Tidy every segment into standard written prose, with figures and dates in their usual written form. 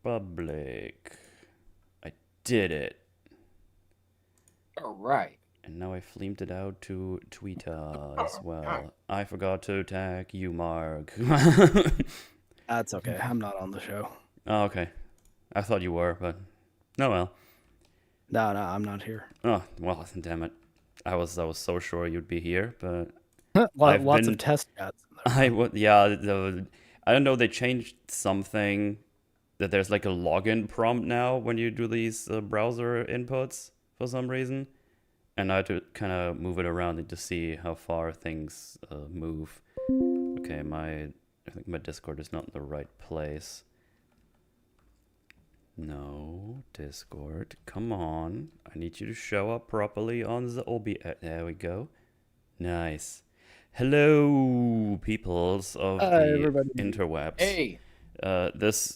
public. I did it. All right. And now I flamed it out to Twitter as well. I forgot to tag you, Mark. That's okay. I'm not on the show. Oh, okay. I thought you were, but no well. No, I'm not here. Oh, well, damn it. I was so sure you'd be here, but Lots of test chats. I would, yeah. I don't know. They changed something that there's like a login prompt now when you do these browser inputs for some reason, and I had to kind of move it around to see how far things move. Okay, I think my Discord is not in the right place. No, Discord, come on. I need you to show up properly on the OBS. There we go. Nice. Hello, peoples of the everybody. interwebs. Hey. This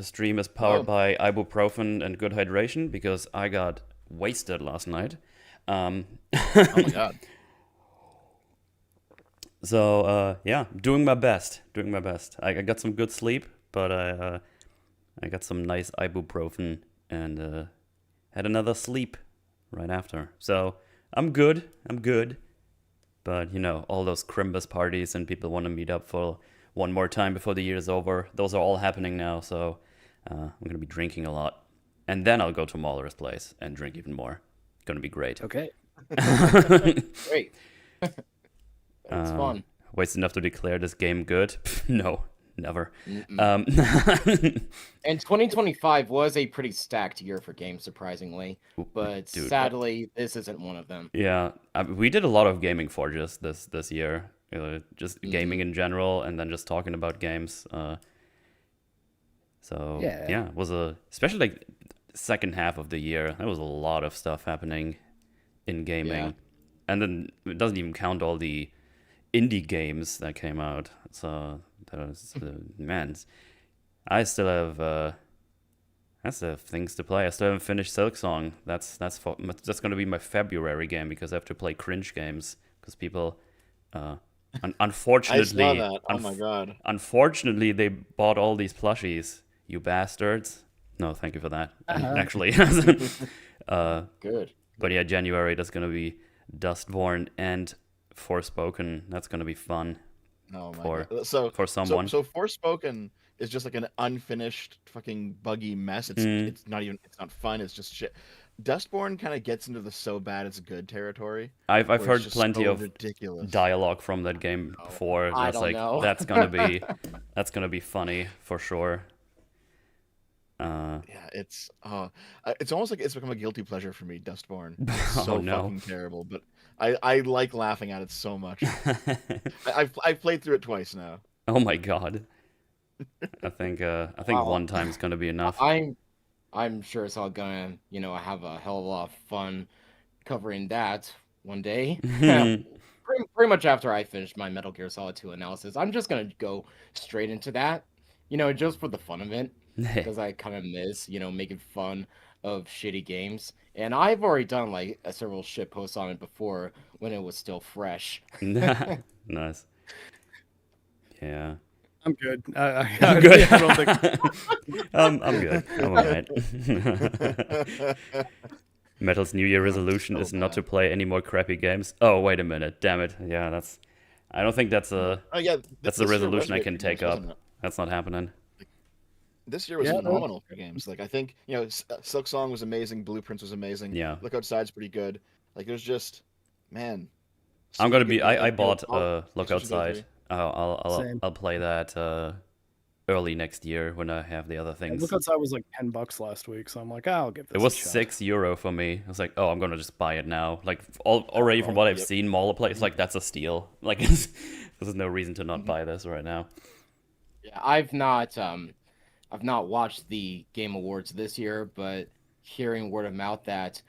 stream is powered by ibuprofen and good hydration because I got wasted last night. Oh my god. So yeah, doing my best. I got some good sleep, but I got some nice ibuprofen and had another sleep right after. So I'm good. But you know, all those Crimbus parties and people want to meet up for one more time before the year is over. Those are all happening now. So I'm gonna be drinking a lot, and then I'll go to Mahler's place and drink even more. Gonna be great. Okay. Great. It's fun. Waste enough to declare this game good? No, never. And 2025 was a pretty stacked year for games, surprisingly. But Dude. Sadly, this isn't one of them. Yeah, we did a lot of gaming forges this year. Just gaming in general, and then just talking about games. So yeah, it was especially like second half of the year. There was a lot of stuff happening in gaming, and then it doesn't even count all the indie games that came out. So man, I still have things to play. I still haven't finished Silksong. That's going to be my February game because I have to play cringe games because people, unfortunately, I saw that. Oh my god! Unfortunately, they bought all these plushies. You bastards! No, thank you for that. Actually, Good. But yeah, January that's going to be Dustborn and Forspoken. That's going to be fun. Oh my for god! So for someone. So Forspoken is just like an unfinished fucking buggy mess. It's not not fun. It's just shit. Dustborn kind of gets into the so bad it's good territory. I've heard plenty of ridiculous dialogue from that game before. I don't know. That's gonna be funny for sure. Yeah, it's almost like it's become a guilty pleasure for me. Dustborn, Oh no, fucking terrible, but I like laughing at it so much. I've played through it twice now. Oh my god. I think Wow. one time's gonna be enough. I'm sure it's all gonna, have a hell of a lot of fun covering that one day. Pretty much after I finish my Metal Gear Solid 2 analysis, I'm just gonna go straight into that, just for the fun of it, because I kind of miss, making fun of shitty games. And I've already done like several shit posts on it before when it was still fresh. Nice. Yeah. I'm good. I'm good. I don't think. I'm good. I'm alright. Metal's New Year resolution is not to play any more crappy games. Oh, wait a minute. Damn it. Yeah, I don't think that's a that's a resolution I can take up. That's not happening. This year was phenomenal for games. Like I think Silksong was amazing. Blueprints was amazing. Yeah. Look Outside's pretty good. Like there's just man. I'm gonna be. I bought Look Outside. I'll play that early next year when I have the other things. Look Outside was like $10 last week, so I'm like, I'll give this. It was a shot. €6 for me. I was like, oh, I'm gonna just buy it now. Like already from what I've seen, Mauler play, it's like that's a steal. Like there's no reason to not buy this right now. Yeah, I've not watched the Game Awards this year, but hearing word of mouth that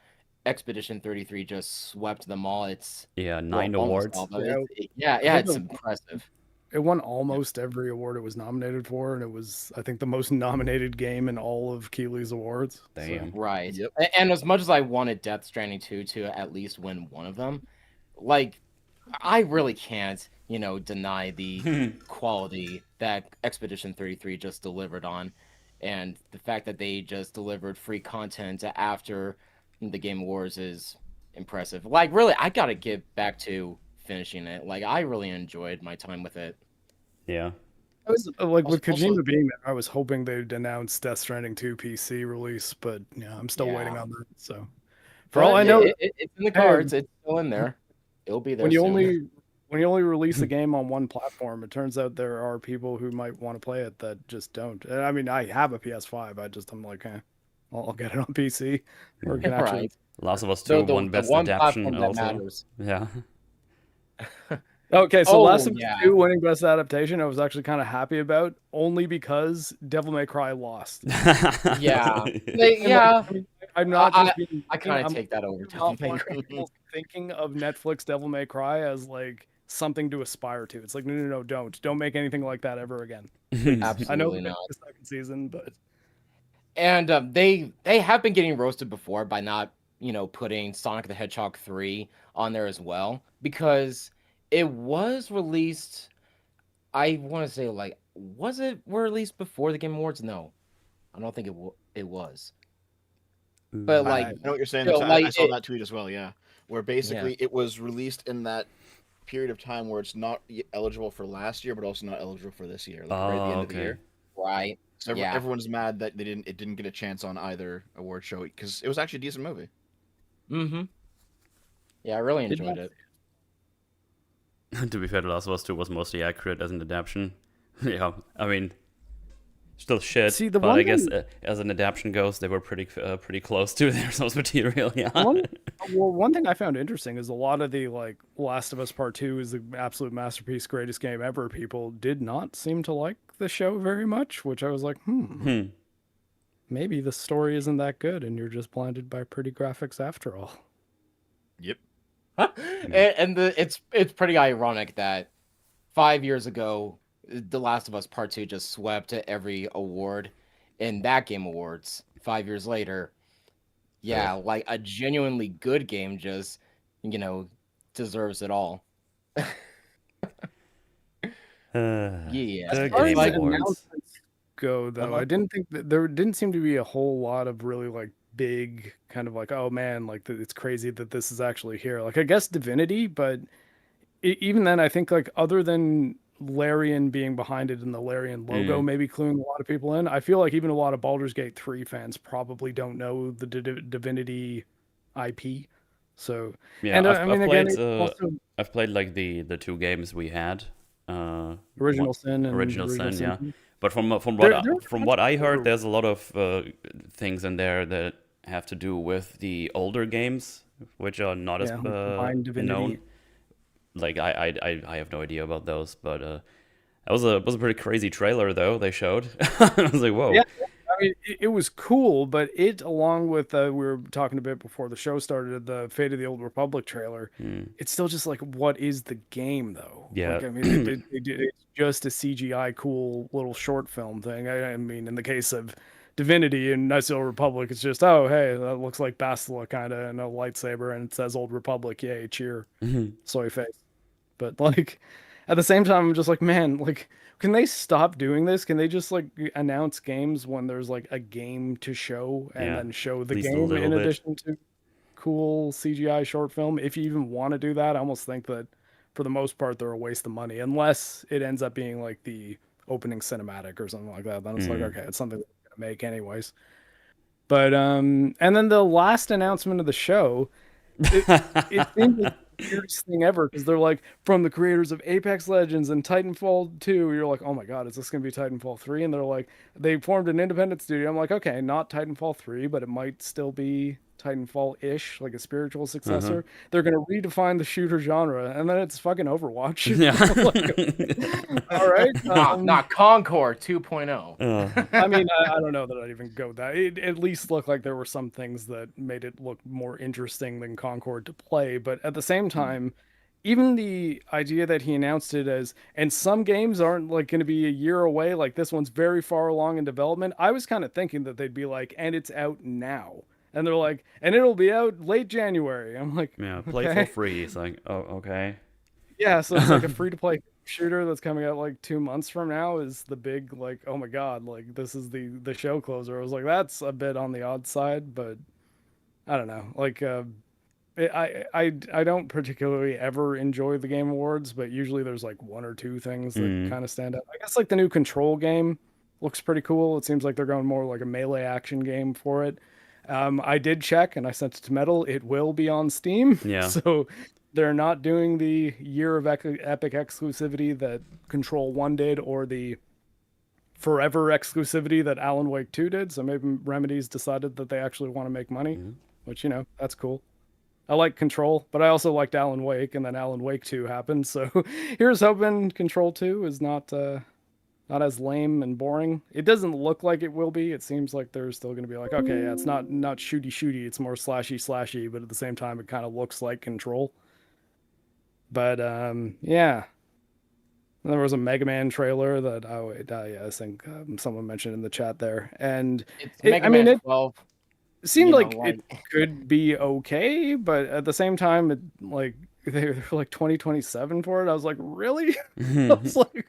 Expedition 33 just swept them all. It's 9 awards. It's impressive. It won almost every award it was nominated for, and it was, I think, the most nominated game in all of Keighley's awards. Damn. So. Right. Yep. And as much as I wanted Death Stranding 2 to at least win one of them, like, I really can't, deny the quality that Expedition 33 just delivered on. and the fact that they just delivered free content after the Game Awards is impressive. Like, really, I gotta get back to finishing it. Like, I really enjoyed my time with it. Yeah. I was like with Also, Kojima being there, I was hoping they'd announce Death Stranding 2 PC release, but yeah, I'm still waiting Yeah. on that. So for all But I know, it's in the hey, cards. It's still in there. It'll be there when you soon. only release a game on one platform, it turns out there are people who might want to play it that just don't. And I mean, I have a PS5. I'm like, I'll get it on PC, or it can actually. Right. Last of Us 2 The won the Best one Adaptation platform that also. matters. Yeah. Okay, so Last Oh of Us yeah. 2 winning Best Adaptation, I was actually kind of happy about, only because Devil May Cry lost. Yeah. And like, Yeah. I mean, I'm not just being. I kind of I'm take that over not Devil May like Cry. people thinking of Netflix Devil May Cry as like something to aspire to. It's like no, don't make anything like that ever again. Please. I know Absolutely we're not. the second season, but And they have been getting roasted before by not, putting Sonic the Hedgehog 3 on there as well, because it was released. I want to say, like, was it released before the Game Awards? No, I don't think it was. But I like, I, know what you're saying. still, like I saw that tweet as well. Yeah, where yeah, basically it was released in that period of time where it's not eligible for last year, but also not eligible for this year, like right at the Oh, end of the okay. year. right, So yeah. everyone's mad that it didn't get a chance on either award show because it was actually a decent movie. Mm-hmm. Yeah, I really Did enjoyed not- it. To be fair, The Last of Us 2 was mostly accurate as an adaptation. Yeah, I mean, still shit, See, the but one I guess thing- as an adaptation goes, they were pretty close to their source material. Yeah. one thing I found interesting is a lot of the like Last of Us Part 2 is the absolute masterpiece, greatest game ever. People did not seem to like the show very much, which I was like, maybe the story isn't that good, and you're just blinded by pretty graphics after all. Yep. And it's pretty ironic that 5 years ago, The Last of Us Part 2 just swept every award in that Game Awards. 5 years later, yeah, like a genuinely good game just, deserves it all. Yeah. The As far as Game Awards. announcements go, though, I didn't think that there didn't seem to be a whole lot of really like big kind of like, oh man, like it's crazy that this is actually here. Like I guess Divinity, but even then, I think like other than Larian being behind it and the Larian logo, maybe cluing a lot of people in. I feel like even a lot of Baldur's Gate 3 fans probably don't know the Divinity IP. So Yeah, and I've I mean played again, also I've played like the two games we had. Original one- Sin and Original Sin, yeah. 2. But from There- there from are what I other- heard, there's a lot of things in there that have to do with the older games, which are not as Yeah, Divine Divinity. known. Like I have no idea about those, but that was a pretty crazy trailer though they showed. I was like, whoa. Yeah, I mean, it was cool, but it, along with we were talking a bit before the show started, the Fate of the Old Republic trailer, it's still just like, what is the game though? Yeah. Like, I mean, it's just a CGI cool little short film thing. I mean, in the case of Divinity and Knights of the Old Republic, it's just, oh, hey, that looks like Bastila kind of, and a lightsaber, and it says Old Republic, yay, cheer, soy face. But like, at the same time, I'm just like, man, like, can they stop doing this? Can they just like announce games when there's like a game to show and Yeah, then show at the least a game little in bit. addition to cool CGI short film? If you even want to do that, I almost think that for the most part they're a waste of money, unless it ends up being like the opening cinematic or something like that. Then it's like, okay, it's something they're gonna make anyways. But and then the last announcement of the show, it seems like the weirdest thing ever because they're like, from the creators of Apex Legends and Titanfall 2. You're like, oh my god, is this going to be Titanfall 3? And they're like, they formed an independent studio. I'm like, okay, not Titanfall 3, but it might still be Titanfall-ish, like a spiritual successor. They're going to redefine the shooter genre, and then it's fucking Overwatch. Yeah. All right. Not Concord 2.0. I mean, I don't know that I'd even go that. It at least looked like there were some things that made it look more interesting than Concord to play. But at the same time, even the idea that he announced it as, and some games aren't like going to be a year away, like this one's very far along in development. I was kind of thinking that they'd be like, and it's out now. And they're like, and it'll be out late January. I'm like, Yeah, play okay. for free. It's like, oh, okay. Yeah, so it's like a free to play shooter that's coming out like 2 months from now is the big like, oh my god, like this is the show closer. I was like, that's a bit on the odd side, but I don't know. Like I don't particularly ever enjoy the Game Awards, but usually there's like one or two things that kind of stand out. I guess like the new Control game looks pretty cool. It seems like they're going more like a melee action game for it. I did check and I sent it to Metal. It will be on Steam. Yeah. So they're not doing the year of Epic exclusivity that Control 1 did or the forever exclusivity that Alan Wake 2 did. So maybe Remedy's decided that they actually want to make money, which, that's cool. I like Control, but I also liked Alan Wake, and then Alan Wake 2 happened. So here's hoping Control 2 is not as lame and boring. It doesn't look like it will be. It seems like they're still going to be like, okay, yeah, it's not shooty. It's more slashy, but at the same time, it kind of looks like Control. But yeah. There was a Mega Man trailer that I think someone mentioned in the chat there, and It's Mega Man 12. It seemed You like know, it could be okay, but at the same time, it like they were like 2027 for it. I was like, really? I was like,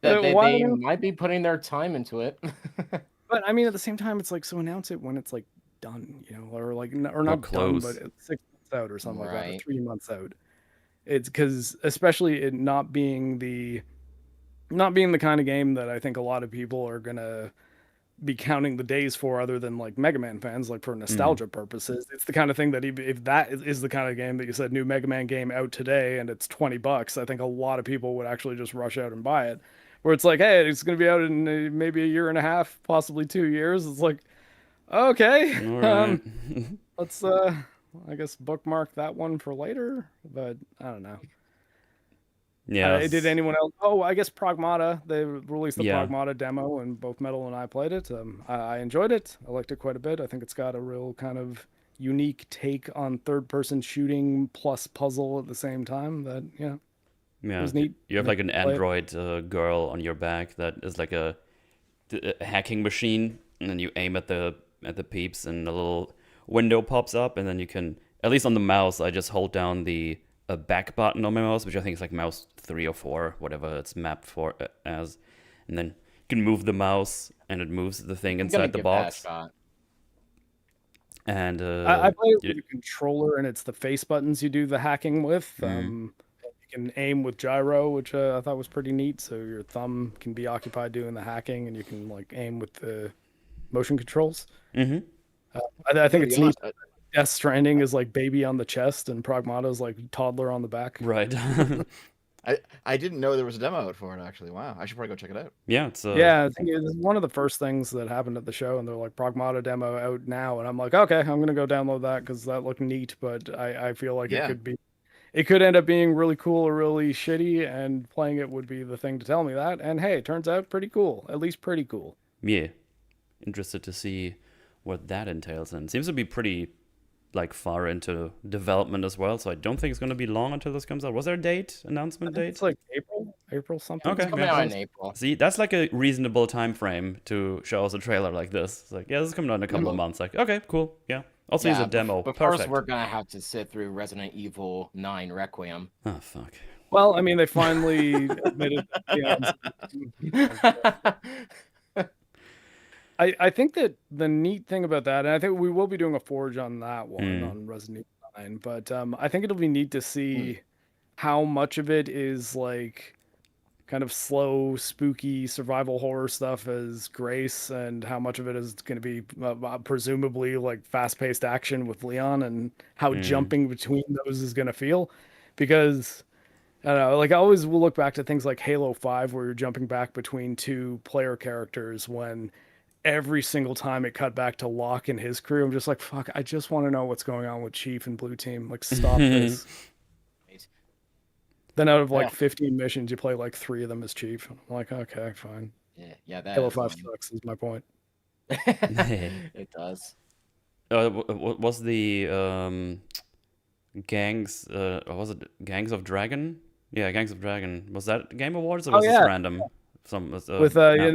they why? might be putting their time into it. But I mean, at the same time, it's like, so announce it when it's like done, or like, or not done, close. but it's 6 months out or something like that, or Right. 3 months out. It's because, especially it not being the kind of game that I think a lot of people are gonna be counting the days for, other than like Mega Man fans, like for nostalgia purposes. It's the kind of thing that if that is the kind of game that you said, new Mega Man game out today and it's $20, I think a lot of people would actually just rush out and buy it. Where it's like, hey, it's going to be out in maybe a year and a half, possibly 2 years. It's like, okay, All right. let's I guess bookmark that one for later. But I don't know. Yeah. Did anyone else? Oh, I guess Pragmata. They released the Yeah. Pragmata demo, and both Metal and I played it. I enjoyed it. I liked it quite a bit. I think it's got a real kind of unique take on third-person shooting plus puzzle at the same time. That Yeah. was neat. You have like an Play it. android girl on your back that is like a hacking machine, and then you aim at the peeps, and a little window pops up, and then you can, at least on the mouse, I just hold down the back button on my mouse, which I think is like mouse 3 or 4, whatever it's mapped for as, and then you can move the mouse, and it moves the thing I'm gonna inside the give that a box. shot. And I play it with a controller, and it's the face buttons you do the hacking with. You can aim with gyro, which I thought was pretty neat. So your thumb can be occupied doing the hacking, and you can like aim with the motion controls. I think it's neat. Death Stranding is like baby on the chest, and Pragmata is like toddler on the back. Right. I didn't know there was a demo out for it, actually. Wow, I should probably go check it out. Yeah, it's Yeah, I think it's one of the first things that happened at the show, and they're like, Pragmata demo out now, and I'm like, okay, I'm gonna go download that because that looked neat, but I feel like Yeah. it could end up being really cool or really shitty, and playing it would be the thing to tell me that. And hey, it turns out pretty cool, at least pretty cool. Yeah. Interested to see what that entails, and seems to be pretty like far into development as well, so I don't think it's going to be long until this comes out. Was there a announcement date? It's like April something. Okay, It's coming out in April. See, that's like a reasonable time frame to show us a trailer like this. It's like, yeah, this is coming out in a couple of months. Like, okay, cool, yeah. Also, use a demo. But Perfect. first, we're gonna have to sit through Resident Evil 9 Requiem. Oh fuck. Well, I mean, they finally admitted. I think that the neat thing about that, and I think we will be doing a forge on that one on Resident Evil 9, but I think it'll be neat to see how much of it is like kind of slow, spooky survival horror stuff as Grace, and how much of it is going to be presumably like fast-paced action with Leon, and how jumping between those is going to feel. Because I don't know, like I always will look back to things like Halo 5 where you're jumping back between two player characters, when every single time it cut back to Locke and his crew, I'm just like, fuck, I just want to know what's going on with Chief and Blue Team. Like, stop this. Then out of like 15 missions, you play like 3 of them as Chief. I'm like, okay, fine. Yeah, that Halo is 5 fun. sucks is my point. It does. Was the gangs? Was it Gangs of Dragon? Yeah, Gangs of Dragon. Was that Game Awards or was this random? Some with after? it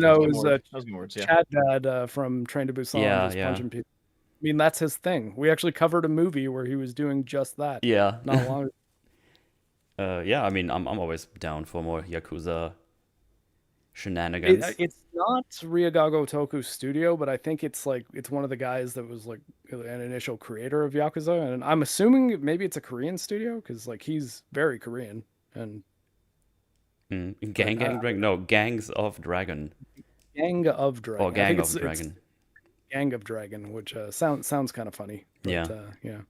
was Awards, yeah. Chad Dad from Train to Busan, just punching people. I mean, that's his thing. We actually covered a movie where he was doing just that. Yeah. Not long ago. Yeah, I mean, I'm always down for more Yakuza shenanigans. It's not Ryugago Toku's studio, but I think it's one of the guys that was like an initial creator of Yakuza, and I'm assuming maybe it's a Korean studio because like he's very Korean. And Gang but Gang Dragon? No, Gangs of Dragon. Gang of Or Dragon. I Gang think of it's Dragon. Gang of Dragon, which sounds kind of funny. But, Yeah. yeah.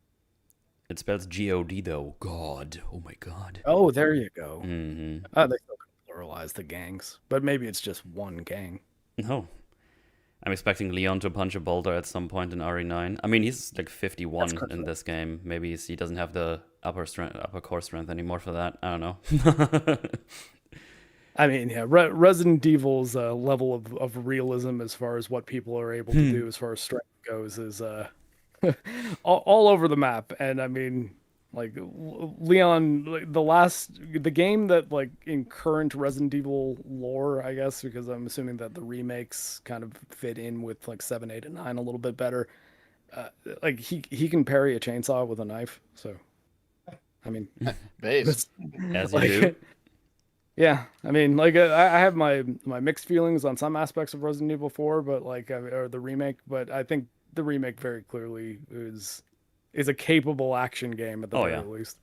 It spells G-O-D though. God. Oh my god. Oh, there you go. Hmm. They still could pluralize the gangs, but maybe it's just one gang. No. I'm expecting Leon to punch a boulder at some point in RE9. I mean, he's like 51 in this game. Maybe he doesn't have the upper core strength anymore for that. I don't know. I mean, yeah, Resident Evil's level of realism as far as what people are able to do as far as strength goes is all over the map. And I mean, like Leon, like, the game that like in current Resident Evil lore, I guess, because I'm assuming that the remakes kind of fit in with like 7, 8, and 9 a little bit better. Like he can parry a chainsaw with a knife. So, I mean, Base. As you like, do. yeah, I mean, like I have my mixed feelings on some aspects of Resident Evil 4, but like or the remake, but I think the remake very clearly is a capable action game at the very least.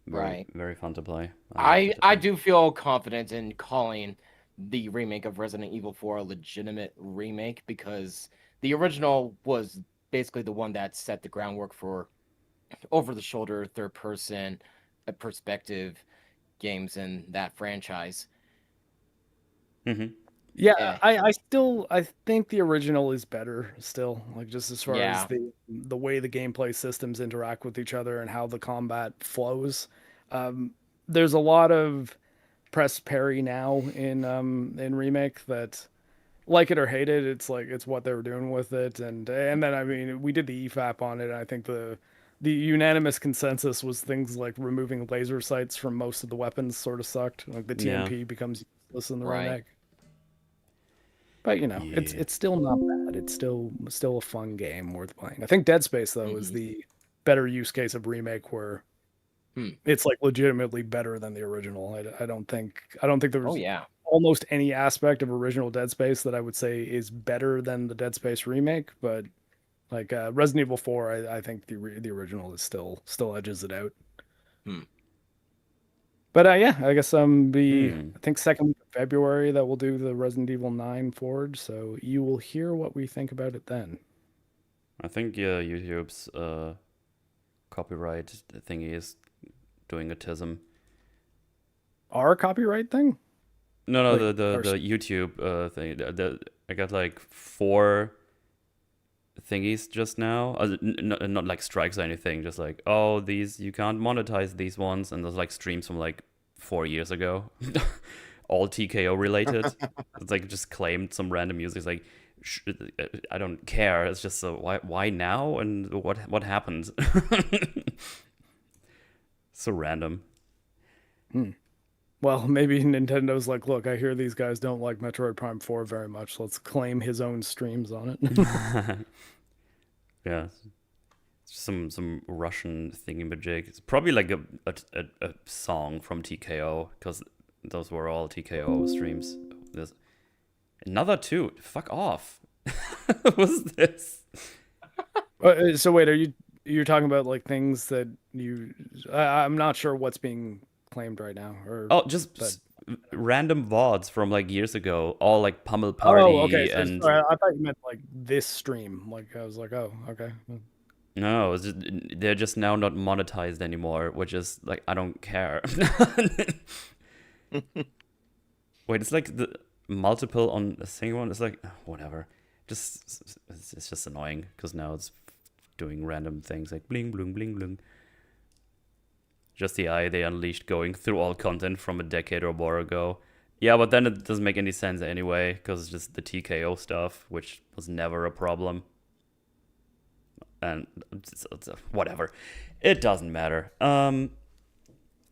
Right. Very fun to play. I do feel confident in calling the remake of Resident Evil 4 a legitimate remake because the original was basically the one that set the groundwork for over-the-shoulder third-person perspective games in that franchise. Mm-hmm. Yeah, I think the original is better still, like just as far as the way the gameplay systems interact with each other and how the combat flows. There's a lot of press parry now in remake that, like it or hate it, it's like it's what they were doing with it, and then I mean we did the EFAP on it. And I think the unanimous consensus was things like removing laser sights from most of the weapons sort of sucked. Like the TMP becomes useless in the remake. But it's still not bad. It's still a fun game worth playing. I think Dead Space though is the better use case of remake where it's like legitimately better than the original. I don't think there was almost any aspect of original Dead Space that I would say is better than the Dead Space remake, but like Resident Evil 4, I think the original is still edges it out. But yeah, I guess I think second week of February that we'll do the Resident Evil 9 Forge, so you will hear what we think about it then. I think YouTube's copyright thingy is doing a tism. Our copyright thing? No, the YouTube thing. I got like 4 thingies just now. Not like strikes or anything. Just like, oh, these you can't monetize these ones, and there's like streams from like 4 years ago, all TKO related. It's like just claimed some random music. It's like, I don't care. It's just why now and what happened? So random. Well, maybe Nintendo's like, look, I hear these guys don't like Metroid Prime 4 very much. Let's claim his own streams on it. Yeah. Some Russian thingamajig. It's probably like a song from TKO, because those were all TKO streams. There's another 2. Fuck off. What's this? So wait, you're talking about like things that I'm not sure what's being claimed right now, or just random VODs from like years ago, all like Pummel Party. Oh, okay. And sorry, I thought you meant like this stream. Like I was like, oh, okay. No, they're just now not monetized anymore, which is like, I don't care. Wait, it's like the multiple on a single one. It's like, whatever. It's just annoying because now it's doing random things like bling, bling, bling, bling. Just the eye they unleashed going through all content from a decade or more ago. Yeah, but then it doesn't make any sense anyway, because it's just the TKO stuff, which was never a problem. And it's whatever. It doesn't matter. I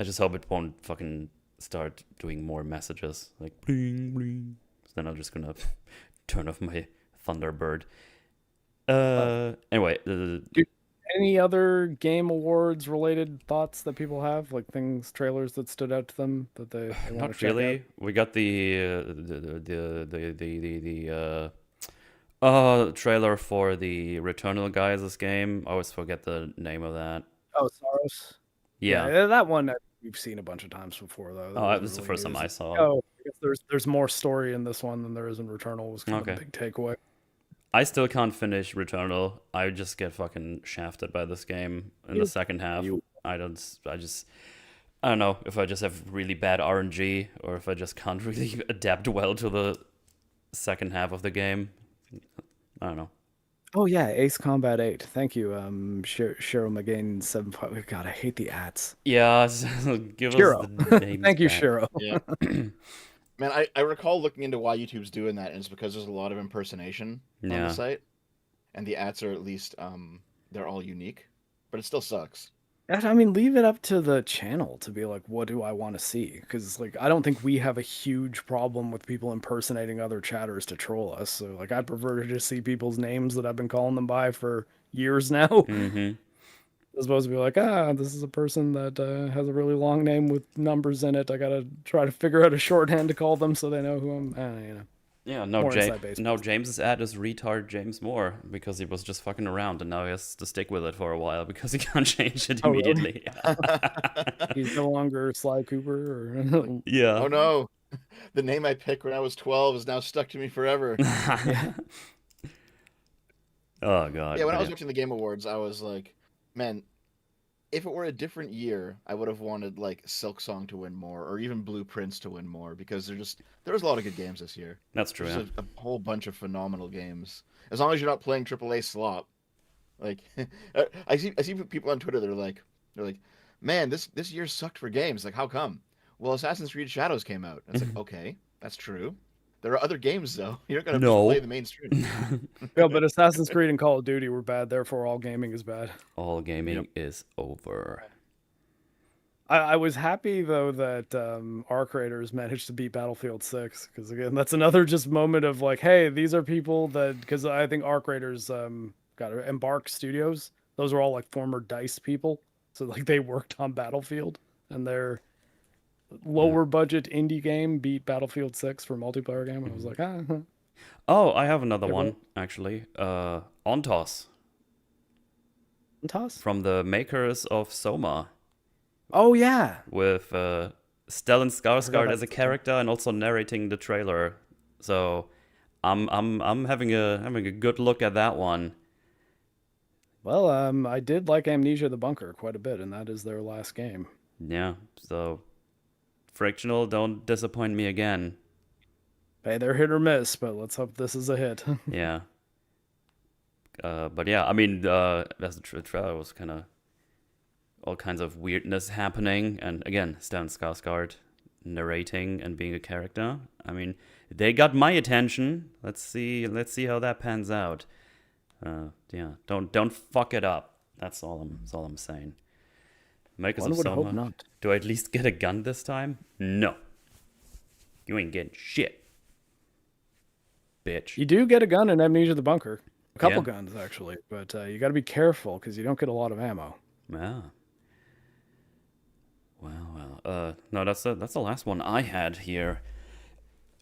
just hope it won't fucking start doing more messages. Like, bling, bling. So then I'm just gonna turn off my Thunderbird. Anyway. Any other Game Awards related thoughts that people have, like trailers that stood out to them that they want to Not check out? really. We got the trailer for the Returnal guys' game. I always forget the name of that. Oh, Saros. Yeah. That one we've seen a bunch of times before though. That Oh, that wasn't was the really first time news. I saw it. Oh, I guess there's more story in this one than there is in Returnal. Was kind of Okay. the big takeaway. I still can't finish Returnal. I just get fucking shafted by this game in the second half. I don't know if I just have really bad RNG or if I just can't really adapt well to the second half of the game. I don't know. Oh yeah, Ace Combat 8. Thank you, Cheryl McGain 75. God, I hate the ads. Yeah, give Shiro. us the names Thank you, back. Shiro. Yeah. Man, I recall looking into why YouTube's doing that, and it's because there's a lot of impersonation on Yeah. the site, and the ads are at least they're all unique, but it still sucks. I mean, leave it up to the channel to be like, what do I want to see? Because like, I don't think we have a huge problem with people impersonating other chatters to troll us. So like, I'd prefer to just see people's names that I've been calling them by for years now. Mm-hmm. As opposed to be like, this is a person that has a really long name with numbers in it. I gotta try to figure out a shorthand to call them so they know who I'm. You know. Yeah, More inside baseball. now James's ad is retard James Moore because he was just fucking around and now he has to stick with it for a while because he can't change it Oh, really? immediately. He's no longer Sly Cooper or Yeah. Oh no, the name I picked when I was 12 is now stuck to me forever. yeah. Oh god. Yeah, when I was yeah. watching the Game Awards, I was like, man, if it were a different year, I would have wanted like Silk Song to win more, or even Blue Prince to win more, because there was a lot of good games this year. That's true. There's Yeah. a whole bunch of phenomenal games. As long as you're not playing AAA slop, like I see people on Twitter. They're like, man, this year sucked for games. Like, how come? Well, Assassin's Creed Shadows came out. And it's like, okay, that's true. There are other games though. You're not gonna just play the mainstream. Yeah, but Assassin's Creed and Call of Duty were bad. Therefore, all gaming is bad. All gaming is over. I was happy though that our creators managed to beat Battlefield 6 because again, that's another just moment of like, hey, these are people that because I think our creators got Embark Studios. Those are all like former DICE people, so like they worked on Battlefield and their lower budget indie game beat Battlefield 6 for multiplayer game. I was like, Oh, I have another Good one one. actually. Ontos toss. from the makers of Soma Oh yeah, with Stellan Skarsgård as a that's- character and also narrating the trailer. So I'm having a good look at that one. well, I did like Amnesia: The Bunker quite a bit, and that is their last game. Yeah. So Frictional, don't disappoint me again. Hey, they're hit or miss, but let's hope this is a hit. Yeah. But yeah, I mean, as the trailer was kind of all kinds of weirdness happening, and again, Stellan Skarsgård narrating and being a character. I mean, they got my attention. Let's see how that pans out. Yeah, don't fuck it up. That's all I'm saying. Makers One of would hope Soma. not. Do I at least get a gun this time? No. You ain't getting shit, bitch. You do get a gun in Amnesia: The Bunker. A couple Yeah. guns actually, but you got to be careful because you don't get a lot of ammo. Yeah. Well. No, that's the last one I had here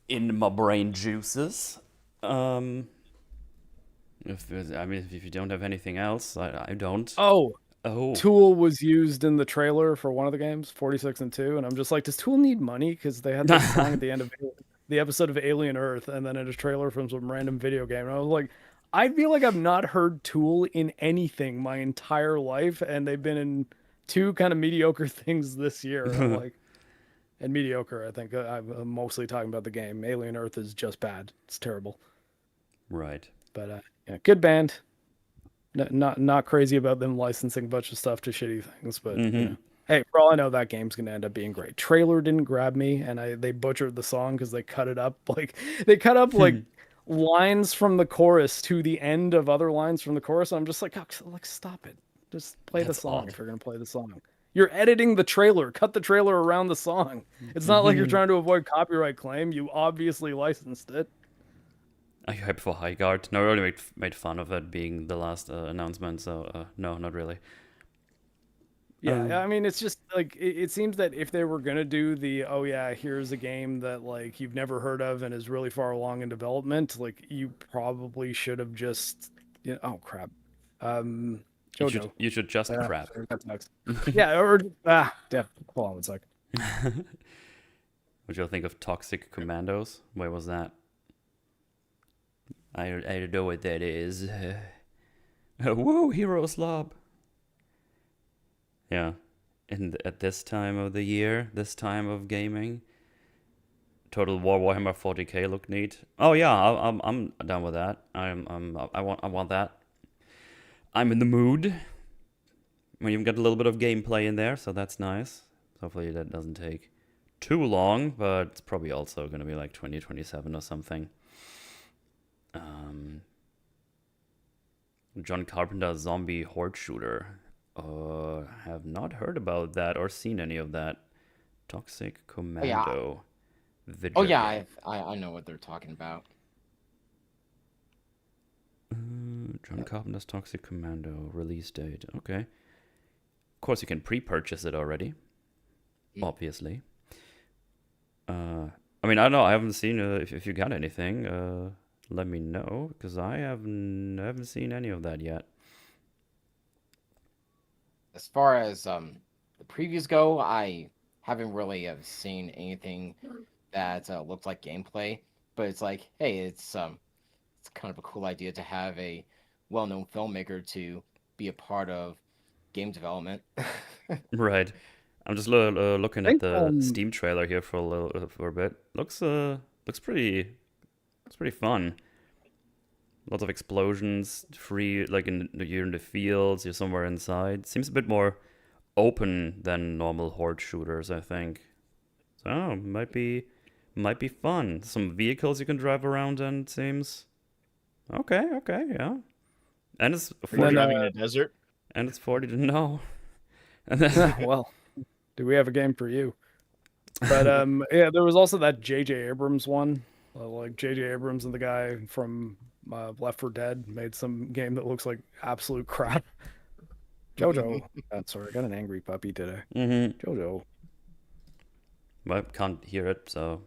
in my brain juices. If you don't have anything else, I don't. Oh, Oh. Tool was used in the trailer for one of the games, 46 and 2, and I'm just like, does Tool need money? Because they had this song at the end of the episode of Alien Earth, and then in a trailer from some random video game. And I was like, I feel like I've not heard Tool in anything my entire life, and they've been in two kind of mediocre things this year. I'm like, and mediocre, I think I'm mostly talking about the game. Alien Earth is just bad. It's terrible. Right. But yeah, good band. Not crazy about them licensing a bunch of stuff to shitty things, but you know. Hey, for all I know, that game's gonna end up being great. Trailer didn't grab me, and they butchered the song because they cut like lines from the chorus to the end of other lines from the chorus. And I'm just like, oh, like stop it. Just play the That's song odd. if you're gonna play the song. You're editing the trailer. Cut the trailer around the song. It's not like you're trying to avoid copyright claim. You obviously licensed it. I hype for High Guard. No, I really made fun of it being the last announcement, so no, not really. Yeah, I mean, it's just like it seems that if they were gonna do the oh yeah, here's a game that like you've never heard of and is really far along in development, like you probably should have just oh crap, JoJo. You should just Yeah, crap. sorry, that's next. Yeah, or yeah. Hold on one sec. What do you think of Toxic Commandos? Where was that? I don't know what that is. Whoa, Hero Slob. Yeah, at this time of the year, this time of gaming, Total War Warhammer 40k looked neat. Oh yeah, I'm down with that. I want that. I'm in the mood. Well, you've got a little bit of gameplay in there, so that's nice. Hopefully that doesn't take too long, but it's probably also going to be like 2027 or something. John Carpenter's zombie horde shooter. Have not heard about that or seen any of that. Toxic Commando. Oh yeah, I know what they're talking about. John Carpenter's Toxic Commando release date. Okay. Of course, you can pre-purchase it already. Obviously. I mean, I don't know. I haven't seen if you got anything. Let me know because I haven't seen any of that yet. As far as the previews go, I haven't really seen anything that looked like gameplay. But it's like, hey, it's kind of a cool idea to have a well-known filmmaker to be a part of game development. Right. I'm just looking at the Steam trailer here for a bit. Looks pretty fun. Lots of explosions, free like you're in the fields, you're somewhere inside. Seems a bit more open than normal horde shooters, I think. So might be fun. Some vehicles you can drive around in, seems. Okay, yeah. And it's 40 driving in a desert. And it's 40 to know. Well, do we have a game for you? But yeah, there was also that J.J. Abrams one. Like J.J. Abrams and the guy from Left 4 Dead made some game that looks like absolute crap. JoJo. Sorry, I got an angry puppy today. JoJo. Well, can't hear it, so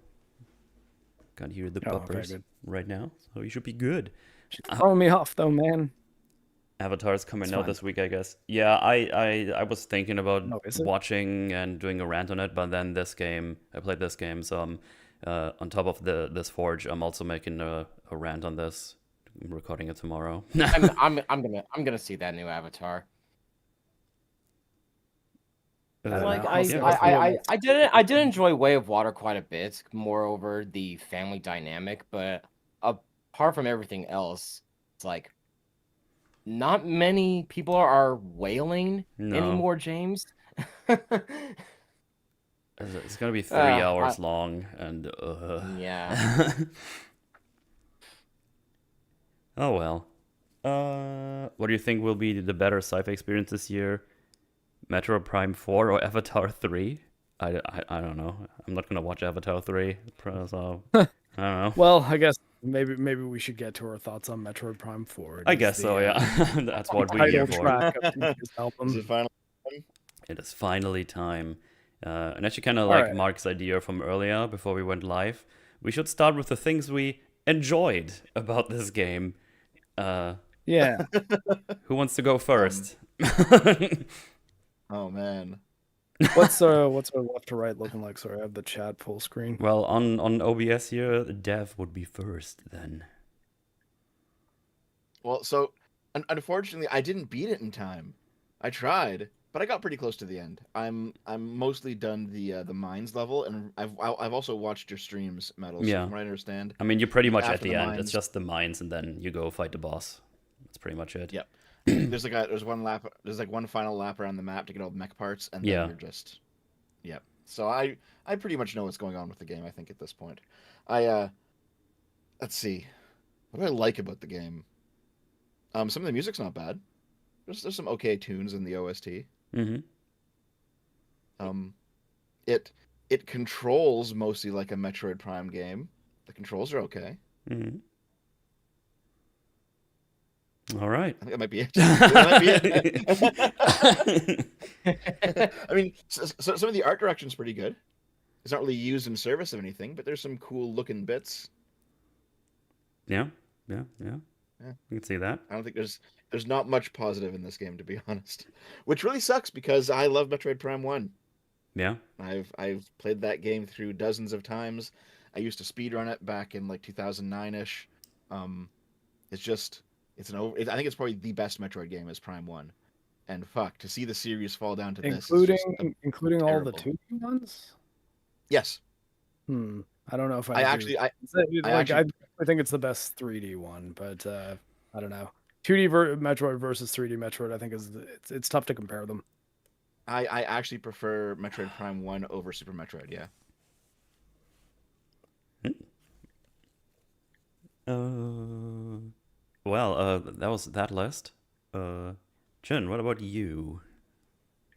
can't hear the puppers okay, right now. So you should be good. She's throwing me off though, man. Avatar's coming out this week, I guess. Yeah, I was thinking about is it? watching and doing a rant on it, but then I played this game, so I'm on top of this Forge. I'm also making a rant on this. I'm recording it tomorrow. I'm gonna see that new Avatar. Like I did enjoy Way of Water quite a bit. Moreover, the family dynamic, but apart from everything else, it's like not many people are whaling anymore, James. It's gonna be 3 hours long, and yeah. Oh well. What do you think will be the better sci-fi experience this year? Metroid Prime 4 or Avatar 3? I don't know. I'm not gonna watch Avatar 3, so I don't know. Well, I guess maybe we should get to our thoughts on Metroid Prime 4. I guess so, yeah. That's what we're here for. Track of this album. Is it finally? It is finally time. And actually kind of like Marc's idea from earlier before we went live. We should start with the things we enjoyed about this game. Yeah. Who wants to go first? Oh man. What's our left to right looking like? Sorry, I have the chat full screen. Well, on OBS here, Dev would be first then. Well, so unfortunately, I didn't beat it in time. I tried, but I got pretty close to the end. I'm mostly done the mines level, and I've also watched your streams, Metal. So from what I understand, I mean, you're pretty much at after the the end. mines- It's just the mines, and then you go fight the boss. That's pretty much it. Yep. There's one final lap around the map to get all the mech parts, and then you're just, yep. So I pretty much know what's going on with the game. I think at this point, let's see, what do I like about the game? Some of the music's not bad. There's some okay tunes in the OST. Mm-hmm. It controls mostly like a Metroid Prime game. The controls are okay. Mm-hmm. All right. I think that might be it. That might be it. I mean, so some of the art direction's pretty good. It's not really used in service of anything, but there's some cool looking bits. Yeah. Yeah. You can see that. I don't think there's not much positive in this game, to be honest. Which really sucks because I love Metroid Prime 1. Yeah. I've played that game through dozens of times. I used to speedrun it back in like 2009-ish. It's just I think it's probably the best Metroid game is Prime 1. And fuck, to see the series fall down to this is just including all the terrible. 2D ones. Yes. I don't know if I agree actually with I, that. I actually I think it's the best 3D one, but I don't know. 2D Metroid versus 3D Metroid, I think it's tough to compare them. I actually prefer Metroid Prime 1 over Super Metroid, yeah. Well, that was that list. Jin, what about you?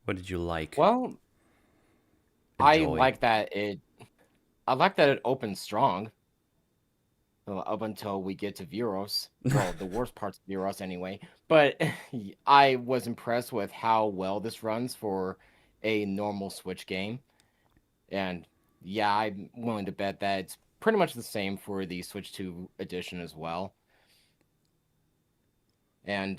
What did you like? Well, Enjoy. I like that it opens strong. Up until we get to Viros. Well, the worst parts of Viros anyway. But I was impressed with how well this runs for a normal Switch game. And yeah, I'm willing to bet that it's pretty much the same for the Switch 2 edition as well. And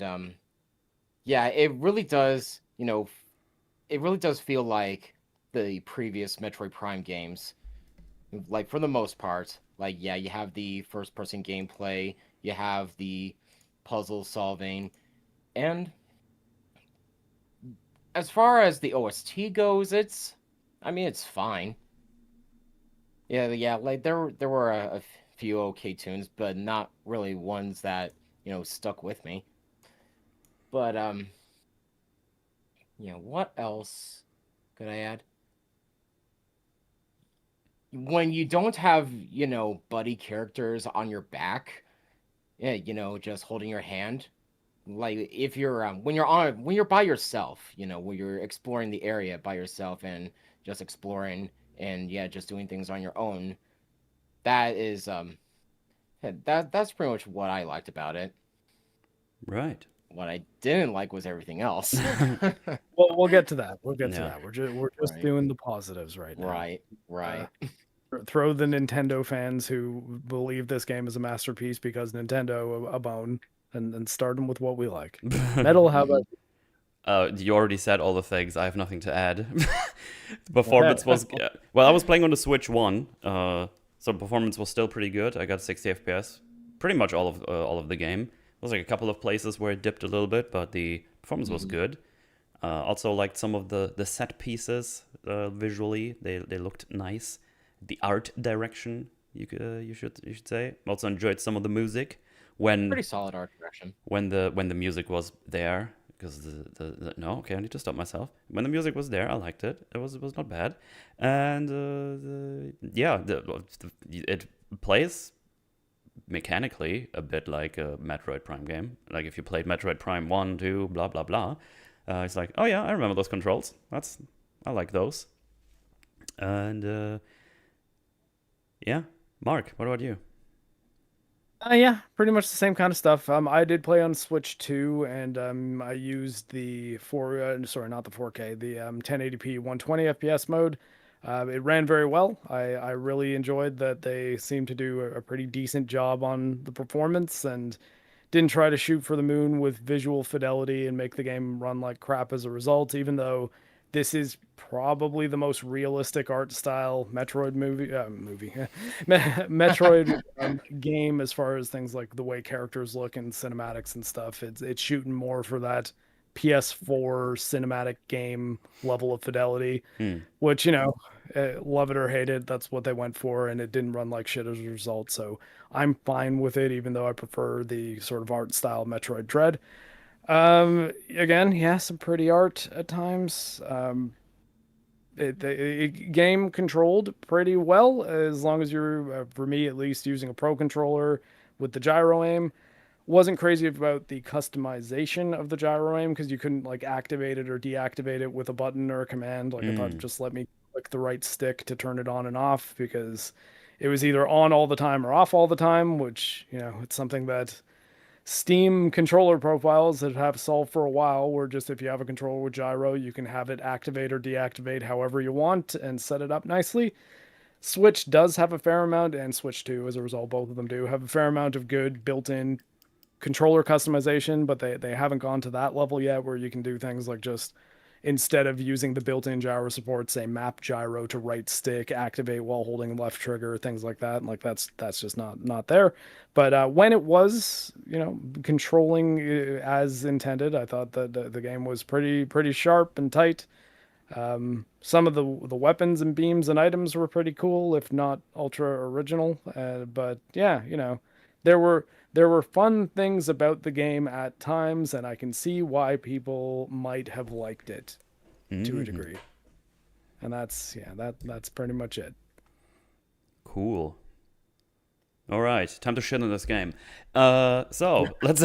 yeah, it really does, it really does feel like the previous Metroid Prime games. Like, for the most part, like, yeah, you have the first person gameplay, you have the puzzle solving, and as far as the OST goes, it's fine. Yeah, like there were a few okay tunes, but not really ones that, stuck with me. But what else could I add? When you don't have, buddy characters on your back, yeah, just holding your hand, like if you're when you're by yourself, when you're exploring the area by yourself and just exploring and yeah, just doing things on your own, that is that's pretty much what I liked about it. Right. What I didn't like was everything else. Well, we'll get to that. We'll get to Yeah. that. We're just Right. doing the positives right now. Right. Throw the Nintendo fans who believe this game is a masterpiece because Nintendo a bone, and start them with what we like. Metal, how about You already said all the things. I have nothing to add. The performance was well. I was playing on the Switch 1, so performance was still pretty good. I got 60 FPS, pretty much all of the game. There was like a couple of places where it dipped a little bit, but the performance was good. Also liked some of the set pieces visually. They looked nice. The art direction, you should say. Also enjoyed some of the music when Pretty solid art direction. when the music was there, because no, okay, I need to stop myself. When the music was there, I liked it. It was not bad, and it plays mechanically a bit like a Metroid Prime game. Like if you played Metroid Prime 1, 2, blah blah blah, it's like, oh yeah, I remember those controls. I like those. And yeah, Mark, what about you? Yeah, pretty much the same kind of stuff. I did play on Switch 2, and I used the not the 4K, the 1080p 120 FPS mode. It ran very well. I really enjoyed that they seemed to do a pretty decent job on the performance and didn't try to shoot for the moon with visual fidelity and make the game run like crap as a result, even though this is probably the most realistic art style Metroid game as far as things like the way characters look and cinematics and stuff. It's shooting more for that PS4 cinematic game level of fidelity, which, love it or hate it, that's what they went for, and it didn't run like shit as a result. So I'm fine with it, even though I prefer the sort of art style Metroid Dread. Again, yeah, some pretty art at times. The game controlled pretty well as long as you're, for me at least, using a pro controller with the gyro aim. Wasn't crazy about the customization of the gyro aim because you couldn't like activate it or deactivate it with a button or a command. Like I thought, just let me click the right stick to turn it on and off because it was either on all the time or off all the time, which it's something that Steam controller profiles that have solved for a while, where just if you have a controller with gyro, you can have it activate or deactivate however you want and set it up nicely. Switch does have a fair amount, and Switch 2, as a result, both of them do have a fair amount of good built-in controller customization, but they haven't gone to that level yet where you can do things like just instead of using the built-in gyro support, say map gyro to right stick, activate while holding left trigger, things like that. Like that's just not there. But when it was, controlling as intended, I thought that the game was pretty sharp and tight. Some of the weapons and beams and items were pretty cool, if not ultra original. But yeah, there were fun things about the game at times, and I can see why people might have liked it to a degree. And that's pretty much it. Cool. All right, time to shit on this game. So let's.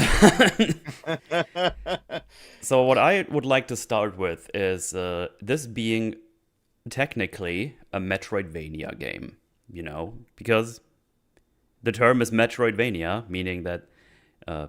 So what I would like to start with is this being technically a Metroid-Vania game, because the term is Metroid-Vania, meaning that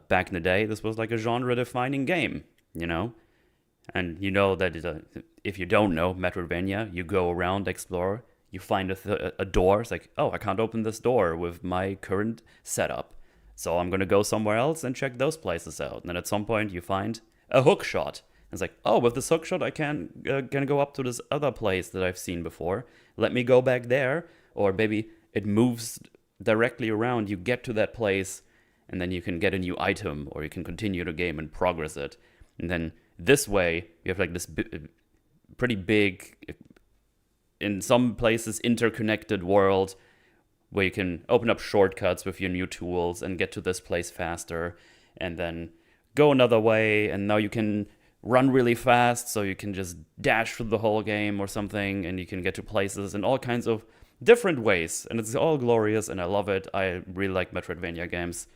back in the day, this was like a genre-defining game, And that if you don't know Metroid-Vania, you go around, explore, you find a door. It's like, oh, I can't open this door with my current setup. So I'm going to go somewhere else and check those places out. And then at some point, you find a hook shot. It's like, oh, with this hook shot, I can go up to this other place that I've seen before. Let me go back there. Or maybe it moves directly around. You get to that place, and then you can get a new item, or you can continue the game and progress it. And then this way, you have like this pretty big, in some places, interconnected world where you can open up shortcuts with your new tools and get to this place faster, and then go another way, and now you can run really fast, so you can just dash through the whole game or something, and you can get to places in all kinds of different ways, and it's all glorious, and I love it. I really like Metroidvania games.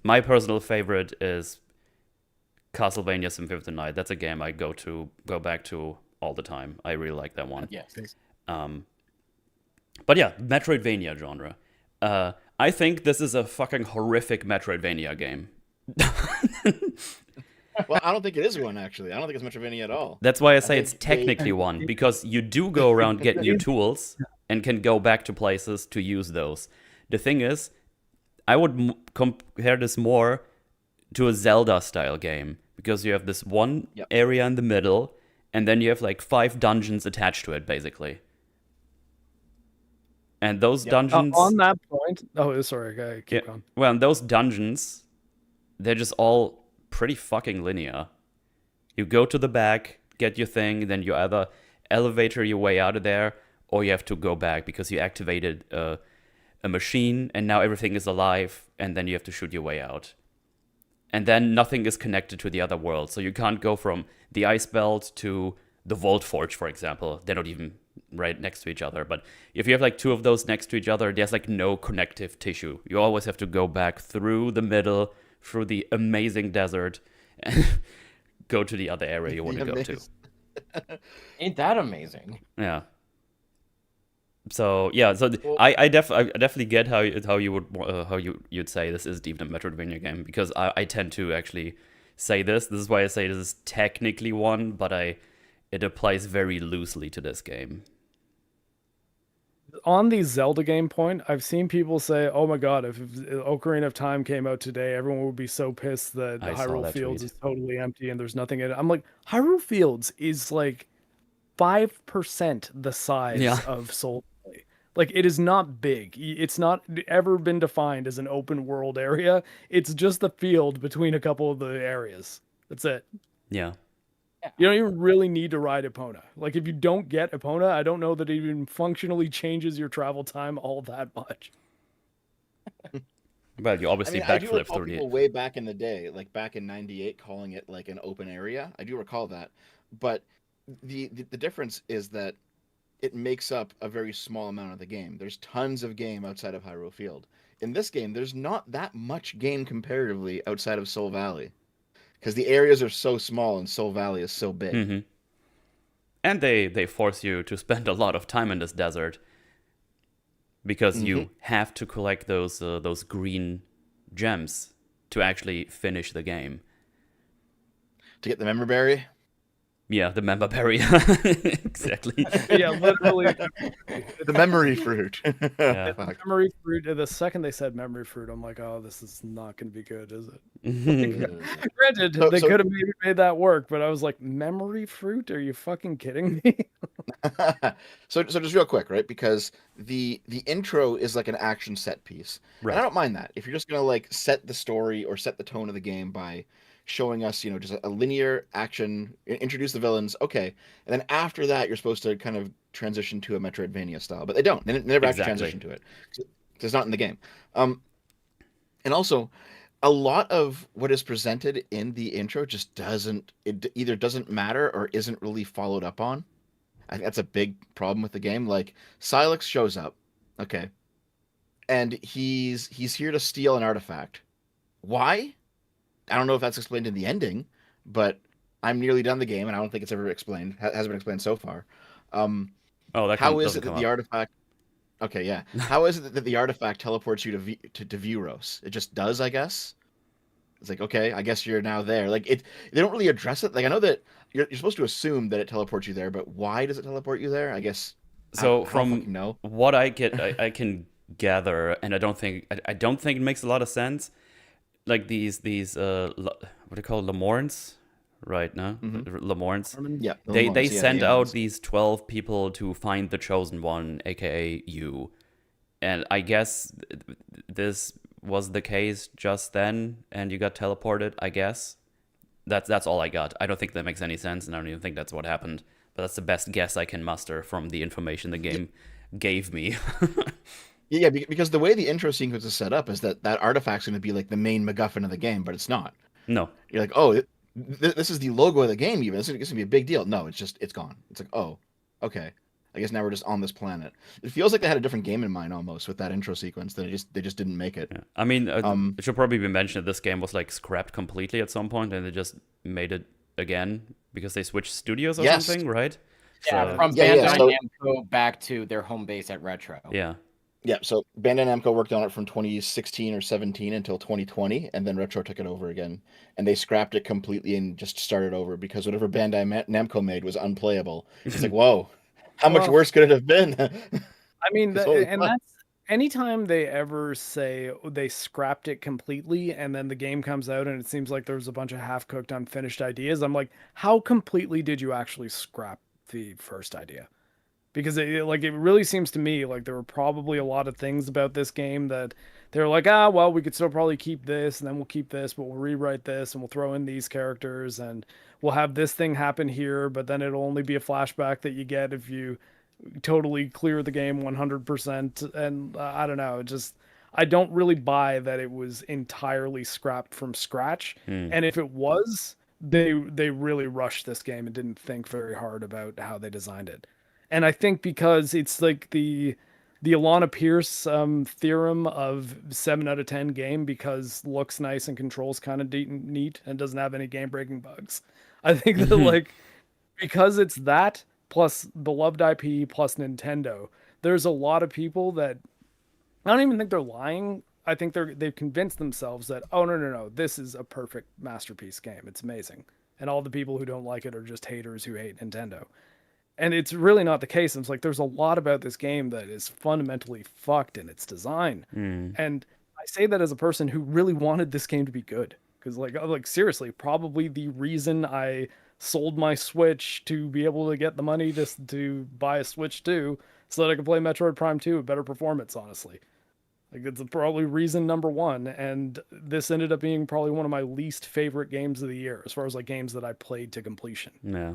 My personal favorite is Castlevania Symphony of the Night. That's a game I go back to all the time. I really like that one. Yes. But yeah, Metroidvania genre. I think this is a fucking horrific Metroidvania game. Well, I don't think it is one, actually. I don't think it's Metroidvania at all. That's why I say it's technically one, because you do go around, get new tools, and can go back to places to use those. The thing is, I would compare this more to a Zelda-style game, because you have this one area in the middle, and then you have like 5 dungeons attached to it, basically. And those dungeons... on that point... Oh, sorry, keep going. Well, those dungeons, they're just all pretty fucking linear. You go to the back, get your thing, then you either elevator your way out of there, or you have to go back because you activated a machine, and now everything is alive, and then you have to shoot your way out. And then nothing is connected to the other world, so you can't go from the Ice Belt to the Vault Forge, for example. They're not even right next to each other, but if you have like 2 of those next to each other, there's like no connective tissue. You always have to go back through the middle, through the amazing desert, and go to the other area you want to go to. Ain't that amazing? Yeah. So yeah, I definitely get how you'd say this is even a Metroidvania game, because I tend to actually say this. This is why I say this is technically one, but it applies very loosely to this game. On the Zelda game point, I've seen people say, "Oh my god, if Ocarina of Time came out today, everyone would be so pissed that Hyrule Fields is totally empty and there's nothing in it." I'm like, Hyrule Fields is like 5% the size of Soul. Like, it is not big. It's not ever been defined as an open world area. It's just the field between a couple of the areas. That's it. Yeah. You don't even really need to ride Epona. Like, if you don't get Epona, I don't know that it even functionally changes your travel time all that much. Well, you obviously backflip through people way back in the day, like back in '98, calling it like an open area. I do recall that. But the difference is that it makes up a very small amount of the game. There's tons of game outside of Hyrule Field. In this game, there's not that much game comparatively outside of Soul Valley, because the areas are so small and Soul Valley is so big. Mm-hmm. And they force you to spend a lot of time in this desert, because you have to collect those green gems to actually finish the game. To get the member berry. Yeah, the member berry. Exactly. Yeah, literally. The memory fruit. Yeah. Fuck. Memory fruit. The second they said memory fruit, I'm like, oh, this is not going to be good, is it? Granted, they So- could have maybe made that work, but I was like, memory fruit? Are you fucking kidding me? So just real quick, right? Because the intro is like an action set piece. Right. And I don't mind that. If you're just gonna like set the story or set the tone of the game by showing us, just a linear action, introduce the villains, okay. And then after that, you're supposed to kind of transition to a Metroid-Vania style. But they don't. They never actually Exactly. transition to it. 'Cause it's not in the game. And also, a lot of what is presented in the intro just either doesn't matter or isn't really followed up on. I think that's a big problem with the game. Like Silex shows up, okay, and he's here to steal an artifact. Why? I don't know if that's explained in the ending, but I'm nearly done the game, and I don't think it's ever explained. Hasn't been explained so far. Oh, that How is doesn't it that come the up. artifact? Okay, yeah. How is it that the artifact teleports you to Vuros? It just does, I guess. It's like, okay, I guess you're now there. Like they don't really address it. Like I know that you're supposed to assume that it teleports you there, but why does it teleport you there? I guess. So I don't from fucking know. what I can gather, and I don't think it makes a lot of sense. Like these what do you call it? Lemorns, right? No, Lemorns. Yeah, the They Lemons, yeah, send the out aliens. these 12 people to find the chosen one, aka you. And I guess this was the case just then, and you got teleported. I guess that's all I got. I don't think that makes any sense, and I don't even think that's what happened. But that's the best guess I can muster from the information the game gave me. Yeah, because the way the intro sequence is set up is that artifact's going to be like the main MacGuffin of the game, but it's not. No. You're like, oh, this is the logo of the game. Even this is going to be a big deal. No, it's gone. It's like, oh, okay. I guess now we're just on this planet. It feels like they had a different game in mind almost with that intro sequence. That they just didn't make it. Yeah. I mean, it should probably be mentioned that this game was like scrapped completely at some point, and they just made it again because they switched studios or Yes. something, right? Yeah, So- from Yeah, Bandai so- Namco back to their home base at Retro. Yeah. Yeah, so Bandai Namco worked on it from 2016 or 17 until 2020, and then Retro took it over again. And they scrapped it completely and just started over because whatever Bandai Namco made was unplayable. It's like, whoa, how much Well- worse could it have been? I mean, It's holy and fuck. that's anytime they ever say they scrapped it completely and then the game comes out and it seems like there's a bunch of half-cooked, unfinished ideas. I'm like, how completely did you actually scrap the first idea? Because it really seems to me like there were probably a lot of things about this game that they're like, well, we could still probably keep this, and then we'll keep this, but we'll rewrite this, and we'll throw in these characters, and we'll have this thing happen here, but then it'll only be a flashback that you get if you totally clear the game 100%. And I don't know, I don't really buy that it was entirely scrapped from scratch. And if it was, they really rushed this game and didn't think very hard about how they designed it. And I think because it's like the Alana Pierce theorem of 7 out of 10 game because looks nice and controls kind of neat and doesn't have any game-breaking bugs. I think that like because it's that plus beloved IP plus Nintendo, there's a lot of people that I don't even think they're lying. I think they've convinced themselves that, oh no, this is a perfect masterpiece game. It's amazing. And all the people who don't like it are just haters who hate Nintendo. And it's really not the case. It's like there's a lot about this game that is fundamentally fucked in its design. And I say that as a person who really wanted this game to be good. Because like seriously, probably the reason I sold my Switch to be able to get the money to buy a Switch 2 so that I could play Metroid Prime 2 at better performance, honestly. Like it's probably reason number one. And this ended up being probably one of my least favorite games of the year as far as like games that I played to completion. Yeah.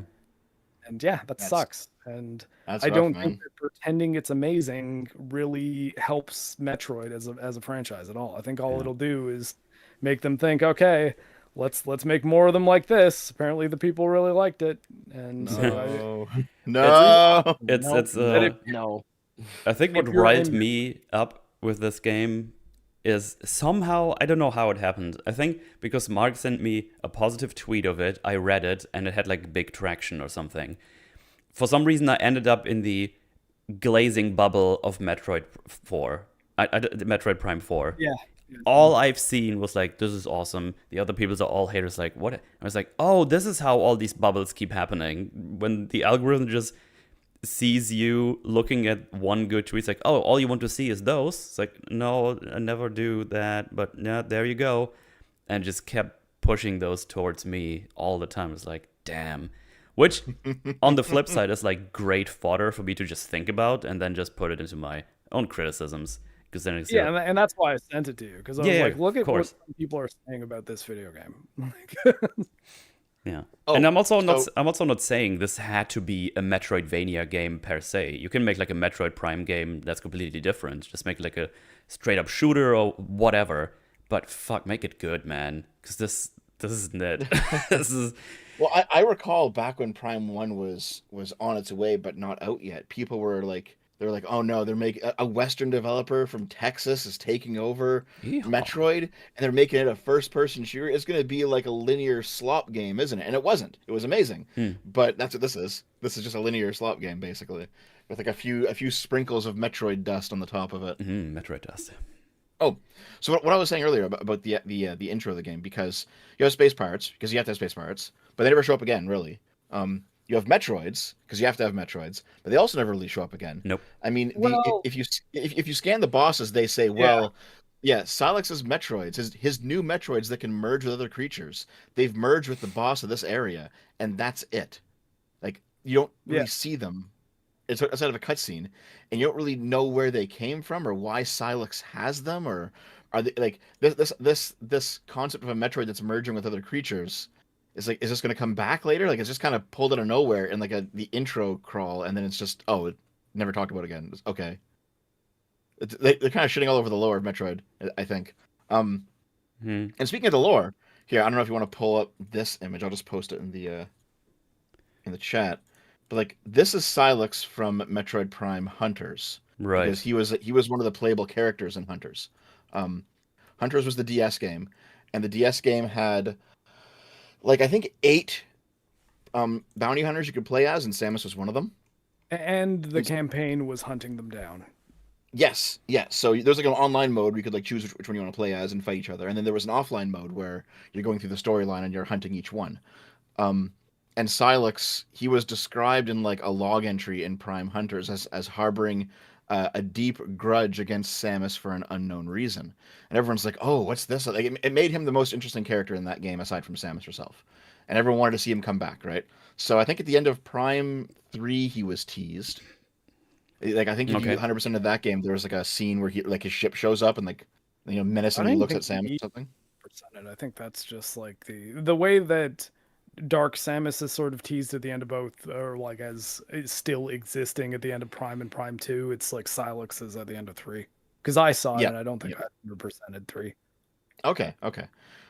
And yeah, that That's- sucks. And That's I rough, don't man. think that pretending it's amazing really helps Metroid as a franchise at all. I think all Yeah. it'll do is make them think, okay, let's make more of them like this. Apparently the people really liked it. And so No. It's No. I think what If you're riled in- me up with this game is somehow, I don't know how it happened. I think because Marc sent me a positive tweet of it, I read it, and it had like big traction or something. For some reason, I ended up in the glazing bubble of Metroid 4. Metroid Prime 4. Yeah. all I've seen was like, this is awesome. The other people are all haters, like, what? I was like, oh, this is how all these bubbles keep happening. When the algorithm just sees you looking at one good tweet, it's like, oh, all you want to see is those. It's like, no, I never do that. But yeah, there you go. And just kept pushing those towards me all the time. It's like, damn. Which, on the flip side, is like great fodder for me to just think about and then just put it into my own criticisms. Because then it's Yeah, and that's why I sent it to you, because I was like, look at what people are saying about this video game. Yeah. Oh, and I'm also not saying this had to be a Metroid-Vania game per se. You can make like a Metroid Prime game that's completely different. Just make like a straight up shooter or whatever. But fuck, make it good, man. Because this isn't it. This is. Well, I recall back when Prime 1 was on its way but not out yet. People were like, oh no, they're making a Western developer from Texas is taking over Metroid, and they're making it a first-person shooter. It's going to be like a linear slop game, isn't it? And it wasn't. It was amazing. But that's what this is. This is just a linear slop game, basically, with like a few sprinkles of Metroid dust on the top of it. Metroid dust. Oh, so what I was saying earlier about the intro of the game, because you have space pirates, because you have to have space pirates, but they never show up again, really. You have Metroids, because you have to have Metroids, but they also never really show up again. Nope. I mean, if you scan the bosses, they say, well, yeah, Silex's Metroids, his new Metroids that can merge with other creatures, they've merged with the boss of this area, and that's it. Like, you don't really see them. It's outside of a cutscene, and you don't really know where they came from or why Silex has them, or are they like this concept of a Metroid that's merging with other creatures is like, is this going to come back later? Like, it's just kind of pulled out of nowhere in like the intro crawl, and then it's just it never talked about again. It's, okay, they're kind of shitting all over the lore of Metroid, I think. And speaking of the lore, here, I don't know if you want to pull up this image. I'll just post it in the chat. But like, this is Silex from Metroid Prime Hunters, right? Because he was one of the playable characters in Hunters. Hunters was the DS game, and the DS game had like, I think 8 bounty hunters you could play as, and Samus was one of them. And the campaign was hunting them down. Yes. So there's like an online mode where you could like choose which one you want to play as and fight each other, and then there was an offline mode where you're going through the storyline and you're hunting each one. And Silex, he was described in like a log entry in Prime Hunters as harboring a deep grudge against Samus for an unknown reason. And everyone's like, oh, what's this? Like, it made him the most interesting character in that game, aside from Samus herself. And everyone wanted to see him come back, right? So I think at the end of Prime 3, he was teased. Like, I think if you get 100% of that game, there was like a scene where his ship shows up and like, menacingly looks at Samus or something. I think that's just like the way that Dark Samus is sort of teased at the end of both, or like as still existing at the end of Prime and Prime 2. It's like Silex is at the end of 3, because I saw it and I don't think I 100%ed 3. Okay.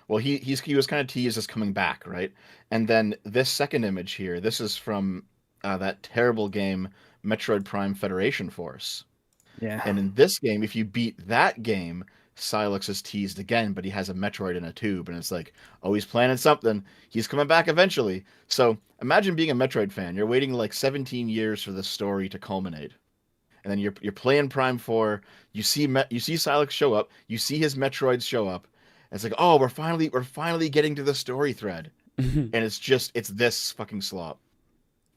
Well, he was kind of teased as coming back, right? And then this second image here, this is from that terrible game Metroid Prime Federation Force. Yeah. And in this game, if you beat that game, Silex is teased again, but he has a Metroid in a tube, and it's like, oh, he's planning something. He's coming back eventually. So imagine being a Metroid fan. You're waiting like 17 years for this story to culminate, and then you're playing Prime 4. You see Silex show up. You see his Metroids show up. And it's like, oh, we're finally getting to the story thread, and it's this fucking slop,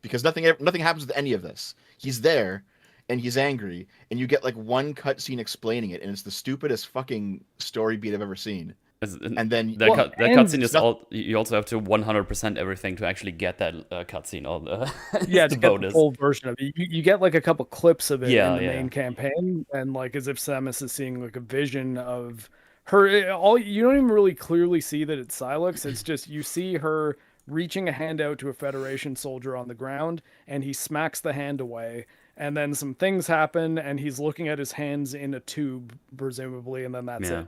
because nothing happens with any of this. He's there. And he's angry, and you get like one cutscene explaining it, and it's the stupidest fucking story beat I've ever seen. And then that cutscene is all. You also have to 100% everything to actually get that cutscene. All the to get the full version of it. You get like a couple clips of it in the main campaign, and like as if Samus is seeing like a vision of her. You don't even really clearly see that it's Silex. It's just you see her reaching a hand out to a Federation soldier on the ground, and he smacks the hand away. And then some things happen, and he's looking at his hands in a tube, presumably, and then that's it.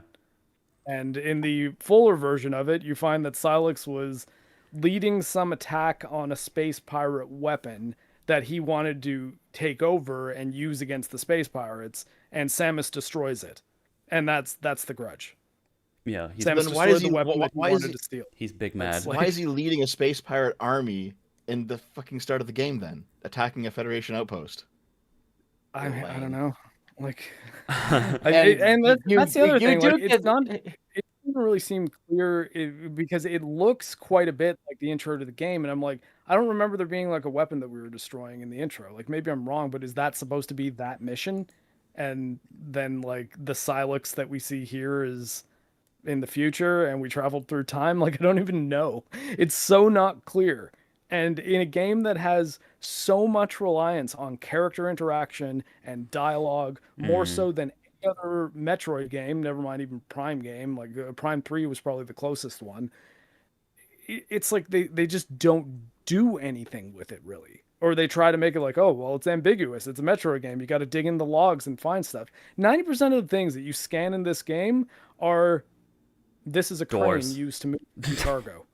And in the fuller version of it, you find that Silex was leading some attack on a space pirate weapon that he wanted to take over and use against the space pirates, and Samus destroys it. And that's the grudge. Yeah. Samus destroyed the weapon that he wanted to steal. He's big mad. Why is he leading a space pirate army in the fucking start of the game then? Attacking a Federation outpost? I don't know. Like, And that's the other thing. Like, do it's get not. It doesn't really seem clear because it looks quite a bit like the intro to the game, and I'm like, I don't remember there being like a weapon that we were destroying in the intro. Like, maybe I'm wrong, but is that supposed to be that mission? And then like the Silex that we see here is in the future, and we traveled through time. Like, I don't even know. It's so not clear. And in a game that has so much reliance on character interaction and dialogue, more Mm. so than any other Metroid game, never mind even Prime game, like Prime 3 was probably the closest one. It's like they just don't do anything with it really. Or they try to make it like, oh, well, it's ambiguous. It's a Metroid game. You got to dig in the logs and find stuff. 90% of the things that you scan in this game are this is a crane Doors. used to move cargo.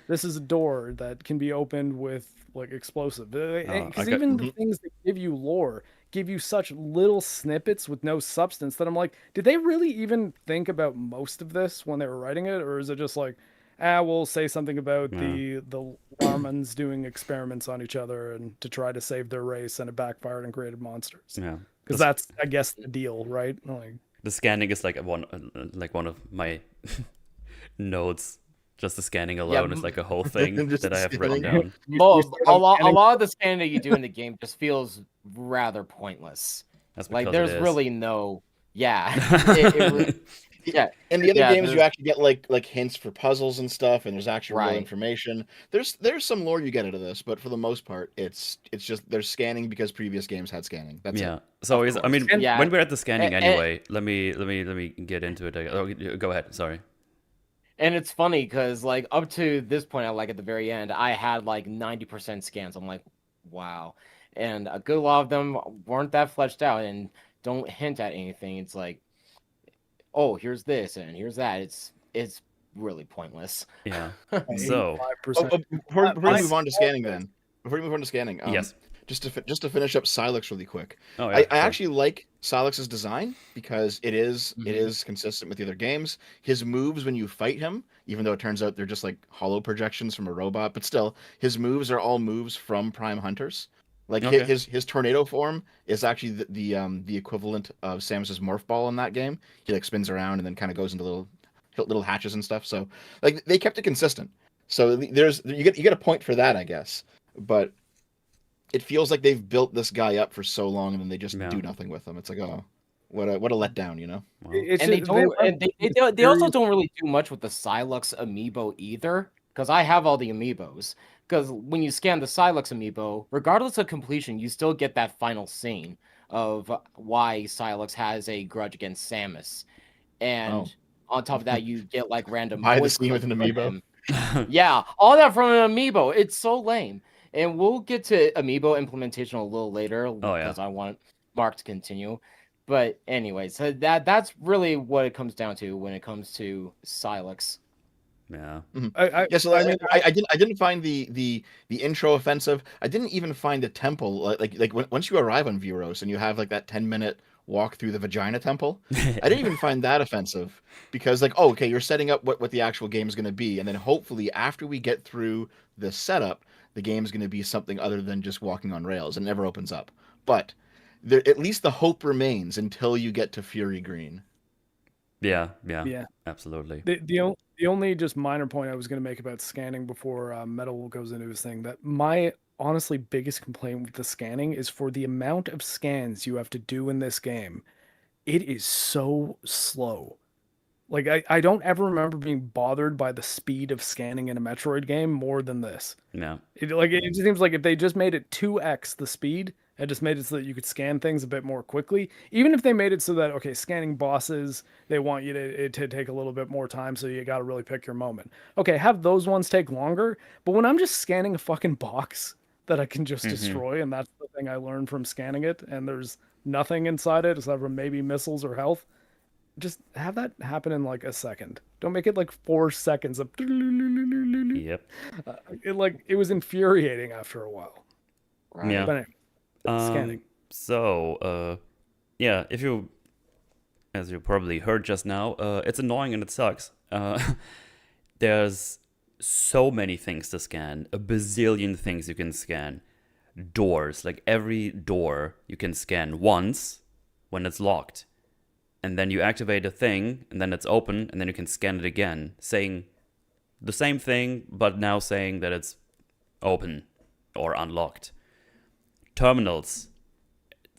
This is a door that can be opened with like explosive. Because even the things that give you lore give you such little snippets with no substance that I'm like, did they really even think about most of this when they were writing it, or is it just like, we'll say something about Yeah. the Larmans doing experiments on each other and to try to save their race, and it backfired and created monsters? Yeah. Because that's, I guess, the deal, right? Like, The scanning is like one of my nodes. Just the scanning alone is like a whole thing Just that I have the written scanning. down. a lot of the scanning that you do in the game just feels rather pointless. That's Like because there's it is. really no, yeah, yeah. In the other Yeah, games, you there's- actually get like hints for puzzles and stuff, and there's actual real Right. information. There's some lore you get out of this, but for the most part, it's just there's scanning because previous games had scanning. That's Yeah. it. So Of is I course. mean And- yeah. when we're at the scanning And- anyway, let me get into it. Oh, go ahead. Sorry. And it's funny because like up to this point, like at the very end, I had like 90% scans. I'm like, wow, and a good lot of them weren't that fleshed out and don't hint at anything. It's like, oh, here's this and here's that. It's really pointless. Yeah. So 85%. Before we I- move on to scanning, then before we move on to scanning, yes. just to finish up Silex really quick. Oh I yeah. sure. actually like Silex's design because it is Mhm. consistent with the other games. His moves when you fight him, even though it turns out they're just like hollow projections from a robot, but still, his moves are all moves from Prime Hunters. Like Okay. his tornado form is actually the equivalent of Samus's morph ball in that game. He like spins around and then kind of goes into little hatches and stuff. So like they kept it consistent. So you get a point for that, I guess. But it feels like they've built this guy up for so long and then they just Yeah. do nothing with him. It's like, oh, what a letdown, you know? Well, It's And they just- don't. went And they also don't really do much with the Silex amiibo either. Because I have all the amiibos. Because when you scan the Silex amiibo, regardless of completion, you still get that final scene of why Silex has a grudge against Samus. And on top of that, you get like random Buy the voice scene with clips an from amiibo. him. Yeah, all that from an amiibo. It's so lame. And we'll get to amiibo implementation a little later Oh, yeah. because I want Marc to continue. But anyway, so that's really what it comes down to when it comes to Silex. yeah. Yeah, so I didn't find the intro offensive. I didn't even find the temple like once you arrive on Vuros and you have like that 10-minute walk through the vagina temple. I didn't even find that offensive because like, oh, okay, you're setting up what the actual game is going to be, and then hopefully after we get through the setup, the game is going to be something other than just walking on rails and never opens up. But there, at least the hope remains until you get to Fury Green. Yeah. Yeah. Absolutely. The only just minor point I was going to make about scanning before Metal goes into his thing, that my honestly biggest complaint with the scanning is for the amount of scans you have to do in this game. It is so slow. Like I don't ever remember being bothered by the speed of scanning in a Metroid game more than this. Yeah. It just seems like if they just made it 2x the speed and just made it so that you could scan things a bit more quickly, even if they made it so that, okay, scanning bosses, they want you to take a little bit more time, so you got to really pick your moment. Okay, have those ones take longer, but when I'm just scanning a fucking box that I can just destroy, and that's the thing I learned from scanning it, and there's nothing inside it except for maybe missiles or health, just have that happen in like a second. Don't make it like 4 seconds of Yep. it was infuriating after a while. Right? Yeah. But anyway, scanning. So, yeah, as you probably heard just now, it's annoying and it sucks. There's so many things to scan, a bazillion things you can scan. Doors, like every door you can scan once, when it's locked. And then you activate a thing, and then it's open, and then you can scan it again, saying the same thing, but now saying that it's open or unlocked. Terminals.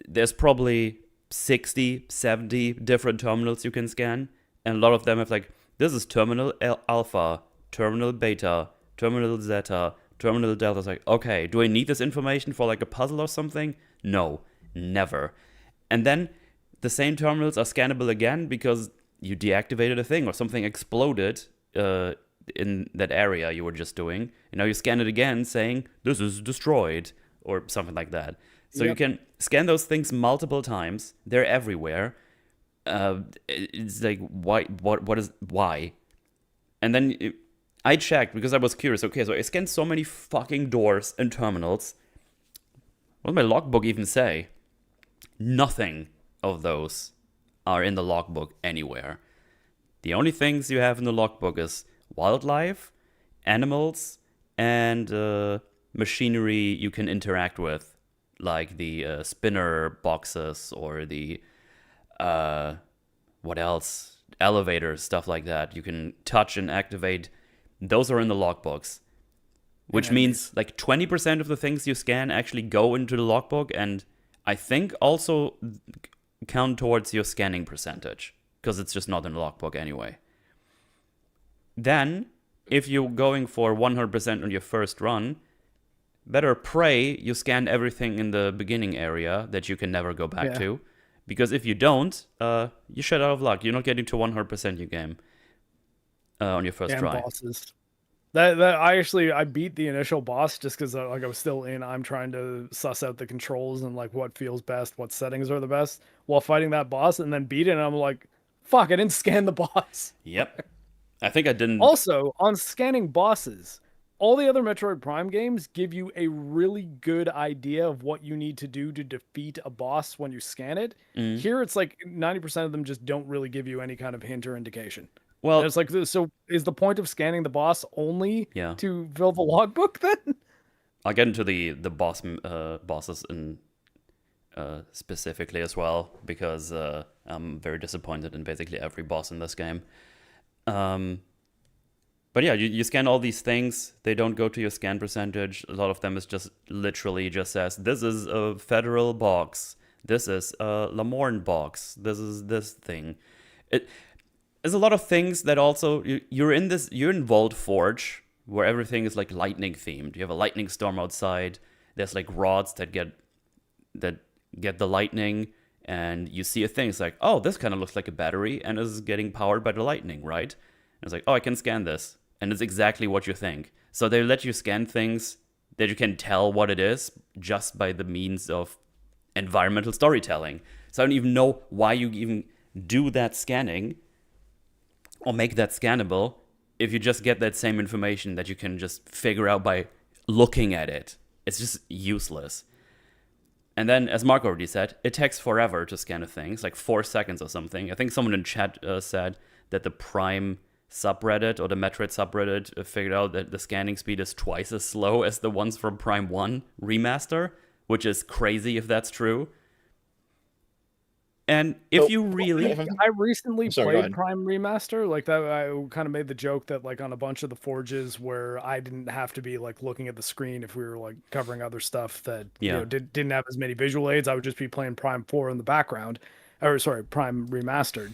There's probably 60, 70 different terminals you can scan, and a lot of them have like, this is terminal alpha, terminal beta, terminal zeta, terminal delta. It's like, okay, do I need this information for like a puzzle or something? No, never. And then the same terminals are scannable again because you deactivated a thing or something exploded in that area you were just doing. And now you scan it again saying, this is destroyed, or something like that. So you can scan those things multiple times. They're everywhere. It's like, why? And then I checked because I was curious. Okay, so I scanned so many fucking doors and terminals. What does my logbook even say? Nothing of those are in the logbook anywhere. The only things you have in the logbook is wildlife, animals, and machinery you can interact with, like the spinner boxes or the what else? Elevators, stuff like that. You can touch and activate. Those are in the logbooks, which means like 20% of the things you scan actually go into the logbook, and I think also count towards your scanning percentage because it's just not in the logbook anyway. Then, if you're going for 100% on your first run, better pray you scan everything in the beginning area that you can never go back to. Because if you don't, you're shut out of luck. You're not getting to 100% your game on your first try. Bosses. I beat the initial boss just because like I was still in. I'm trying to suss out the controls and like what feels best, what settings are the best while fighting that boss, and then beat it. And I'm like, fuck, I didn't scan the boss. Yep. I think I didn't. Also, on scanning bosses, all the other Metroid Prime games give you a really good idea of what you need to do to defeat a boss when you scan it. Here, it's like 90% of them just don't really give you any kind of hint or indication. Well, and it's like, so is the point of scanning the boss only to fill the logbook then? I'll get into the bosses in specifically as well, because I'm very disappointed in basically every boss in this game. But yeah, you scan all these things. They don't go to your scan percentage. A lot of them is just literally just says, this is a federal box. This is a Lamorne box. This is this thing. There's a lot of things that also, you're in Vault Forge, where everything is like lightning themed. You have a lightning storm outside. There's like rods that get the lightning, and you see a thing. It's like, oh, this kind of looks like a battery and is getting powered by the lightning, right? And it's like, oh, I can scan this. And it's exactly what you think. So they let you scan things that you can tell what it is just by the means of environmental storytelling. So I don't even know why you even do that scanning or make that scannable if you just get that same information that you can just figure out by looking at it. It's just useless. And then, as Marc already said, it takes forever to scan a thing. It's like 4 seconds or something. I think someone in chat said that the Prime subreddit or the Metroid subreddit figured out that the scanning speed is twice as slow as the ones from Prime 1 Remaster, which is crazy if that's true. And if you really... I recently played Prime Remaster. Like that, I kind of made the joke that like on a bunch of the forges where I didn't have to be like looking at the screen if we were like covering other stuff that you know, didn't have as many visual aids. I would just be playing Prime 4 in the background. Or sorry, Prime Remastered.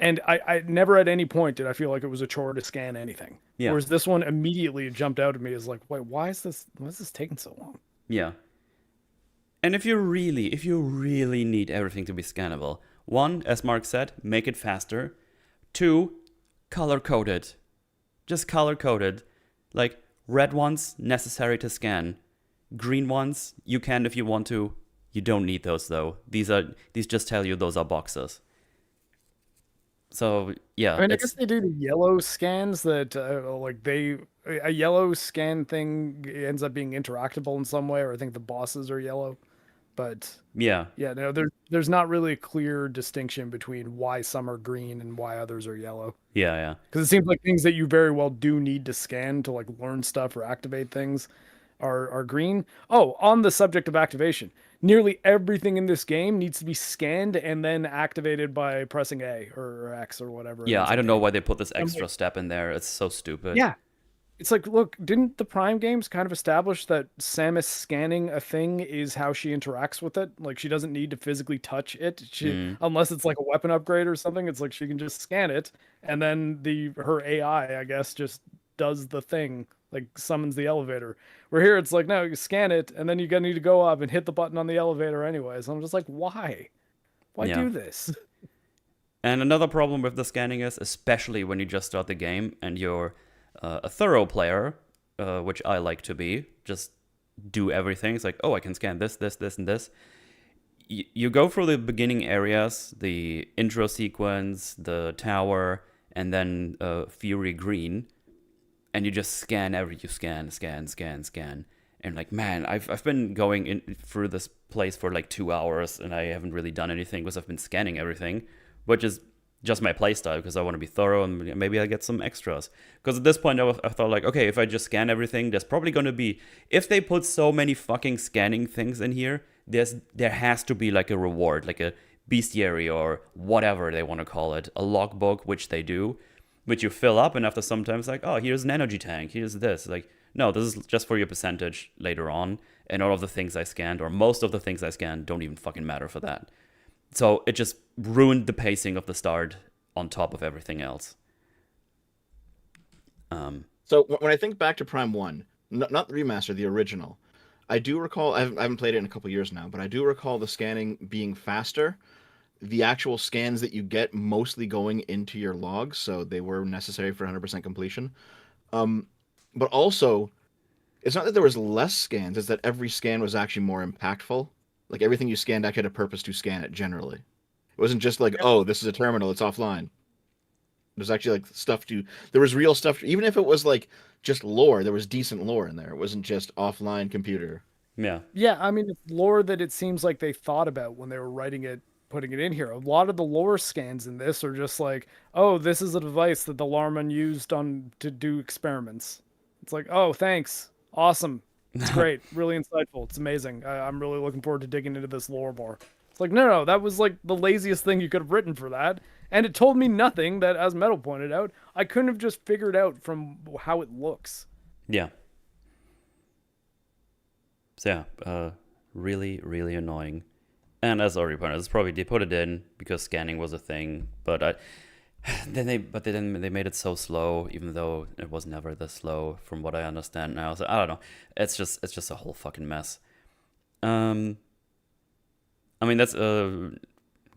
And I never at any point did I feel like it was a chore to scan anything. Yeah. Whereas this one immediately jumped out at me as like, wait, why is this taking so long? Yeah. And if you really need everything to be scannable, 1, as Marc said, make it faster. 2, color code it. Just color code it. Like red ones necessary to scan. Green ones you can if you want to. You don't need those though. These just tell you those are boxes. So yeah, I mean, I guess they do the yellow scans that a yellow scan thing ends up being interactable in some way, or I think the bosses are yellow, but no, there's not really a clear distinction between why some are green and why others are yellow. Yeah. Because it seems like things that you very well do need to scan to like learn stuff or activate things are green. Oh, on the subject of activation, nearly everything in this game needs to be scanned and then activated by pressing A or X or whatever. Yeah, I don't know why they put this I'm extra step in there. It's so stupid. Yeah. It's like, look, didn't the Prime games kind of establish that Samus scanning a thing is how she interacts with it? Like, she doesn't need to physically touch it, unless it's like a weapon upgrade or something. It's like she can just scan it, and then her AI, I guess, just does the thing, like summons the elevator. Where here, it's like, no, you scan it, and then you need to go up and hit the button on the elevator anyways. I'm just like, why? Why Yeah. do this? And another problem with the scanning is, especially when you just start the game and you're a thorough player, which I like to be, just do everything. It's like, oh, I can scan this, this, this, and this. You go through the beginning areas, the intro sequence, the tower, and then Fury Green, and you just scan you scan. And like, man, I've been going through this place for like 2 hours, and I haven't really done anything because I've been scanning everything, which is just my playstyle because I want to be thorough and maybe I get some extras. Because at this point, I thought like, okay, if I just scan everything, there's probably going to be, if they put so many fucking scanning things in here, there has to be like a reward, like a bestiary or whatever they want to call it, a logbook, which they do, which you fill up, and after sometimes like, oh, here's an energy tank, here's this. Like, no, this is just for your percentage later on, and all of the things I scanned, or most of the things I scanned, don't even fucking matter for that. So it just ruined the pacing of the start on top of everything else. So when I think back to Prime 1, not the remaster, the original, I do recall, I haven't played it in a couple years now, but I do recall the scanning being faster. The actual scans that you get mostly going into your logs, so they were necessary for 100% completion. But also, it's not that there was less scans, it's that every scan was actually more impactful. Like, everything you scanned actually had a purpose to scan it, generally. It wasn't just like, oh, this is a terminal, it's offline. There's actually like stuff there was real stuff, even if it was like just lore, there was decent lore in there. It wasn't just offline computer. Yeah. Yeah, I mean, it's lore that it seems like they thought about when they were writing it, putting it in here. A lot of the lore scans in this are just like, oh, this is a device that the Larman used to do experiments. It's like, oh, thanks. Awesome. It's great. Really insightful. It's amazing. I'm really looking forward to digging into this lore more. It's like, no, that was like the laziest thing you could have written for that. And it told me nothing that, as Metal pointed out, I couldn't have just figured out from how it looks. Yeah. So yeah, really, really annoying. And as already pointed out, it's probably they put it in because scanning was a thing, but then they made it so slow, even though it was never this slow, from what I understand now. So I don't know. It's just a whole fucking mess. I mean, that's I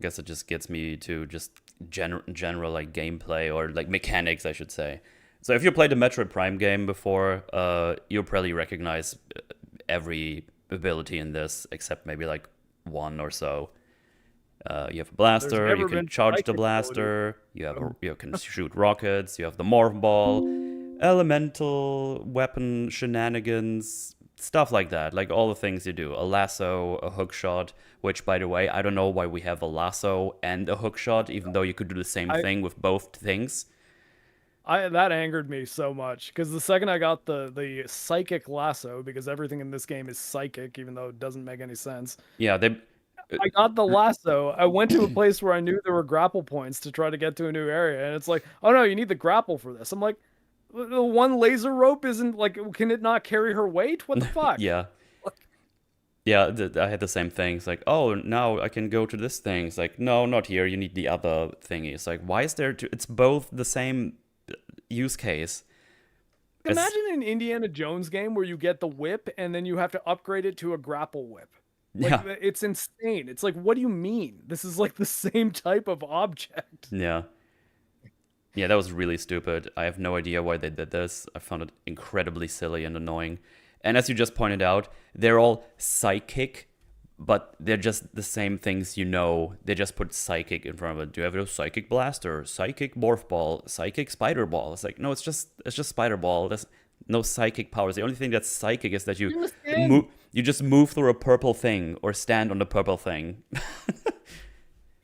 guess it just gets me to just general like gameplay or like mechanics, I should say. So if you played the Metroid Prime game before, you'll probably recognize every ability in this except maybe like one or so. You have a blaster, you can charge the blaster, you can shoot rockets, you have the morph ball, elemental weapon shenanigans, stuff like that, like all the things you do. A lasso, a hook shot, which, by the way, I don't know why we have a lasso and a hook shot, even though you could do the same thing with both things. That angered me so much, because the second I got the psychic lasso, because everything in this game is psychic, even though it doesn't make any sense. Yeah, I got the lasso. I went to a place where I knew there were grapple points to try to get to a new area, and it's like, oh no, you need the grapple for this. I'm like, the one laser rope isn't like, can it not carry her weight? What the fuck? Yeah. Yeah, I had the same thing. It's like, oh, now I can go to this thing. It's like, no, not here. You need the other thingy. It's like, why is there two? It's both the same use case. Imagine an Indiana Jones game where you get the whip and then you have to upgrade it to a grapple whip. Like, yeah. it's insane. It's like, what do you mean? This is like the same type of object. Yeah. Yeah, that was really stupid. I have no idea why they did this. I found it incredibly silly and annoying. And as you just pointed out, they're all psychic, but they're just the same things you know. They just put psychic in front of it. Do you have a psychic blaster, psychic morph ball, psychic spider ball? It's like, no, it's just spider ball. There's no psychic powers. The only thing that's psychic is that you just move through a purple thing or stand on the purple thing.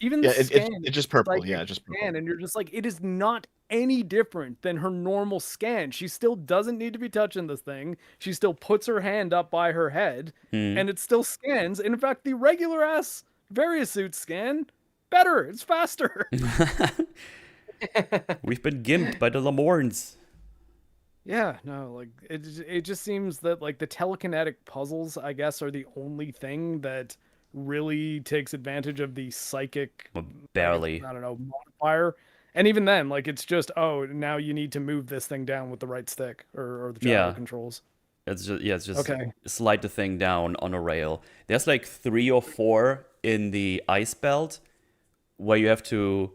Even the it's just purple. Yeah, just purple. And you're just like, it is not any different than her normal scan. She still doesn't need to be touching this thing. She still puts her hand up by her head, and it still scans. And in fact, the regular ass Variasuit scan better. It's faster. We've been gimped by the Lamorns. Yeah, no, like it just seems that like the telekinetic puzzles, I guess, are the only thing that really takes advantage of the psychic, Well, barely. I don't know, modifier. And even then, like it's just, oh, now you need to move this thing down with the right stick or the gyro controls. It's just Okay. slide the thing down on a rail. There's like 3 or 4 in the ice belt where you have to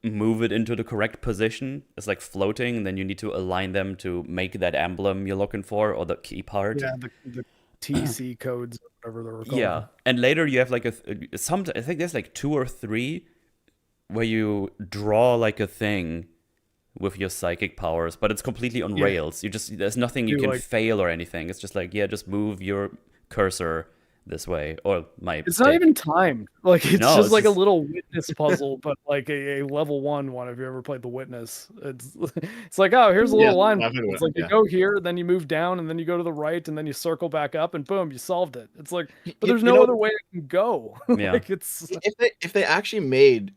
move it into the correct position. It's like floating, and then you need to align them to make that emblem you're looking for, or the key part. Yeah, the TC codes, whatever they were called. Yeah, and later you have like I think there's like 2 or 3 where you draw like a thing with your psychic powers, but it's completely on rails. There's nothing you can fail or anything. It's just like, just move your cursor this way, or it's not even timed. Like it's just like just a little witness puzzle, but like a level 1 one. If you ever played the witness, it's like, oh, here's a little line. It's like you go here, then you move down, and then you go to the right, and then you circle back up, and boom, you solved it. It's like, but there's no other way it can go. Like it's if they actually made.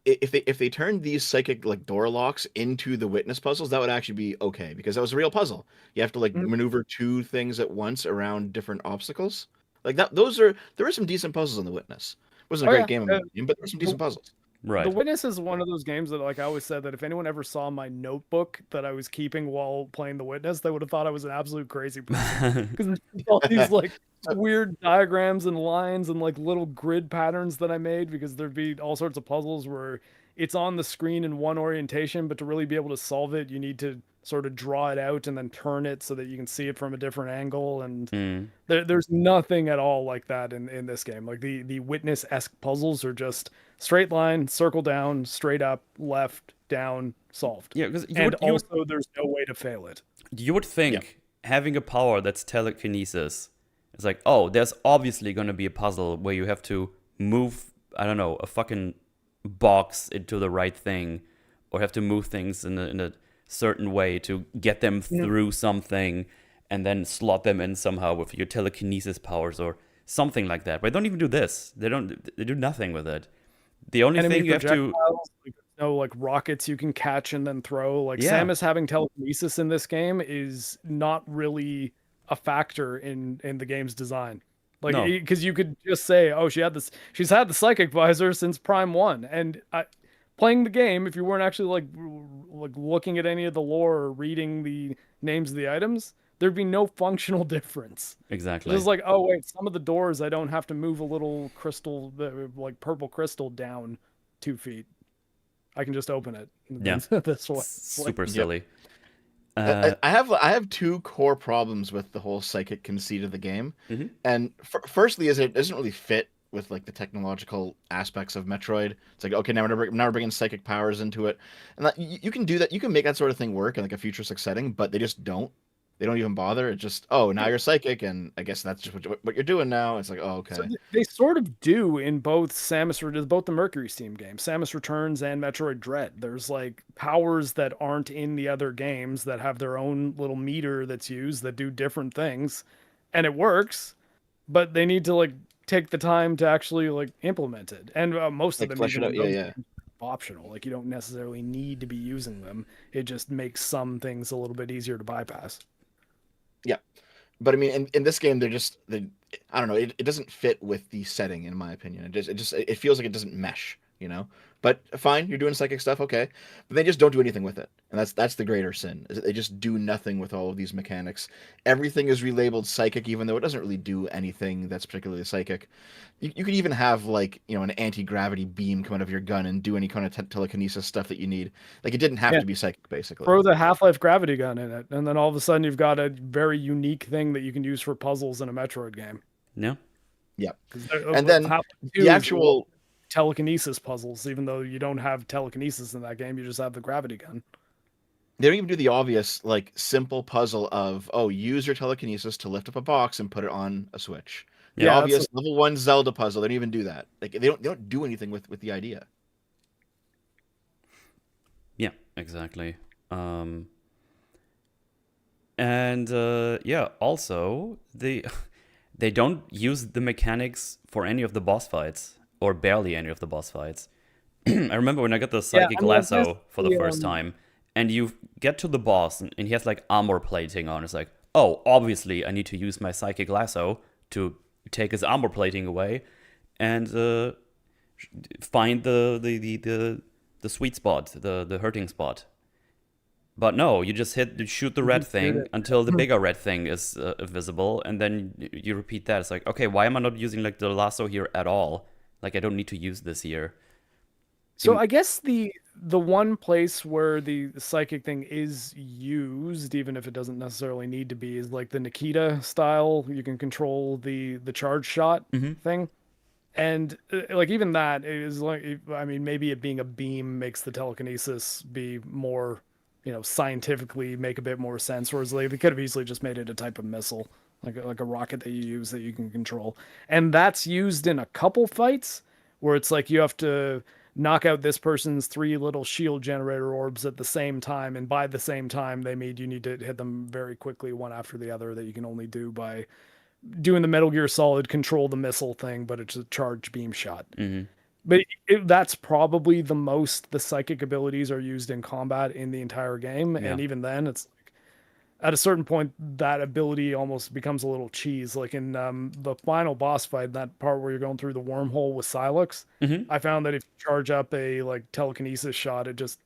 If they turned these psychic like door locks into the witness puzzles, that would actually be okay, because that was a real puzzle. You have to like maneuver 2 things at once around different obstacles. Like that, there are some decent puzzles in the witness. It wasn't a great game, but there were some decent puzzles. Right. The Witness is one of those games that, like I always said, that if anyone ever saw my notebook that I was keeping while playing The Witness, they would have thought I was an absolute crazy person. Because there's all these like weird diagrams and lines and like little grid patterns that I made, because there'd be all sorts of puzzles where it's on the screen in one orientation, but to really be able to solve it, you need to sort of draw it out and then turn it so that you can see it from a different angle. And there's nothing at all like that in this game. Like the Witness-esque puzzles are just straight line, circle down, straight up, left, down, solved. Yeah, because there's no way to fail it. You would think having a power that's telekinesis, it's like, oh, there's obviously going to be a puzzle where you have to move, I don't know, a fucking box into the right thing, or have to move things in a certain way to get them through something, and then slot them in somehow with your telekinesis powers or something like that. But they don't even do this. They do nothing with it. The only thing you have to like rockets you can catch and then throw. Like Samus having telekinesis in this game is not really a factor in the game's design. Like, because you could just say, oh, she's had the psychic visor since Prime 1, and playing the game, if you weren't actually like looking at any of the lore or reading the names of the items, there'd be no functional difference. Exactly. It's like, oh wait, some of the doors I don't have to move a little crystal, like purple crystal, down 2 feet. I can just open it. Yeah, this way. Super silly. I have 2 core problems with the whole psychic conceit of the game, and firstly, is it doesn't really fit with like the technological aspects of Metroid. It's like, okay, now we're bringing psychic powers into it, and you can do that. You can make that sort of thing work in like a futuristic setting, but they just don't. They don't even bother. It's just, oh, now you're psychic, and I guess that's just what you're doing now. It's like, oh, okay. So they sort of do in both both the Mercury Steam games, Samus Returns and Metroid Dread. There's like powers that aren't in the other games that have their own little meter that's used that do different things, and it works, but they need to like take the time to actually like implement it. And most of them optional. Like you don't necessarily need to be using them. It just makes some things a little bit easier to bypass. Yeah, but I mean, in this game, I don't know. It doesn't fit with the setting, in my opinion. It feels like it doesn't mesh, you know. But fine, you're doing psychic stuff, okay. But they just don't do anything with it, and that's the greater sin. Is that they just do nothing with all of these mechanics. Everything is relabeled psychic, even though it doesn't really do anything that's particularly psychic. You could even have like, you know, an anti-gravity beam come out of your gun and do any kind of telekinesis stuff that you need. Like it didn't have to be psychic, basically. Throw the Half-Life gravity gun in it, and then all of a sudden you've got a very unique thing that you can use for puzzles in a Metroid game. Yeah. Yeah. And then the actual telekinesis puzzles, even though you don't have telekinesis in that game, you just have the gravity gun. They don't even do the obvious, like, simple puzzle of, oh, use your telekinesis to lift up a box and put it on a switch. The obvious level 1 Zelda puzzle, they don't even do that. Like they don't do anything with the idea. Yeah, exactly. And yeah, also they don't use the mechanics for any of the boss fights, or barely any of the boss fights. I remember when I got the Yeah, psychic I mean, I guess lasso for the first time, and you get to the boss, and he has like armor plating on. It's like, oh, obviously I need to use my psychic lasso to take his armor plating away, and find the sweet spot, the hurting spot. But no, you just shoot the you red just did thing it. until the bigger red thing is visible, and then you repeat that. It's like, okay, why am I not using like the lasso here at all? Like, I don't need to use this here. So I guess the one place where the psychic thing is used, even if it doesn't necessarily need to be, is like the Nikita style. You can control the charge shot Mhm. thing. And like even that is like, I mean, maybe it being a beam makes the telekinesis be more, scientifically make a bit more sense. Whereas like, they could have easily just made it a type of missile, like a rocket that you use that you can control. And that's used in a couple fights where it's like you have to knock out this person's three little shield generator orbs at the same time, and by the same time they made you need to hit them very quickly one after the other, that you can only do by doing the Metal Gear Solid control the missile thing, but it's a charged beam shot. Mhm. But that's probably the most the psychic abilities are used in combat in the entire game. Yeah. And even then, it's like, at a certain point, that ability almost becomes a little cheese. Like in the final boss fight, that part where you're going through the wormhole with Silex, Mhm. I found that if you charge up a like telekinesis shot, it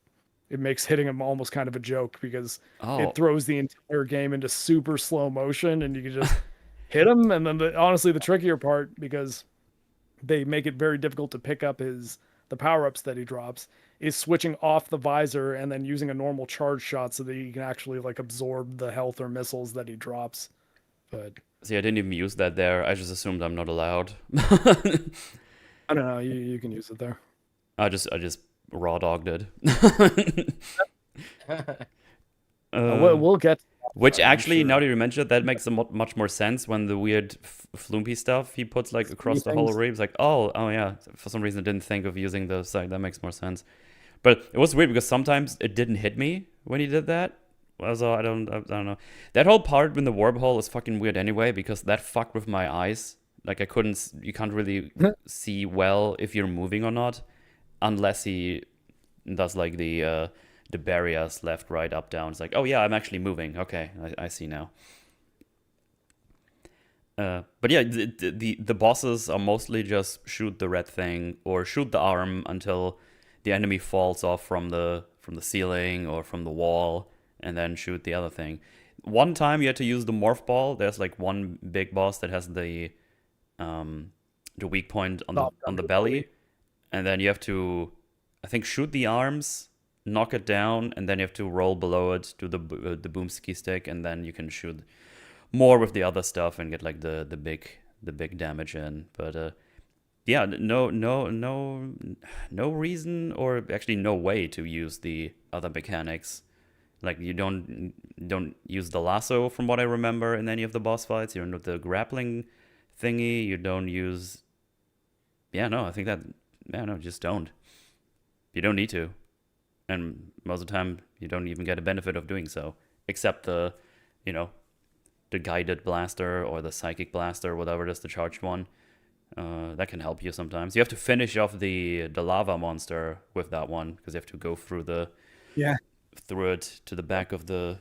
makes hitting him almost kind of a joke, because Oh, it throws the entire game into super slow motion, and you can just hit him. And then honestly, the trickier part, because they make it very difficult to pick up the power-ups that he drops, is switching off the visor and then using a normal charge shot so that you can actually like absorb the health or missiles that he drops. But see, I didn't even use that there. I just assumed I'm not allowed. I don't know, you can use it there. I just raw dogged it. We'll get to that Which fight, I'm actually, now sure. that you mention it, that makes much more sense when the weird flumpy stuff he puts like across the whole Things. array. It's like, oh yeah. For some reason, I didn't think of using the side. That makes more sense. But it was weird because sometimes it didn't hit me when he did that. So I don't know. That whole part in the wormhole is fucking weird anyway, because that fucked with my eyes. Like, you can't really see well if you're moving or not, unless he does like the barriers left, right, up, down. It's like, oh yeah, I'm actually moving. Okay, I see now. But yeah, the bosses are mostly just shoot the red thing or shoot the arm until the enemy falls off from the ceiling or from the wall, and then shoot the other thing. One time you had to use the morph ball. There's like one big boss that has the weak point on Top the gun belly, and then you have to, I think, shoot the arms, knock it down, and then you have to roll below it to the boomski stick, and then you can shoot more with the other stuff and get like the big damage in. But yeah, no reason, or actually no way to use the other mechanics. Like, you don't use the lasso from what I remember in any of the boss fights. You don't do the grappling thingy. You don't use. Yeah, no, I think that. Yeah, no, just don't. You don't need to, and most of the time you don't even get a benefit of doing so, except you know, the guided blaster or the psychic blaster, whatever it is, the charged one. That can help you sometimes. You have to finish off the lava monster with that one, because you have to go Yeah. through it to the back of the.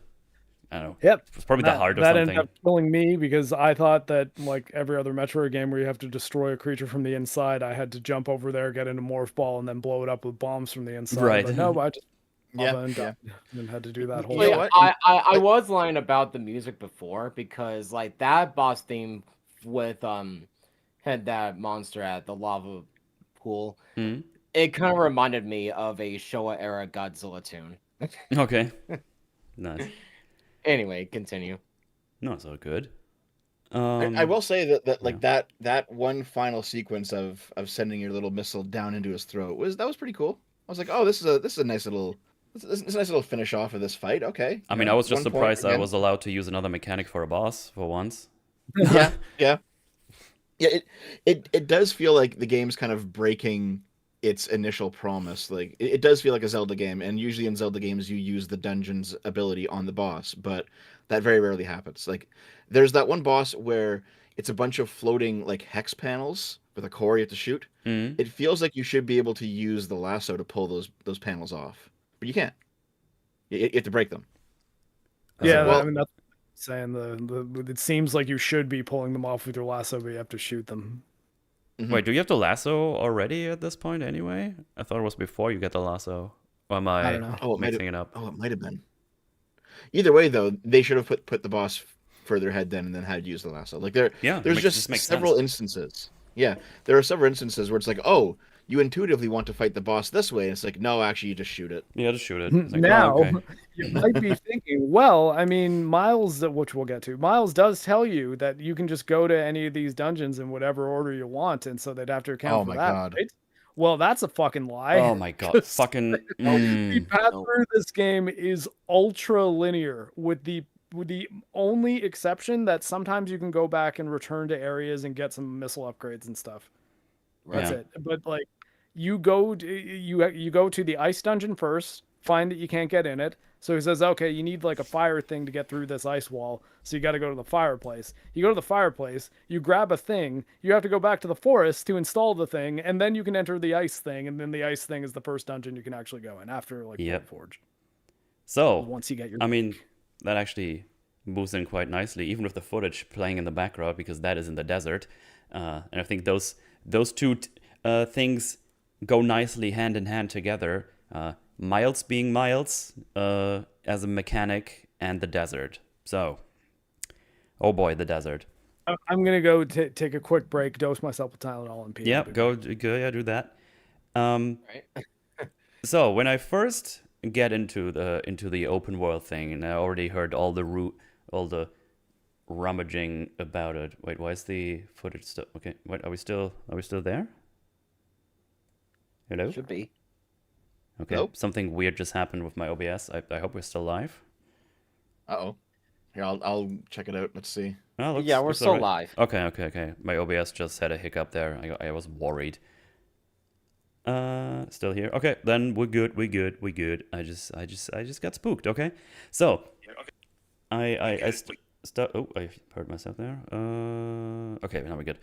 I don't know. Yep. It's probably the heart or That something. ended up killing me, because I thought that, like every other Metroid game where you have to destroy a creature from the inside, I had to jump over there, get into morph ball, and then blow it up with bombs from the inside. Right. But no, I just Yeah, and yeah. and had to do that whole. You know Yeah, what? I was lying about the music before, because like that boss theme with had that monster at the lava pool. Hmm? It kind of reminded me of a Showa era Godzilla tune. Okay. Nice. Anyway, continue. No, it's all good. I will say that like that one final sequence of sending your little missile down into his throat was pretty cool. I was like, oh, this is a nice little finish off of this fight. Okay. I mean, I was just 1 point surprised I again. was allowed to use another mechanic for a boss for once. Yeah. It does feel like the game's kind of breaking its initial promise. Like it does feel like a Zelda game, and usually in Zelda games you use the dungeon's ability on the boss, but that very rarely happens. Like there's that one boss where it's a bunch of floating like hex panels with a core you have to shoot. Mm. It feels like you should be able to use the lasso to pull those panels off, but you can't. You have to break them. Yeah, Well, I mean that's saying it seems like you should be pulling them off with your lasso, but you have to shoot them. Wait, do you have the lasso already at this point anyway? I thought it was before you get the lasso. Or am I don't know. oh, mixing it up? Oh, it might have been. Either way, though, they should have put the boss further ahead then, and then had used the lasso. Like Yeah, there's just makes several sense. instances. Yeah, there are several instances where it's like, oh, you intuitively want to fight the boss this way, and it's like, no, actually, you just shoot it. Yeah, just shoot it. It's like, Now, oh, okay. you might be thinking, well, I mean, Miles, which we'll get to, Miles does tell you that you can just go to any of these dungeons in whatever order you want, and so they'd have to account Oh for my that, God. right? Well, that's a fucking lie. Oh my god. 'Cause Fucking. the path no. through this game is ultra linear, with the only exception that sometimes you can go back and return to areas and get some missile upgrades and stuff. That's Yeah. it. But like you go to the ice dungeon first, find that you can't get in it. So he says, okay, you need like a fire thing to get through this ice wall. So you got to go to the fireplace. You go to the fireplace, you grab a thing, you have to go back to the forest to install the thing, and then you can enter the ice thing, and then the ice thing is the first dungeon you can actually go in after like Yep. Forge. So, Once you get your I mean, that actually moves in quite nicely, even with the footage playing in the background, because that is in the desert. And I think those two things go nicely hand in hand together. Miles being Miles as a mechanic, and the desert. So, oh boy, the desert. I'm gonna go take a quick break, dose myself with Tylenol and pee. Yep, go, yeah, do that. Right? So when I first get into the open world thing, and I already heard all the rummaging about it. Wait, why is the footage still? Okay, wait, are we still there? Hello? Should be. Okay, Nope. something weird just happened with my OBS. I hope we're still live. Uh-oh. Here, I'll check it out. Let's see. Oh, Yeah, we're looks still alright. live. Okay. My OBS just had a hiccup there. I was worried. Still here. Okay, then we're good. I just got spooked. Okay, so I heard myself there. Okay, now we're good.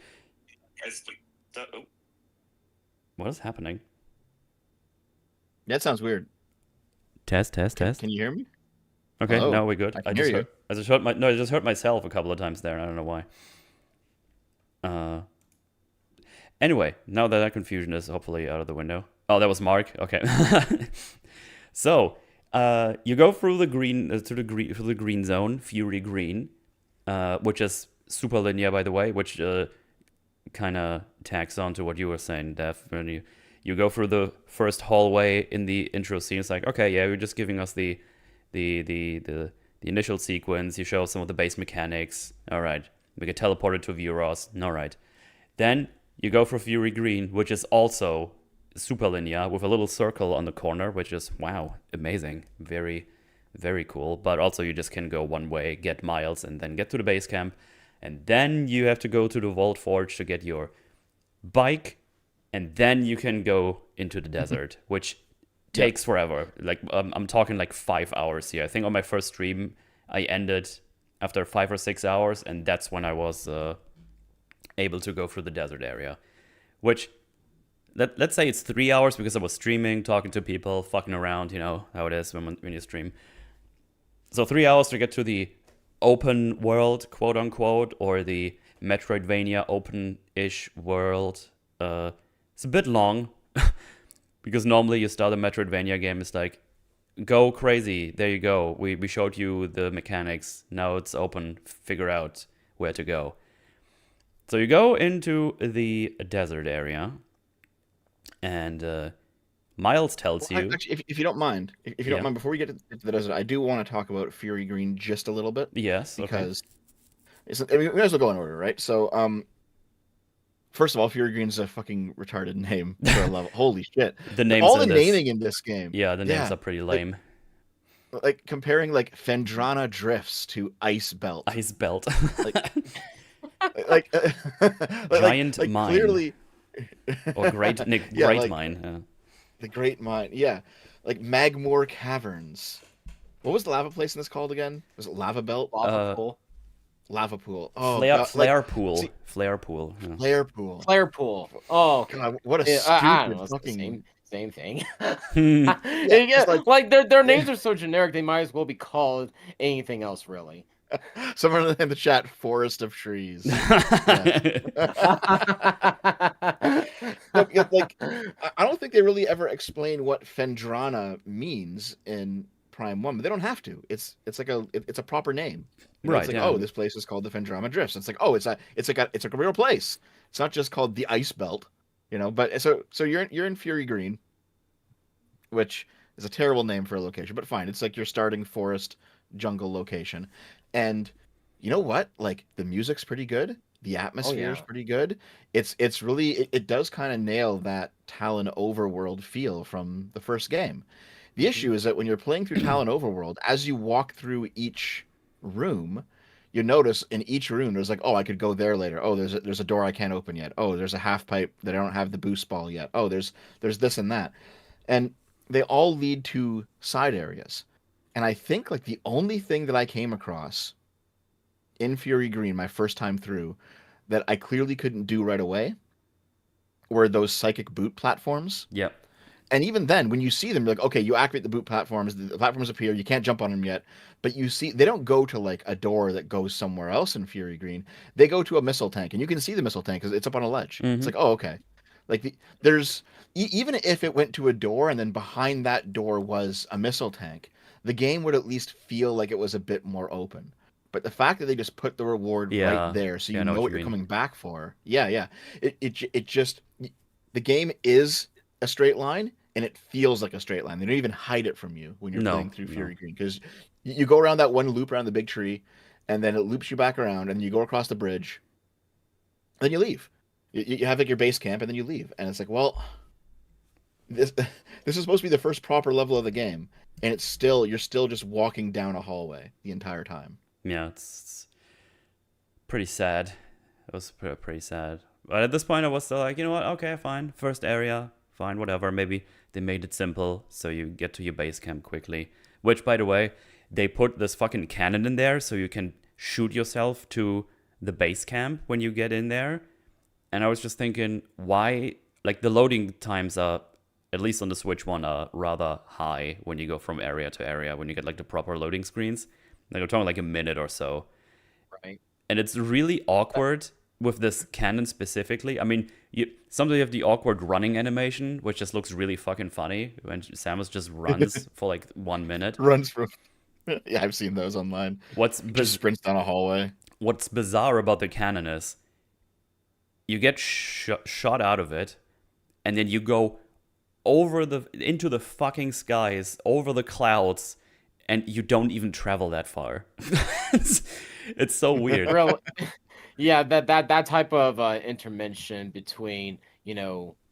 What is happening? That sounds weird. Test. Can you hear me? Okay, Hello? now we're good. I can hear you. I just heard myself a couple of times there. I don't know why. Anyway, now that confusion is hopefully out of the window. Oh, that was Marc. Okay. So, you go through the through the green zone, Fury Green, which is super linear, by the way, which kind of tacks on to what you were saying, Dev. When you go through the first hallway in the intro scene, it's like, okay, yeah, you're just giving us the initial sequence. You show some of the base mechanics. All right, we get teleported to Vuros. All right, then you go for Fury Green, which is also super linear with a little circle on the corner, which is, wow, amazing. Very, very cool. But also you just can go one way, get Miles, and then get to the base camp. And then you have to go to the Vault Forge to get your bike. And then you can go into the desert, which takes forever. Like, I'm talking like 5 hours here. I think on my first stream, I ended after 5 or 6 hours. And that's when I was able to go through the desert area, which let's say it's 3 hours because I was streaming, talking to people, fucking around, you know how it is when you stream. So 3 hours to get to the open world, quote unquote, or the Metroid-Vania open-ish world. It's a bit long because normally you start a Metroid-Vania game, it's like, go crazy, there you go, we showed you the mechanics, now it's open, figure out where to go. So you go into the desert area, and Miles tells you... Actually, if you don't mind, before we get to the desert, I do want to talk about Fury Green just a little bit. Yes, because we might as well go in order, right? So, first of all, Fury Green's a fucking retarded name for a level. Holy shit! All the naming in this game. Yeah, the names are pretty lame. Like comparing like Fendrana Drifts to Ice Belt. Ice Belt. Giant mine. Clearly, Or Great Yeah, Great like Mine. Yeah. the Great Mine. Yeah, like Magmore Caverns. What was the lava place in this called again? Was it Lava Belt? Lava Uh, pool. Lava Pool. Oh god, like see, Flare Pool. Yeah. Flare Pool. Flare pool. Oh, okay. God, what a Yeah, I don't stupid know. It's the fucking same thing. Hmm. yeah. Yeah, It's like like their names are so generic, they might as well be called anything else, really. someone in the chat, Forest of Trees. Yeah. No, because like I don't think they really ever explain what Fendrana means in Prime One, but they don't have to. It's like it's a proper name. You know, it's Right. like, Yeah. oh, this place is called the Fendrana Drifts. It's like, oh, it's like a real place. It's not just called the Ice Belt, you know. But so you're in Fury Green, which is a terrible name for a location, but fine. It's like your starting forest jungle location. And you know what? Like the music's pretty good. The Oh atmosphere is yeah. pretty good. It's really it does kind of nail that Talon overworld feel from the first game. The Hmm. issue is that when you're playing through Talon overworld, as you walk through each room, you notice in each room there's like, oh, I could go there later. Oh, there's a door I can't open yet. Oh, there's a half pipe that I don't have the boost ball yet. Oh, there's this and that. And they all lead to side areas. And I think like the only thing that I came across in Fury Green my first time through that I clearly couldn't do right away were those psychic boot platforms. Yep. And even then, when you see them, you're like, okay, you activate the boot platforms, the platforms appear, you can't jump on them yet, but you see they don't go to like a door that goes somewhere else in Fury Green. They go to a missile tank, and you can see the missile tank because it's up on a ledge. It's Hmm. like, oh, okay. Like there's even if it went to a door and then behind that door was a missile tank, the game would at least feel like it was a bit more open. But the fact that they just put the reward right Yeah. there, so Yeah. I you know know what what you you're mean. coming back for. Yeah, yeah. It just the game is a straight line, and it feels like a straight line. They don't even hide it from you when you're No. playing through No. Fury Green because you go around that one loop around the big tree, and then it loops you back around, and then you go across the bridge, then you leave. You have like your base camp, and then you leave, and it's like, well, this this is supposed to be the first proper level of the game, and you're still just walking down a hallway the entire time. Yeah. It's pretty sad. It was pretty sad. But at this point, I was still like, you know what? Okay, fine. First area, fine, whatever. Maybe they made it simple so you get to your base camp quickly. Which, by the way, they put this fucking cannon in there so you can shoot yourself to the base camp when you get in there. And I was just thinking, why? Like, the loading times are, at least on the Switch one, are rather high when you go from area to area, when you get, like, the proper loading screens. Like, I'm talking like a minute or so. Right. And it's really awkward with this cannon specifically. I mean, sometimes you have the awkward running animation, which just looks really fucking funny when Samus just runs for like 1 minute. Runs from yeah, I've seen those online. Just sprints down a hallway. What's bizarre about the cannon is you get shot out of it, and then you go into the fucking skies, over the clouds, and you don't even travel that far. it's so weird. Real, yeah, that type of intervention between,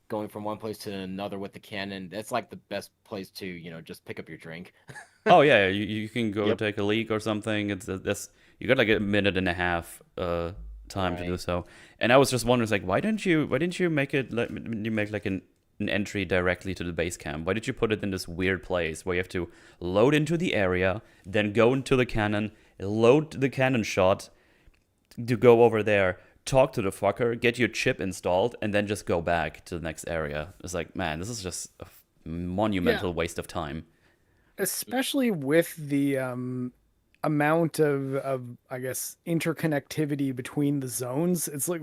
going from one place to another with the cannon, that's like the best place to, just pick up your drink. Oh yeah, you can go Yep. take a leak or something. It's this you got like a minute and a half time to do Right. so. And I was just wondering, like, why didn't you make it you make like an entry directly to the base camp? Why did you put it in this weird place where you have to load into the area, then go into the cannon, load the cannon shot to go over there, talk to the fucker, get your chip installed, and then just go back to the next area? It's like, man, this is just a monumental waste of time. Especially with the amount of I guess interconnectivity between the zones. It's like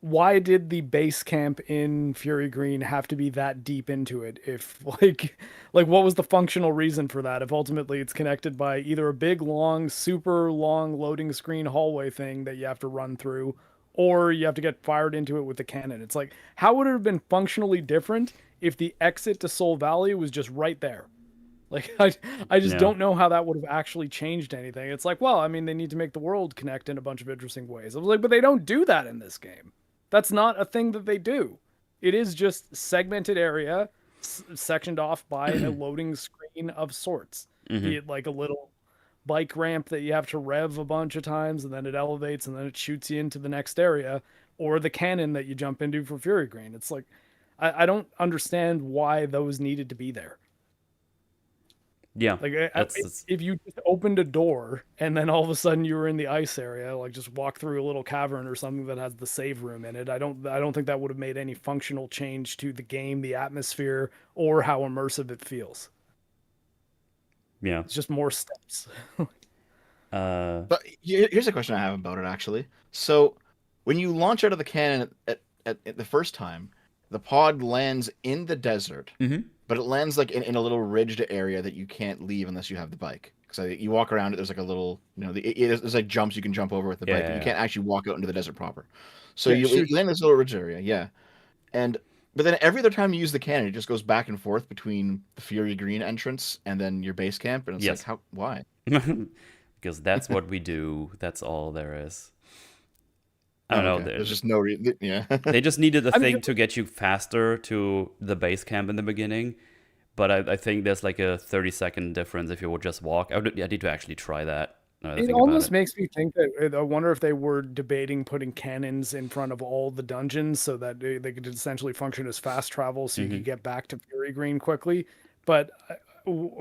why did the base camp in Fury Green have to be that deep into it if like what was the functional reason for that if ultimately it's connected by either a big long super long loading screen hallway thing that you have to run through or you have to get fired into it with the cannon. It's like, how would it have been functionally different if the exit to Soul Valley was just right there? Like I just Yeah. don't know how that would have actually changed anything. It's like, well, I mean, they need to make the world connect in a bunch of interesting ways. I was like, but they don't do that in this game. That's not a thing that they do. It is just segmented area sectioned off by a loading screen of sorts. Be it like a little bike ramp that you have to rev a bunch of times and then it elevates and then it shoots you into the next area. or the cannon that you jump into for Fury Green. It's like, I don't understand why those needed to be there. Yeah, Like, it's if you just opened a door and then all of a sudden you were in the ice area, like just walk through a little cavern or something that has the save room in it, I don't think that would have made any functional change to the game, the atmosphere, or how immersive it feels. yeah. It's just more steps. But here's a question I have about it actually. So when you launch out of the cannon at the first time, the pod lands in the desert, but it lands like in a little ridged area that you can't leave unless you have the bike. Because you walk around it, there's like a little, there's like jumps you can jump over with the bike, but you can't actually walk out into the desert proper. So you land in this little ridge area, yeah. But then every other time you use the cannon, it just goes back and forth between the Fury Green entrance and then your base camp, and it's Yes. like, why? Because that's what we do. That's all there is. I don't know. There's just no reason. Yeah. They just needed a I mean, thing to get you faster to the base camp in the beginning. But I think there's like a 30-second difference if you would just walk. I need to actually try that. It almost makes me think that I wonder if they were debating putting cannons in front of all the dungeons so that they could essentially function as fast travel so you could get back to Fury Green quickly. But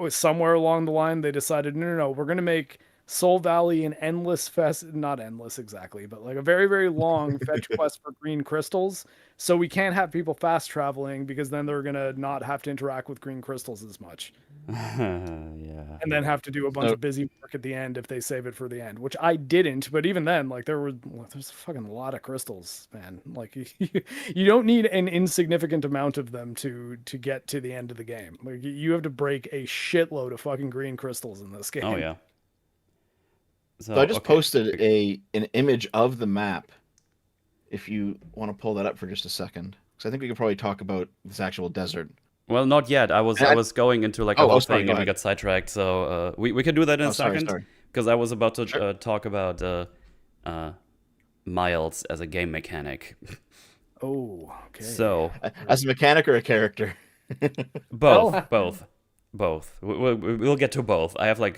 somewhere along the line, they decided, no, we're going to make Soul Valley an endless not endless exactly, but like a very, very long fetch quest for green crystals. So we can't have people fast traveling because then they're going to not have to interact with green crystals as much. Yeah. And then have to do a bunch of busy work at the end if they save it for the end, which I didn't. But even then, like there's a fucking lot of crystals, man. Like you don't need an insignificant amount of them to get to the end of the game. Like you have to break a shitload of fucking green crystals in this game. Oh yeah. So I just posted an image of the map. If you want to pull that up for just a second, because I think we could probably talk about this actual desert. Well, not yet. I was going into like a whole thing and we got sidetracked. So we can do that in a second. Because I was about to talk about Miles as a game mechanic. Oh, okay. So as a mechanic or a character? Both. We'll get to both. I have like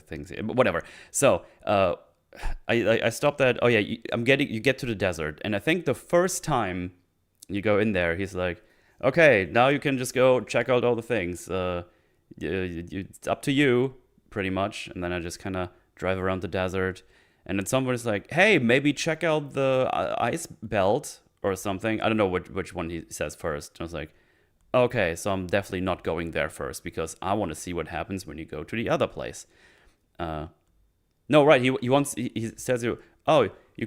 things, whatever. So I stopped at. Oh yeah, you get to the desert, and I think the first time you go in there, he's like, okay, now you can just go check out all the things. It's up to you, pretty much. And then I just kind of drive around the desert, and then somebody's like, hey, maybe check out the ice belt or something. I don't know which one he says first. I was like, okay, so I'm definitely not going there first because I want to see what happens when you go to the other place. No, right, he says you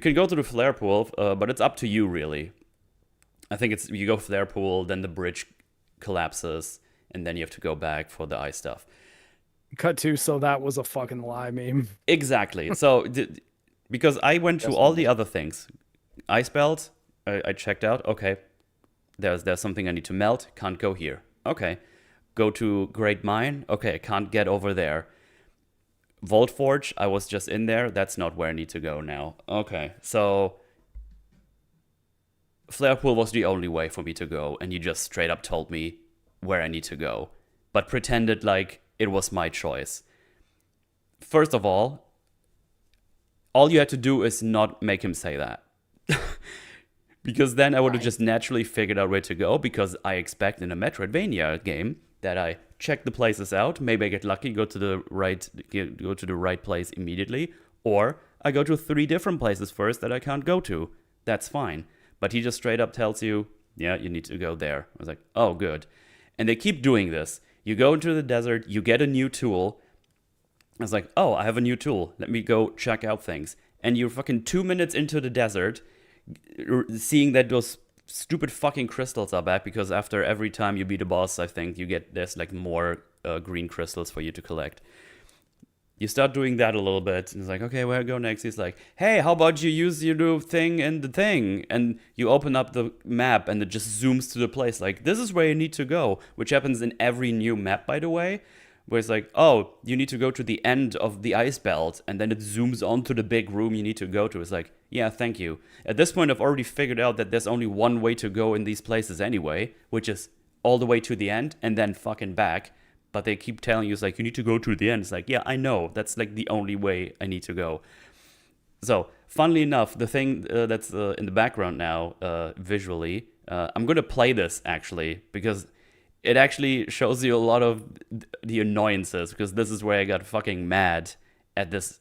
can go to the flare pool, but it's up to you, really. I think it's you go flare pool, then the bridge collapses, and then you have to go back for the ice stuff. Cut to, so that was a fucking lie meme. Exactly. So, because I went to all the other things. Ice belt, I checked out. Okay, there's something I need to melt. Can't go here. Okay. Go to Great Mine. Okay, can't get over there. Vault Forge, I was just in there. That's not where I need to go now. Okay, so Flare Pool was the only way for me to go, and you just straight up told me where I need to go, but pretended like it was my choice. First of all you had to do is not make him say that. Because then I would have just naturally figured out where to go, because I expect in a Metroid-Vania game that I check the places out, maybe I get lucky, go to the right place immediately, or I go to 3 different places first that I can't go to. That's fine. But he just straight up tells you, yeah, you need to go there. I was like, oh, good. And they keep doing this. You go into the desert, you get a new tool. I was like, oh, I have a new tool. Let me go check out things. And you're fucking 2 minutes into the desert, seeing that those stupid fucking crystals are back, because after every time you beat a boss, I think there's like more green crystals for you to collect. You start doing that a little bit, and it's like, okay, where I go next? He's like, hey, how about you use your new thing and the thing? And you open up the map, and it just zooms to the place. Like, this is where you need to go, which happens in every new map, by the way, where it's like, oh, you need to go to the end of the ice belt, and then it zooms onto the big room you need to go to. It's like, yeah, thank you. At this point, I've already figured out that there's only one way to go in these places anyway, which is all the way to the end and then fucking back. But they keep telling you, it's like, you need to go to the end. It's like, yeah, I know. That's like the only way I need to go. So, funnily enough, the thing that's in the background now, visually, I'm gonna play this actually because it actually shows you a lot of the annoyances. Because this is where I got fucking mad at this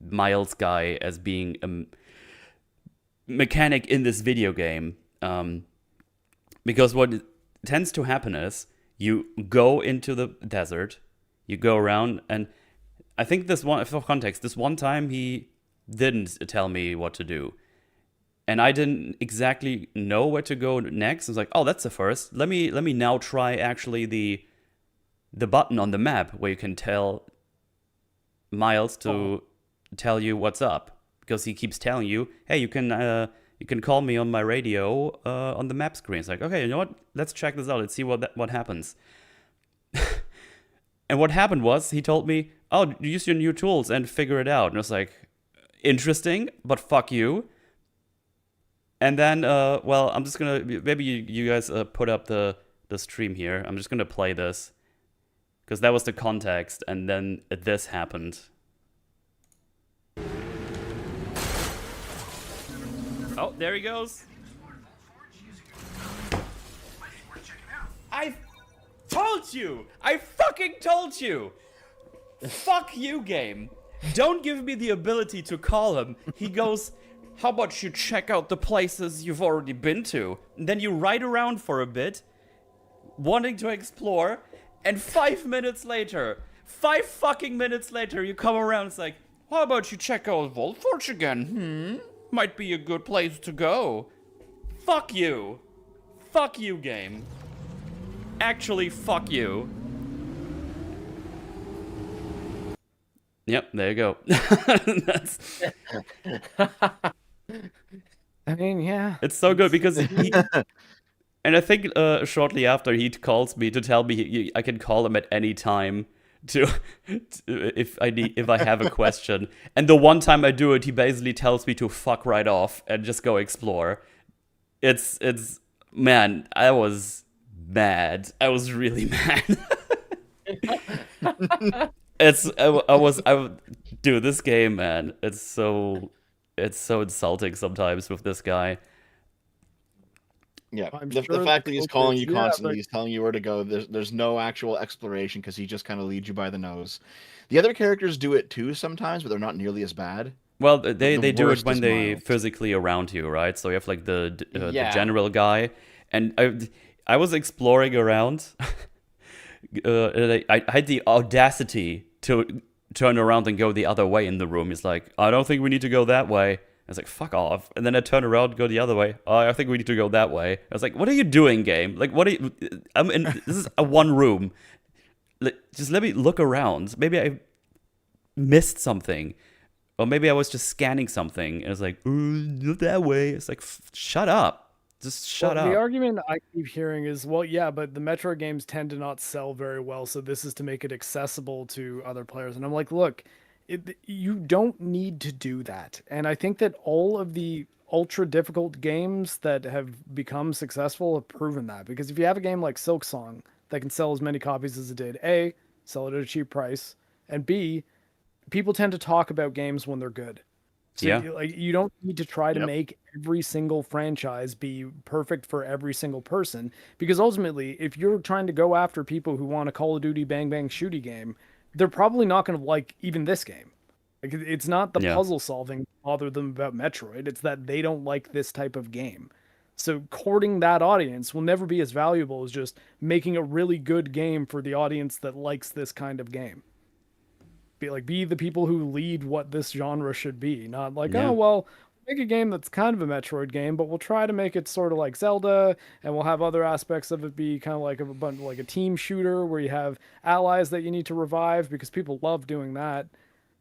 Miles guy as being a mechanic in this video game. Because what tends to happen is you go into the desert, you go around, and I think for context, this one time he didn't tell me what to do. And I didn't exactly know where to go next. I was like, oh, that's the first. Let me now try actually the button on the map where you can tell Miles to tell you what's up. Because he keeps telling you, hey, you can call me on my radio on the map screen. It's like, okay, you know what? Let's check this out. Let's see what happens. And what happened was he told me, oh, use your new tools and figure it out. And I was like, interesting, but fuck you. And then, well, I'm just gonna, maybe you guys put up the stream here. I'm just gonna play this because that was the context, and then this happened. Oh, there he goes. I told you! I fucking told you! Fuck you, game. Don't give me the ability to call him. He goes, how about you check out the places you've already been to? And then you ride around for a bit, wanting to explore, and 5 minutes later, 5 fucking minutes later, you come around, it's like, how about you check out Volforge again? Might be a good place to go. Fuck you. Fuck you, game. Actually, fuck you. Yep, there you go. That's... I mean, yeah. It's so good because he... And I think shortly after he calls me to tell me I can call him at any time if I have a question. And the one time I do it, he basically tells me to fuck right off and just go explore. It's man, I was mad. I was really mad. Dude, this game, man, it's so insulting sometimes with this guy. Yeah, I'm the sure fact that he's calling you constantly, but he's telling you where to go. There's no actual exploration because he just kind of leads you by the nose. The other characters do it too sometimes, but they're not nearly as bad. Well, they do it worst when is they Miles. physically around you, right? So you have like the Yeah. general guy, and I was exploring around. I had the audacity to turn around and go the other way in the room. He's like, I don't think we need to go that way. I was like, fuck off. And then I turn around and go the other way. Oh, I think we need to go that way. I was like, what are you doing, game? Like, what are you... this is a one room. Just let me look around. Maybe I missed something. Or maybe I was just scanning something. And it's like, not that way. It's like, shut up. Just shut up. The argument I keep hearing is, well, yeah, but the Metroid games tend to not sell very well, so this is to make it accessible to other players. And I'm like, look, you don't need to do that. And I think that all of the ultra difficult games that have become successful have proven that. Because if you have a game like Silksong that can sell as many copies as it did, A, sell it at a cheap price, and B, people tend to talk about games when they're good. So Yeah. you don't need to try to Yep. make every single franchise be perfect for every single person, because ultimately, if you're trying to go after people who want a Call of Duty bang bang shooty game, they're probably not going to like even this game. Like, it's not the Yeah. puzzle solving that bother them about Metroid, it's that they don't like this type of game. So courting that audience will never be as valuable as just making a really good game for the audience that likes this kind of game. Be the people who lead what this genre should be, not like, Yeah. oh, well, make a game that's kind of a Metroid game, but we'll try to make it sort of like Zelda, and we'll have other aspects of it be kind of like a team shooter where you have allies that you need to revive because people love doing that.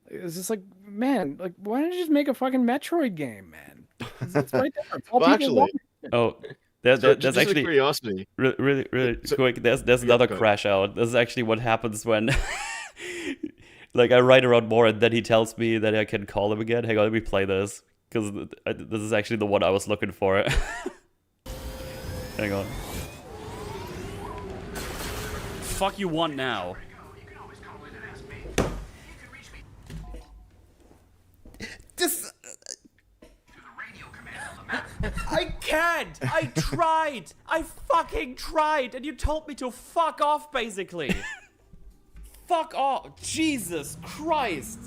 It's just like, man, like, why don't you just make a fucking Metroid game, man? It's right there. It's all Well, people actually, want. Oh, so there's just out of actually... curiosity. Really So- quick. There's Yeah, another go ahead. crash out. This is actually what happens when, like, I write around more, and then he tells me that I can call him again. Hang on, let me play this because this is actually the one I was looking for. Hang on. Fuck you want now. This can't! I tried! I fucking tried! And you told me to fuck off, basically! Fuck off! Jesus Christ!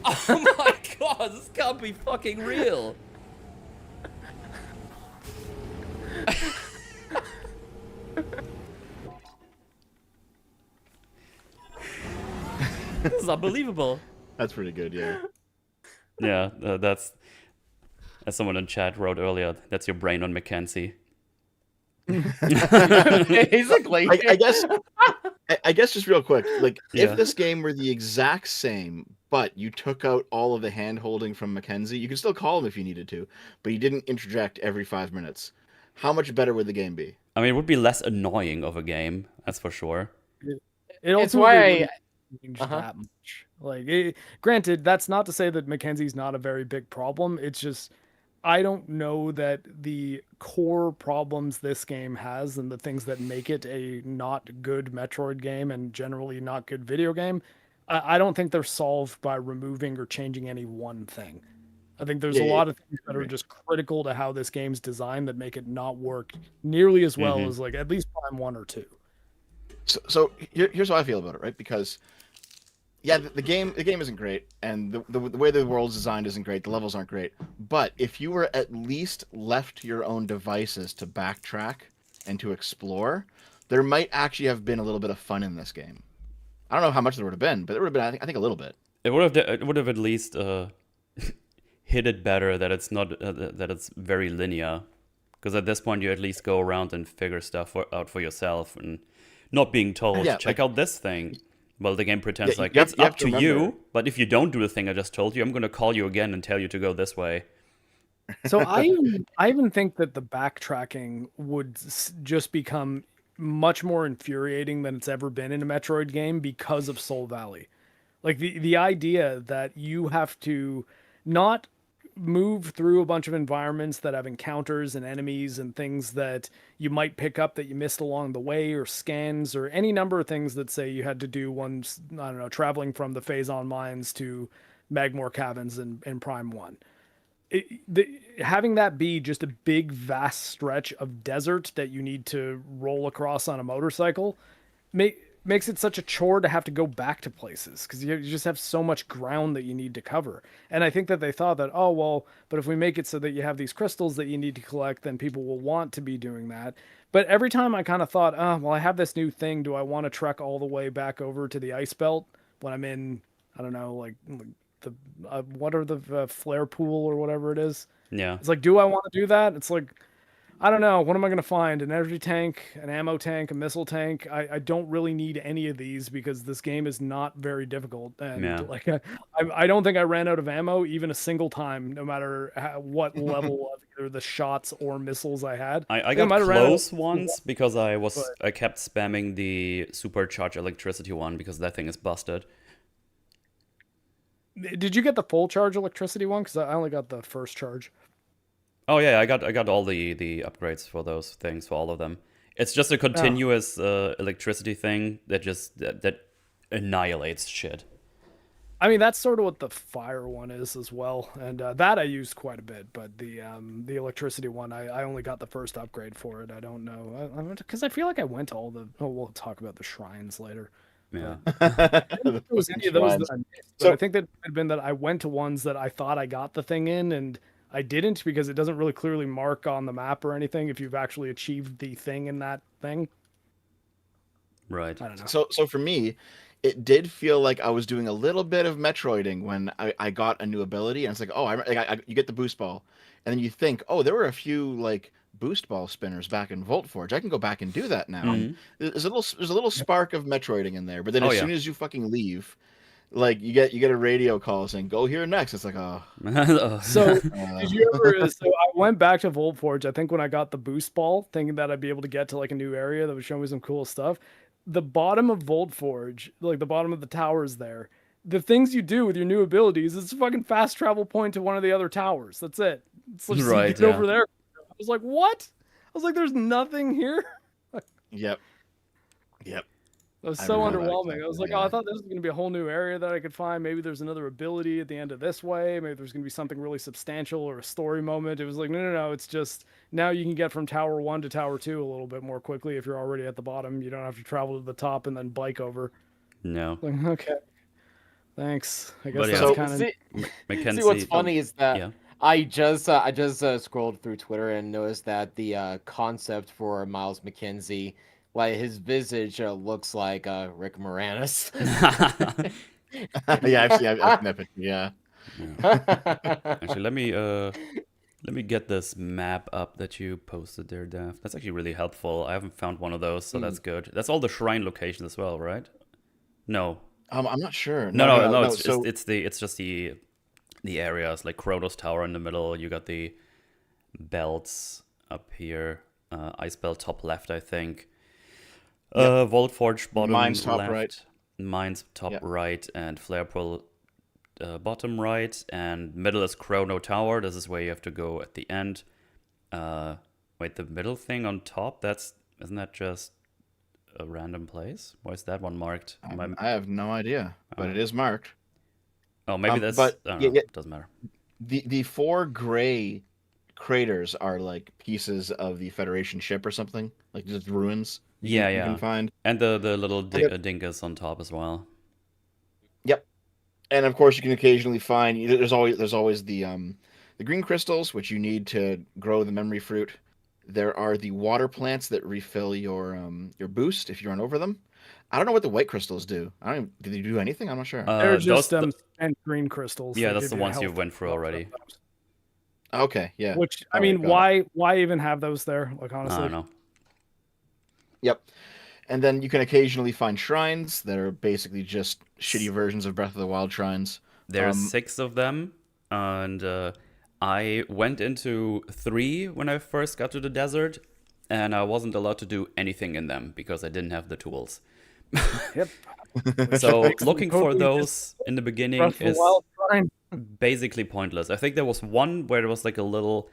Oh my god, this can't be fucking real! This is unbelievable. That's pretty good, yeah. Yeah, that's... As someone in chat wrote earlier, that's your brain on Mackenzie. Basically. I guess just real quick, like Yeah. if this game were the exact same, but you took out all of the hand holding from Mackenzie, you could still call him if you needed to, but you didn't interject every 5 minutes. How much better would the game be? I mean, it would be less annoying of a game, that's for sure. It's why I change that much. Like, granted, that's not to say that Mackenzie's not a very big problem. It's just I don't know that the core problems this game has and the things that make it a not good Metroid game and generally not good video game, I don't think they're solved by removing or changing any one thing. I think there's a lot of things that are just critical to how this game's designed that make it not work nearly as well as like at least Prime 1 or 2. So here's how I feel about it, right? Because yeah, the game isn't great, and the way the world's designed isn't great. The levels aren't great, but if you were at least left to your own devices to backtrack and to explore, there might actually have been a little bit of fun in this game. I don't know how much there would have been, but there would have been, I think a little bit. It would have at least hit it better that it's not that it's very linear, because at this point you at least go around and figure stuff out for yourself and not being told, check out this thing. Well, the game pretends like it's up to you, but if you don't do the thing I just told you, I'm going to call you again and tell you to go this way. So I even think that the backtracking would just become much more infuriating than it's ever been in a Metroid game because of Soul Valley. Like the idea that you have to not move through a bunch of environments that have encounters and enemies and things that you might pick up that you missed along the way, or scans, or any number of things that say you had to do once, I don't know, traveling from the Phazon Mines to Magmore Caverns in Prime 1. Having that be just a big, vast stretch of desert that you need to roll across on a motorcycle makes it such a chore to have to go back to places, because you just have so much ground that you need to cover. And I think that they thought that, oh, well, but if we make it so that you have these crystals that you need to collect, then people will want to be doing that. But every time I kind of thought, well, I have this new thing. Do I want to trek all the way back over to the ice belt when I'm in, I don't know, like the what are the flare pool or whatever it is? Yeah. It's like, do I want to do that? It's like, I don't know. What am I going to find? An energy tank, an ammo tank, a missile tank? I don't really need any of these because this game is not very difficult. And like, I don't think I ran out of ammo even a single time, no matter what level of either the shots or missiles I had. I got close once because I kept spamming the supercharged electricity one because that thing is busted. Did you get the full charge electricity one? Because I only got the first charge. Oh yeah, I got all the upgrades for those things, for all of them. It's just a continuous electricity thing that annihilates shit. I mean, that's sort of what the fire one is as well, and that I used quite a bit. But the electricity one, I only got the first upgrade for it. I don't know, because I feel like I went to all the. Oh, we'll talk about the shrines later. Yeah. I don't think there was any of those that I missed, but I think that it had been that I went to ones that I thought I got the thing in, and I didn't, because it doesn't really clearly mark on the map or anything if you've actually achieved the thing in that thing. Right. I don't know. So for me, it did feel like I was doing a little bit of Metroiding when I got a new ability, and it's like, oh, you get the boost ball, and then you think, oh, there were a few like boost ball spinners back in Volt Forge. I can go back and do that now. Mhm. There's a little spark of Metroiding in there, but then as soon as you fucking leave, like you get a radio call saying go here next. It's like, oh. So did you ever? So I went back to Volt Forge, I think, when I got the boost ball, thinking that I'd be able to get to like a new area that would show me some cool stuff. The bottom of Volt Forge, like the bottom of the towers there, the things you do with your new abilities, it's a fucking fast travel point to one of the other towers. That's it. It's like Right, over there. I was like, what? I was like, there's nothing here. Yep. It was I so remember that underwhelming. I exactly, was like, yeah. oh, I thought this was going to be a whole new area that I could find. Maybe there's another ability at the end of this way. Maybe there's going to be something really substantial or a story moment. It was like, no. It's just now you can get from Tower 1 to Tower 2 a little bit more quickly if you're already at the bottom. You don't have to travel to the top and then bike over. No. Like, okay, thanks. I guess But yeah. that's So kind of. see, Mackenzie. see what's funny is that Yeah. I just scrolled through Twitter and noticed that the concept for Miles McKenzie, like his visage looks like Rick Moranis. Yeah, I've seen that picture. Yeah. Actually, let me get this map up that you posted there, Dev. That's actually really helpful. I haven't found one of those, so that's good. That's all the shrine locations as well, right? No. I'm not sure. No. No. It's So it's just the areas like Kronos Tower in the middle. You got the belts up here. Ice Belt top left, I think. Vault Forge bottom Mines top left. right. Mines top Yep. right, and Flare Pool bottom right, and middle is Chrono Tower. This is where you have to go at the end. Wait, the middle thing on top, isn't that just a random place? Why is that one marked? I have no idea, but it is marked. Oh, maybe that's. But I don't yeah, know. Doesn't matter. the four gray craters are like pieces of the Federation ship or something, like just ruins. You can find. And the little And then- dinkas on top as well. Yep. And of course, you can occasionally find. There's always the green crystals, which you need to grow the memory fruit. There are the water plants that refill your boost if you run over them. I don't know what the white crystals do. I don't even, do they do anything? I'm not sure. They're just those- and green crystals. Yeah, that that's give the you ones you health went through already. sometimes. Okay, yeah. Which I All mean, right, got why even have those there? Like I honestly, don't know. Yep. And then you can occasionally find shrines that are basically just shitty versions of Breath of the Wild shrines. There's 6 of them, and I went into 3 when I first got to the desert, and I wasn't allowed to do anything in them because I didn't have the tools. Yep. So makes them looking for totally those in the beginning Breath of the is Wild shrine. basically pointless. I think there was one where there was like a little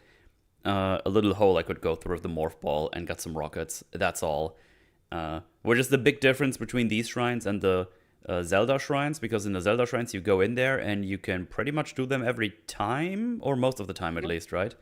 hole I could go through with the morph ball and got some rockets. That's all. Which is the big difference between these shrines and the Zelda shrines, because in the Zelda shrines you go in there and you can pretty much do them every time, or most of the time at least, right?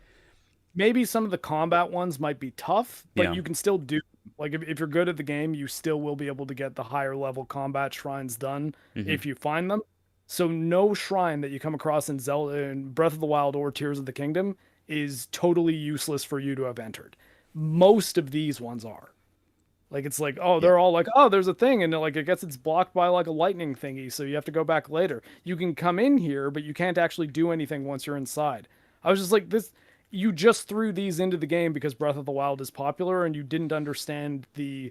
Maybe some of the combat ones might be tough, but Yeah. you can still do. Like if you're good at the game, you still will be able to get the higher level combat shrines done if you find them. So no shrine that you come across in Zelda, in Breath of the Wild or Tears of the Kingdom is totally useless for you to have entered. Most of these ones are. Like it's like, oh, they're all like, oh, there's a thing, and like I guess it's blocked by like a lightning thingy, so you have to go back later. You can come in here, but you can't actually do anything once you're inside. I was just like, this, you just threw these into the game because Breath of the Wild is popular, and you didn't understand the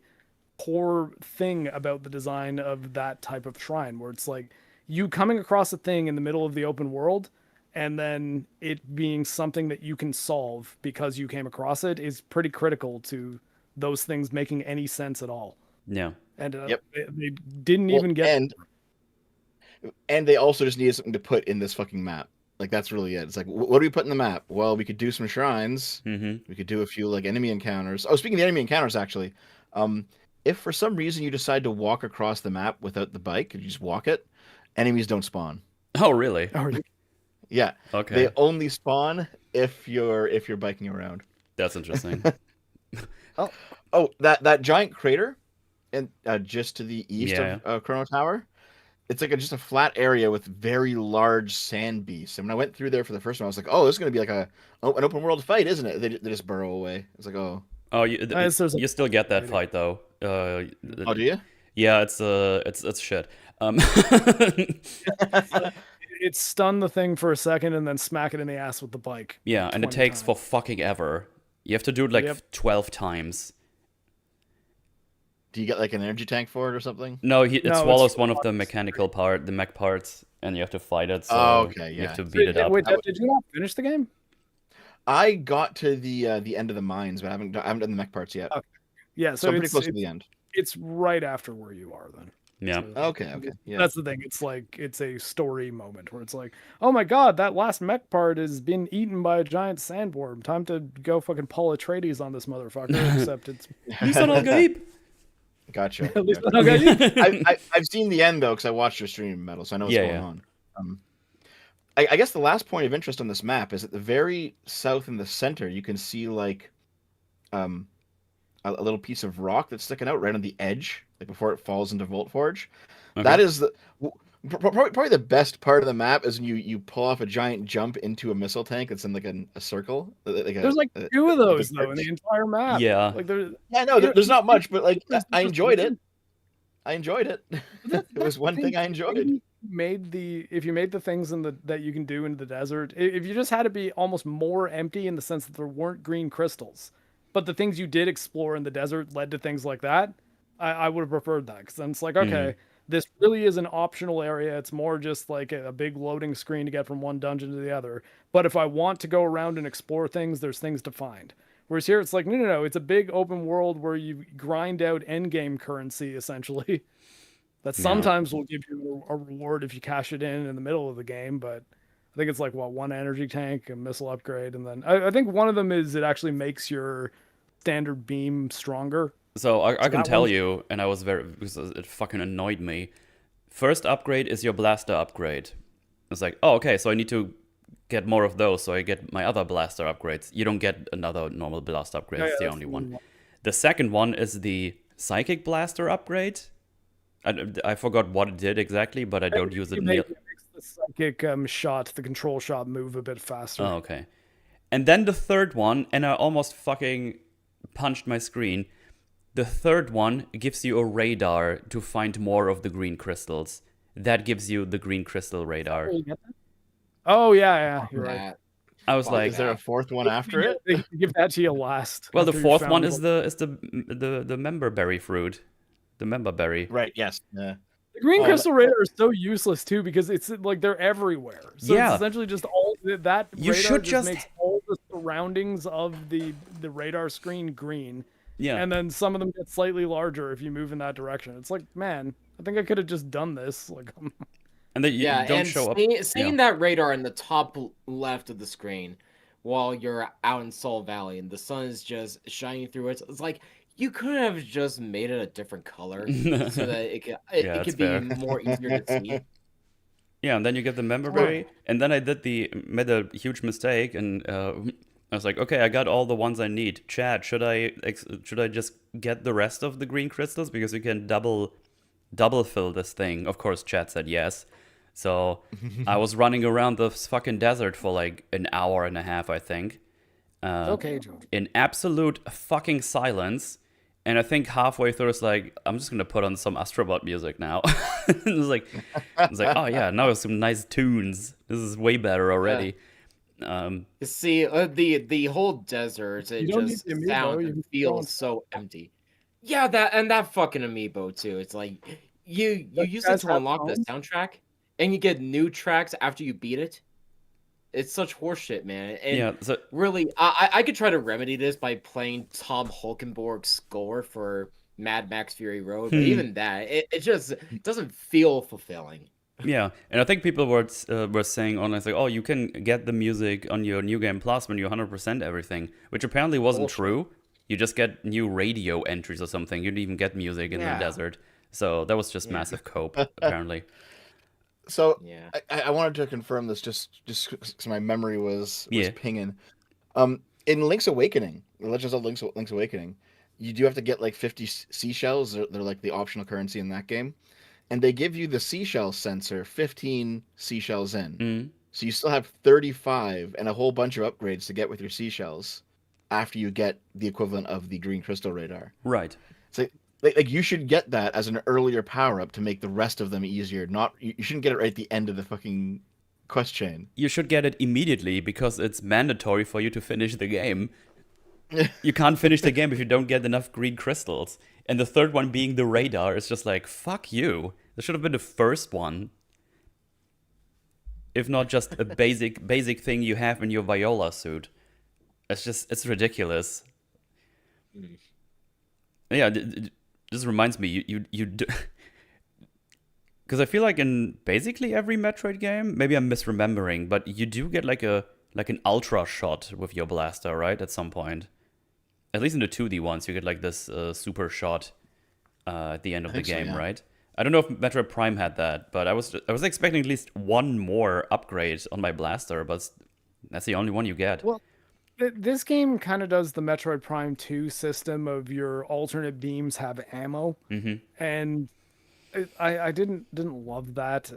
core thing about the design of that type of shrine, where it's like you coming across a thing in the middle of the open world, and then it being something that you can solve because you came across it is pretty critical to those things making any sense at all. Yeah. And Yep. they didn't even get. And they also just needed something to put in this fucking map. Like that's really it. It's like, what do we put in the map? Well, we could do some shrines. We could do a few like enemy encounters. Oh, speaking of the enemy encounters, actually, if for some reason you decide to walk across the map without the bike, you just walk it, enemies don't spawn. Oh, really? Yeah. Okay. They only spawn if you're biking around. That's interesting. Oh, that giant crater, and just to the east of Chrono Tower, it's like just a flat area with very large sand beasts. And when I went through there for the first one, I was like, oh, this is going to be like an open world fight, isn't it? They just burrow away. It's like, oh. Oh, you still get that fight though. Oh, do you? Yeah, it's shit. It stunned the thing for a second and then smack it in the ass with the bike. Yeah, and it takes for fucking ever. You have to do it like 12 times. Do you get like an energy tank for it or something? No, it swallows one of the the mech parts, and you have to fight it. So okay, you have to beat it up. Wait, did you not finish the game? I got to the end of the mines, but I haven't done the mech parts yet. Okay. Yeah, so I'm pretty close to the end. It's right after where you are then. Yeah. So okay. Yeah. That's the thing. It's like it's a story moment where it's like, oh my god, that last mech part has been eaten by a giant sandworm. Time to go fucking Paul Atreides on this motherfucker. Except it's He's an Algaib. Gotcha. At least Gotcha. okay. I've seen the end though, because I watched your stream, Metal, so I know what's Yeah, going yeah. on. I guess the last point of interest on this map is at the very south in the center, you can see like a little piece of rock that's sticking out right on the edge, like before it falls into Volt Forge. Okay. That is probably the best part of the map is when you pull off a giant jump into a missile tank that's in like a circle. There's like 2 of those though in the entire map. Yeah. Like there's Yeah, no, there's not much, but like I enjoyed it. one. I enjoyed it. It was one thing I enjoyed. If you made the things that you can do in the desert, if you just had to be almost more empty in the sense that there weren't green crystals, but the things you did explore in the desert led to things like that, I would have preferred that, because then it's like, okay, this really is an optional area. It's more just like a big loading screen to get from one dungeon to the other. But if I want to go around and explore things, there's things to find. Whereas here, it's like, no. It's a big open world where you grind out endgame currency, essentially. That sometimes will give you a reward if you cash it in the middle of the game. But I think it's like, what, 1 energy tank, a missile upgrade. And then I think one of them is it actually makes your standard beam stronger. So I can tell you, and I was because it fucking annoyed me. First upgrade is your blaster upgrade. It's like, oh, okay, so I need to get more of those, so I get my other blaster upgrades. You don't get another normal blaster upgrade, it's the only one. The second one is the psychic blaster upgrade. I forgot what it did exactly, but I don't use it. It makes the psychic shot, the control shot, move a bit faster. Oh, okay. And then the third one, and I almost fucking punched my screen. The third one gives you a radar to find more of the green crystals. That gives you the green crystal radar. Oh, yeah, you're right. I was like, is there a fourth one after it? They give that to you last. Well, the fourth one is the member berry fruit. The member berry. Right, yes. Yeah. The green crystal radar is so useless too, because it's like they're everywhere. So it's essentially just all that you radar should just makes all the surroundings of the radar screen green. Yeah. And then some of them get slightly larger if you move in that direction. It's like, man, I think I could have just done this. Like, and then you don't show up. Seeing that radar in the top left of the screen while you're out in Soul Valley and the sun is just shining through it, it's like you could have just made it a different color so that it could be more easier to see. Yeah, and then you get the member berry, and then I made a huge mistake, and I was like, okay, I got all the ones I need. Chad, should I just get the rest of the green crystals, because you can double fill this thing? Of course, Chad said yes. So I was running around the fucking desert for like an hour and a half, I think. Okay, Joe. In absolute fucking silence. And I think halfway through, it's like, I'm just gonna put on some Astrobot music now. It was like, oh yeah, now there's some nice tunes. This is way better already. See, the whole desert, it just sounds and feels so empty. Yeah, that fucking amiibo too. It's like you use it to unlock the soundtrack, and you get new tracks after you beat it. It's such horseshit, man. And really, I could try to remedy this by playing Tom Holkenborg's score for Mad Max Fury Road, but even that, it just doesn't feel fulfilling. Yeah, and I think people were saying online, like, oh, you can get the music on your New Game Plus when you 100% everything, which apparently wasn't true. You just get new radio entries or something. You didn't even get music in the desert. So that was just massive cope, apparently. So I wanted to confirm this just because my memory was pinging. In Link's Awakening, Legends of Link's Awakening, you do have to get like 50 seashells. They're like the optional currency in that game. And they give you the seashell sensor 15 seashells in. So you still have 35 and a whole bunch of upgrades to get with your seashells after you get the equivalent of the green crystal radar. Right. So like you should get that as an earlier power-up to make the rest of them easier. You shouldn't get it right at the end of the fucking quest chain. You should get it immediately, because it's mandatory for you to finish the game. You can't finish the game if you don't get enough green crystals. And the third one being the radar is just like, fuck you. This should have been the first one. If not just a basic thing you have in your Viola suit. It's ridiculous. Yeah, this reminds me, you do... Because I feel like in basically every Metroid game, maybe I'm misremembering, but you do get like an ultra shot with your blaster, right? At some point. At least in the 2D ones, you get like this super shot at the end of I the think so, game, yeah. right? I don't know if Metroid Prime had that, but I was expecting at least one more upgrade on my blaster, but that's the only one you get. Well, this game kind of does the Metroid Prime 2 system of your alternate beams have ammo, Mm-hmm. and I didn't love that,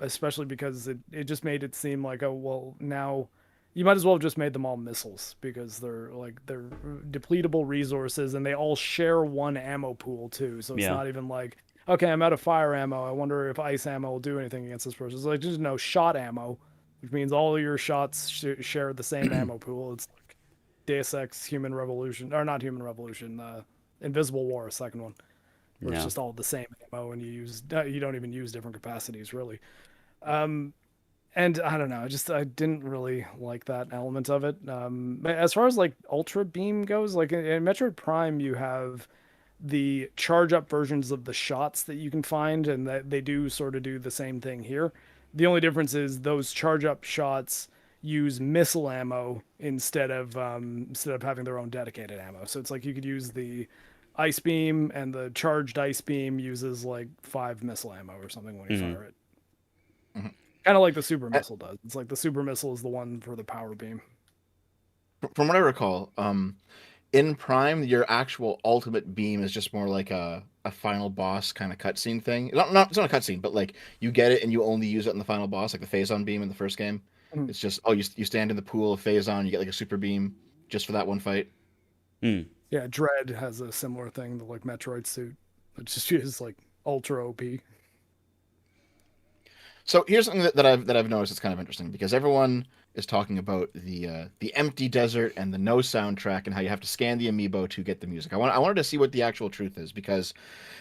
especially because it just made it seem like, oh well, now you might as well have just made them all missiles because they're depletable resources and they all share one ammo pool too. So it's Yeah. not even like, okay, I'm out of fire ammo. I wonder if ice ammo will do anything against this person. It's like just no shot ammo, which means all of your shots share the same ammo pool. It's like Deus Ex Human Revolution, or not Human Revolution, Invisible War, second one, where it's Yeah. just all the same ammo and you don't even use different capacities really. And I don't know, I didn't really like that element of it. But as far as like Ultra Beam goes, like in Metroid Prime, you have the charge up versions of the shots that you can find, and that they do sort of do the same thing here. The only difference is those charge up shots use missile ammo instead of having their own dedicated ammo. So it's like you could use the ice beam, and the charged ice beam uses like 5 missile ammo or something when you Mm. fire it. Mhm. Kind of like the super Uh, missile does. It's like the super missile is the one for the power beam. From what I recall, in Prime, your actual ultimate beam is just more like a final boss kind of cutscene thing. It's not a cutscene, but like you get it and you only use it in the final boss, like the Phazon beam in the first game. Mhm. It's just, oh, you stand in the pool of Phazon, you get like a super beam just for that one fight. Mm. Yeah, Dread has a similar thing, the like Metroid suit. It just is like ultra OP. So here's something that I've noticed that's kind of interesting because everyone is talking about the empty desert and the no soundtrack and how you have to scan the amiibo to get the music. I wanted to see what the actual truth is because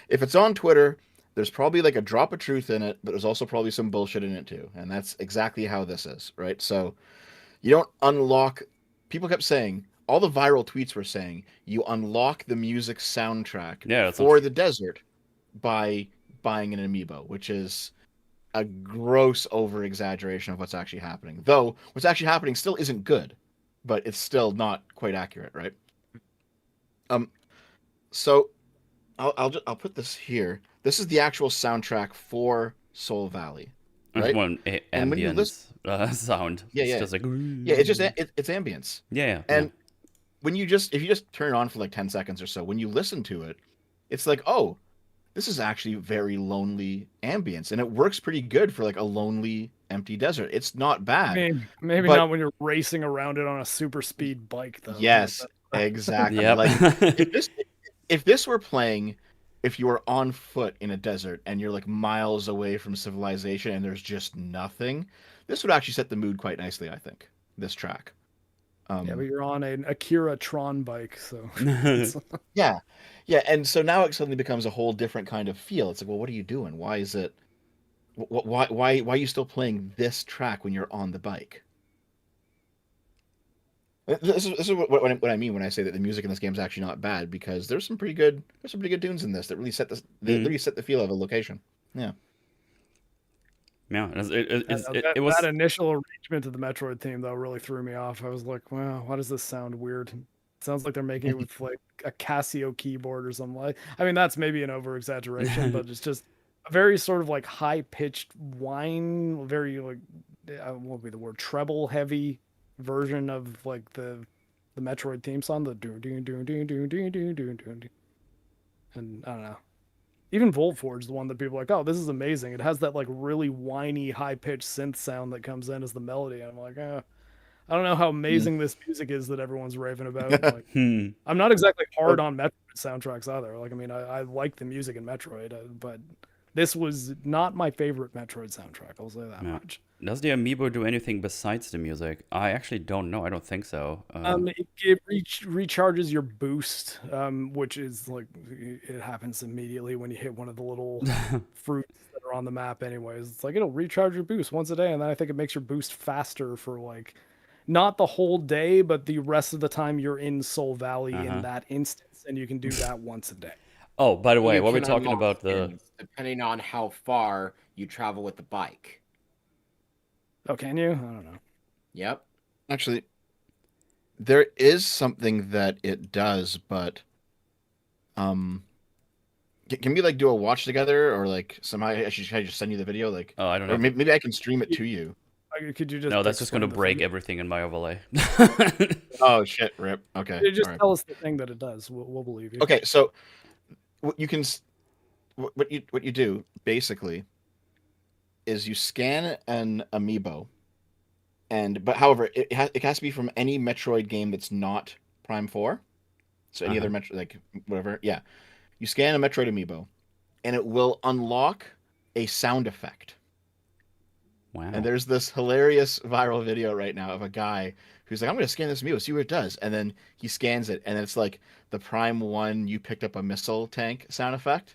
if it's on Twitter, there's probably like a drop of truth in it, but there's also probably some bullshit in it too, and that's exactly how this is, right? So you don't unlock. People kept saying all the viral tweets were saying you unlock the music soundtrack Yeah, that's not for true. the desert by buying an amiibo, which is a gross over exaggeration of what's actually happening. Though what's actually happening still isn't good, but it's still not quite accurate, right? Um, so I'll put this here. This is the actual soundtrack for Soul Valley, right? One And when you listen, ambience sound. yeah, It's yeah, just like yeah, it's just it's ambience. yeah, yeah, yeah. And when you just if you just turn it on for like 10 seconds or so, when you listen to it, it's like, oh, this is actually very lonely ambience, and it works pretty good for like a lonely, empty desert. It's not bad, Maybe but not when you're racing around it on a super y- speed bike though. yes, exactly. Yep. Like if this if this were playing, if you were on foot in a desert and you're like miles away from civilization and there's just nothing, this would actually set the mood quite nicely, I think. This track. Yeah, but Um, you're on an Akira Tron bike, so yeah, yeah, and so now it suddenly becomes a whole different kind of feel. It's like, well, what are you doing? Why is it? Why are you still playing this track when you're on the bike? This is what I mean when I say that the music in this game is actually not bad because there's some pretty good tunes in this that really Mm. really set the feel of a location. Yeah. Yeah, it that was initial arrangement of the Metroid theme though really threw me off. I was like, wow, why does this sound weird? It sounds like they're making it with like a Casio keyboard or something like. I mean, that's maybe an over exaggeration, but it's just a very sort of like high pitched whine, very like what would be the word, treble heavy version of like the Metroid theme song, the do do do do do do do do do. And I don't know. Even Volt Forge, the one that people are like, oh, this is amazing. It has that like really whiny, high pitched synth sound that comes in as the melody. And I'm like, I don't know how Mm. amazing this music is that everyone's raving about. Like, hmm. I'm not exactly hard Well, on Metroid soundtracks either. Like, I mean, I like the music in Metroid, but this was not my favorite Metroid soundtrack. I'll say that Yeah. much. Does the amiibo do anything besides the music? I actually don't know. I don't think so. It recharges your boost, which is like it happens immediately when you hit one of the little fruits that are on the map. Anyways, it's like it'll recharge your boost once a day, and then I think it makes your boost faster for like not the whole day, but the rest of the time you're in Soul Valley in Uh-huh. that instance, and you can do that once a day. Oh, by the way, You while we're can talking unlock about the skins depending on how far you travel with the bike. Oh, can you? I don't know. Yep. actually, there is something that it does, but um, Can we like do a watch together, or like somehow should I just send you the video, like, Oh, I don't or know. maybe I can stream it to you. Could you just No, that's just explain gonna the break thing? everything in my overlay. Oh shit, rip. Okay, You just all right. tell us the thing that it does. We'll believe you. Okay, so what you can what you do basically is you scan an amiibo, but however it has to be from any Metroid game that's not Prime 4. So any Uh-huh. other Metroid, like whatever, yeah. You scan a Metroid amiibo, and it will unlock a sound effect. Wow. And there's this hilarious viral video right now of a guy who's like, I'm going to scan this amiibo, see what it does. And then he scans it, and it's like the Prime 1, you picked up a missile tank sound effect.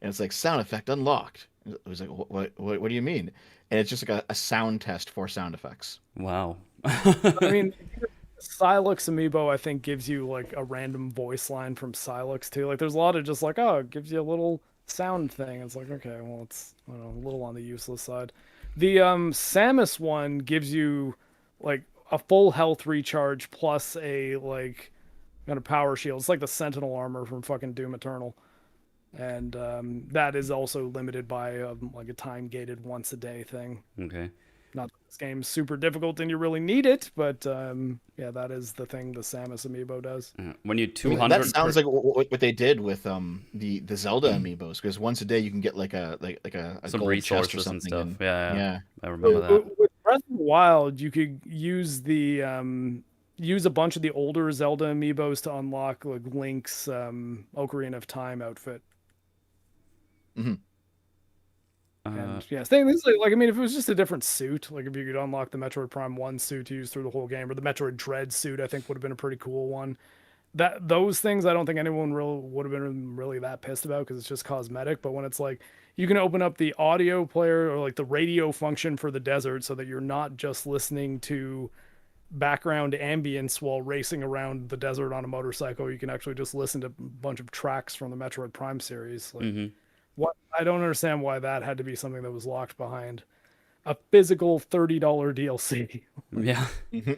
And it's like, sound effect unlocked. It was like, what do you mean? And it's just like a sound test for sound effects. Wow. I mean, Silex amiibo, I think, gives you like a random voice line from Silex too. Like, there's a lot of just like, oh, it gives you a little sound thing. It's like, okay, well, it's, I don't know, a little on the useless side. The Samus one gives you like a full health recharge plus a like kind of power shield. It's like the Sentinel armor from fucking Doom Eternal, and that is also limited by like a time gated once a day thing. Okay. Not that this game's super difficult and you really need it, but yeah, that is the thing the Samus amiibo does. When you I mean, 200 that sounds like what they did with the Zelda amiibos, because once a day you can get like a some gold chest or resources and something. stuff. And, Yeah, yeah. I remember that. With Breath of the Wild, you could use the use a bunch of the older Zelda amiibos to unlock like Link's Ocarina of Time outfit. Mm-hmm. And yeah, things like I mean, if it was just a different suit, like if you could unlock the Metroid Prime 1 suit to use through the whole game, or the Metroid Dread suit, I think would have been a pretty cool one. Those things I don't think anyone really would have been really that pissed about because it's just cosmetic. But when it's like you can open up the audio player or like the radio function for the desert so that you're not just listening to background ambience while racing around the desert on a motorcycle, you can actually just listen to a bunch of tracks from the Metroid Prime series. Like, what I don't understand why that had to be something that was locked behind a physical $30 DLC. Yeah. Mm-hmm.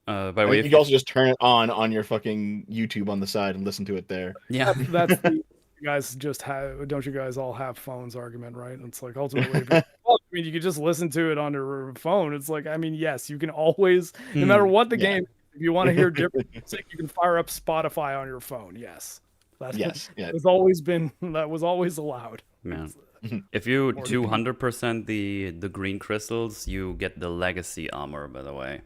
By the I way, mean, you can also just turn it on your fucking YouTube on the side and listen to it there. yeah. That's the you guys just have, don't you guys all have phones argument, right? It's like ultimately, well, I mean, you could just listen to it on your phone. It's like, I mean, yes, you can always, no matter what the Yeah. game, if you want to hear different music, you can fire up Spotify on your phone. Yes. Yes, yeah. Has always been, that was always allowed. Yeah. Mhm. If you 200% the green crystals, you get the legacy armor, by the way.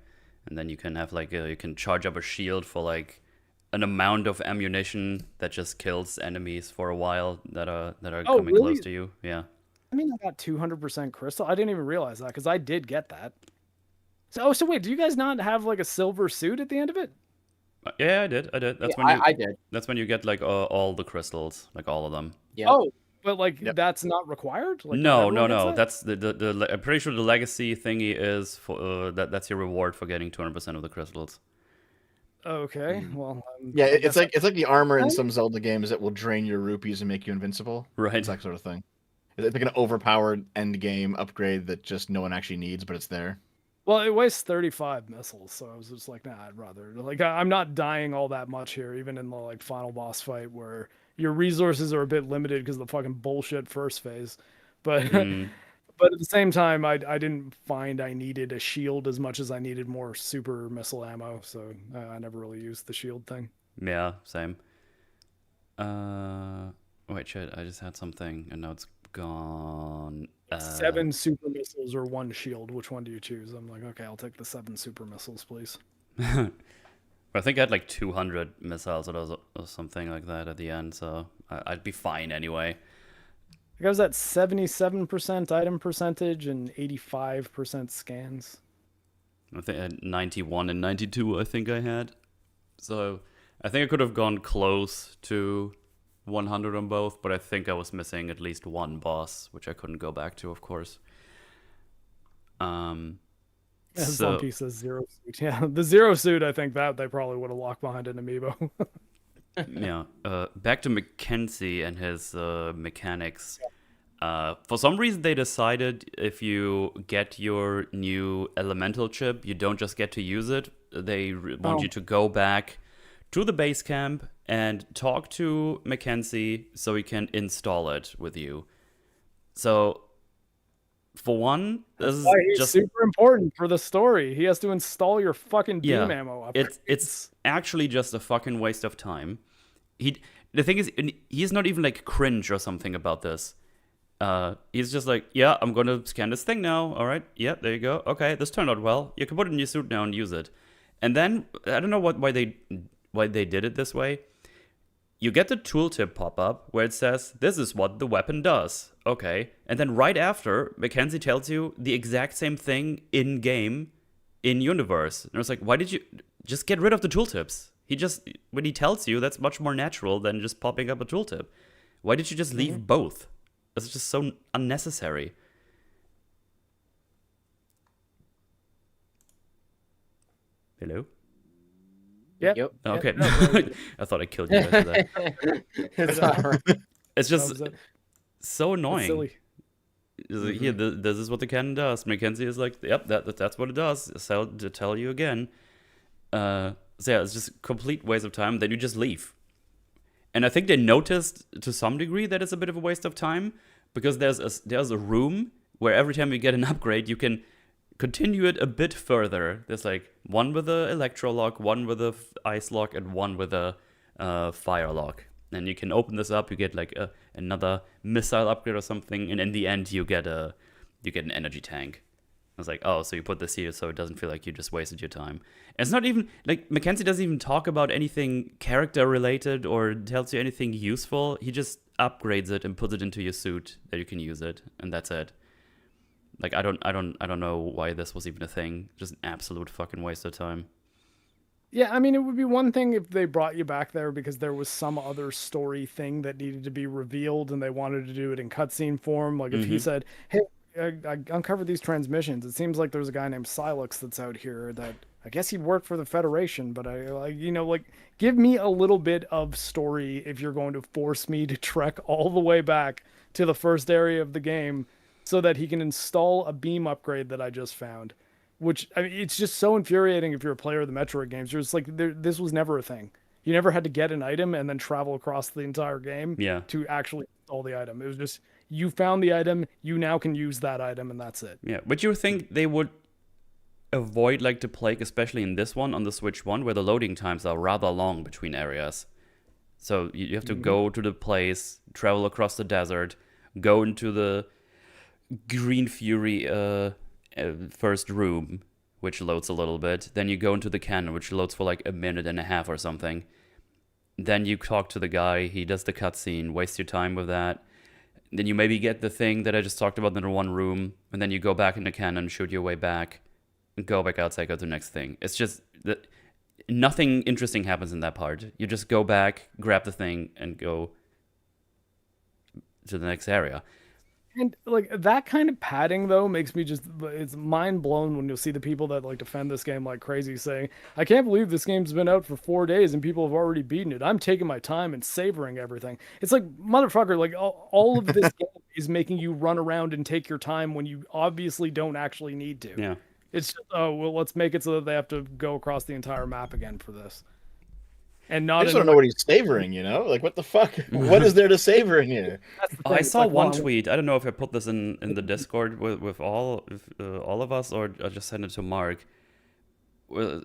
And then you can have like you can charge up a shield for like an amount of ammunition that just kills enemies for a while that are Oh, coming really? close to you. Yeah. I mean, I got 200% crystal. I didn't even realize that because I did get that. So wait, do you guys not have like a silver suit at the end of it? Yeah, I did. That's Yeah, when you I did. that's when you get like all the crystals, like all of them. Yeah. Oh, but like Yep. that's not required. Like, No, everyone gets no. that? That's the I'm pretty sure the legacy thingy is for that's your reward for getting 200% of the crystals. Okay, well, Yeah, I it's guess like the armor in Okay. some Zelda games that will drain your rupees and make you invincible. Right. It's that sort of thing. It's like an overpowered end game upgrade that just no one actually needs, but it's there. Well, it weighs 35 missiles, so I was just like, nah, I'd rather like I'm not dying all that much here, even in the like final boss fight where your resources are a bit limited because of the fucking bullshit first phase. But Mm, but at the same time, I didn't find I needed a shield as much as I needed more super missile ammo, so I never really used the shield thing. yeah, same. Wait, shit, I just had something and now it's gone. 7 super missiles or 1 shield. Which one do you choose? I'm like, okay, I'll take the 7 super missiles, please. I think I had like 200 missiles or something like that at the end, so I'd be fine anyway. I was at 77% item percentage and 85% scans. I think I had 91 and 92, I think I had. So I think I could have gone close to 100 on both, but I think I was missing at least one boss, which I couldn't go back to, of course. Yeah, So Zumpy says zero suit. Yeah, the zero suit, I think that they probably would have locked behind an amiibo. yeah, back to Mackenzie and his mechanics. For some reason, they decided if you get your new elemental chip, you don't just get to use it. They want Oh. you to go back to the base camp and talk to Mackenzie so he can install it with you. So, for one, this is Why he's just super important for the story. He has to install your fucking beam yeah. ammo upgrades. It's actually just a fucking waste of time. The thing is, he's not even like cringe or something about this. He's just like, yeah, I'm gonna scan this thing now. All right, yeah, there you go. Okay, this turned out well. You can put it in your suit now and use it. And then I don't know why they did it this way. You get the tooltip pop up where it says, this is what the weapon does. Okay. And then right after, Mackenzie tells you the exact same thing in game, in universe. And I was like, why did you just get rid of the tooltips? When he tells you, that's much more natural than just popping up a tooltip. Why did you just leave both? It's just so unnecessary. Hello? Yeah. Yep. Okay. no, I thought I killed you guys with that. It's alright. It's just that was it. so It's annoying. silly. It's like, here, this is what the cannon does. Mackenzie is like, yep, that's what it does. So to tell you again. So yeah, it's just a complete waste of time. Then you just leave. And I think they noticed to some degree that it's a bit of a waste of time because there's a room where every time you get an upgrade, you can continue it a bit further. There's like one with a electro lock, one with a ice lock, and one with a fire lock. And you can open this up. You get like another missile upgrade or something, and in the end, you get an energy tank. I was like, oh, so you put this here so it doesn't feel like you just wasted your time. And it's not even like Mackenzie doesn't even talk about anything character related or tells you anything useful. He just upgrades it and puts it into your suit that you can use it, and that's it. Like I don't know why this was even a thing. Just an absolute fucking waste of time. Yeah, I mean, it would be one thing if they brought you back there because there was some other story thing that needed to be revealed and they wanted to do it in cutscene form. Like if he said, hey, I uncovered these transmissions. It seems like there's a guy named Silex that's out here that I guess he worked for the Federation, but I like, give me a little bit of story if you're going to force me to trek all the way back to the first area of the game so that he can install a beam upgrade that I just found. Which, I mean, it's just so infuriating if you're a player of the Metroid games. You're just like, this was never a thing. You never had to get an item and then travel across the entire game to actually install the item. It was just, you found the item, you now can use that item, and that's it. Yeah, would you think they would avoid like the plague, especially in this one on the Switch 1, where the loading times are rather long between areas? So you have to go to the place, travel across the desert, go into the Green Fury first room, which loads a little bit. Then you go into the cannon, which loads for like a minute and a half or something. Then you talk to the guy, he does the cutscene, waste your time with that. Then you maybe get the thing that I just talked about in the one room, and then you go back in the cannon, shoot your way back, and go back outside, go to the next thing. It's just that nothing interesting happens in that part. You just go back, grab the thing, and go to the next area. And like that kind of padding though makes me just, it's mind blown when you'll see the people that like defend this game like crazy saying, I can't believe this game's been out for 4 days and people have already beaten it. I'm taking my time and savoring everything. It's like, motherfucker, like all of this game is making you run around and take your time when you obviously don't actually need to. Yeah. It's just, oh, well, let's make it so that they have to go across the entire map again for this. And I not just don't know what he's savoring, Like, what the fuck? What is there to savor in here? I saw one tweet. I don't know if I put this in the Discord with all of us or I just sent it to Marc. Oh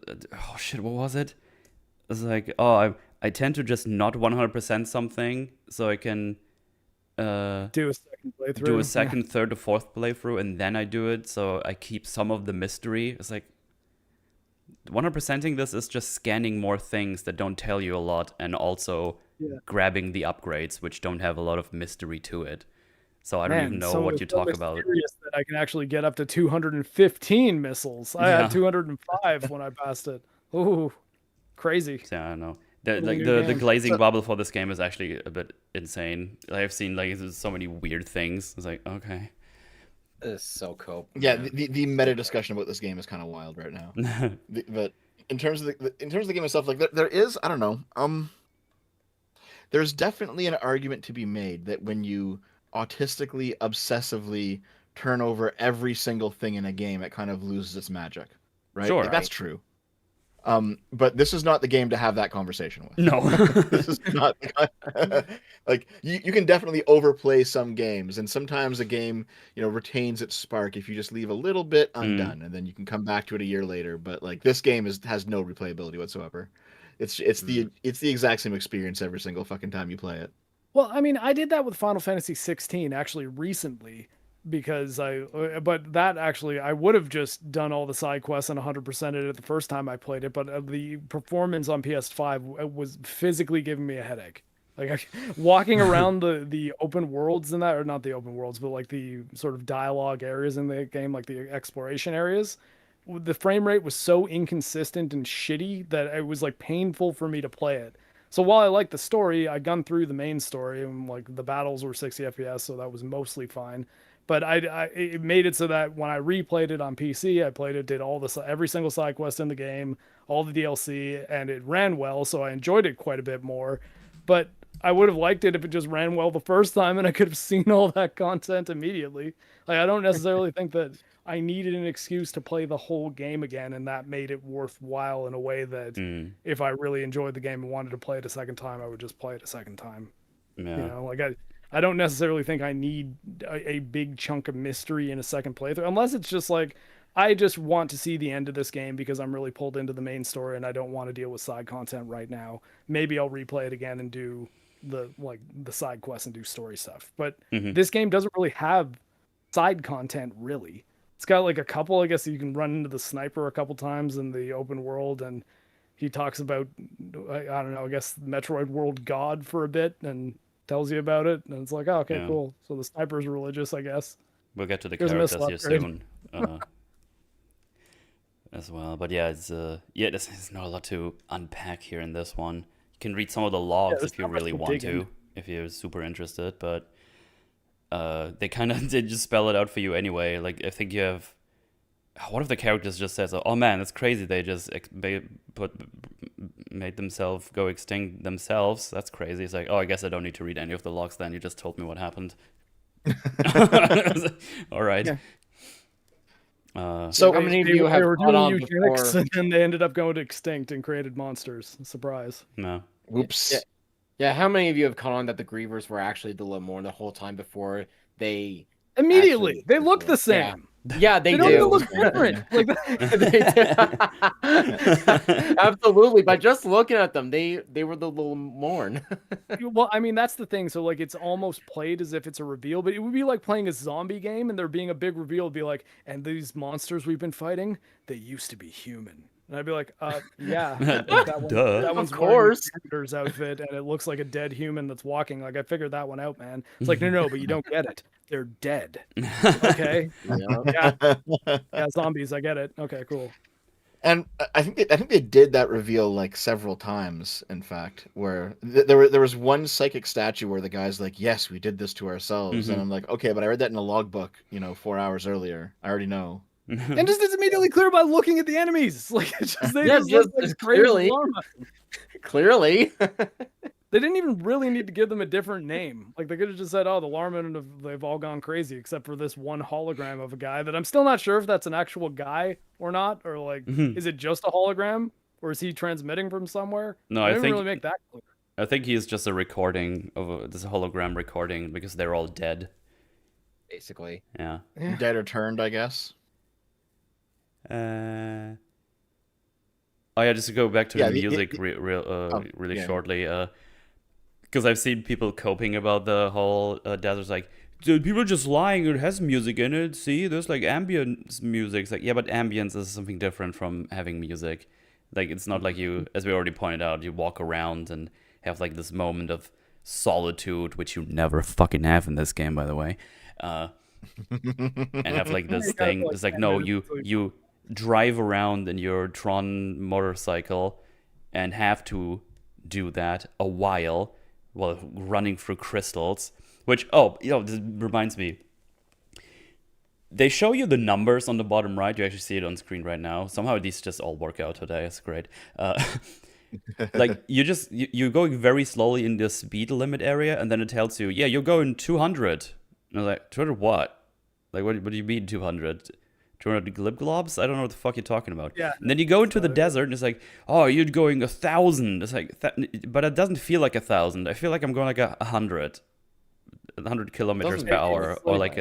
shit, what was it? It's like, I tend to just not 100% something so I can do a second playthrough. Do a second, third, or fourth playthrough, and then I do it. So I keep some of the mystery. It's like 100%ing this is just scanning more things that don't tell you a lot, and also grabbing the upgrades, which don't have a lot of mystery to it. So I don't even know what you talk about. That I can actually get up to 215 missiles. I had 205 when I passed it. Ooh, crazy. Yeah, I know. The glazing bubble for this game is actually a bit insane. I've seen like there's so many weird things. It's like, okay. It's so cool. Yeah, the meta discussion about this game is kind of wild right now. But in terms of the game itself, like there is, I don't know, there's definitely an argument to be made that when you autistically, obsessively turn over every single thing in a game, it kind of loses its magic, right? Sure. Like, that's true. But this is not the game to have that conversation with. No. This is not like you can definitely overplay some games, and sometimes a game, retains its spark if you just leave a little bit undone, and then you can come back to it a year later. But like this game has no replayability whatsoever. It's the exact same experience every single fucking time you play it. Well, I mean, I did that with Final Fantasy 16 actually recently because but that actually, I would have just done all the side quests and 100%ed it the first time I played it, but the performance on PS5 was physically giving me a headache. Like walking around the open worlds in that, or not the open worlds, but like the sort of dialogue areas in the game, like the exploration areas, the frame rate was so inconsistent and shitty that it was like painful for me to play it. So while I liked the story, I gunned through the main story, and like the battles were 60 FPS, so that was mostly fine. But it made it so that when I replayed it on PC, I played it, did every single side quest in the game, all the DLC, and it ran well, so I enjoyed it quite a bit more. But I would have liked it if it just ran well the first time, and I could have seen all that content immediately. Like I don't necessarily think that I needed an excuse to play the whole game again, and that made it worthwhile in a way that if I really enjoyed the game and wanted to play it a second time, I would just play it a second time. Yeah. Like I don't necessarily think I need a big chunk of mystery in a second playthrough, unless it's just like I just want to see the end of this game because I'm really pulled into the main story and I don't want to deal with side content right now. Maybe I'll replay it again and do the side quests and do story stuff. But this game doesn't really have side content really. It's got like a couple, I guess you can run into the sniper a couple times in the open world, and he talks about, I don't know, I guess Metroid World God for a bit and tells you about it. And it's like, oh, okay, cool. So the sniper's religious, I guess. We'll get to the characters here soon as well. But yeah, there's not a lot to unpack here in this one. You can read some of the logs if you really want to, if you're super interested, but they just spell it out for you anyway. Like I think you have one of the characters just says, "Oh man, it's crazy. They just made themselves go extinct themselves. That's crazy." It's like, oh, I guess I don't need to read any of the logs then. You just told me what happened. All right. Yeah. So how many of you have caught on before? And they ended up going extinct and created monsters. Surprise. No. Whoops. Yeah, how many of you have caught on that the Grievers were actually the Lemorn the whole time before they... Immediately! They look the same! Yeah, they do. Don't even look different! Absolutely, by just looking at them, they were the Lemorn. Well, I mean, that's the thing. So, like, it's almost played as if it's a reveal, but it would be like playing a zombie game and there being a big reveal. It'd be like, and these monsters we've been fighting, they used to be human. And I'd be like, yeah, that one's of course wearing a outfit, and it looks like a dead human that's walking. Like I figured that one out, man. It's like no, but you don't get it. They're dead. Okay, yeah, zombies. I get it. Okay, cool. And I think they did that reveal like several times. In fact, where there was one psychic statue where the guy's like, "Yes, we did this to ourselves," and I'm like, "Okay, but I read that in a logbook, 4 hours earlier. I already know." And just it's immediately clear by looking at the enemies. Like it's just like clearly. Clearly. They didn't even really need to give them a different name. Like they could have just said, "Oh, the Larman, they've all gone crazy," except for this one hologram of a guy that I'm still not sure if that's an actual guy or not, or like is it just a hologram, or is he transmitting from somewhere? No, I think didn't really make that clear. I think he's just a recording of this hologram recording because they're all dead. Basically. Yeah. Dead or turned, I guess. Oh yeah, just to go back to the music really shortly, because I've seen people coping about the whole death. It's like, dude, people are just lying. It has music in it. See, there's like ambient music. It's like, yeah, but ambience is something different from having music. Like, it's not like you, as we already pointed out, you walk around and have like this moment of solitude, which you never fucking have in this game, by the way, and have like this thing. It's like, no, you drive around in your Tron motorcycle and have to do that a while running through crystals, which, this reminds me. They show you the numbers on the bottom right. You actually see it on screen right now. Somehow these just all work out today. It's great. Like you're going very slowly in the speed limit area, and then it tells you, yeah, you're going 200. And I was like, 200 what? Like, what do you mean 200? 200 glibglobs? I don't know what the fuck you're talking about. Yeah. And then you go into the desert, and it's like, oh, you're going 1,000. It's like, but it doesn't feel like 1,000. I feel like I'm going like 100 kilometers Doesn't per make hour, sense. or like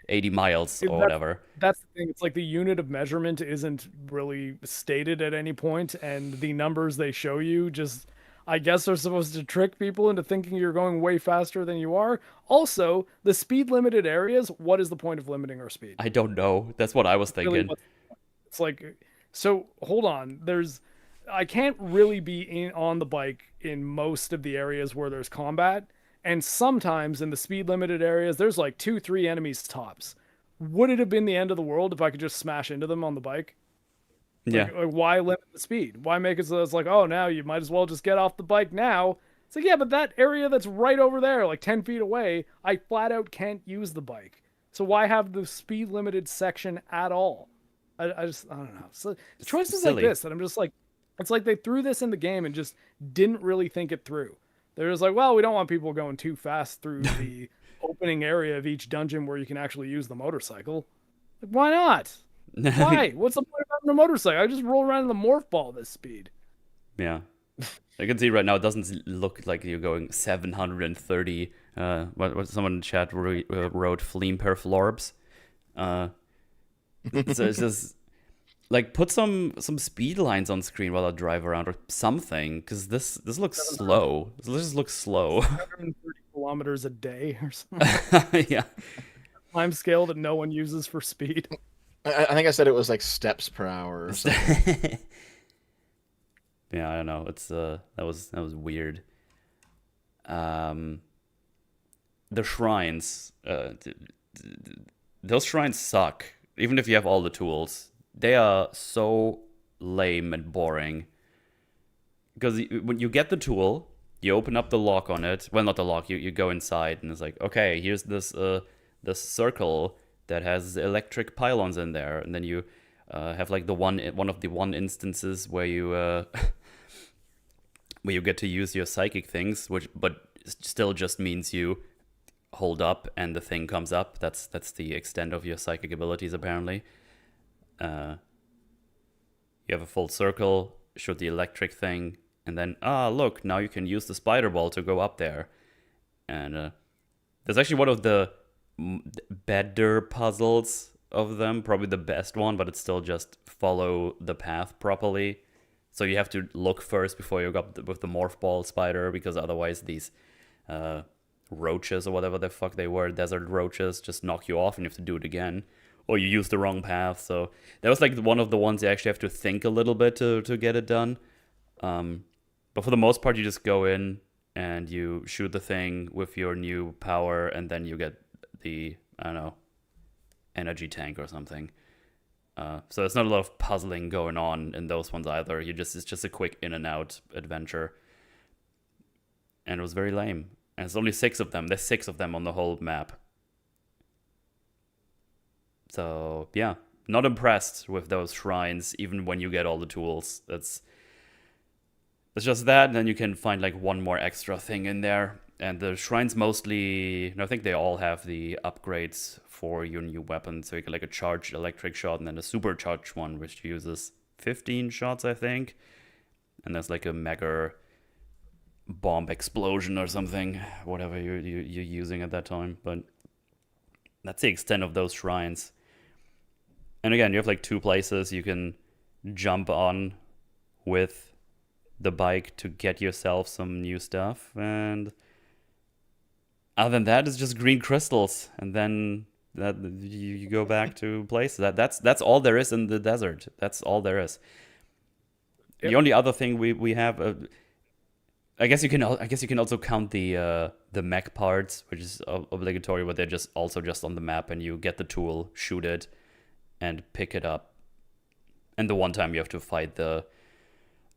80 miles or whatever. That's the thing. It's like the unit of measurement isn't really stated at any point, and the numbers they show you just, I guess, are supposed to trick people into thinking you're going way faster than you are. Also, the speed limited areas, what is the point of limiting our speed? I don't know. That's what I was Really, thinking. it's like, so hold on. I can't really be on the bike in most of the areas where there's combat. And sometimes in the speed limited areas, there's like 2, 3 enemies tops. Would it have been the end of the world if I could just smash into them on the bike? Yeah. Like, why limit the speed? Why make it so it's like, oh, now you might as well just get off the bike now? It's like, yeah, but that area that's right over there, like 10 feet away, I flat out can't use the bike. So why have the speed limited section at all? I don't know. So choices like silly. this that I'm just like, it's like they threw this in the game and just didn't really think it through. They're just like, well, we don't want people going too fast through the opening area of each dungeon where you can actually use the motorcycle. Like, why not? Why? What's the point of having a motorcycle? I just roll around in the morph ball this speed. Yeah. I can see right now it doesn't look like you're going 730. What someone in chat wrote Fleam per Florbs. So it's just like put some speed lines on screen while I drive around or something, because this looks slow. This just looks slow. 130 kilometers a day or something. Yeah. Time scale that no one uses for speed. I think I said it was like steps per hour or something. Yeah, I don't know. It's that was weird. The shrines, those shrines suck. Even if you have all the tools, they are so lame and boring. Because when you get the tool, you open up the lock on it. Well, not the lock. You go inside, and it's like, okay, here's this circle that has electric pylons in there, and then you have like one of the instances where you where you get to use your psychic things, but still just means you hold up and the thing comes up. That's the extent of your psychic abilities, apparently. You have a full circle, shoot the electric thing, and then look, now you can use the spider ball to go up there. And there's actually one of the better puzzles of them, probably the best one, but it's still just follow the path properly. So you have to look first before you go up with the morph ball spider, because otherwise these roaches or whatever the fuck they were, desert roaches, just knock you off and you have to do it again. Or you use the wrong path. So that was like one of the ones you actually have to think a little bit to get it done. But for the most part, you just go in and you shoot the thing with your new power, and then you get the, I don't know, energy tank or something. So there's not a lot of puzzling going on in those ones either. It's just a quick in and out adventure. And it was very lame. And it's only 6 of them. There's 6 of them on the whole map. So yeah, not impressed with those shrines, even when you get all the tools. It's just that, and then you can find like one more extra thing in there. And the shrines mostly, I think they all have the upgrades for your new weapon. So you get like a charged electric shot, and then a supercharged one, which uses 15 shots, I think. And there's like a mega bomb explosion or something, whatever you're using at that time. But that's the extent of those shrines. And again, you have like 2 places you can jump on with the bike to get yourself some new stuff. And other than that, it's just green crystals. And then that you go back to places. That's all there is in the desert. That's all there is. Yep. The only other thing we have, I guess you can also count the mech parts, which is obligatory, but they're just on the map, and you get the tool, shoot it, and pick it up. And the one time you have to fight the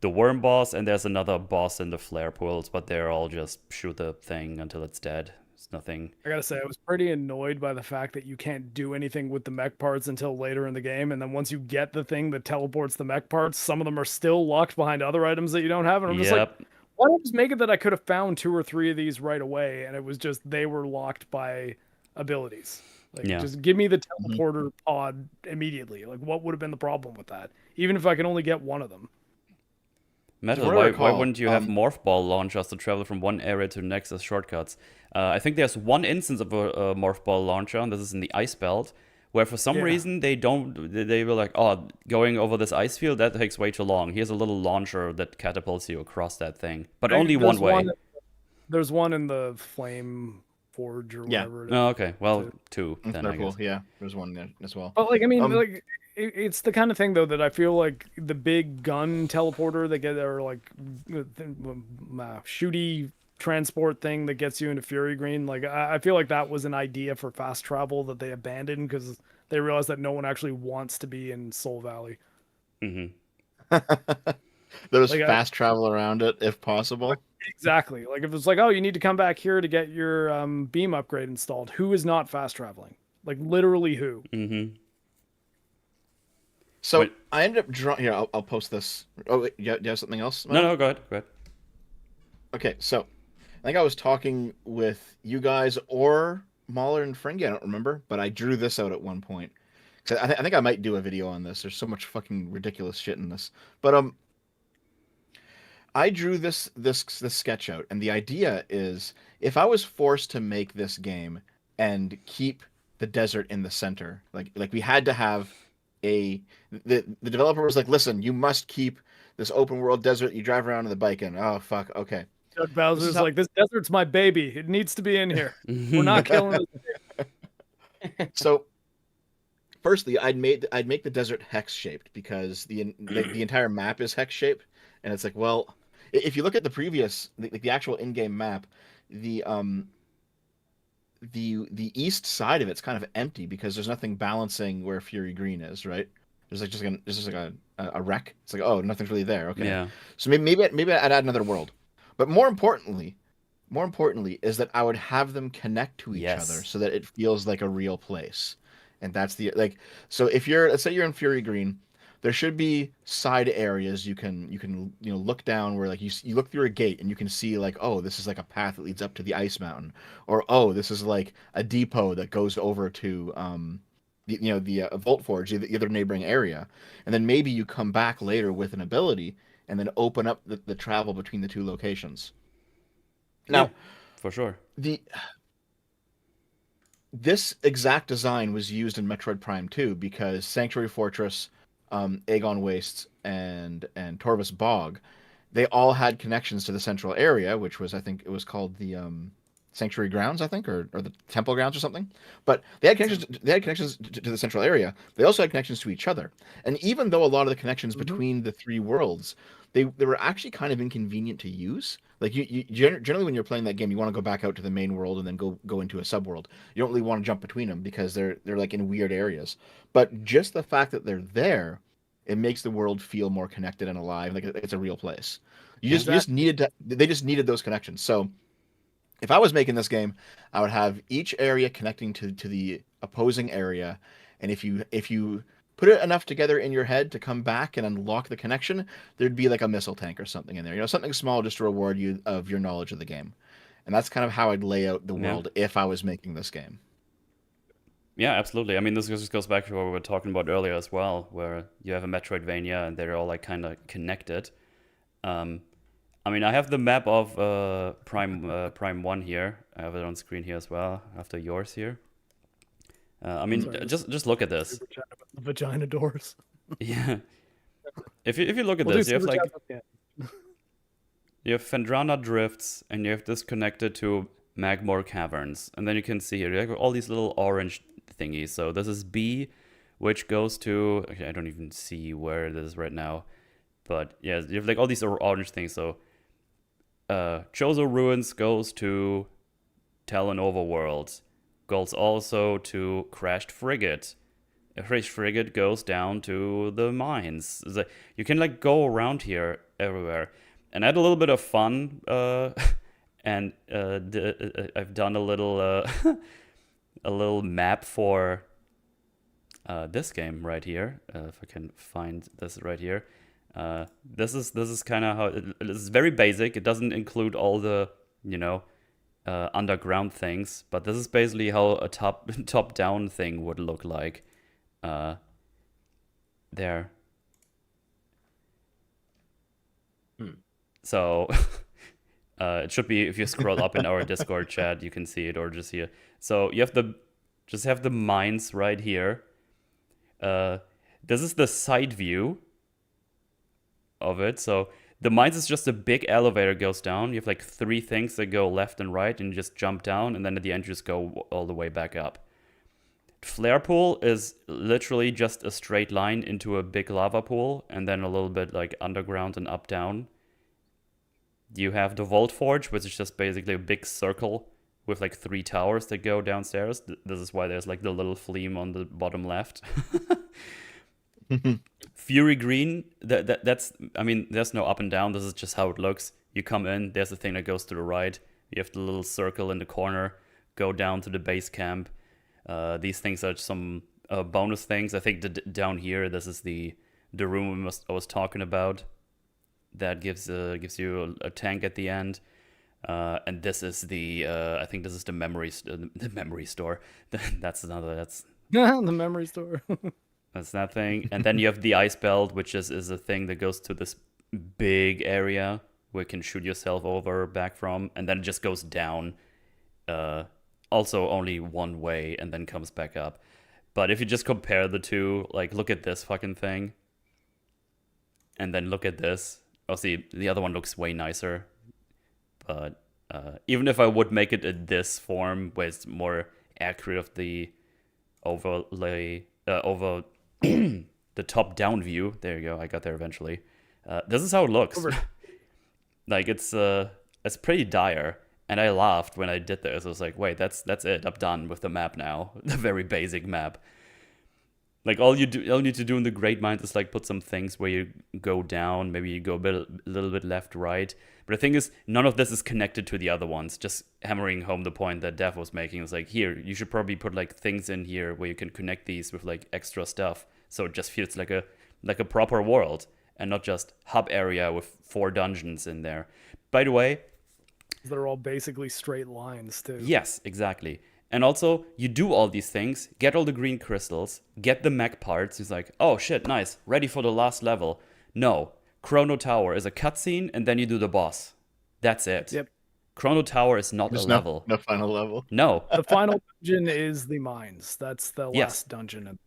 worm boss, and there's another boss in the flare pools, but they're all just shoot the thing until it's dead. It's nothing. I gotta say, I was pretty annoyed by the fact that you can't do anything with the mech parts until later in the game, and then once you get the thing that teleports the mech parts, some of them are still locked behind other items that you don't have, and I'm just like, why don't just make it that I could have found 2 or 3 of these right away, and it was just they were locked by abilities. Like, Yeah. just give me the Mhm. teleporter pod immediately. Like, what would have been the problem with that? Even if I can only get one of them. Metal, From what I why recall, wouldn't you have morph ball launchers to travel from one area to the next as shortcuts? I think there's one instance of a morph ball launcher, and this is in the ice belt, where for some Yeah. reason they were like, oh, going over this ice field, that takes way too long. Here's a little launcher that catapults you across that thing, but only one There's way. There's one in the Flame Forge or Yeah. whatever it is. Oh, okay, well, too. two then, I Purple, guess. yeah. There's one there as well. But like, I mean, Um, like, it's the kind of thing though that I feel like the big gun teleporter that get or like shooty transport thing that gets you into Fury Green. Like, I feel like that was an idea for fast travel that they abandoned because they realized that no one actually wants to be in Soul Valley. Mm-hmm. There's Like, fast travel around it if possible. exactly. Like, if it's like, oh, you need to come back here to get your beam upgrade installed. Who is not fast traveling? Like, literally who? Mm-hmm. So Wait. I ended up drawing. Here, I'll post this. Oh, wait, do you have something else? No, Mel? go ahead. Okay, so I think I was talking with you guys or Mahler and Fringy. I don't remember, but I drew this out at one point. 'Cause I think I might do a video on this. There's so much fucking ridiculous shit in this. But I drew this sketch out, and the idea is if I was forced to make this game and keep the desert in the center, like we had to have the developer was like, listen, you must keep this open world desert you drive around on the bike in. Oh fuck, okay. Doug This Bowser's is how like, this desert's my baby. It needs to be in here. We're not killing it. so firstly, I'd make the desert hex shaped because the entire map is hex shaped, and it's like, well, if you look at the previous the actual in-game map, the the east side of it's kind of empty because there's nothing balancing where Fury Green is, right? There's just like a wreck. It's like, oh, nothing's really there. Okay, Yeah. so maybe I'd add another world, but more importantly is that I would have them connect to each Yes. other so that it feels like a real place. And that's the like so if you're let's say you're in Fury Green, there should be side areas you know look down where like you look through a gate and you can see like, oh, this is like a path that leads up to the ice mountain, or oh, this is like a depot that goes over to the Volt Forge, the other neighboring area. And then maybe you come back later with an ability and then open up the travel between the two locations. Yeah, Now, for sure. the this exact design was used in Metroid Prime 2 because Sanctuary Fortress, Aegon Wastes, and Torvus Bog, they all had connections to the central area, which was, I think it was called the Sanctuary Grounds, I think, or the Temple Grounds or something. But they had connections to the central area. They also had connections to each other. And even though a lot of the connections between the three worlds, they were actually kind of inconvenient to use. Like generally when you're playing that game, you want to go back out to the main world and then go into a subworld. You don't really want to jump between them because they're like in weird areas. But just the fact that they're there, it makes the world feel more connected and alive, like it's a real place. You just needed to. They just needed those connections. So if I was making this game, I would have each area connecting to the opposing area, and if you put it enough together in your head to come back and unlock the connection, there'd be like a missile tank or something in there. You know, something small just to reward you of your knowledge of the game. And that's kind of how I'd lay out the Yeah. world if I was making this game. Yeah, absolutely. I mean, this just goes back to what we were talking about earlier as well, where you have a Metroid-Vania and they're all like kind of connected. I mean, I have the map of Prime 1 here. I have it on screen here as well, after yours here. I mean, Sorry, just look at this. Super chat about the vagina doors. Yeah. If you look at We'll do this, you have super like chats at the end. you have Fendrana drifts, and you have this connected to Magmore Caverns, and then you can see here you have all these little orange thingies. So this is B, which goes to okay, I don't even see where it is right now, but yeah, you have like all these orange things. So Chozo Ruins goes to Talon Overworld, goes also to Crashed Frigate. A Crashed Frigate goes down to the mines. It's like, you can like go around here everywhere, and I had a little bit of fun. And I've done a little a little map for this game right here. If I can find this right here. This is kind of how it is very basic. It doesn't include all the underground things, but this is basically how a top down thing would look like. There. So it should be, if you scroll up in our Discord chat, you can see it, or just here. So you have the mines right here. This is the side view of it. So the mines is just a big elevator goes down. You have like 3 things that go left and right, and you just jump down, and then at the end you just go all the way back up. Flare pool is literally just a straight line into a big lava pool, and then a little bit like underground and up down. You have the Vault Forge, which is just basically a big circle with like 3 towers that go downstairs. This is why there's like the little flame on the bottom left. Fury Green, that's, I mean, there's no up and down. This is just how it looks. You come in, there's the thing that goes to the right. You have the little circle in the corner, go down to the base camp. These things are some bonus things. I think down here, this is the room I was talking about. That gives you a tank at the end. And this is I think this is the memory store. That's the memory store. That's that thing. And then you have the ice belt, which is a thing that goes to this big area where you can shoot yourself over back from, and then it just goes down. Also only one way, and then comes back up. But if you just compare the two, like, look at this fucking thing, and then look at this. Oh, see, the other one looks way nicer. But even if I would make it in this form, where it's more accurate of the overlay, over the top-down view. There you go. I got there eventually. This is how it looks. Like, it's pretty dire. And I laughed when I did this. I was like, wait, that's it. I'm done with the map now. The very basic map. Like, all you need to do in the Great Mines is like put some things where you go down. Maybe you go a little bit left, right. But the thing is, none of this is connected to the other ones. Just hammering home the point that Dev was making. It's like, here, you should probably put like things in here where you can connect these with like extra stuff. So it just feels like a proper world, and not just hub area with 4 dungeons in there. By the way, they're all basically straight lines too. Yes, exactly. And also, you do all these things, get all the green crystals, get the mech parts. He's like, oh shit, nice, ready for the last level. No, Chrono Tower is a cutscene, and then you do the boss. That's it. Yep. Chrono Tower is not a level. No final level. No. The final dungeon is the mines. That's the last dungeon.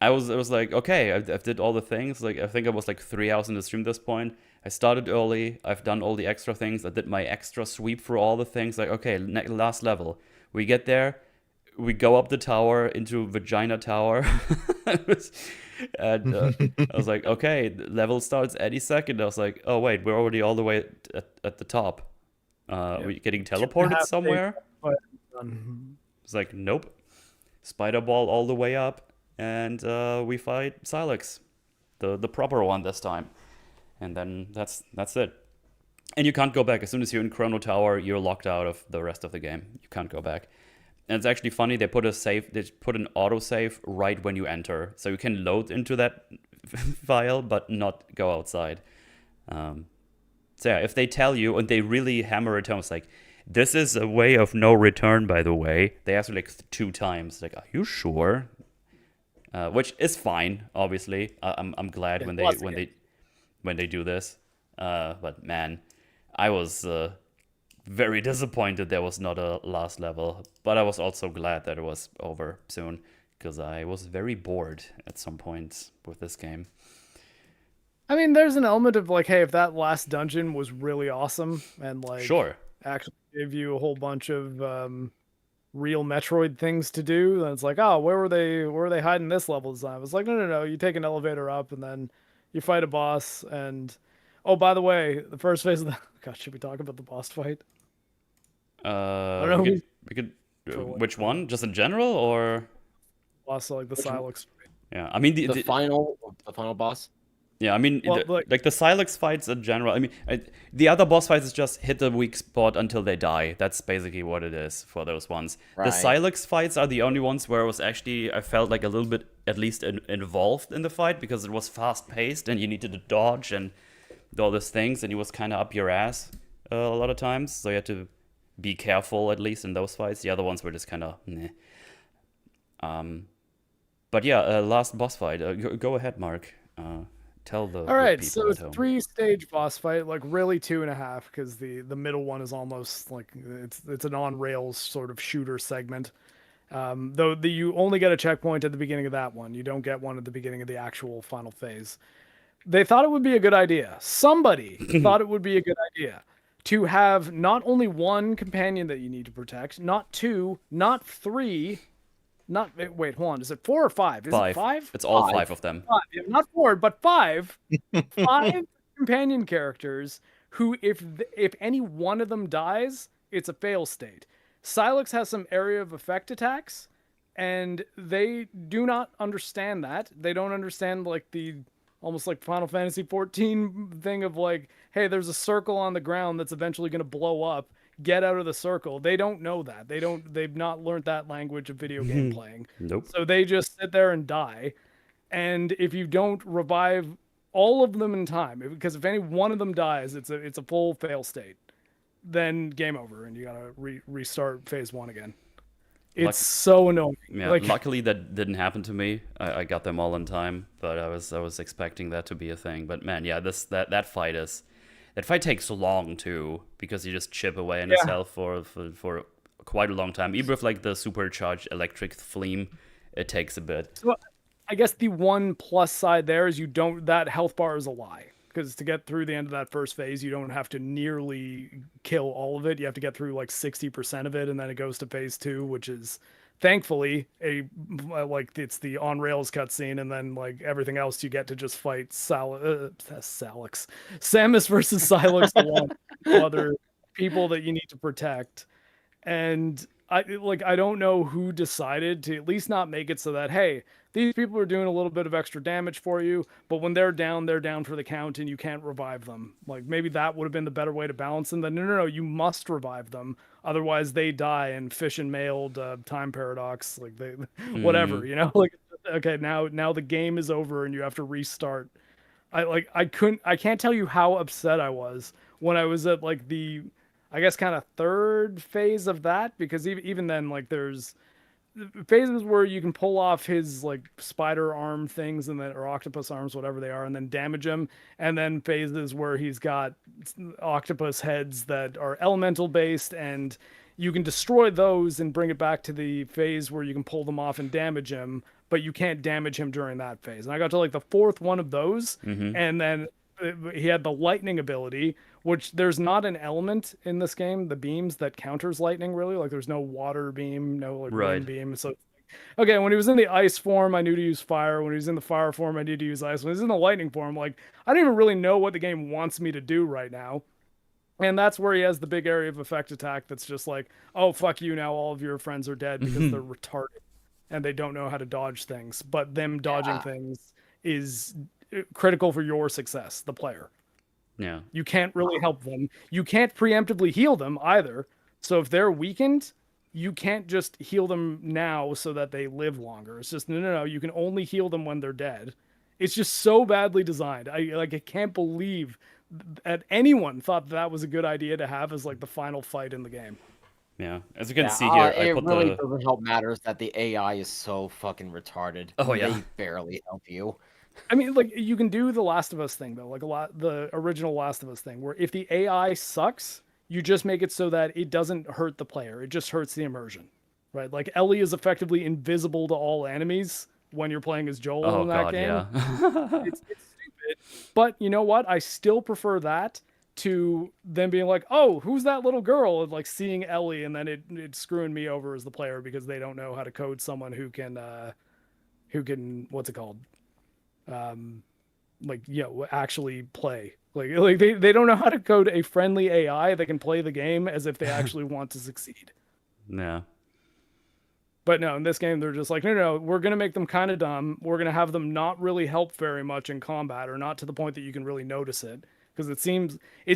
I was like, okay, I did all the things. Like, I think I was like 3 hours in the stream at this point. I started early. I've done all the extra things. I did my extra sweep through all the things. Like, okay, last level. We get there. We go up the tower into Vagina Tower. And I was like, okay, the level starts any second. I was like, oh, wait, we're already all the way at the top. Are we getting teleported somewhere? It's like, nope. Spider Ball all the way up. And we fight Silex, the proper one this time. And then that's it. And you can't go back. As soon as you're in Chrono Tower, you're locked out of the rest of the game. You can't go back. And it's actually funny, they put an autosave right when you enter. So you can load into that file, but not go outside. So yeah, if they tell you, and they really hammer it home, it's like, this is a way of no return, by the way. They ask you like 2 times. Like, are you sure? Which is fine, obviously. I'm glad when they do this. But man, I was very disappointed there was not a last level. But I was also glad that it was over soon, because I was very bored at some points with this game. I mean, there's an element of like, hey, if that last dungeon was really awesome and like actually gave you a whole bunch of real Metroid things to do, then it's like, oh, where were they hiding this level design? I was like, no, you take an elevator up and then you fight a boss. And oh, by the way, the first phase of the gosh, should we talk about the boss fight? I don't know. We could which one? Just in general, or boss, like the Silex? Yeah, I mean the final boss. Yeah, I mean, like the Silex fights in general. I mean, the other boss fights is just hit the weak spot until they die. That's basically what it is for those ones. Right. The Silex fights are the only ones where I felt like a little bit at least involved in the fight, because it was fast paced and you needed to dodge and do all these things, and it was kind of up your ass. a lot of times, so you had to be careful at least in those fights. The other ones were just kind of meh. But yeah, last boss fight. Go ahead, Mark. Tell the All right, people so at it's home. 3-stage boss fight, like really 2.5, because the middle one is almost like it's an on rails sort of shooter segment. Though you only get a checkpoint at the beginning of that one. You don't get one at the beginning of the actual final phase. They thought it would be a good idea. Somebody thought it would be a good idea to have not only one companion that you need to protect, not two, not three, not wait, hold on. Is it 4 or 5? Is it 5? It's all 5. 5 of them. 5. Yeah, not 4, but 5. 5 companion characters who, if any one of them dies, it's a fail state. Silex has some area of effect attacks, and they do not understand that. They don't understand like the almost like Final Fantasy 14 thing of like, hey, there's a circle on the ground that's eventually going to blow up. Get out of the circle. They don't know that. They've not learned that language of video game playing. Nope. So they just sit there and die. And if you don't revive all of them in time, because if any one of them dies, it's a full fail state. Then game over, and you gotta restart phase 1 again. It's so annoying. Yeah, luckily that didn't happen to me. I got them all in time, but I was expecting that to be a thing. But man, yeah, that fight takes long too, because you just chip away on yourself for quite a long time. Even with like the supercharged electric flame, it takes a bit. So I guess the one plus side there is that health bar is a lie. Because to get through the end of that first phase, you don't have to nearly kill all of it. You have to get through like 60% of it, and then it goes to phase 2, which is thankfully it's the on rails cutscene, and then like everything else you get to just fight Samus versus Silex along with other people that you need to protect. And I don't know who decided to at least not make it so that, hey, these people are doing a little bit of extra damage for you, but when they're down for the count and you can't revive them. Like maybe that would have been the better way to balance them. Then no, you must revive them. Otherwise they die and fish and mailed time paradox, like they whatever, you know? Like okay, now the game is over and you have to restart. I can't tell you how upset I was when I was at like the I guess kind of third phase of that, because even then like there's phases where you can pull off his like spider arm things and then or octopus arms, whatever they are, and then damage him, and then phases where he's got octopus heads that are elemental based, and you can destroy those and bring it back to the phase where you can pull them off and damage him, but you can't damage him during that phase. And I got to like the fourth one of those, and then he had the lightning ability, which there's not an element in this game, the beams, that counters lightning really. Like there's no water beam, no like wind beam. So okay, when he was in the ice form, I knew to use fire. When he was in the fire form, I knew to use ice. When he was in the lightning form, like I don't even really know what the game wants me to do right now. And that's where he has the big area of effect attack that's just like, oh, fuck you, now all of your friends are dead because they're retarded and they don't know how to dodge things. But them dodging things is critical for your success, the player. Yeah. You can't really help them. You can't preemptively heal them either. So if they're weakened, you can't just heal them now so that they live longer. It's just no. You can only heal them when they're dead. It's just so badly designed. I can't believe that anyone thought that was a good idea to have as like the final fight in the game. Yeah, as you can see here, I put really doesn't help matters that the AI is so fucking retarded. Oh yeah, they barely help you. I mean, like you can do the Last of Us thing though, like the original Last of Us thing, where if the AI sucks, you just make it so that it doesn't hurt the player; it just hurts the immersion, right? Like Ellie is effectively invisible to all enemies when you're playing as Joel in that game. Yeah. it's stupid, but you know what? I still prefer that to them being like, "Oh, who's that little girl?" and like seeing Ellie, and then it's screwing me over as the player because they don't know how to code someone who can what's it called? Actually play. Like they don't know how to code a friendly AI that can play the game as if they actually want to succeed. Yeah. But no, in this game they're just like, no, we're gonna make them kind of dumb. We're gonna have them not really help very much in combat, or not to the point that you can really notice it. Because it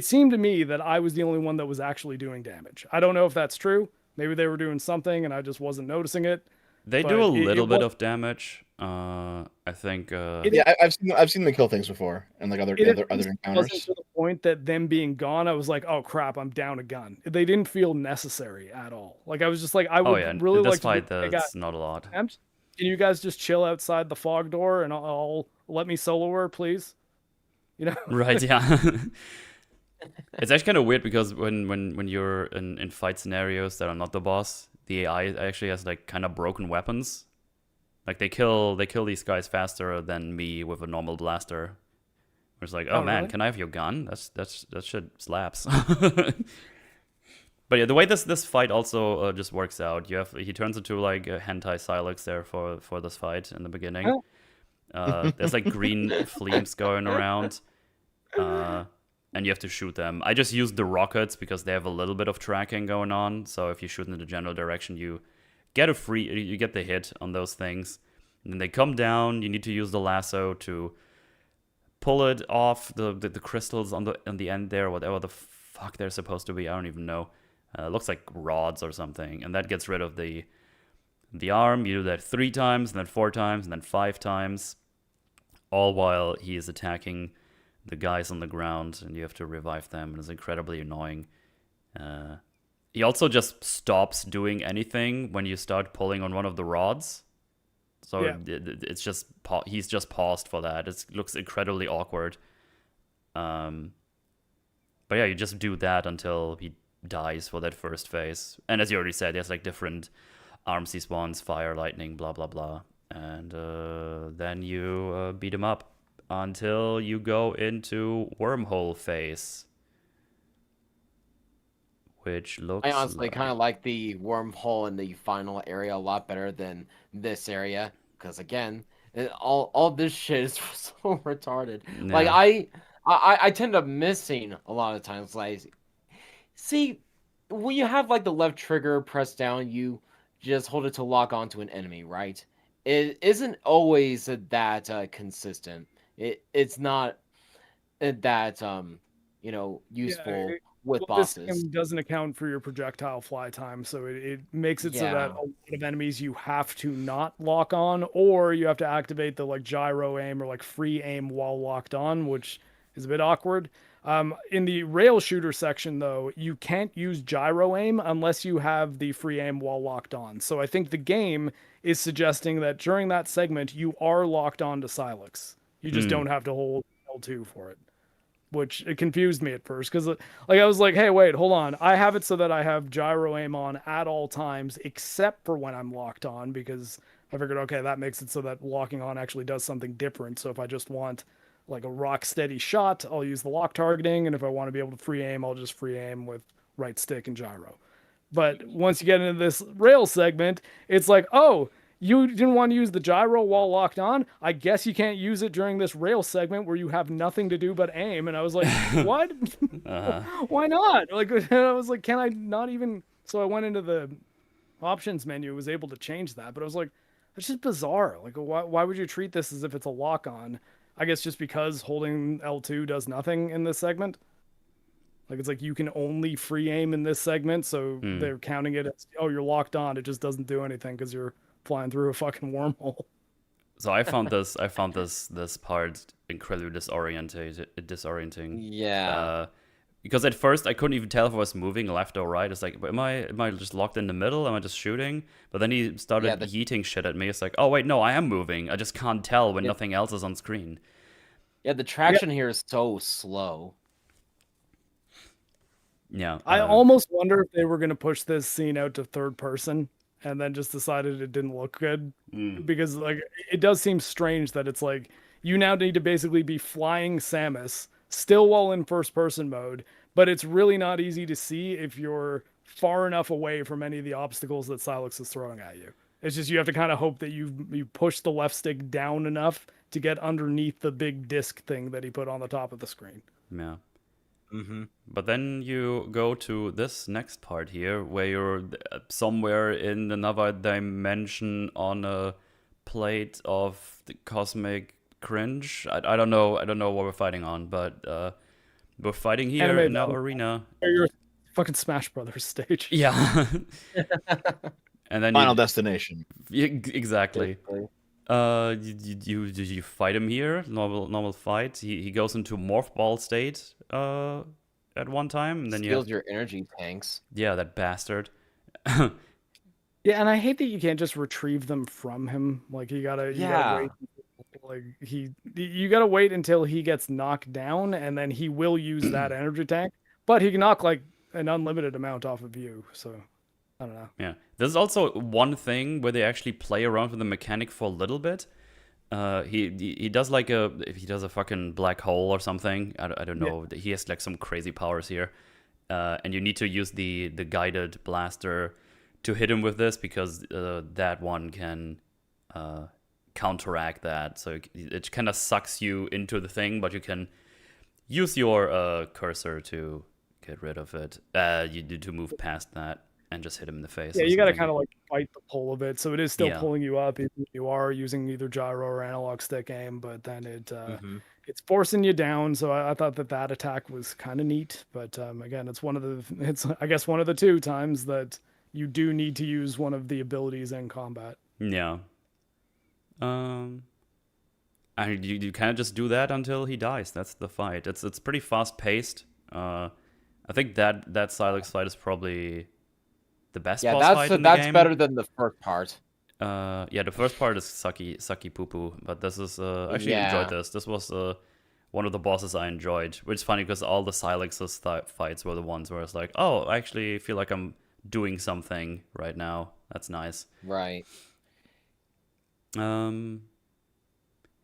seemed to me that I was the only one that was actually doing damage. I don't know if that's true. Maybe they were doing something and I just wasn't noticing it. They do a little bit of damage. I think. Yeah, I've seen them kill things before, and like other encounters. Wasn't to the point that them being gone, I was like, oh crap, I'm down a gun. They didn't feel necessary at all. Like I was just like, I Oh would yeah, really in this like to fight, do, hey, guys, that's not a lot. can you guys just chill outside the fog door and I'll let me solo her, please? You know? Right, yeah. It's actually kind of weird because when you're in fight scenarios that are not the boss, the AI actually has like kind of broken weapons. Like they kill these guys faster than me with a normal blaster. It's like, oh man, really? can I have your gun? That shit slaps. But yeah, the way this fight also just works out, he turns into like a hentai Silex there for this fight in the beginning. There's like green flames going around, and you have to shoot them. I just used the rockets because they have a little bit of tracking going on. So if you shoot in the general direction, you get the hit on those things. And then they come down. You need to use the lasso to pull it off the crystals on the end there, whatever the fuck they're supposed to be. I don't even know. It looks like rods or something, and that gets rid of the arm. You do that 3 times, and then 4 times, and then 5 times, all while he is attacking the guys on the ground, and you have to revive them, and it's incredibly annoying. He also just stops doing anything when you start pulling on one of the rods. So Yeah. it's just he's just paused for that. It looks incredibly awkward. But yeah, you just do that until he dies for that first phase. And as you already said, there's like different arms he spawns, fire, lightning, blah blah blah. And then you beat him up until you go into wormhole phase, which looks. I honestly kind of like the wormhole in the final area a lot better than this area, because again, all this shit is so retarded. Yeah. Like I tend up missing a lot of times. Like, see, when you have like the left trigger pressed down, you just hold it to lock onto an enemy, right? It isn't always that consistent. It's not that useful with Well, this bosses. game doesn't account for your projectile fly time, so it makes it so that Yeah. a lot of enemies you have to not lock on, or you have to activate the like gyro aim or like free aim while locked on, which is a bit awkward. In the rail shooter section, though, you can't use gyro aim unless you have the free aim while locked on. So I think the game is suggesting that during that segment, you are locked on to Silex. You just don't have to hold L2 for it, which it confused me at first because like I was like, hey, wait, hold on. I have it so that I have gyro aim on at all times except for when I'm locked on, because I figured, okay, that makes it so that locking on actually does something different. So if I just want like a rock steady shot, I'll use the lock targeting, and if I want to be able to free aim, I'll just free aim with right stick and gyro. But once you get into this rail segment, it's like, oh, you didn't want to use the gyro while locked on? I guess you can't use it during this rail segment where you have nothing to do but aim. And I was like, what? Why not? Like, I was like, can I not even? So I went into the options menu, was able to change that, but I was like, that's just bizarre. Like, why would you treat this as if it's a lock on? I guess just because holding L2 does nothing in this segment. Like, it's like you can only free aim in this segment, so they're counting it as, oh, you're locked on. It just doesn't do anything because you're flying through a fucking wormhole. So I found this part incredibly disorienting. Yeah. Because at first I couldn't even tell if I was moving left or right. It's like, am I just locked in the middle? Am I just shooting? But then he started yeeting shit at me. It's like, oh wait, no, I am moving. I just can't tell when nothing else is on screen. Yeah, the traction here is so slow. Yeah. I almost wonder if they were going to push this scene out to third person and then just decided it didn't look good. Because like it does seem strange that it's like you now need to basically be flying Samus still while in first person mode, but it's really not easy to see if you're far enough away from any of the obstacles that Silex is throwing at you. It's just you have to kind of hope that you push the left stick down enough to get underneath the big disc thing that he put on the top of the screen. Yeah. But then you go to this next part here where you're somewhere in another dimension on a plate of the cosmic cringe. I don't know what we're fighting on, but we're fighting here in our arena. Your fucking Smash Brothers stage. Yeah. And then Final destination. Exactly. You fight him here, normal fight. He goes into morph ball state at one time, and then you have Steals your energy tanks. that bastard. Yeah, and I hate that you can't just retrieve them from him. Like you gotta wait. Like you gotta wait until he gets knocked down, and then he will use that energy tank. But he can knock like an unlimited amount off of you. So I don't know. Yeah, there's also one thing where they actually play around with the mechanic for a little bit. He does like he does a fucking black hole or something. I don't know. He has like some crazy powers here, and you need to use the guided blaster to hit him with this because that one can counteract that. So it kind of sucks you into the thing, but you can use your cursor to get rid of it. You need to move past that and just hit him in the face. Yeah, you got to kind of like fight the pull of it. So it is still Yeah. pulling you up. You are using either gyro or analog stick aim, but then it's forcing you down. So I thought that attack was kind of neat. But again, it's I guess one of the two times that you do need to use one of the abilities in combat. Yeah. And you kind of just do that until he dies. That's the fight. It's pretty fast paced. I think that Silex fight is probably the best boss fight in the game. That's better than the first part. The first part is sucky poo poo, but this is actually enjoyed this. This was one of the bosses I enjoyed, which is funny because all the Silex's fights were the ones where it's like, oh, I actually feel like I'm doing something right now. That's nice. Right. Yeah,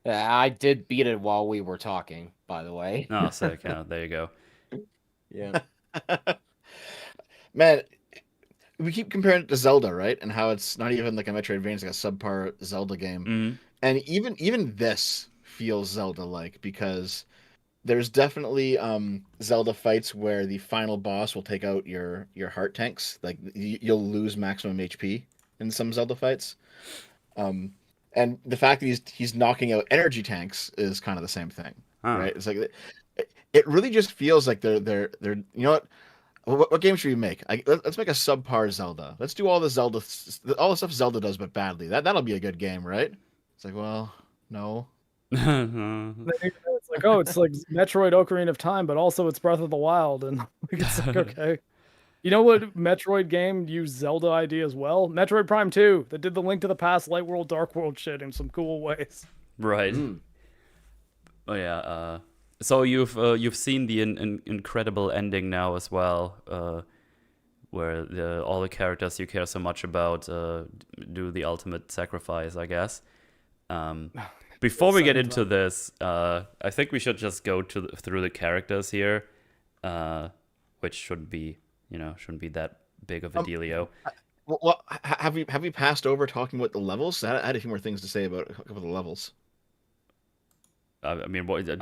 I did beat it while we were talking, by the way. Oh, sick. Yeah, there you go. Yeah. Man, we keep comparing it to Zelda, right? And how it's not even like a Metroid-Vania, it's like a subpar Zelda game. Mm-hmm. And even this feels Zelda-like because there's definitely Zelda fights where the final boss will take out your heart tanks. Like you'll lose maximum HP in some Zelda fights. And the fact that he's knocking out energy tanks is kind of the same thing, right? It's like it really just feels like they're you know what game should we make? Let's make a subpar Zelda. Let's do all the stuff Zelda does but badly. That'll be a good game, right? It's like, well, no. It's like, oh, it's like Metroid Ocarina of Time, but also it's Breath of the Wild, and it's like, okay. You know what Metroid game used Zelda ID as well? Metroid Prime 2 that did the Link to the Past, Light World, Dark World shit in some cool ways. Right. Oh yeah. So you've seen the incredible ending now as well, where all the characters you care so much about do the ultimate sacrifice, I guess. Before we get into this, I think we should just go through the characters here, which shouldn't be that big of a dealio. Well, have we passed over talking about the levels? I had a few more things to say about a couple of the levels. I mean, what, just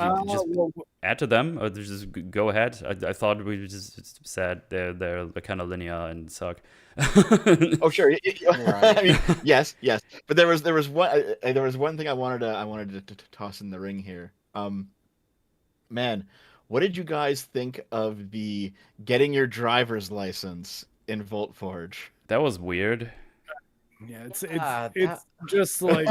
add to them, or just go ahead. I thought we just said they're kind of linear and suck. Oh sure, I mean, yes, but there was one thing I wanted to toss in the ring here. Man, what did you guys think of the getting your driver's license in Volt Forge? That was weird. Yeah, it's just like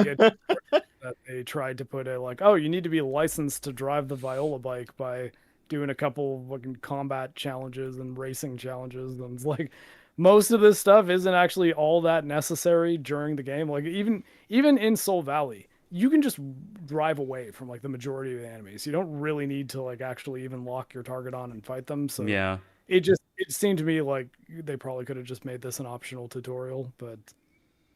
that they tried to put it like, oh, you need to be licensed to drive the Viola bike by doing a couple fucking combat challenges and racing challenges, and it's like most of this stuff isn't actually all that necessary during the game. Like even in Soul Valley, you can just drive away from like the majority of the enemies. You don't really need to like actually even lock your target on and fight them. So yeah, it seemed to me like they probably could have just made this an optional tutorial, but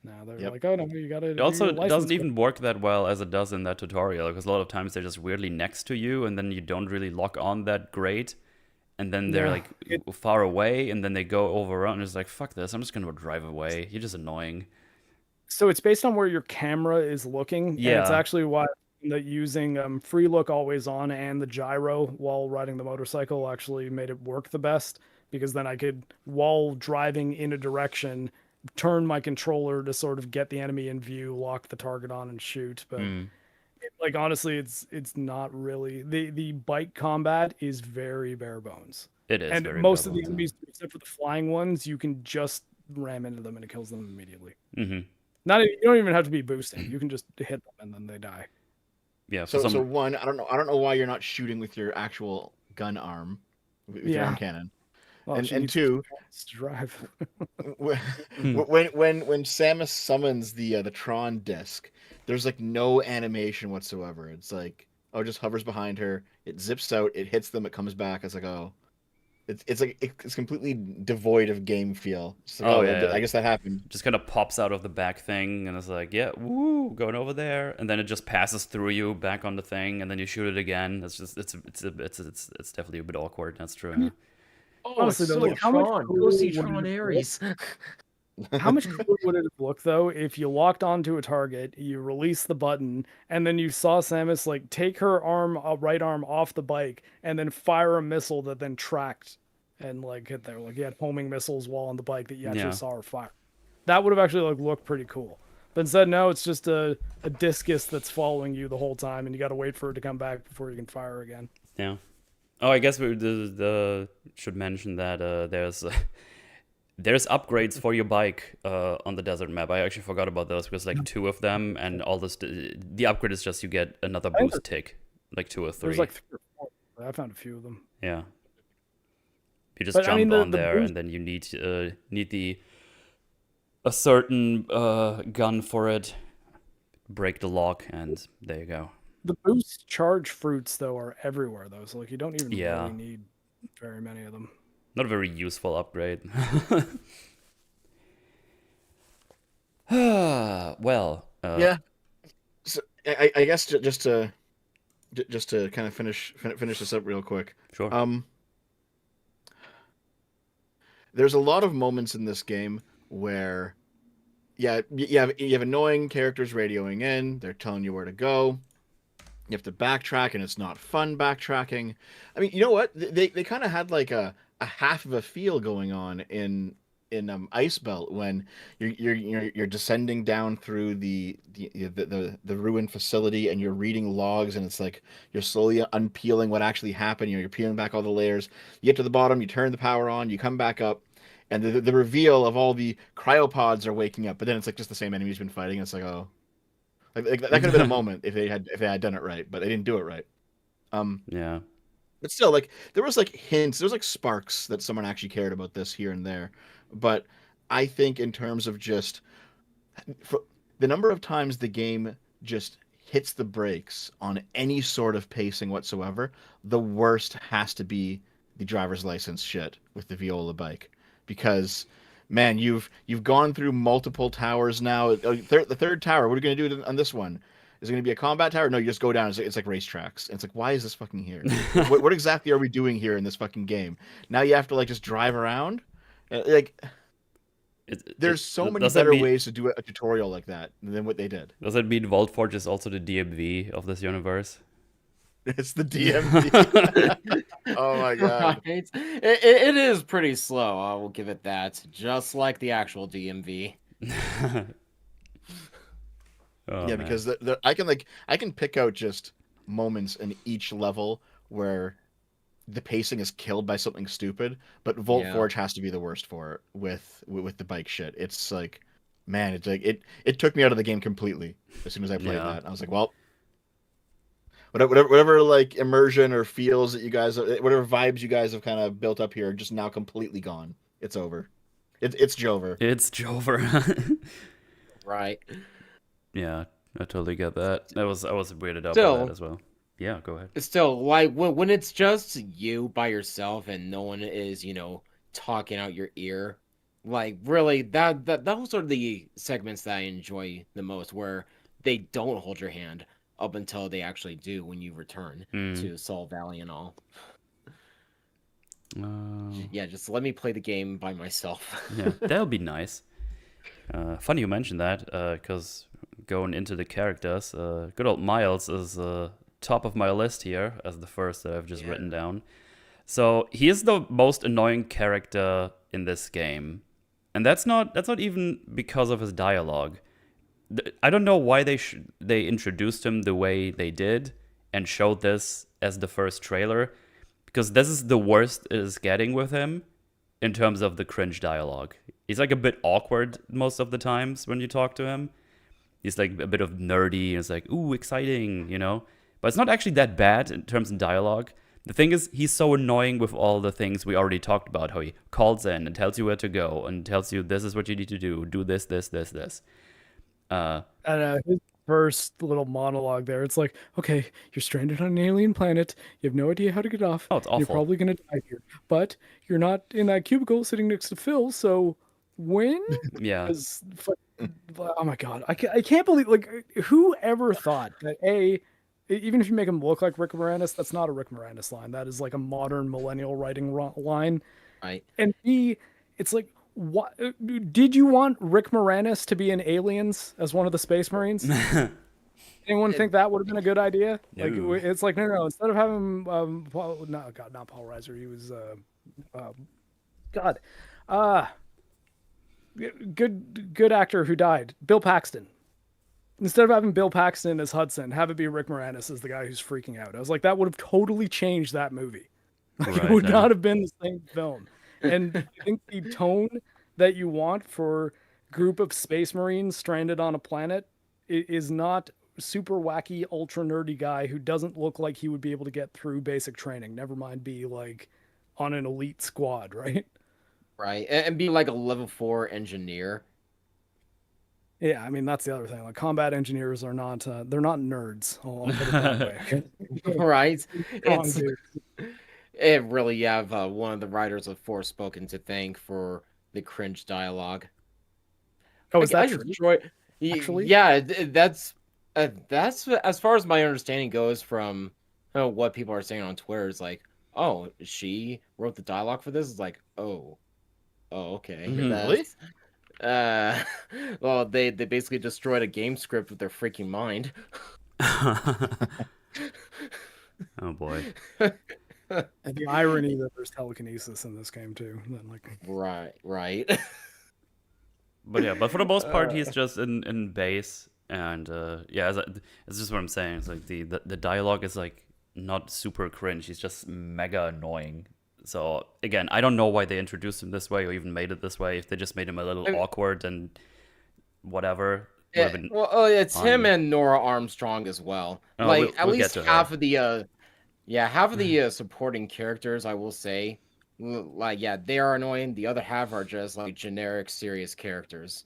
no, they're like, oh no, you gotta. It also doesn't even work that well as it does in that tutorial, because a lot of times they're just weirdly next to you, and then you don't really lock on that great, and then they're like far away, and then they go over and it's like, fuck this, I'm just gonna drive away. You're just annoying. So it's based on where your camera is looking. Yeah, and it's actually why that using free look always on and the gyro while riding the motorcycle actually made it work the best, because then I could, while driving in a direction, turn my controller to sort of get the enemy in view, lock the target on, and shoot. But like honestly, it's not really the bike combat is very bare bones. It is, and very most of bare the bones, enemies, except for the flying ones, you can just ram into them and it kills them immediately. Mm-hmm. You don't even have to be boosting. You can just hit them and then they die. Yeah, for So one, I don't know why you're not shooting with your actual gun arm, with your own cannon. Well, she And needs two, to drive. when Samus summons the Tron disc, there's like no animation whatsoever. It's like, oh, it just hovers behind her, it zips out, it hits them, it comes back. It's like, oh, it's completely devoid of game feel. It's like, Oh, yeah. I guess that happened. Just kind of pops out of the back thing, and it's like, yeah, woo, going over there, and then it just passes through you back on the thing, and then you shoot it again. It's definitely a bit awkward. That's true. Yeah. Oh, Honestly, it's though, so like, how much Tron. Go cooler see would it Tron have Ares. How much cooler would it have looked though if you locked onto a target, you release the button, and then you saw Samus like take her right arm off the bike, and then fire a missile that then tracked and like hit there. Like you had homing missiles while on the bike that you actually Yeah. saw her fire. That would have actually like looked pretty cool. But instead, no, it's just a discus that's following you the whole time, and you got to wait for it to come back before you can fire again. Yeah. Oh, I guess we should mention that there's upgrades for your bike on the desert map. I actually forgot about those because like 2 of them, and all this. The upgrade is just you get another boost tick, like 2 or 3. There's like 3 or 4. I found a few of them. Yeah. You just jump on there, and then you need a certain gun for it. Break the lock, and there you go. The boost charge fruits though are everywhere though, so like you don't even Yeah. really need very many of them. Not a very useful upgrade. Well. Yeah. So I guess just to kind of finish this up real quick. Sure. There's a lot of moments in this game where, yeah, you have annoying characters radioing in. They're telling you where to go. You have to backtrack, and it's not fun backtracking. I mean, you know what? They kind of had like a half of a feel going on in Ice Belt when you're descending down through the ruined facility, and you're reading logs, and it's like you're slowly unpeeling what actually happened. You're peeling back all the layers. You get to the bottom, you turn the power on, you come back up, and the reveal of all the cryopods are waking up. But then it's like just the same enemies you've been fighting. It's like, oh, like that could have been a moment if they had done it right, but they didn't do it right. Yeah. But still, like there was like hints, there was like sparks that someone actually cared about this here and there. But I think in terms of just for the number of times the game just hits the brakes on any sort of pacing whatsoever, the worst has to be the driver's license shit with the Viola bike, because man, you've gone through multiple towers now. The third tower, what are you going to do on this one? Is it going to be a combat tower? No, you just go down. It's like racetracks. And it's like, why is this fucking here? what exactly are we doing here in this fucking game? Now you have to like just drive around. Like, there's so many better ways to do a tutorial like that than what they did. Does that mean Vault Forge is also the DMV of this universe? It's the DMV. Oh my god. Right? It is pretty slow. I will give it that. Just like the actual DMV. Oh, yeah, man. because I can pick out just moments in each level where the pacing is killed by something stupid, but Volt Forge has to be the worst for it with the bike shit. It's like, man, it's like it took me out of the game completely as soon as I played that. I was like, well, whatever like immersion or feels that you guys, whatever vibes you guys have kind of built up here, are just now completely gone. It's over. It's Jover. It's Jover. Right. Yeah, I totally get that. I was weirded out by that as well. Yeah, go ahead. Still, like when it's just you by yourself and no one is, talking out your ear, like really those are the segments that I enjoy the most, where they don't hold your hand up until they actually do when you return to Sol Valley and all. Yeah, just let me play the game by myself. Yeah, that would be nice. Funny you mentioned that, because going into the characters, good old Miles is top of my list here as the first that I've just written down. So he is the most annoying character in this game, and that's not even because of his dialogue. I don't know why they introduced him the way they did and showed this as the first trailer, because this is the worst it is getting with him in terms of the cringe dialogue. he's like a bit awkward most of the times when you talk to him. He's like a bit of nerdy, and it's like, ooh, exciting, you know? But it's not actually that bad in terms of dialogue. The thing is, he's so annoying with all the things we already talked about, how he calls in and tells you where to go and tells you this is what you need to do this, this, this, this. And his first little monologue there, it's like, okay, you're stranded on an alien planet. You have no idea how to get off. Oh, it's You're awful. probably going to die here. But you're not in that cubicle sitting next to Phil, so when? Yeah. Oh my God. I can't believe, like, who ever thought that, even if you make him look like Rick Moranis, that's not a Rick Moranis line. That is like a modern millennial writing line. Right. And B, it's like, what did you want Rick Moranis to be in Aliens as one of the Space Marines? Anyone think that would have been a good idea? Like, No. it's like, no. Instead of having Paul, no, God, not Paul Reiser. He was God, good actor who died, Bill Paxton. Instead of having Bill Paxton as Hudson, have it be Rick Moranis as the guy who's freaking out. I was like, that would have totally changed that movie. Like, it would not have been the same film. And I think the tone that you want for group of space marines stranded on a planet is not super wacky, ultra nerdy guy who doesn't look like he would be able to get through basic training. Never mind be like on an elite squad, right? Right. And be like a level 4 engineer. Yeah, I mean that's the other thing. Like combat engineers are not they're not nerds. I'll put it that way. Right. Wrong, It's dude. it really you have one of the writers of Forspoken to thank for the cringe dialogue. Oh, is I that true? enjoy. Actually? Yeah, that's as far as my understanding goes from what people are saying on Twitter. Is like, oh, she wrote the dialogue for this. It's like, oh, okay. Really? Uh, well, they basically destroyed a game script with their freaking mind. Oh boy. And the irony that there's telekinesis in this game too. Then like Right. But yeah, but for the most part, he's just in base, and yeah, it's just what I'm saying. It's like the dialogue is like not super cringe. He's just mega annoying. So again, I don't know why they introduced him this way or even made it this way. If they just made him a little awkward and whatever. Well, it's him and Nora Armstrong as well. Oh, like at we'll least get to half her. of the half of the supporting characters, I will say, like they are annoying. The other half are just like generic serious characters.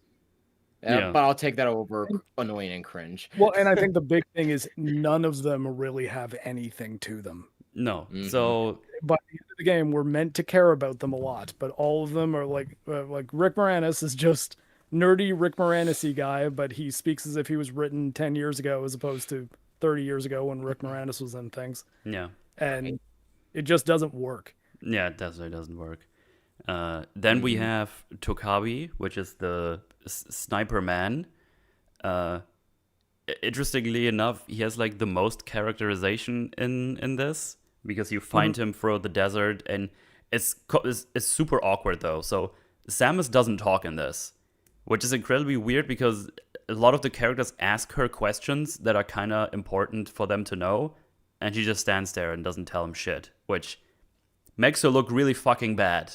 Yeah. But I'll take that over annoying and cringe. well, and I think the big thing is none of them really have anything to them. No. Mhm. So By the end of the game, we're meant to care about them a lot, but all of them are like Rick Moranis is just nerdy Rick Moranis-y guy, but he speaks as if he was written 10 years ago as opposed to 30 years ago when Rick Moranis was in things. yeah. And it just doesn't work. Yeah, it definitely doesn't work. Then we have Tokawi, which is the sniper man. Interestingly enough, he has like the most characterization in this because you find him throughout the desert, and it's super awkward though. So Samus doesn't talk in this, which is incredibly weird because a lot of the characters ask her questions that are kind of important for them to know, and she just stands there and doesn't tell them shit, which makes her look really fucking bad.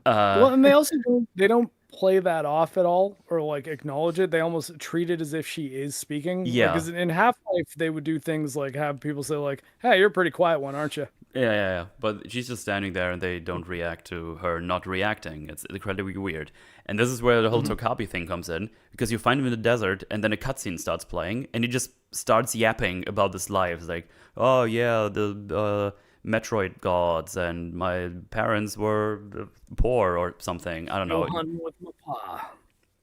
Well, and they also don't play that off at all or like acknowledge it. They almost treat it as if she is speaking. Yeah. Because in Half-Life, they would do things like have people say like, "Hey, you're a pretty quiet one, aren't you?" Yeah. But she's just standing there and they don't react to her not reacting. It's incredibly weird. And this is where the whole Tokapi thing comes in, because you find him in the desert and then a cutscene starts playing and he just starts yapping about his life. It's like, oh yeah, the Metroid gods and my parents were poor or something. I don't know. Hunt with my pa.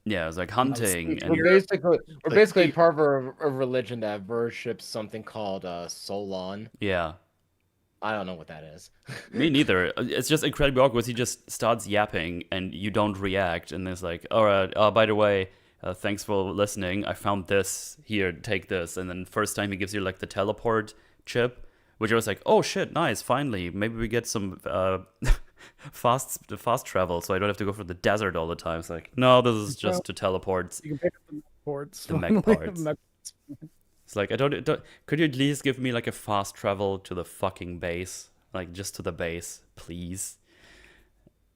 Yeah, it's like hunting. And We're basically part of a religion that worships something called Solon. yeah. I don't know what that is. Me neither. It's just incredibly awkward. He just starts yapping and you don't react. And it's like, all right, by the way, thanks for listening. I found this. Here, take this. And then first time he gives you like the teleport chip, which I was like, oh shit, nice. Finally, maybe we get some fast travel so I don't have to go through the desert all the time. It's like, no, this is just to teleport You can pick up the mech parts. the mech parts. It's like, I don't, could you at least give me like a fast travel to the fucking base? Like just to the base, please.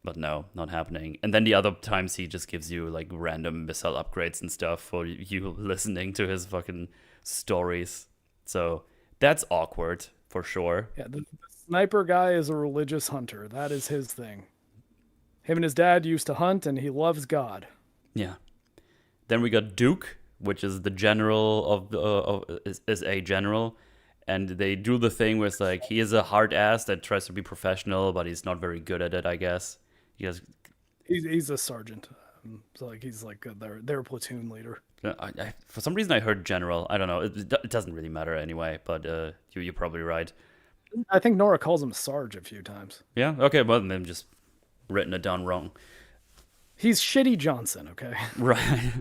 but no, not happening. And then the other times he just gives you like random missile upgrades and stuff for you listening to his fucking stories. So that's awkward for sure. Yeah, the sniper guy is a religious hunter. That is his thing. Him and his dad used to hunt, and he loves God. Yeah. Then we got Duke, which is the general is a general, and they do the thing where it's like he is a hard ass that tries to be professional, but he's not very good at it, I guess. He's a sergeant, so like he's like their platoon leader. For some reason I heard general. I don't know. It doesn't really matter anyway. But you're probably right. I think Nora calls him Sarge a few times. Yeah. Okay. Well, then just written it down wrong. He's Shitty Johnson. Okay. Right.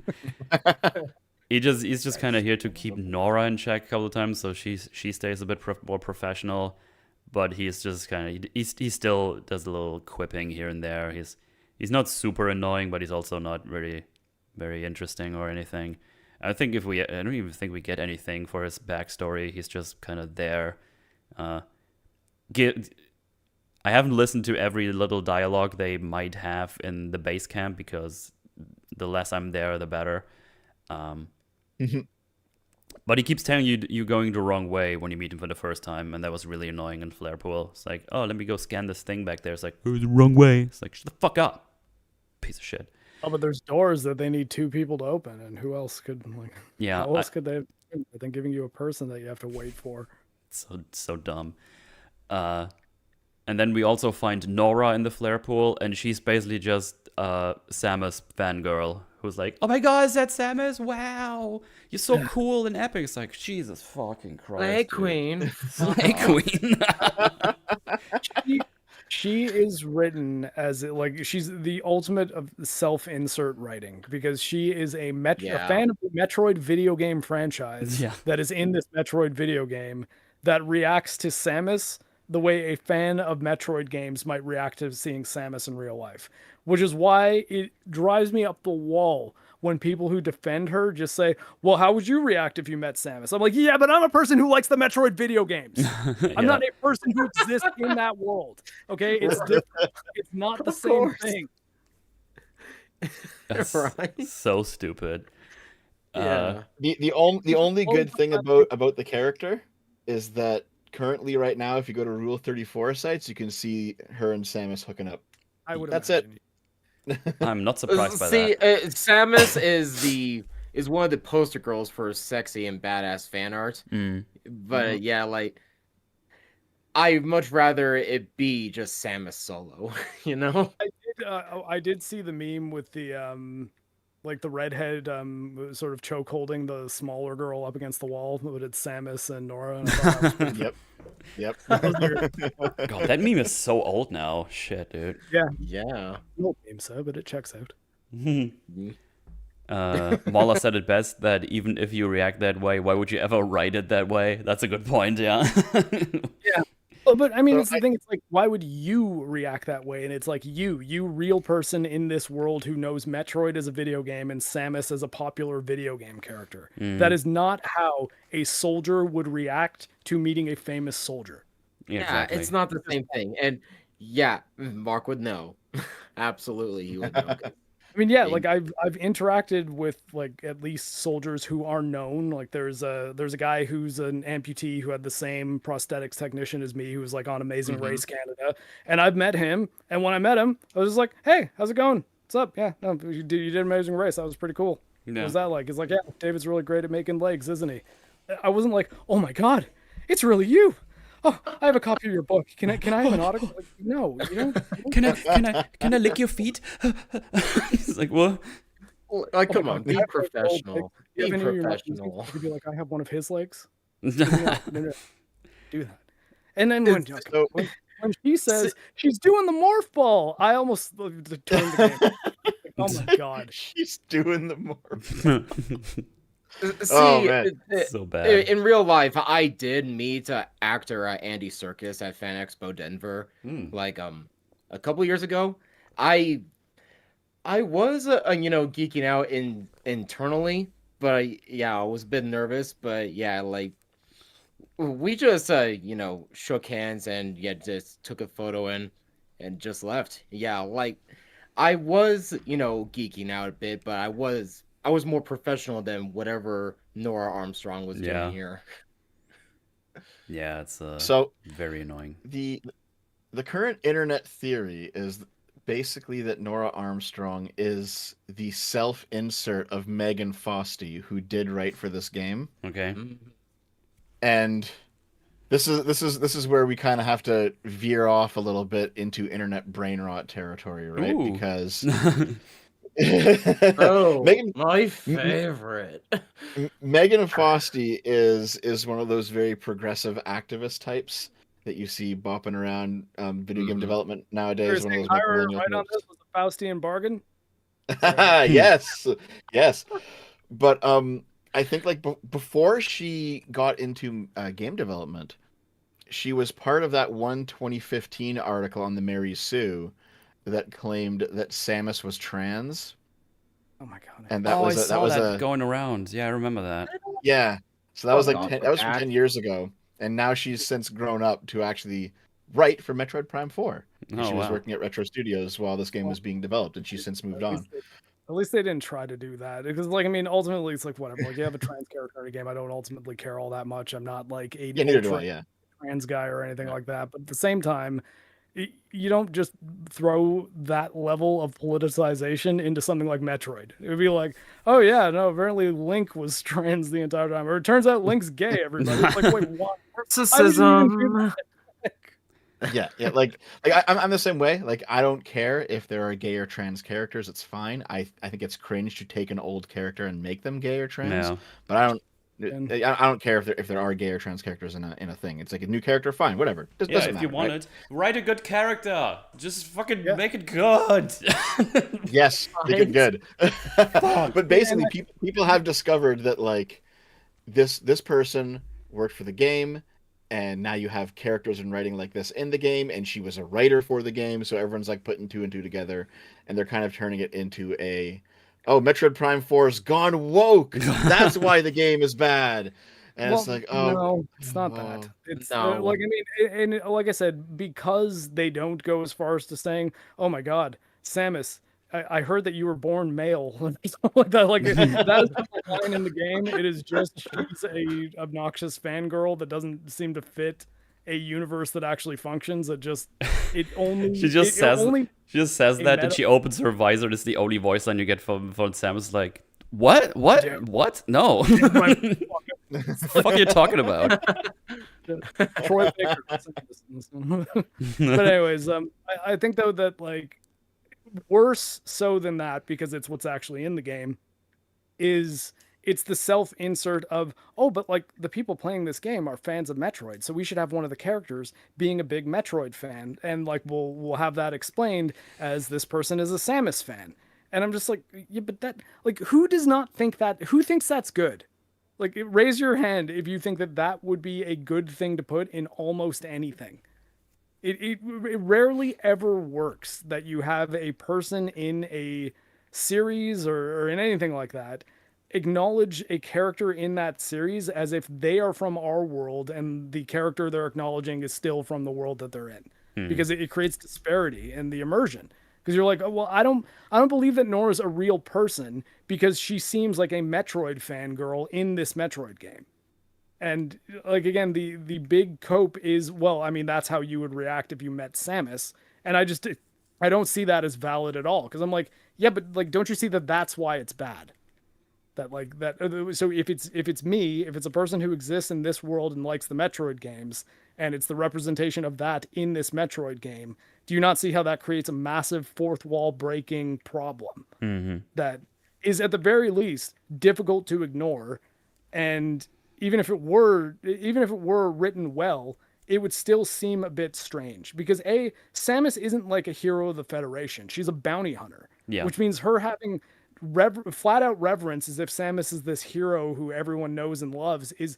He's just kind of here to keep Nora in check a couple of times, so she stays a bit more professional. But he's just kind of he still does a little quipping here and there. He's not super annoying, but he's also not really very interesting or anything. I don't even think we get anything for his backstory. He's just kind of there. I haven't listened to every little dialogue they might have in the base camp because the less I'm there, the better. But he keeps telling you going the wrong way when you meet him for the first time, and that was really annoying in Flarepool. It's like, oh, let me go scan this thing back there. It's like, oh, the wrong way. It's like, shut the fuck up, piece of shit. Oh, but there's doors that they need two people to open, and who else could like? Yeah, how else could they have than giving you a person that you have to wait for? So dumb. And then we also find Nora in the Flarepool, and she's basically just Samus fangirl who's like, oh my god, is that Samus? Wow, you're so cool and epic. It's like, Jesus fucking Christ. Hey, Queen. Hey, Queen. She is written as like she's the ultimate of self-insert writing because she is a fan of the Metroid video game franchise that is in this Metroid video game that reacts to Samus the way a fan of Metroid games might react to seeing Samus in real life, which is why it drives me up the wall when people who defend her just say, well, how would you react if you met Samus? I'm like, yeah, but I'm a person who likes the Metroid video games. I'm not a person who exists in that world. Okay? It's different. It's not the same thing. That's right? So stupid. Yeah. The only good thing about the character is that currently right now, if you go to Rule 34 sites, you can see her and Samus hooking up. That's it. I'm not surprised by that. Samus is one of the poster girls for sexy and badass fan art. But yeah, like I'd much rather it be just Samus solo, you know? I did see the meme with the like the redhead sort of choke holding the smaller girl up against the wall, but it's Samus and Nora. And Yep. God, that meme is so old now. Shit, dude. Yeah. Old meme, so but it checks out. Mala said it best that even if you react that way, why would you ever write it that way? That's a good point. Yeah. Yeah. Well, but I mean, it's the thing. It's like, why would you react that way? And it's like you real person in this world who knows Metroid as a video game and Samus as a popular video game character. That is not how a soldier would react to meeting a famous soldier. Yeah, exactly. It's not the same thing. And yeah, Mark would know. Absolutely, he would know. I mean, yeah, like I've interacted with like at least soldiers who are known. Like there's a guy who's an amputee who had the same prosthetics technician as me, who was like on Amazing Race Canada, and I've met him. And when I met him, I was just like, "Hey, how's it going? What's up? Yeah, no, you did Amazing Race. That was pretty cool. What was that like?" It's like, "Yeah, David's really great at making legs, isn't he?" I wasn't like, "Oh my god, it's really you." Oh, I have a copy of your book. Can I have an autograph? Like, no, you know. Can I lick your feet? He's like, what? Like, come on, be professional. Be professional. You'd be like, I have one of his legs. No, do that. And then when she says she's doing the morph ball, I almost turned the game. Like, oh my god, she's doing the morph. See, so bad. In real life, I did meet actor Andy Serkis at Fan Expo Denver, like a couple years ago. I was geeking out internally, but I was a bit nervous. But yeah, like we just shook hands and just took a photo, and and just left. Yeah, like I was, geeking out a bit, but I was more professional than whatever Nora Armstrong was doing Yeah. here. Yeah, it's So very annoying. the the current internet theory is basically that Nora Armstrong is the self-insert of Megan Fosty, who did write for this game. Okay. Mhm. And this is where we kind of have to veer off a little bit into internet brain rot territory, right? Ooh. Because Oh, Megan my favorite. Megan Fosty is one of those very progressive activist types that you see bopping around video game Mhm. development You're nowadays. One of saying those higher millennial right on types. this was a Faustian bargain. Yes, yes. But I think like before she got into game development, she was part of that one 2015 article on the Mary Sue that claimed that Samus was trans, Oh my god. and that Oh, was I a, that saw was that a going around. Yeah, I remember that. yeah. So that Oh was like God, 10, that was from that. 10 years ago, and now she's since grown up to actually write for Metroid Prime 4. Oh, She was wow. working at Retro Studios while this game was being developed, and she's since moved At on. least, at least they didn't try to do that because, like, I mean, ultimately, it's like whatever. Like, you have a trans character in a game. I don't ultimately care all that much. I'm not like a Yeah, neither do I. ultra Yeah. trans guy or anything Yeah. like that. But at the same time, you don't just throw that level of politicization into something like Metroid. It would be like, oh yeah, no, apparently Link was trans the entire time, or it turns out Link's gay. Everybody, it's like, wait, what? Why would you even do Narcissism. that? Yeah, like I'm the same way. Like I don't care if there are gay or trans characters. It's fine. I think it's cringe to take an old character and make them gay or trans. No. But I don't. And- I don't care if there are gay or trans characters in a thing. It's like a new character, fine, whatever. Yeah, Doesn't if matter, you want right? it, write a good character. Just fucking Yeah. make it good. Yes, make it good. But basically, people have discovered that like this person worked for the game, and now you have characters in writing like this in the game, and she was a writer for the game, so everyone's like putting two and two together, and they're kind of turning it into Metroid Prime 4's gone woke. That's why the game is bad. And it's like, no, it's not that. It's No. like, I mean, and like I said, because they don't go as far as to saying, "Oh my God, Samus, I heard that you were born male," and stuff like that. Like that is not the line in the game. It is just she's a obnoxious fangirl that doesn't seem to fit a universe that actually functions. It only She just says only she just says a that, and meta- she opens her visor. It's the only voice line you get from Samus. Like, what? What? Yeah. What? No. What the fuck are you talking about? Troy Baker. But anyways, I think though that like worse so than that, because it's what's actually in the game, is it's the self-insert of, oh, but like the people playing this game are fans of Metroid, so we should have one of the characters being a big Metroid fan, and like we'll have that explained as this person is a Samus fan. And I'm just like, yeah, but that, like, who does not think that? Who thinks that's good? Like, raise your hand if you think that that would be a good thing to put in almost anything. It rarely ever works that you have a person in a series or in anything like that acknowledge a character in that series as if they are from our world and the character they're acknowledging is still from the world that they're in, because it creates disparity in the immersion. Because you're like, oh, well, I don't believe that Nora's a real person because she seems like a Metroid fangirl in this Metroid game. And like, again, the big cope is, well, I mean, that's how you would react if you met Samus. And I don't see that as valid at all. Because I'm like, yeah, but like, don't you see that that's why it's bad? That like that. So if it's me, if it's a person who exists in this world and likes the Metroid games, and it's the representation of that in this Metroid game, do you not see how that creates a massive fourth wall breaking problem that is at the very least difficult to ignore? And even if it were written well, it would still seem a bit strange because Samus isn't like a hero of the Federation. She's a bounty hunter, Yeah. which means her having flat out reverence as if Samus is this hero who everyone knows and loves is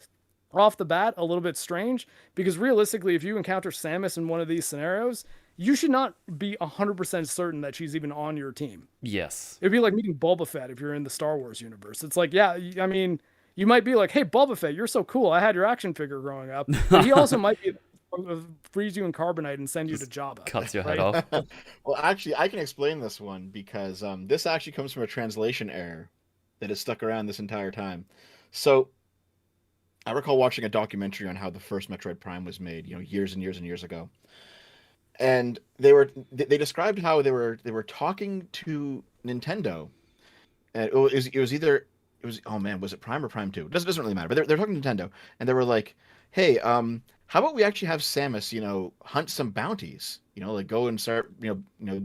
off the bat a little bit strange, because realistically, if you encounter Samus in one of these scenarios, you should not be 100% certain that she's even on your team. Yes. It'd be like meeting Boba Fett if you're in the Star Wars universe. It's like, yeah, I mean, you might be like, hey, Boba Fett, you're so cool. I had your action figure growing up. But he also might be freeze you in carbonite and send you to Java. Cuts your head right? off. Well, actually, I can explain this one because this actually comes from a translation error that has stuck around this entire time. So I recall watching a documentary on how the first Metroid Prime was made, years and years and years ago. And they described how they were talking to Nintendo, and it was either it was oh man, was it Prime or Prime 2? Doesn't really matter. But they're talking to Nintendo, and they were like, "Hey, how about we actually have Samus, hunt some bounties? Like go and start,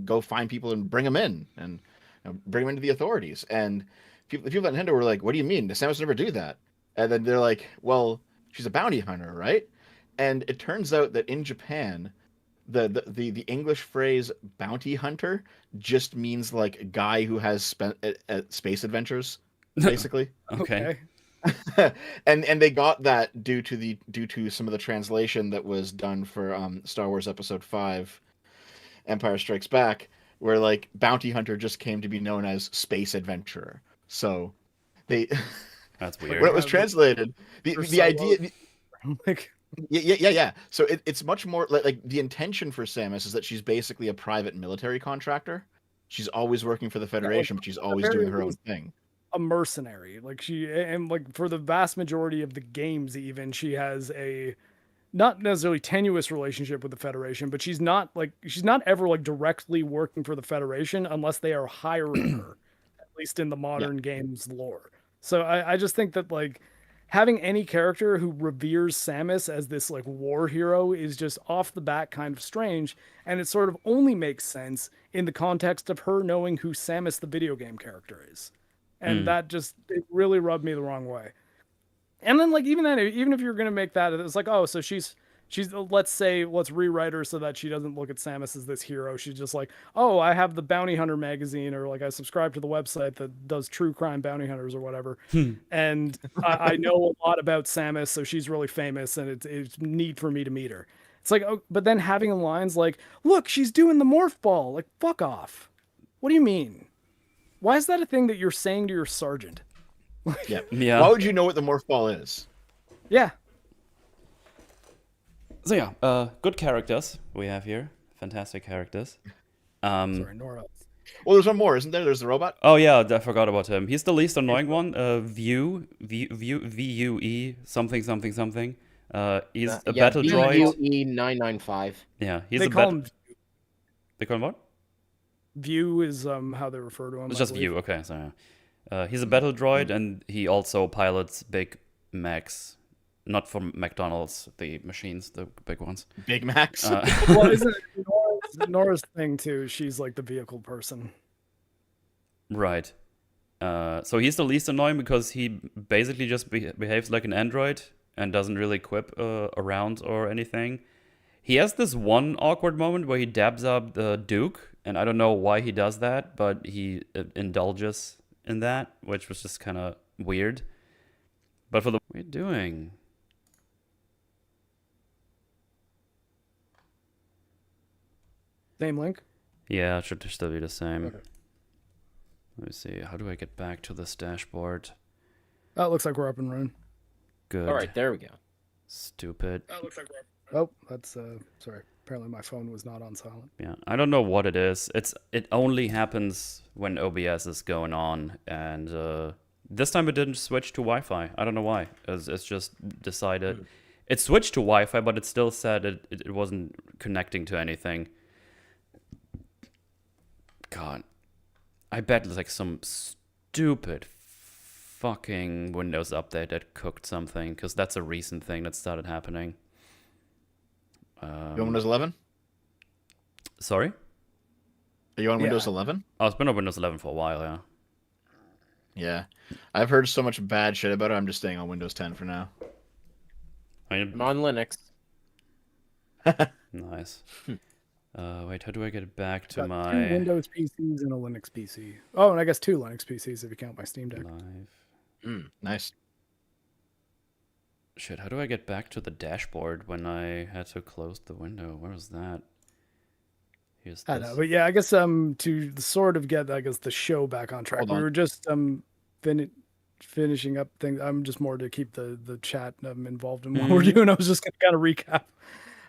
go find people and bring them in, and bring them into the authorities." And the people at Nintendo were like, "What do you mean? Does Samus never do that?" And then they're like, "Well, she's a bounty hunter, right?" And it turns out that in Japan, the English phrase bounty hunter just means like a guy who has spent space adventures, basically. Okay. And they got that due to some of the translation that was done for Star Wars Episode 5, Empire Strikes Back, where like bounty hunter just came to be known as space adventurer. So they That's when it weird. was translated, the idea. Like, Yeah. So it's much more like the intention for Samus is that she's basically a private military contractor. She's always working for the Federation, but she's always doing her own thing. a mercenary. Like and like for the vast majority of the games, even she has a not necessarily tenuous relationship with the Federation, but she's not ever like directly working for the Federation unless they are hiring her, at least in the modern games lore. So I just think that like having any character who reveres Samus as this like war hero is just off the bat kind of strange, and it sort of only makes sense in the context of her knowing who Samus the video game character is. And that just it really rubbed me the wrong way. And then like even then, even if you're gonna make that, it's like, oh, so she's let's rewrite her so that she doesn't look at Samus as this hero. She's just like, oh, I have the Bounty Hunter magazine, or like I subscribe to the website that does true crime bounty hunters or whatever, and I know a lot about Samus, so she's really famous, and it's neat for me to meet her. It's like, oh, but then having lines like, look, she's doing the morph ball, like fuck off. What do you mean? Why is that a thing that you're saying to your sergeant? Yeah. Yeah. Why would you know what the morph ball is? Yeah. So yeah, good characters we have here. Fantastic characters. Sorry, Nora. Well, there's one more, isn't there? There's the robot. Oh yeah, I forgot about him. He's the least annoying one. VUE something something something. He's a battle droid. VUE995. Yeah, he's They a call battle. him They call him what? View is how they refer to him. It's I just believe. View. Okay, so yeah. He's a battle droid, and he also pilots big mechs. Not from McDonald's, the machines, the big ones. Big Macs. Well, isn't it Nora's thing too? She's like the vehicle person. Right. So he's the least annoying because he basically just behaves like an android and doesn't really quip around or anything. He has this one awkward moment where he dabs up the Duke, and I don't know why he does that, but he indulges in that, which was just kind of weird. But for the... What are you doing? Same link. Yeah, it should still be the same. Okay. Let me see. How do I get back to this dashboard? Oh, it looks like we're up and running. Good. All right, there we go. Stupid. Oh, looks like we're up. Oh, that's sorry. Apparently my phone was not on silent. Yeah, I don't know what it is. It only happens when OBS is going on, and this time it didn't switch to Wi-Fi. I don't know why. It's just decided. It switched to Wi-Fi, but it still said it wasn't connecting to anything. God, I bet it's like some stupid fucking Windows update that cooked something, because that's a recent thing that started happening. You on Windows 11? Sorry? Are you on Yeah. Windows 11? Oh, it's been on Windows 11 for a while, yeah. Yeah. I've heard so much bad shit about it. I'm just staying on Windows 10 for now. I'm on Linux. Nice. Wait, how do I get it back to Got my two Windows PCs and a Linux PC. Oh, and I guess two Linux PCs if you count my Steam Deck. live? Nice. Shit, how do I get back to the dashboard when I had to close the window? Where was that? Here's I this. know, but yeah, I guess to sort of get the show back on track. Hold We on. were just finishing up things. I'm just more to keep the chat involved in what we're doing. I was just gonna kind of recap.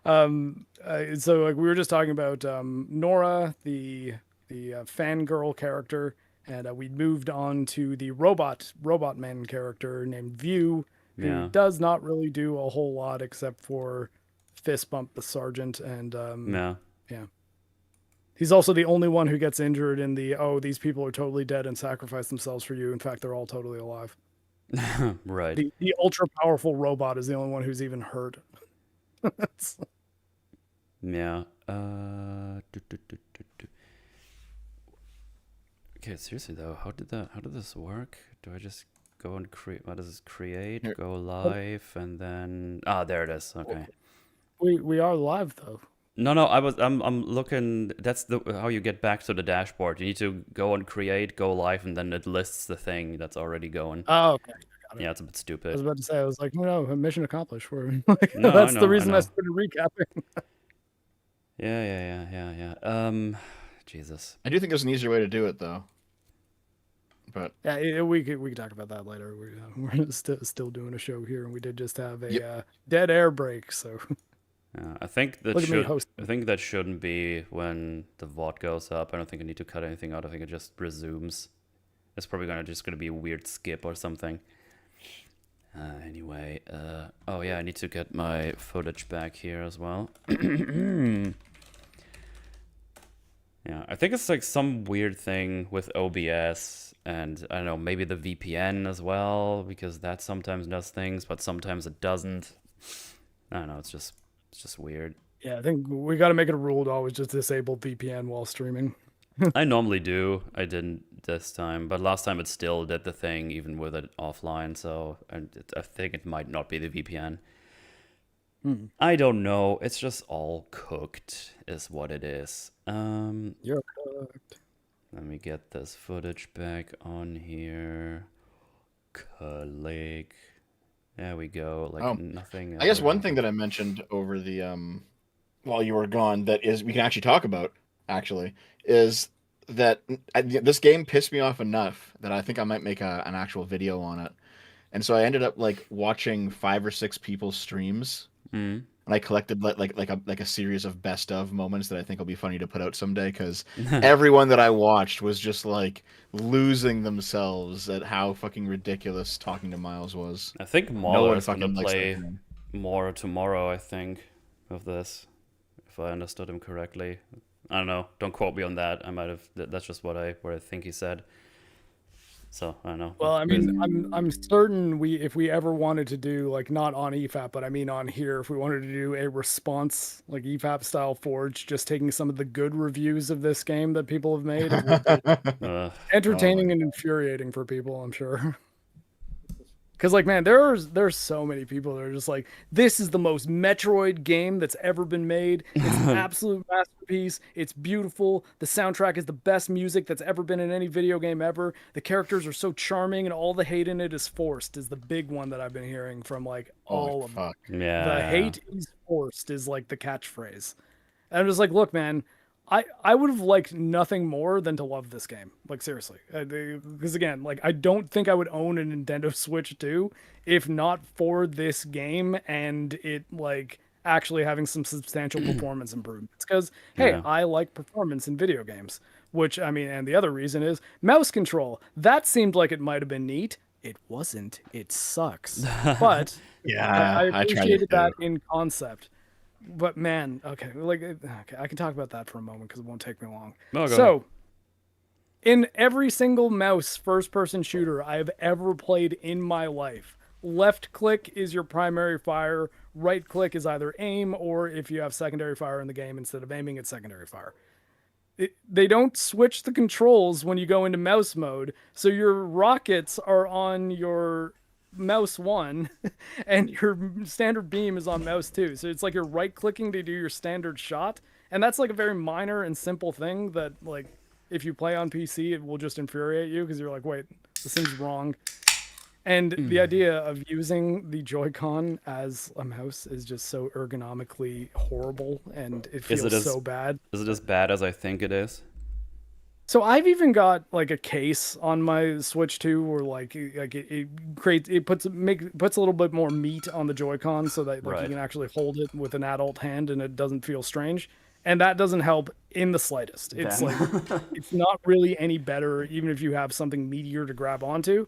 So like we were just talking about Nora, the fangirl character, and we moved on to the robot man character named View, who Yeah. does not really do a whole lot except for fist bump the sergeant, and Yeah. yeah. He's also the only one who gets injured in the, oh, these people are totally dead and sacrificed themselves for you. In fact, they're all totally alive. Right. The ultra powerful robot is the only one who's even hurt. Yeah. Okay, seriously though, how did this work? Do I just go and create? What does this create? Here. Go live, and then there it is. Okay. We are live though. No, I'm looking. That's how you get back to the dashboard. You need to go and create, go live, and then it lists the thing that's already going. Oh, okay. Got it. Yeah, it's a bit I was stupid. about to say, I was like, no, mission accomplished. We're like, No, that's I the know, reason I I started recapping. Yeah. Jesus. I do think there's an easier way to do it though. But Yeah, we could talk about that later. We're still doing a show here, and we did just have a Yep. dead air break. So I think that look at me hosting. I think that shouldn't be when the VOD goes up. I don't think I need to cut anything out. I think it just resumes. It's probably gonna be a weird skip or something. Anyway, oh yeah, I need to get my footage back here as well. Yeah, I think it's like some weird thing with OBS, and I don't know, maybe the VPN as well, because that sometimes does things, but sometimes it doesn't. I don't know, it's just weird. Yeah, I think we got to make it a rule to always just disable VPN while streaming. I normally do. I didn't this time, but last time it still did the thing even with it offline, so I think it might not be the VPN. I don't know. It's just all cooked is what it is. You're cooked. Let me get this footage back on here. Click. There we go. Like Oh, nothing. I guess ever one thing happened. that I mentioned over the while you were gone that is we can actually talk about actually is that this game pissed me off enough that I think I might make an actual video on it. And so I ended up like watching 5 or 6 people's streams, Mm. and I collected like a series of best of moments that I think will be funny to put out someday because everyone that I watched was just like losing themselves at how fucking ridiculous talking to Miles was. I think No Mauler one is gonna fucking likes that play game. more tomorrow, I think, of this, if I understood him correctly. I don't know. Don't quote me on that. I might have. That's just what I think he said. So I don't know. Well, I mean, I'm certain if we ever wanted to do like not on EFAP, but I mean on here, if we wanted to do a response like EFAP style Forge, just taking some of the good reviews of this game that people have made, it would be entertaining and infuriating for people, I'm sure. Because like, man, there's so many people that are just like, this is the most Metroid game that's ever been made. It's an absolute masterpiece. It's beautiful. The soundtrack is the best music that's ever been in any video game ever. The characters are so charming, and all the hate in it is forced. Is the big one that I've been hearing from like all of them. Fuck. Yeah. The hate is forced is like the catchphrase. And I'm just like, look, man, I would have liked nothing more than to love this game. Like, seriously. Because, again, like, I don't think I would own a Nintendo Switch 2 if not for this game and it, like, actually having some substantial performance improvements. Because, hey, Yeah. I like performance in video games. Which, I mean, and the other reason is mouse control. That seemed like it might have been neat. It wasn't. It sucks. But Yeah, I I tried it appreciated that too. in concept. But man, okay, like okay, I can talk about that for a moment because it won't take me long. No, go So, in every single mouse first-person shooter I have ever played in my life, left click is your primary fire, right click is either aim or if you have secondary fire in the game, instead of aiming, it's secondary fire. They don't switch the controls when you go into mouse mode, so your rockets are on your mouse 1 and your standard beam is on mouse 2, so it's like you're right clicking to do your standard shot, and that's like a very minor and simple thing that, like, if you play on PC it will just infuriate you because you're like, wait, this thing's wrong. And the idea of using the Joy-Con as a mouse is just so ergonomically horrible, and it feels so bad. Is it as bad as I think it is? So I've even got like a case on my Switch 2 where it creates it puts a little bit more meat on the Joy-Con so that like you Right. can actually hold it with an adult hand and it doesn't feel strange. And that doesn't help in the slightest. It's like Then. it's not really any better even if you have something meatier to grab onto.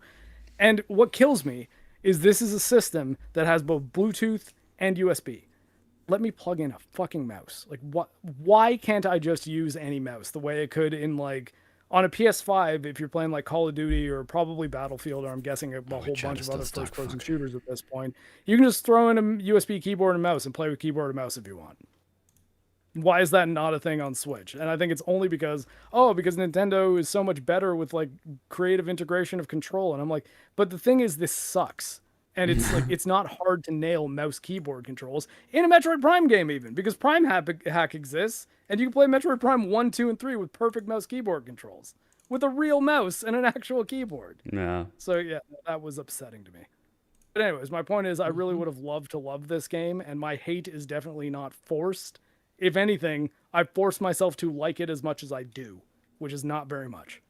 And what kills me is this is a system that has both Bluetooth and USB. Let me plug in a fucking mouse. Like what why can't I just use any mouse the way I could in like on a PS5 if you're playing like Call of Duty or probably Battlefield or I'm guessing a whole chat bunch is of other still first stuck. person Fuck. shooters at this point. You can just throw in a USB keyboard and mouse and play with keyboard and mouse if you want. Why is that not a thing on Switch? And I think it's only because Nintendo is so much better with like creative integration of control and I'm like, but the thing is this sucks. And it's like it's not hard to nail mouse keyboard controls in a Metroid Prime game even because Prime hack exists and you can play Metroid Prime 1, 2 and 3 with perfect mouse keyboard controls with a real mouse and an actual keyboard. Yeah. So yeah, that was upsetting to me. But anyways, my point is I really would have loved to love this game and my hate is definitely not forced. If anything, I forced myself to like it as much as I do, which is not very much.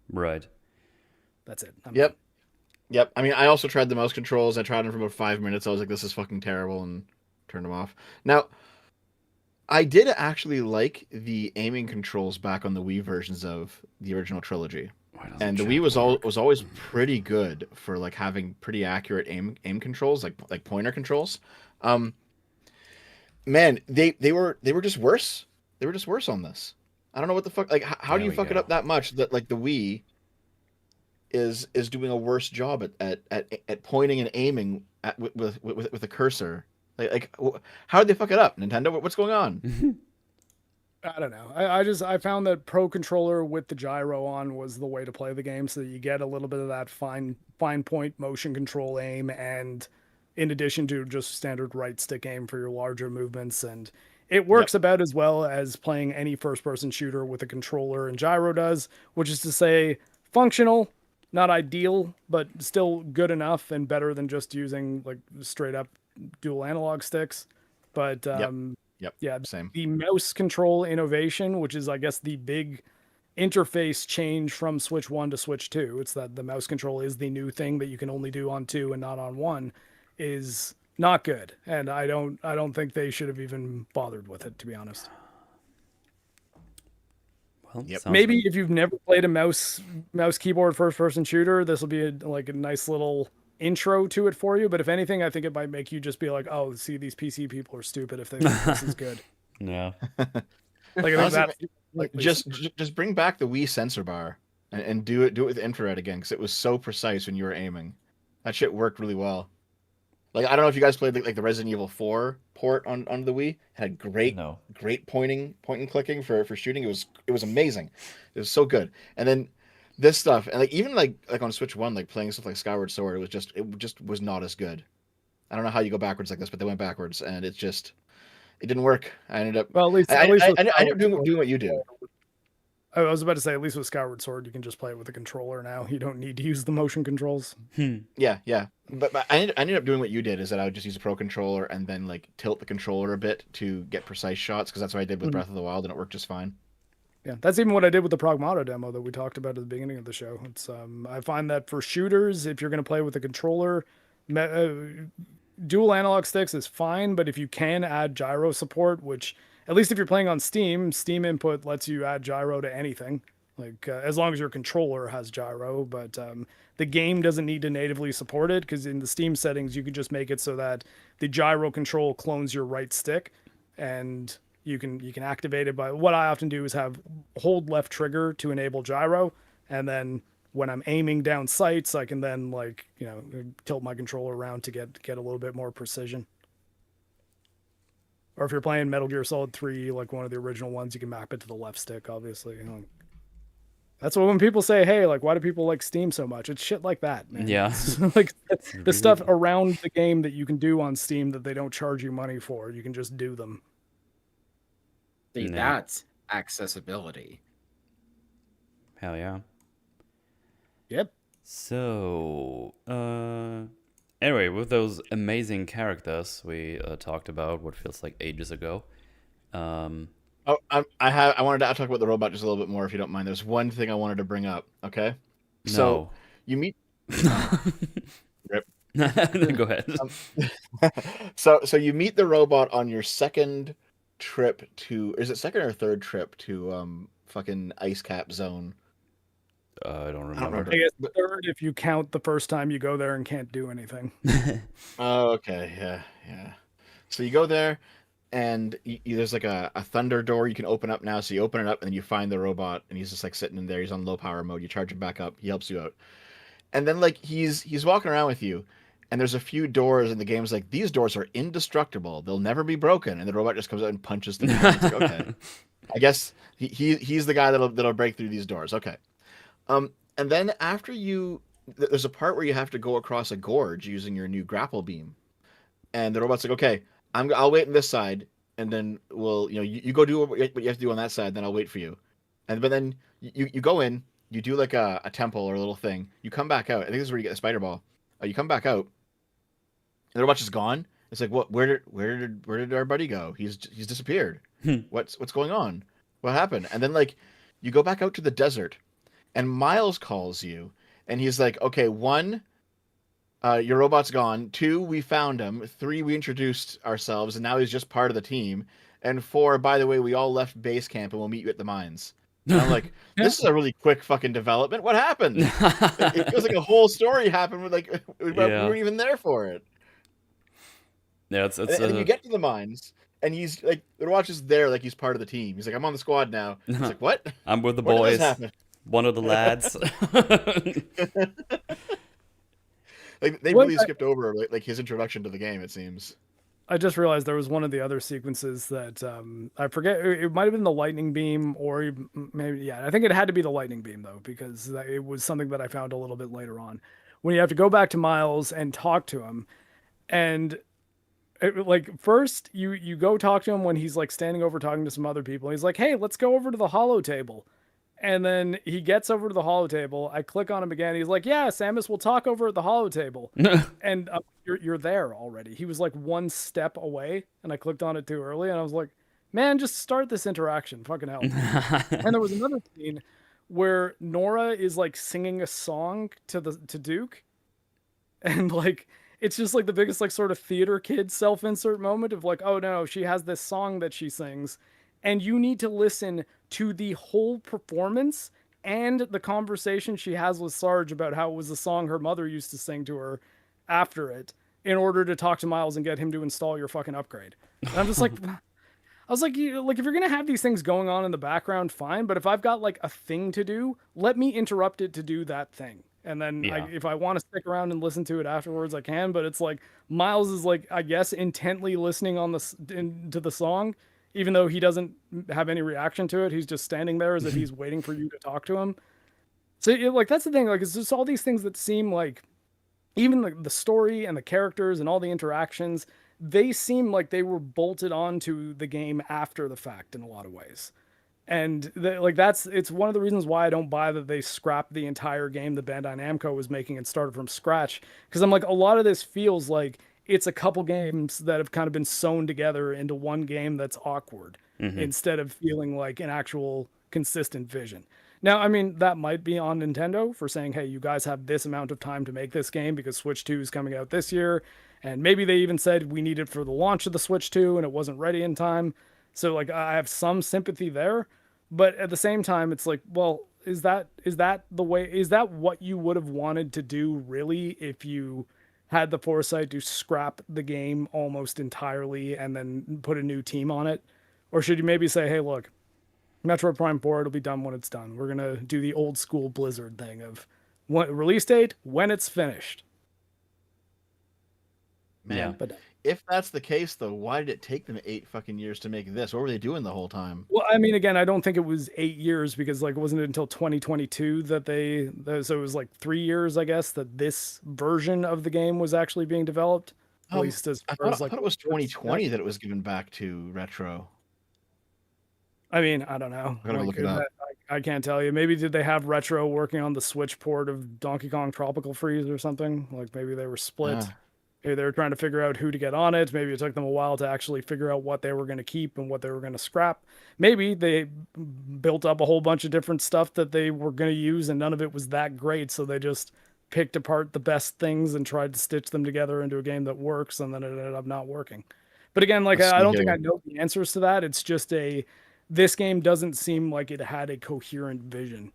Right. That's it. Yep. Yep. I mean, I also tried the mouse controls. I tried them for about 5 minutes. I was like, this is fucking terrible, and turned them off. Now, I did actually like the aiming controls back on the Wii versions of the original trilogy. And the Wii was always pretty good for like having pretty accurate aim controls, like pointer controls. Man, they were just worse. They were just worse on this. I don't know what the fuck. Like, how do you fuck it up that much that like the Wii is doing a worse job at pointing and aiming with a cursor? How did they fuck it up, Nintendo? What's going on? I don't know. I found that Pro Controller with the gyro on was the way to play the game, so that you get a little bit of that fine point motion control aim, and in addition to just standard right stick aim for your larger movements, and it works about as well as playing any first person shooter with a controller and gyro does, which is to say functional, not ideal, but still good enough and better than just using like straight up dual analog sticks. But Yep. yeah, Same. the mouse control innovation, which is, I guess, the big interface change from Switch 1 to Switch 2. It's that the mouse control is the new thing that you can only do on 2 and not on 1, is not good. And I don't think they should have even bothered with it, to be honest. Well, Maybe if you've never played a mouse keyboard first person shooter, this will be a nice little intro to it for you, but if anything, I think it might make you just be like, oh, see, these PC people are stupid if they think this is good. Yeah. Like, Honestly, just bring back the Wii sensor bar and do it with infrared again, because it was so precise when you were aiming. That shit worked really well. Like, I don't know if you guys played like the Resident Evil 4 port on the Wii. It had great point and clicking for shooting. It was amazing. It was so good. And then this stuff, and like even like on Switch 1, like playing stuff like Skyward Sword, it just was not as good. I don't know how you go backwards like this, but they went backwards, and it didn't work. I ended up at least I ended up doing what you did. I was about to say, at least with Skyward Sword, you can just play it with a controller now. You don't need to use the motion controls. Yeah. But I ended up doing what you did, is that I would just use a Pro Controller and then like tilt the controller a bit to get precise shots, because that's what I did with Breath of the Wild, and it worked just fine. Yeah, that's even what I did with the Pragmata demo that we talked about at the beginning of the show. It's I find that for shooters, if you're going to play with a controller, dual analog sticks is fine, but if you can add gyro support, which at least if you're playing on Steam input lets you add gyro to anything, like as long as your controller has gyro, but the game doesn't need to natively support it, because in the Steam settings, you can just make it so that the gyro control clones your right stick, and you can activate it by, what I often do is hold left trigger to enable gyro, and then when I'm aiming down sights, I can then tilt my controller around to get a little bit more precision. Or if you're playing Metal Gear Solid 3, like one of the original ones, you can map it to the left stick, obviously. That's what when people say, hey, like, why do people like Steam so much? It's shit like that, man. Yeah. Like the stuff around the game that you can do on Steam that they don't charge you money for, you can just do them. See, that's accessibility. Hell yeah. Yep. So, anyway, with those amazing characters we talked about what feels like ages ago. Oh Oh, I wanted to talk about the robot just a little bit more, if you don't mind. There's one thing I wanted to bring up. Okay, so No. you meet. Rip. Go ahead. Um, so you meet the robot on your second trip to. Is it second or third trip to fucking Ice Cap Zone? I don't I don't remember. remember. I guess But, third if you count the first time you go there and can't do anything. oh, okay, yeah. So you go there, and there's like a thunder door you can open up now. So you open it up, and then you find the robot, and he's just like sitting in there. He's on low power mode. You charge him back up. He helps you out, and then like he's walking around with you, and there's a few doors, and the game's like, these doors are indestructible. They'll never be broken. And the robot just comes out and punches the door. It's like, okay, I guess he's the guy that'll break through these doors. Okay. And then after there's a part where you have to go across a gorge using your new grapple beam, and the robot's like, okay, I'll wait on this side, and then you go do what you have to do on that side, then I'll wait for you. But then you go in, you do like a temple or a little thing, you come back out. I think this is where you get the spider ball. You come back out, and the robot's just gone. It's like, what? Where did our buddy go? He's disappeared. What's going on? What happened? And then like you go back out to the desert, and Miles calls you, and he's like, okay, 1, your robot's gone. 2, we found him. 3, we introduced ourselves, and now he's just part of the team. And 4, by the way, we all left base camp, and we'll meet you at the mines. And I'm like, this is a really quick fucking development. What happened? It feels like a whole story happened with like we weren't even there for it. Yeah, it's And then you get to the mines, and he's like, the robot's just there, like he's part of the team. He's like, I'm on the squad now. He's like, what? I'm with the Where did this boys. happen? One of the lads. Like they really skipped over like his introduction to the game, it seems. I just realized there was one of the other sequences that I forget. It might have been the lightning beam, or maybe yeah. I think it had to be the lightning beam though, because it was something that I found a little bit later on, when you have to go back to Miles and talk to him, and like first you go talk to him when he's like standing over talking to some other people. He's like, "Hey, let's go over to the holo table." And then he gets over to the holo table. I click on him again. He's like, "Yeah, Samus, we'll talk over at the holo table." And you're there already. He was like one step away, and I clicked on it too early, and I was like, "Man, just start this interaction, fucking hell." And there was another scene where Nora is like singing a song to Duke, and like it's just like the biggest like sort of theater kid self-insert moment of like, oh no, she has this song that she sings, and you need to listen to the whole performance and the conversation she has with Sarge about how it was the song her mother used to sing to her after it, in order to talk to Miles and get him to install your fucking upgrade. And I'm just like, I was like, if you're gonna have these things going on in the background, fine. But if I've got like a thing to do, let me interrupt it to do that thing. And then if I want to stick around and listen to it afterwards, I can. But it's like Miles is like, I guess, intently listening to the song, even though he doesn't have any reaction to it. He's just standing there as if he's waiting for you to talk to him. So like that's the thing. Like it's just all these things that seem like, even the story and the characters and all the interactions, they seem like they were bolted onto the game after the fact in a lot of ways. And it's one of the reasons why I don't buy that they scrapped the entire game that Bandai Namco was making and started from scratch. Because I'm like, a lot of this feels like it's a couple games that have kind of been sewn together into one game that's awkward, instead of feeling like an actual consistent vision. Now, I mean, that might be on Nintendo for saying, hey, you guys have this amount of time to make this game because Switch 2 is coming out this year. And maybe they even said we need it for the launch of the Switch 2 and it wasn't ready in time. So like I have some sympathy there. But at the same time, it's like, well, is that what you would have wanted to do really if you had the foresight to scrap the game almost entirely and then put a new team on it? Or should you maybe say, hey, look, Metroid Prime 4, it'll be done when it's done. We're going to do the old school Blizzard thing of release date when it's finished. Man, Yeah. But if that's the case, though, why did it take them 8 fucking years to make this? What were they doing the whole time? well, I mean, again, I don't think it was 8 years because like it wasn't until 2022 so it was like 3 years, I guess, that this version of the game was actually being developed. At least as I far thought, as like I thought it was 2020 that it was given back to Retro. I mean, I don't know. I gotta look it up. I can't tell you. Maybe did they have Retro working on the Switch port of Donkey Kong Tropical Freeze or something? Like maybe they were split. Maybe they were trying to figure out who to get on it. Maybe it took them a while to actually figure out what they were going to keep and what they were going to scrap. Maybe they built up a whole bunch of different stuff that they were going to use and none of it was that great. So they just picked apart the best things and tried to stitch them together into a game that works, and then it ended up not working. But again, like, I don't think I know the answers to that. It's just this game doesn't seem like it had a coherent vision.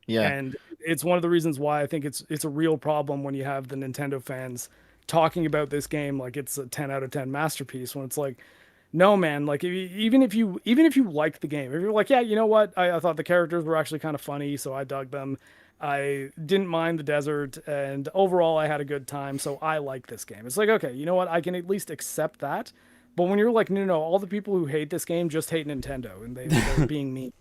Yeah. And it's one of the reasons why I think it's a real problem when you have the Nintendo fans talking about this game like it's a 10 out of 10 masterpiece, when it's like, no, man, like even if you like the game, if you're like, yeah, you know what, I thought the characters were actually kind of funny, so I dug them. I didn't mind the desert, and overall I had a good time, so I like this game. It's like, okay, you know what, I can at least accept that. But when you're like, no, all the people who hate this game just hate Nintendo, and they're being mean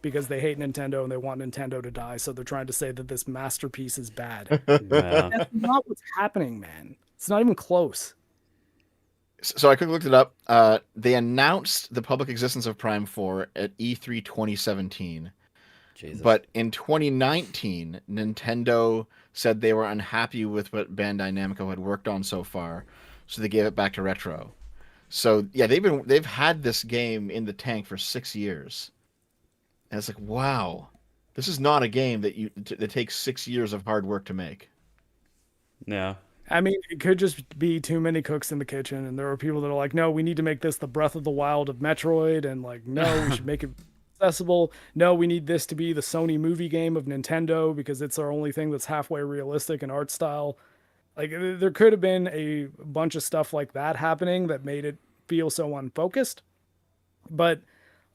because they hate Nintendo and they want Nintendo to die, so they're trying to say that this masterpiece is bad. Yeah. That's not what's happening, man. It's not even close. So I quickly looked it up. They announced the public existence of Prime 4 at E3 2017. Jesus. But in 2019, Nintendo said they were unhappy with what Bandai Namco had worked on so far, so they gave it back to Retro. So yeah, they've had this game in the tank for 6 years, and it's like, wow, this is not a game that takes 6 years of hard work to make. Yeah. I mean, it could just be too many cooks in the kitchen, and there are people that are like, no, we need to make this the Breath of the Wild of Metroid, and like, no, we should make it accessible. No, we need this to be the Sony movie game of Nintendo because it's our only thing that's halfway realistic in art style. Like, there could have been a bunch of stuff like that happening that made it feel so unfocused. But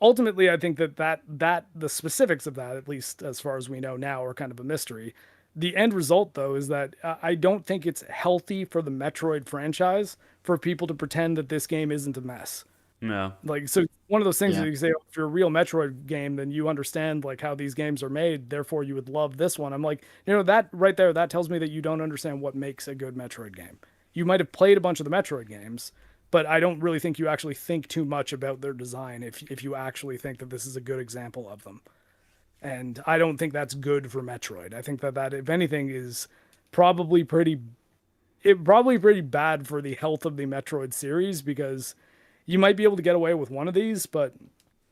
ultimately, I think that the specifics of that, at least as far as we know now, are kind of a mystery. The end result, though, is that I don't think it's healthy for the Metroid franchise for people to pretend that this game isn't a mess. Yeah. Like, so one of those things Yeah. that you say, oh, if you're a real Metroid game, then you understand like how these games are made. Therefore, you would love this one. I'm like, that right there, that tells me that you don't understand what makes a good Metroid game. You might have played a bunch of the Metroid games, but I don't really think you actually think too much about their design if you actually think that this is a good example of them. And I don't think that's good for Metroid. I think that if anything is probably pretty bad for the health of the Metroid series, because you might be able to get away with one of these, but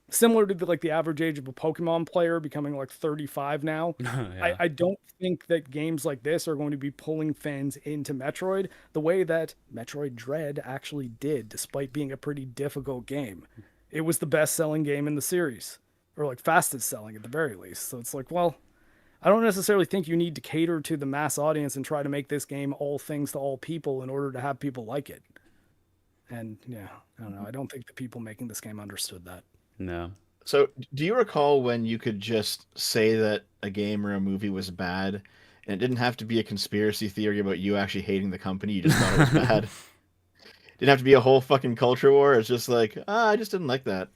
similar to the average age of a Pokemon player becoming like 35 now, Yeah. I don't think that games like this are going to be pulling fans into Metroid the way that Metroid Dread actually did, despite being a pretty difficult game. It was the best-selling game in the series, or like fastest selling at the very least. So it's like, well, I don't necessarily think you need to cater to the mass audience and try to make this game all things to all people in order to have people like it. And yeah, I don't know. I don't think the people making this game understood that. No. So do you recall when you could just say that a game or a movie was bad, and it didn't have to be a conspiracy theory about you actually hating the company, you just thought it was bad? Didn't have to be a whole fucking culture war. It's just like, I just didn't like that.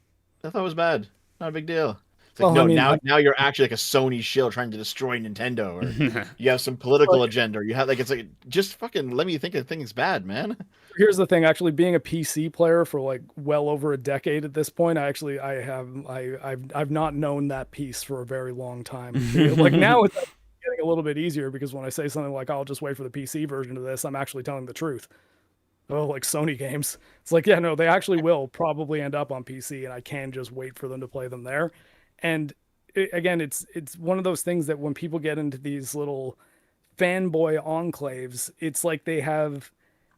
I thought it was bad. Not a big deal. It's like, Well, no, I mean, now you're actually like a Sony shill trying to destroy Nintendo, or you have some political agenda, or you have it's like, just fucking let me think a thing's bad, man. Here's the thing, actually being a PC player for like well over a decade at this point, I've not known that piece for a very long time. Like now it's getting a little bit easier because when I say something like, I'll just wait for the PC version of this, I'm actually telling the truth. Oh, like Sony games. It's like, yeah, no, they actually will probably end up on PC, and I can just wait for them to play them there. And again, it's one of those things that when people get into these little fanboy enclaves, it's like they have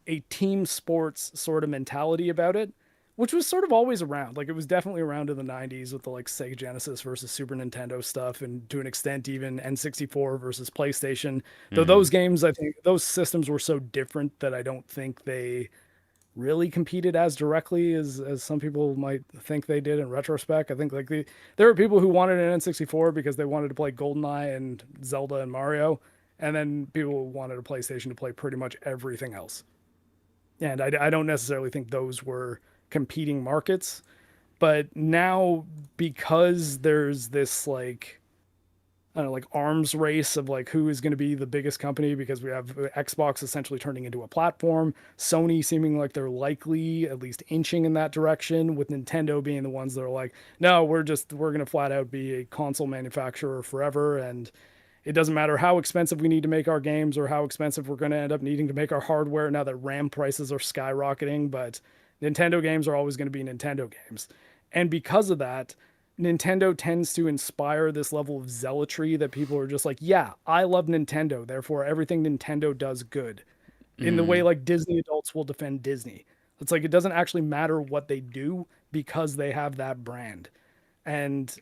a team sports sort of mentality about it, which was sort of always around. Like, it was definitely around in the 90s with the like Sega Genesis versus Super Nintendo stuff, and to an extent even N64 versus PlayStation. Though those games, I think those systems were so different that I don't think they really competed as directly as some people might think they did in retrospect. I think like there were people who wanted an N64 because they wanted to play GoldenEye and Zelda and Mario, and then people wanted a PlayStation to play pretty much everything else. And I don't necessarily think those were competing markets. But now, because there's this like, I don't know, like arms race of like who is going to be the biggest company, because we have Xbox essentially turning into a platform, Sony seeming like they're likely at least inching in that direction, with Nintendo being the ones that are like, no, we're going to flat out be a console manufacturer forever. And It doesn't matter how expensive we need to make our games or how expensive we're going to end up needing to make our hardware now that RAM prices are skyrocketing, but Nintendo games are always going to be Nintendo games. And because of that, Nintendo tends to inspire this level of zealotry that people are just like, yeah, I love Nintendo, therefore everything Nintendo does good. In the way like Disney adults will defend Disney. It's like it doesn't actually matter what they do because they have that brand. And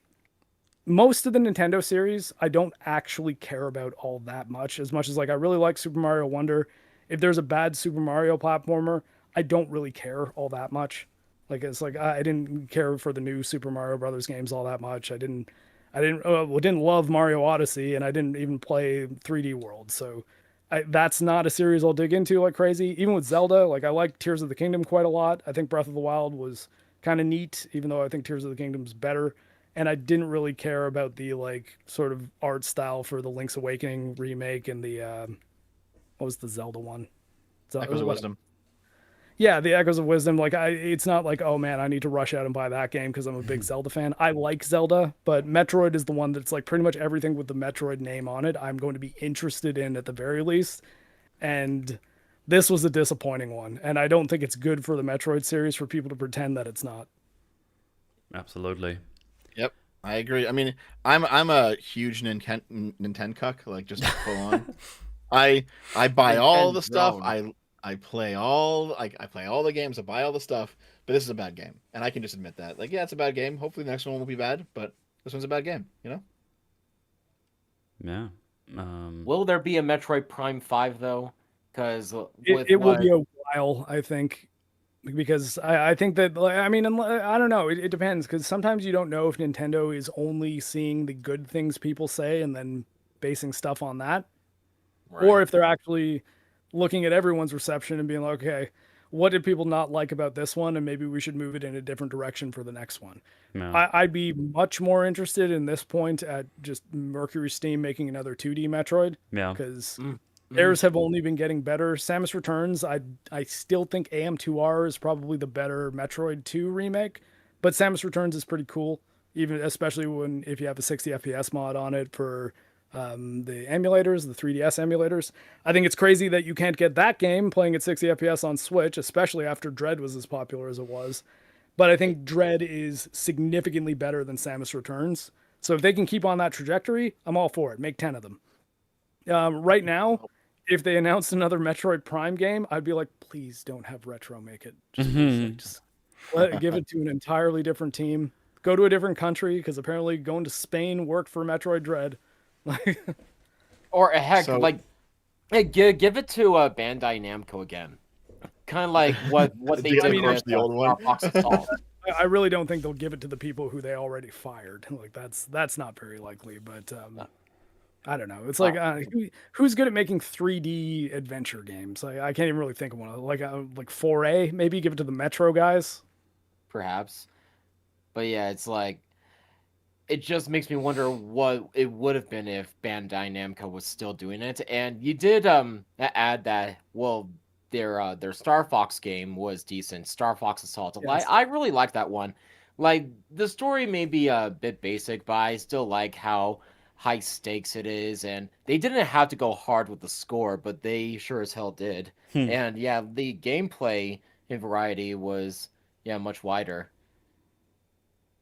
most of the Nintendo series, I don't actually care about all that much as like I really like Super Mario Wonder. If there's a bad Super Mario platformer, I don't really care all that much. Like it's like I didn't care for the new Super Mario Brothers games all that much. I didn't love Mario Odyssey, and I didn't even play 3D World. So that's not a series I'll dig into like crazy. Even with Zelda, like I like Tears of the Kingdom quite a lot. I think Breath of the Wild was kind of neat, even though I think Tears of the Kingdom's better. And I didn't really care about the like sort of art style for the Link's Awakening remake and the what was the Zelda one? Echoes of Wisdom. Yeah, the Echoes of Wisdom. Like it's not like, oh man, I need to rush out and buy that game because I'm a big Zelda fan. I like Zelda, but Metroid is the one that's like pretty much everything with the Metroid name on it, I'm going to be interested in at the very least. And this was a disappointing one, and I don't think it's good for the Metroid series for people to pretend that it's not. Absolutely. Yep, I agree. I mean, I'm a huge Nintendo cuck, like just full on. I buy all the stuff. I play all I play all the games. I buy all the stuff. But this is a bad game, and I can just admit that. Like, yeah, it's a bad game. Hopefully, the next one will be bad, but this one's a bad game. You know? Yeah. Will there be a Metroid Prime 5 though? Because it will be a while, I think, because I think that, I mean, I don't know. It depends, because sometimes you don't know if Nintendo is only seeing the good things people say and then basing stuff on that, right. or if they're actually looking at everyone's reception and being like, okay, what did people not like about this one, and maybe we should move it in a different direction for the next one. Yeah. I'd be much more interested in this point at just Mercury Steam making another 2D Metroid, Yeah. because theirs have only been getting better. Samus Returns, I still think AM2R is probably the better Metroid 2 remake, but Samus Returns is pretty cool, even especially if you have a 60 FPS mod on it for the emulators, the 3DS emulators. I think it's crazy that you can't get that game playing at 60 FPS on Switch, especially after Dread was as popular as it was. But I think Dread is significantly better than Samus Returns. So if they can keep on that trajectory, I'm all for it. Make 10 of them. Right now, if they announced another Metroid Prime game, I'd be like, please don't have Retro make it. Just give it to an entirely different team. Go to a different country, because apparently going to Spain worked for Metroid Dread. Or heck, hey, give it to Bandai Namco again. Kind of like what they did with the old one. Fox Assault. I really don't think they'll give it to the people who they already fired. Like that's not very likely. But I don't know. It's like who's good at making 3D adventure games? I can't even really think of one. Like 4A, maybe give it to the Metro guys. Perhaps, but yeah, it's like. It just makes me wonder what it would have been if Bandai Namco was still doing it. And you did add that, well, their Star Fox game was decent. Star Fox Assault. Yes. I really like that one. Like, the story may be a bit basic, but I still like how high stakes it is. And they didn't have to go hard with the score, but they sure as hell did. And yeah, the gameplay in variety was much wider.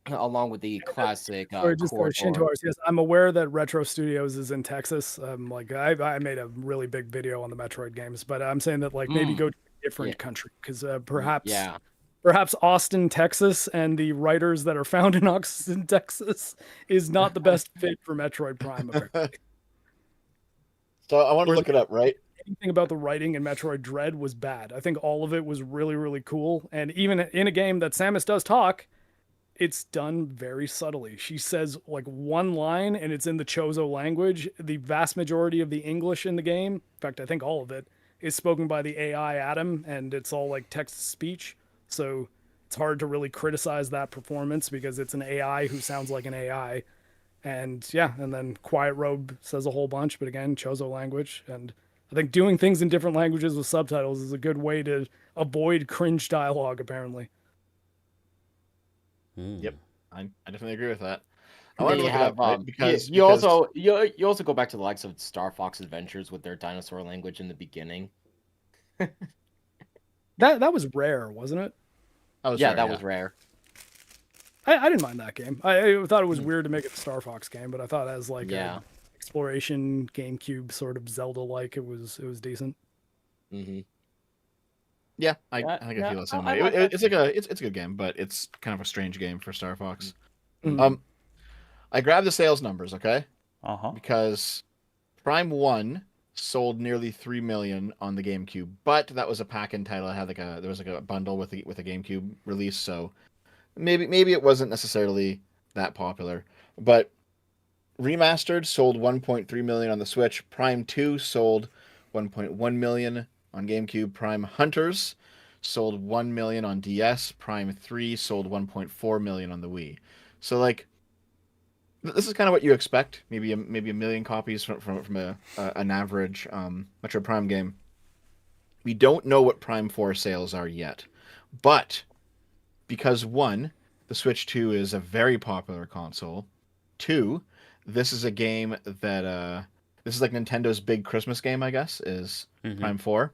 Along with the classic Shintoars. Yes, I'm aware that Retro Studios is in Texas. Like I made a really big video on the Metroid games, but I'm saying that like maybe go to a different country, because perhaps Austin, Texas, and the writers that are found in Austin, Texas, is not the best fit for Metroid Prime. Apparently. So I want to look it up, right? Anything about the writing in Metroid Dread was bad. I think all of it was really, really cool, and even in a game that Samus does talk, it's done very subtly. She says like one line, and it's in the Chozo language. The vast majority of the English in the game, in fact, I think all of it, is spoken by the AI Adam, and it's all like text to speech. So it's hard to really criticize that performance because it's an AI who sounds like an AI. And yeah, and then Quiet Robe says a whole bunch, but again, Chozo language. And I think doing things in different languages with subtitles is a good way to avoid cringe dialogue, apparently. Yep, I definitely agree with that. I wanted to They look it up, have right? you also go back to the likes of Star Fox Adventures with their dinosaur language in the beginning. That was rare, wasn't it? I was Yeah, sorry, that was rare. I didn't mind that game. I thought it was weird to make it a Star Fox game, but I thought as like Yeah. a exploration GameCube sort of Zelda-like, it was decent. Mm-hmm. Yeah, I Yeah, think I yeah, feel the same I way. like that It's like it's a good game, but it's kind of a strange game for Star Fox. Mhm. I grabbed the sales numbers, okay? Uh-huh. Because Prime 1 sold nearly 3 million on the GameCube, but that was a pack-in title. It had there was like a bundle with a GameCube release, so maybe it wasn't necessarily that popular. But Remastered sold 1.3 million on the Switch. Prime 2 sold 1.1 million on GameCube. Prime Hunters sold 1 million on DS. Prime 3 sold 1.4 million on the Wii. So like this is kind of what you expect. Maybe a million copies from an average Metroid Prime game. We don't know what Prime 4 sales are yet. But because one, the Switch 2 is a very popular console. Two, this is a game that this is like Nintendo's big Christmas game, I guess, is Prime 4.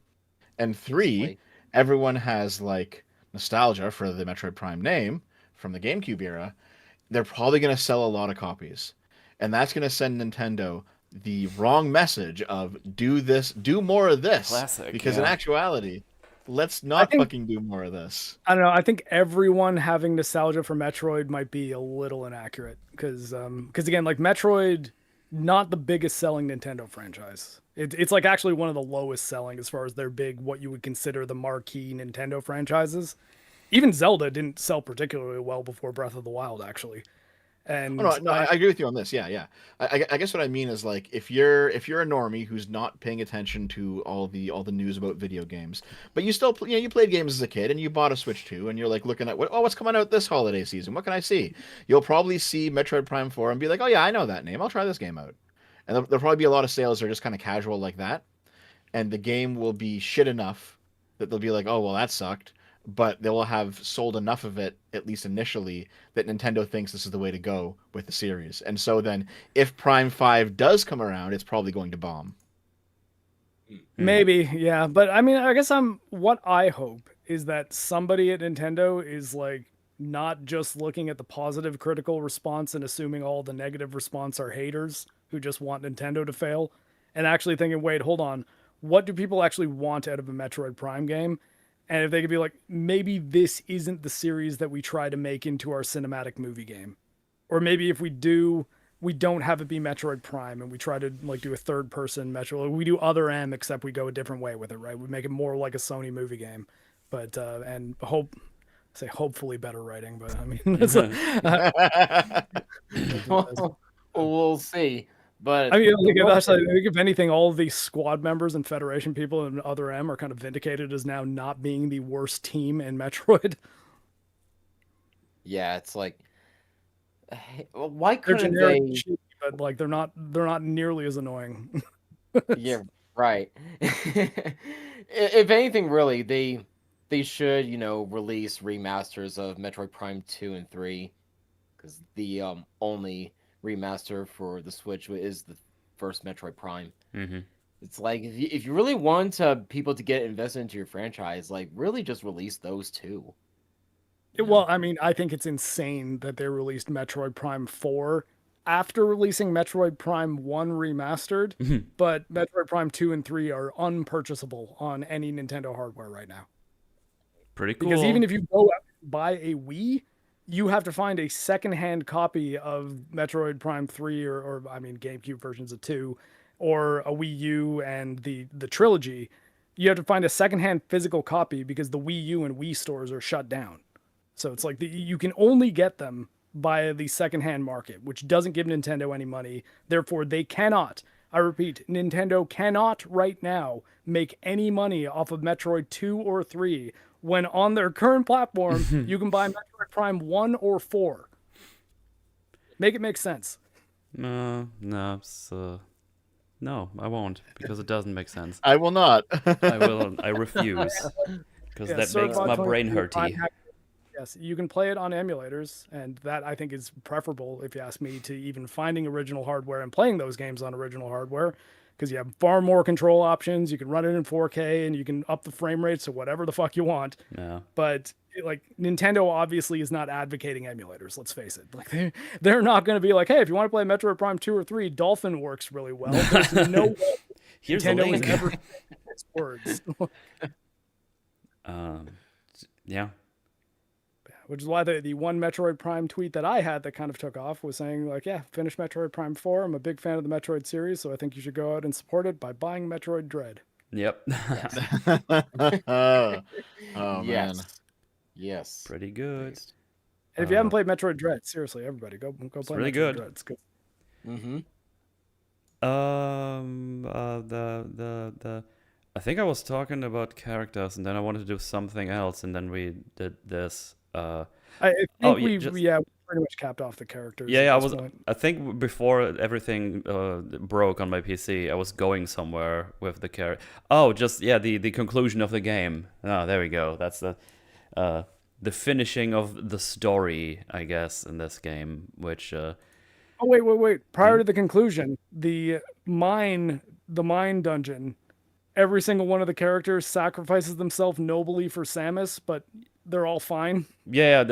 And three, everyone has like nostalgia for the Metroid Prime name from the GameCube era. They're probably going to sell a lot of copies. And that's going to send Nintendo the wrong message of do more of this. Classic, Because yeah. in actuality, let's not fucking do more of this. I don't know. I think everyone having nostalgia for Metroid might be a little inaccurate because again, like Metroid, not the biggest selling Nintendo franchise. It's like actually one of the lowest selling as far as their big, what you would consider the marquee Nintendo franchises. Even Zelda didn't sell particularly well before Breath of the Wild, actually. And No, I agree with you on this. Yeah. I guess what I mean is like if you're a normie who's not paying attention to all the news about video games, but you still you played games as a kid and you bought a Switch 2 and you're like looking at what's coming out this holiday season? What can I see? You'll probably see Metroid Prime 4 and be like, oh yeah, I know that name. I'll try this game out. And there'll probably be a lot of sales that are just kind of casual like that, and the game will be shit enough that they'll be like, oh well, that sucked. But they will have sold enough of it, at least initially, that Nintendo thinks this is the way to go with the series. And so then, if Prime 5 does come around, it's probably going to bomb. maybe, yeah. But I mean, I guess what I hope is that somebody at Nintendo is like not just looking at the positive critical response and assuming all the negative response are haters who just want Nintendo to fail, and actually thinking, wait, hold on, what do people actually want out of a Metroid Prime game? And if they could be like, maybe this isn't the series that we try to make into our cinematic movie game. Or maybe if we do, we don't have it be Metroid Prime and we try to like do a third person Metroid. We do Other M, except we go a different way with it, right? We make it more like a Sony movie game. But, and hopefully better writing, but I mean, We'll see. But I mean, like, I think if anything, all of the squad members and Federation people and Other M are kind of vindicated as now not being the worst team in Metroid. Yeah, it's like, why They're couldn't generic, they? cheap, but like they're not nearly as annoying. Yeah, right. If anything, really, they should release remasters of Metroid Prime 2 and 3, because the only remaster for the Switch is the first Metroid Prime. Mm-hmm. It's like if you really want people to get invested into your franchise, like really just release those two. Well, I mean, I think it's insane that they released Metroid Prime 4 after releasing Metroid Prime 1 remastered, but Metroid Prime 2 and 3 are unpurchasable on any Nintendo hardware right now. Pretty cool. Because even if you go out and buy a Wii, you have to find a secondhand copy of Metroid Prime 3 or I mean GameCube versions of 2 or a Wii U and the trilogy. You have to find a secondhand physical copy because the Wii U and Wii stores are shut down. So it's like you can only get them via the secondhand market, which doesn't give Nintendo any money. Therefore, they cannot, I repeat, Nintendo cannot right now make any money off of Metroid 2 or 3 when on their current platform, you can buy Metroid Prime 1 or 4. Make it make sense. No, I won't, because it doesn't make sense. I will not. I refuse, because that makes my brain hurty. Yes, you can play it on emulators, and that I think is preferable, if you ask me, to even finding original hardware and playing those games on original hardware, because you have far more control options. You can run it in 4K, and you can up the frame rates to whatever the fuck you want. Yeah. But like Nintendo obviously is not advocating emulators. Let's face it. Like they're not going to be like, hey, if you want to play Metroid Prime 2 or 3, Dolphin works really well. There's no way Here's Nintendo a has link. ever its words. Yeah. Which is why the one Metroid Prime tweet that I had that kind of took off was saying, like, yeah, finish Metroid Prime 4. I'm a big fan of the Metroid series, so I think you should go out and support it by buying Metroid Dread. Yep. Oh man. Yes. Yes. Pretty good. And if you haven't played Metroid Dread, seriously, everybody, go play really Metroid good. Dread. It's good. Mm-hmm. The I think I was talking about characters, and then I wanted to do something else, and then we did this. I think Oh, we just- we pretty much capped off the characters. Yeah, at I this was. point. I think before everything broke on my PC, I was going somewhere with the character. Oh, just the conclusion of the game. Oh, there we go. That's the finishing of the story, I guess, in this game. Which Oh wait! Prior to the conclusion, the mine dungeon. Every single one of the characters sacrifices themselves nobly for Samus, but they're all fine. yeah,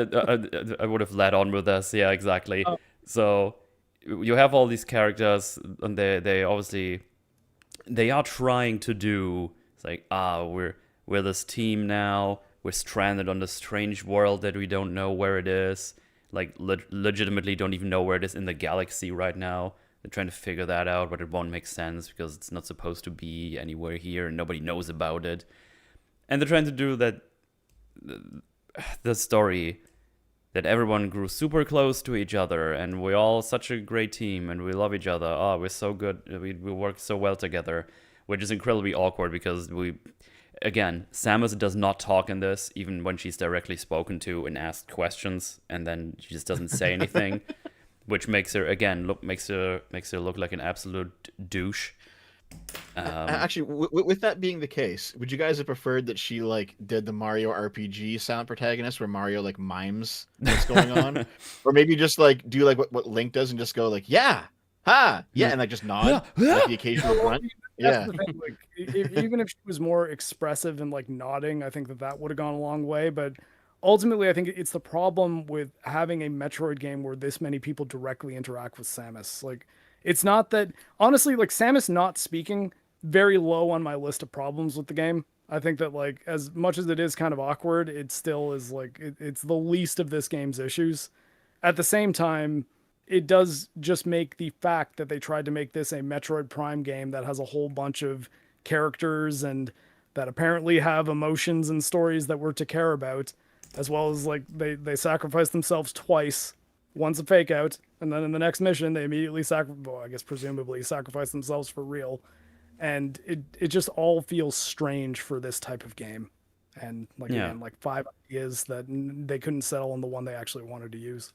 I would have led on with this. Yeah, exactly. Oh. So you have all these characters, and they obviously they are trying to do. It's like we're this team now. We're stranded on this strange world that we don't know where it is. Like legitimately don't even know where it is in the galaxy right now. They're trying to figure that out, but it won't make sense because it's not supposed to be anywhere here, and nobody knows about it. And they're trying to do that. The story that everyone grew super close to each other, and we're all such a great team, and we love each other. Oh, we're so good. We work so well together, which is incredibly awkward because again, Samus does not talk in this, even when she's directly spoken to and asked questions, and then she just doesn't say anything, which makes her look like an absolute douche. Actually, with that being the case, would you guys have preferred that she like did the Mario RPG silent protagonist, where Mario like mimes what's going on, or maybe just like do like what Link does and just go like yeah, ha, yeah, and like just nod, like the occasional grunt. That's Yeah, the thing. Like, even if she was more expressive and like nodding, I think that would have gone a long way. But ultimately, I think it's the problem with having a Metroid game where this many people directly interact with Samus. Like, it's not that honestly, like Samus not speaking, very low on my list of problems with the game. I think that like as much as it is kind of awkward, it still is like it's the least of this game's issues. At the same time, it does just make the fact that they tried to make this a Metroid Prime game that has a whole bunch of characters and that apparently have emotions and stories that we're to care about, as well as like they sacrifice themselves twice. Once a fake out, and then in the next mission they immediately presumably sacrifice themselves for real. And it just all feels strange for this type of game. And like again, like 5 ideas that they couldn't settle on the one they actually wanted to use.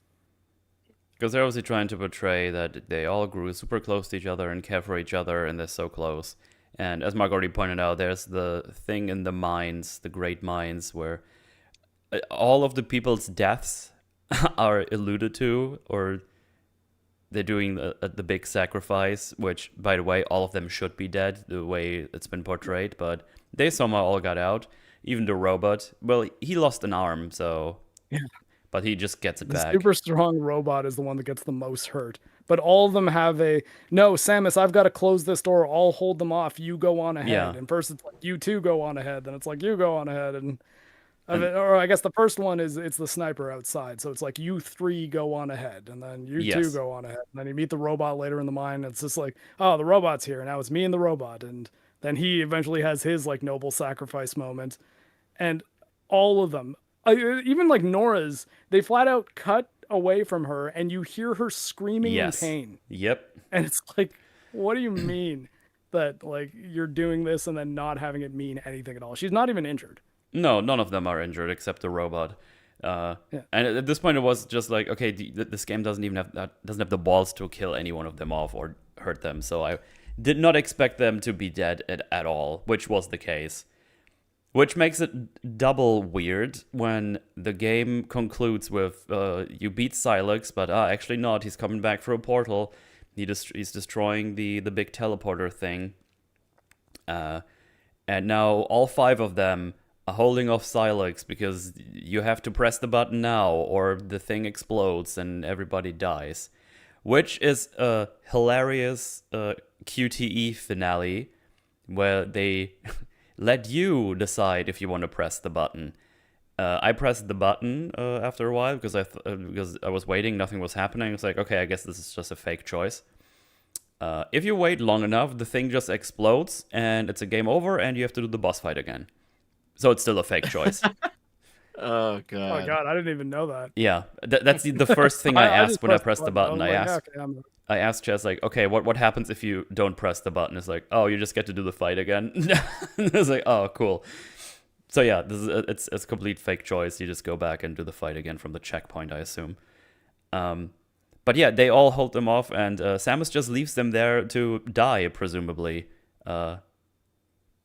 Because they're obviously trying to portray that they all grew super close to each other and care for each other, and they're so close. And as Marc already pointed out, there's the thing in the mines, the great mines, where all of the people's deaths are alluded to, or they're doing the big sacrifice, which, by the way, all of them should be dead, the way it's been portrayed, but they somehow all got out. Even the robot, well, he lost an arm, so... Yeah. But he just gets it The back. super strong robot is the one that gets the most hurt. But all of them have no, Samus, I've got to close this door. I'll hold them off. You go on ahead. Yeah. And first it's like, you two go on ahead. Then it's like, you go on ahead. Or I guess the first one it's the sniper outside. So it's like, you three go on ahead. And then you two go on ahead. And then you meet the robot later in the mine. And it's just like, oh, the robot's here. Now it's me and the robot. And then he eventually has his like noble sacrifice moment. And all of them, even like Nora's, they flat out cut away from her and you hear her screaming in pain. Yep. And it's like, what do you mean that like you're doing this and then not having it mean anything at all? She's not even injured. No, none of them are injured except the robot. And at this point, it was just like, okay, this game doesn't have the balls to kill any one of them off or hurt them. So I did not expect them to be dead at all, which was the case. Which makes it double weird when the game concludes with you beat Silex, but actually not. He's coming back through a portal. He's destroying the big teleporter thing. And now all 5 of them are holding off Silex because you have to press the button now or the thing explodes and everybody dies. Which is a hilarious QTE finale where they let you decide if you want to press the button. I pressed the button after a while because I was waiting, nothing was happening. It's like, okay, I guess this is just a fake choice. If you wait long enough, the thing just explodes and it's a game over and you have to do the boss fight again. So it's still a fake choice. Oh Oh god. god, I didn't even know that. Yeah, that's the first thing I asked just when I pressed pressed the button. I was I like, asked, okay, I asked Chess, like, okay, what happens if you don't press the button? It's like, oh, you just get to do the fight again. I was like, oh, cool. So yeah, it's a complete fake choice. You just go back and do the fight again from the checkpoint, I assume. But yeah, they all hold them off, and Samus just leaves them there to die, presumably.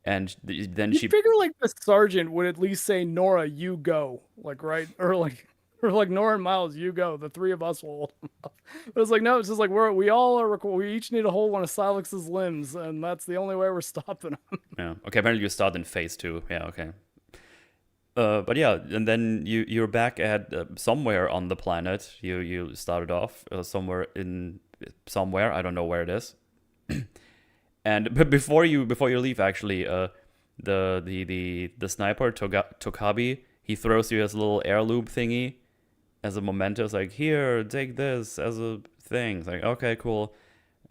And then You she... figure like the sergeant would at least say, Nora, you go. Like, right? Or like Nora and Miles, you go. The 3 of us will hold them up. But it's like, no, it's just like we each need to hold one of Silex's limbs, and that's the only way we're stopping them. Yeah. Okay, apparently you start in phase 2. Yeah, okay. But yeah, and then you're back at somewhere on the planet. You started off somewhere. I don't know where it is. But before you leave, actually, the sniper Tokabi, he throws you his little air loop thingy as a memento. It's like, here, take this as a thing. It's like, okay, cool.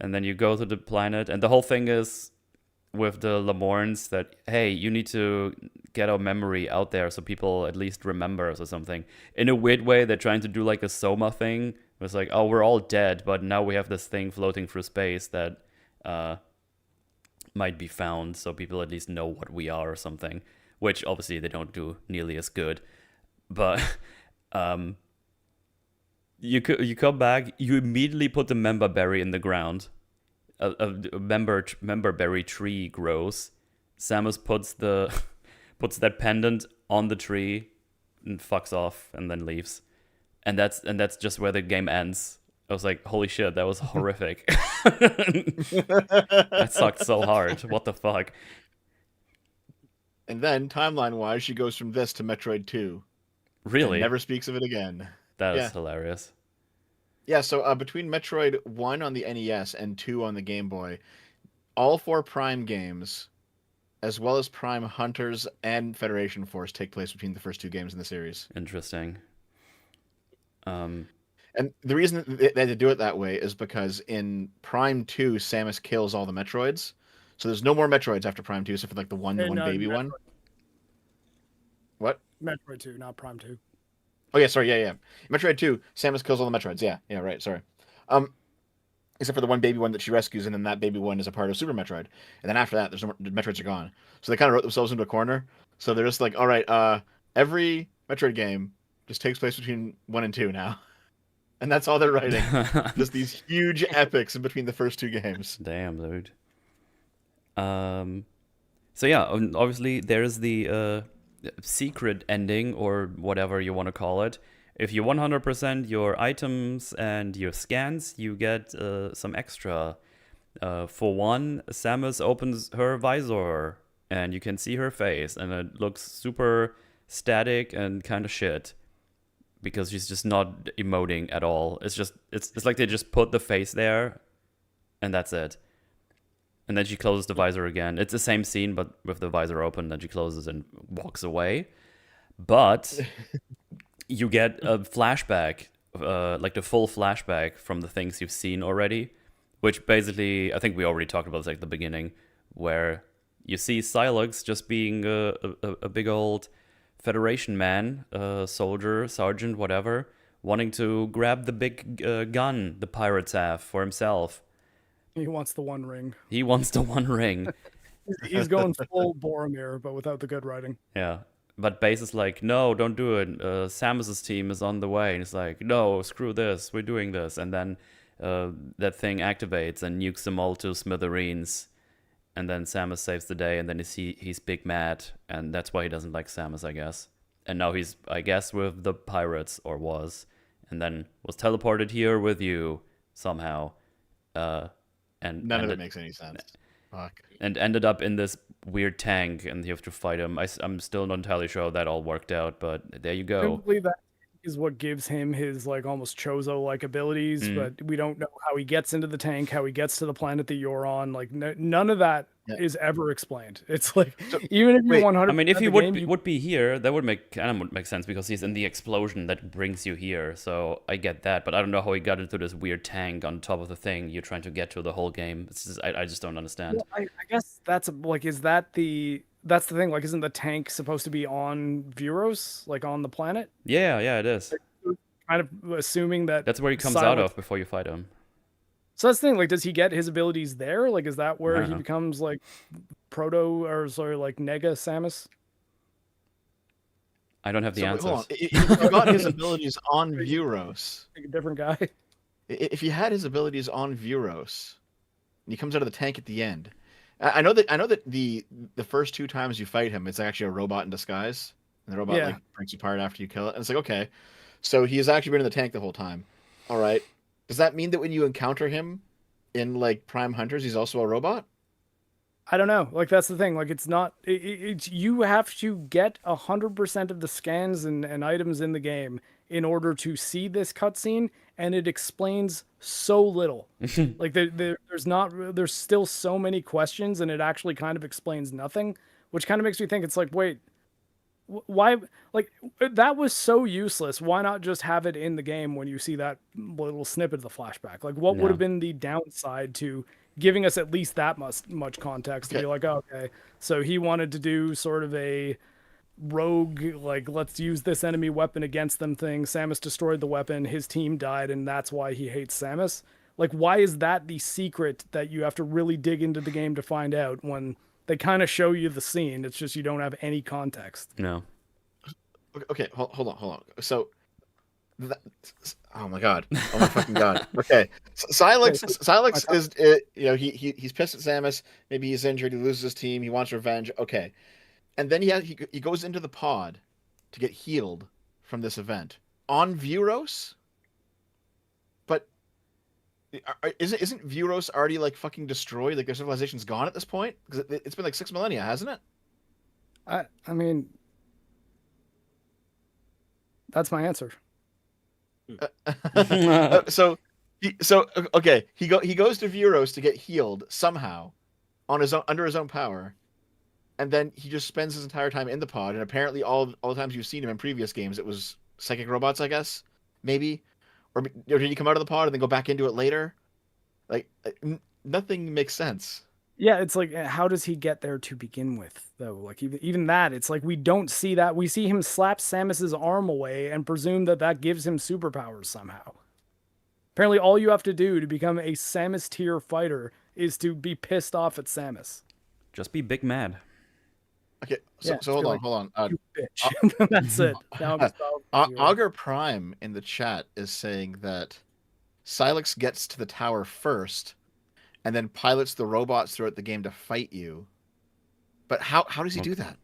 And then you go to the planet, and the whole thing is with the Lamorns that, hey, you need to get our memory out there so people at least remember us or something. In a weird way, they're trying to do like a Soma thing. It's like, oh, we're all dead, but now we have this thing floating through space that might be found, so people at least know what we are or something. Which obviously they don't do nearly as good. But you come back, you immediately put the member berry in the ground. A member berry tree grows. Samus puts that pendant on the tree and fucks off and then leaves. And that's just where the game ends. I was like, holy shit, that was horrific. That sucked so hard. What the fuck? And then, timeline-wise, she goes from this to Metroid 2. Really? And never speaks of it again. That is Yeah. hilarious. Yeah, so between Metroid 1 on the NES and 2 on the Game Boy, all 4 Prime games, as well as Prime Hunters and Federation Force, take place between the first 2 games in the series. Interesting. And the reason they had to do it that way is because in Prime 2, Samus kills all the Metroids. So there's no more Metroids after Prime 2, except for like the one baby one. What? Metroid 2, not Prime 2. Oh yeah, sorry, yeah. Metroid 2, Samus kills all the Metroids. Yeah, right, sorry. Except for the one baby one that she rescues, and then that baby one is a part of Super Metroid. And then after that, there's no more, the Metroids are gone. So they kind of wrote themselves into a corner. So they're just like, all right, every Metroid game just takes place between 1 and 2 now. And that's all they're writing. Just these huge epics in between the first 2 games. Damn, dude. So yeah, obviously there's the secret ending or whatever you want to call it. If you 100% your items and your scans, you get some extra. For one, Samus opens her visor and you can see her face, and it looks super static and kind of shit because she's just not emoting at all. It's like they just put the face there and that's it. And then she closes the visor again. It's the same scene, but with the visor open. Then she closes and walks away. But you get a flashback, like the full flashback from the things you've seen already, which basically, I think we already talked about this like the beginning, where you see Silex just being a big old Federation man, soldier, sergeant, whatever, wanting to grab the big gun the pirates have for himself. He wants the One Ring. He wants the One Ring. He's going full Boromir, but without the good writing. Yeah. But Base is like, no, don't do it. Samus's team is on the way. And he's like, no, screw this. We're doing this. And then that thing activates and nukes them all to smithereens. and then Samus saves the day, and then he's big mad, and that's why he doesn't like Samus, I guess. And now he's, I guess, with the pirates, or was, and then was teleported here with you somehow. And None of it makes any sense. Fuck. And ended up in this weird tank, and you have to fight him. I'm still not entirely sure how that all worked out, but there you go. Presumably that is what gives him his like almost Chozo-like abilities, but we don't know how he gets into the tank, how he gets to the planet that you're on. Like none of that is ever explained. It's like even if you 100, I mean, if he would be here, that would make sense because he's in the explosion that brings you here. So I get that, but I don't know how he got into this weird tank on top of the thing you're trying to get to the whole game. It's just, I just don't understand. Well, I guess that's like, that's the thing. Like, isn't the tank supposed to be on Vuros, like on the planet? Yeah, it is. Kind of assuming that's where he comes out of before you fight him. So that's the thing. Like, does he get his abilities there? Like, is that where he becomes like like Nega Samus? I don't have the answers. Hold on. If you got his abilities on Vuros, like a different guy. If he had his abilities on Vuros, and he comes out of the tank at the end, I know that the first 2 times you fight him, it's actually a robot in disguise, and the robot like breaks you apart after you kill it. And it's like, okay, so he's actually been in the tank the whole time. All right, does that mean that when you encounter him in like Prime Hunters, he's also a robot? I don't know. Like, that's the thing. Like, it's not. It's you have to get 100% of the scans and items in the game in order to see this cutscene, and it explains so little. Like, there's still so many questions, and it actually kind of explains nothing, which kind of makes me think it's like, wait, why? Like, that was so useless. Why not just have it in the game when you see that little snippet of the flashback? Like, what would have been the downside to giving us at least that much context to be like, oh, okay, so he wanted to do sort of a rogue, like, let's use this enemy weapon against them thing. Samus destroyed the weapon, his team died, and that's why he hates Samus. Like, why is that the secret that you have to really dig into the game to find out when they kind of show you the scene? It's just you don't have any context. No. Okay, hold on. So, oh my god, oh my fucking god. Okay, Silex is he's pissed at Samus. Maybe he's injured. He loses his team. He wants revenge. Okay, and then he goes into the pod to get healed from this event on Vuros. But isn't Vuros already like fucking destroyed? Like their civilization's gone at this point because it's been like 6 millennia, hasn't it? I mean, that's my answer. So okay, he goes to Vuros to get healed somehow on his own, under his own power, and then he just spends his entire time in the pod. And apparently, all the times you've seen him in previous games, it was psychic robots, I guess, maybe, or did he come out of the pod and then go back into it later? Like nothing makes sense. Yeah, it's like, how does he get there to begin with, though? Like, even that, it's like we don't see that. We see him slap Samus's arm away and presume that gives him superpowers somehow. Apparently, all you have to do to become a Samus tier fighter is to be pissed off at Samus. Just be big mad. Okay, so hold on. You bitch. That's it. Augur Prime in the chat is saying that Silex gets to the tower first, and then pilots the robots throughout the game to fight you. But how does he do that?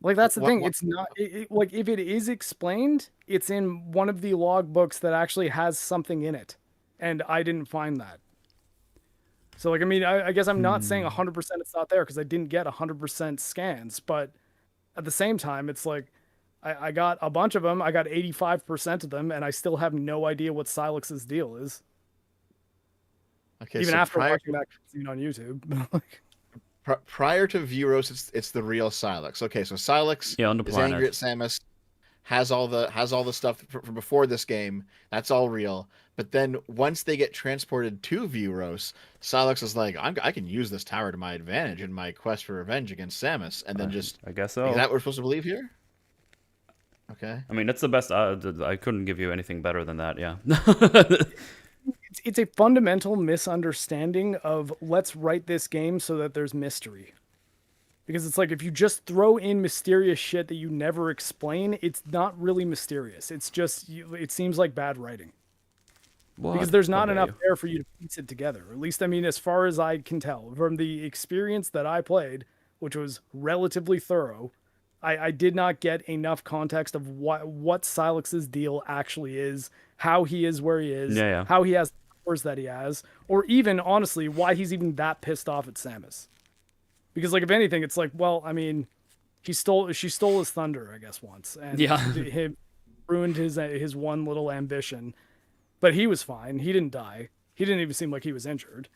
Like, that's the thing. It's not like, if it is explained, it's in one of the log books that actually has something in it, and I didn't find that. So, like, I mean, I guess I'm not saying 100% it's not there because I didn't get 100% scans, but at the same time, it's like I got a bunch of them. I got 85% of them, and I still have no idea what Silex's deal is. Okay, even so after watching that scene on YouTube. Prior to Vuros, it's the real Silex. Okay, so Silex is angry at Samus, has all the stuff from before this game. That's all real. But then once they get transported to Vuros, Silex is like, I can use this tower to my advantage in my quest for revenge against Samus, and then I guess so. Is that what we're supposed to believe here? Okay. I mean, that's the best. I couldn't give you anything better than that. Yeah. It's a fundamental misunderstanding of let's write this game so that there's mystery. Because it's like, if you just throw in mysterious shit that you never explain, it's not really mysterious. It's just, it seems like bad writing. because there's not How dare enough you. there for you to piece it together. At least, I mean, as far as I can tell from the experience that I played, which was relatively thorough, I did not get enough context of what Silex's deal actually is, how he is where he is, Yeah, yeah. how he has the powers that he has, or even honestly why he's even that pissed off at Samus. Because like if anything, it's like, well, I mean, she stole his thunder, I guess, once, and Yeah. he ruined his one little ambition. But he was fine. He didn't die. He didn't even seem like he was injured.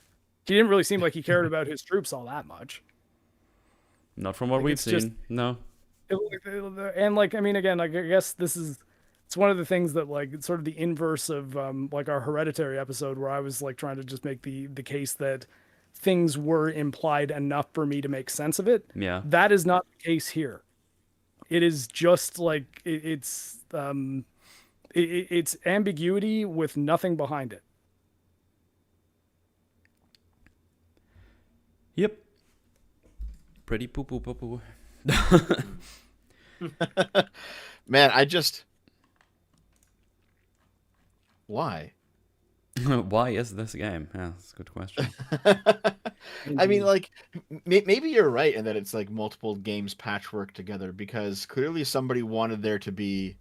He didn't really seem like he cared about his troops all that much. Not from what Like, we've it's just- seen. No. And like, I mean, again, like I guess it's one of the things that like it's sort of the inverse of like our Hereditary episode where I was like trying to just make the case that things were implied enough for me to make sense of it. Yeah. That is not the case here. It is just like it's ambiguity with nothing behind it. Yep. Pretty poo poo poo poo. Man, why? Why is this game? Yeah, that's a good question. I mean, like, maybe you're right in that it's like multiple games patchwork together because clearly somebody wanted there to be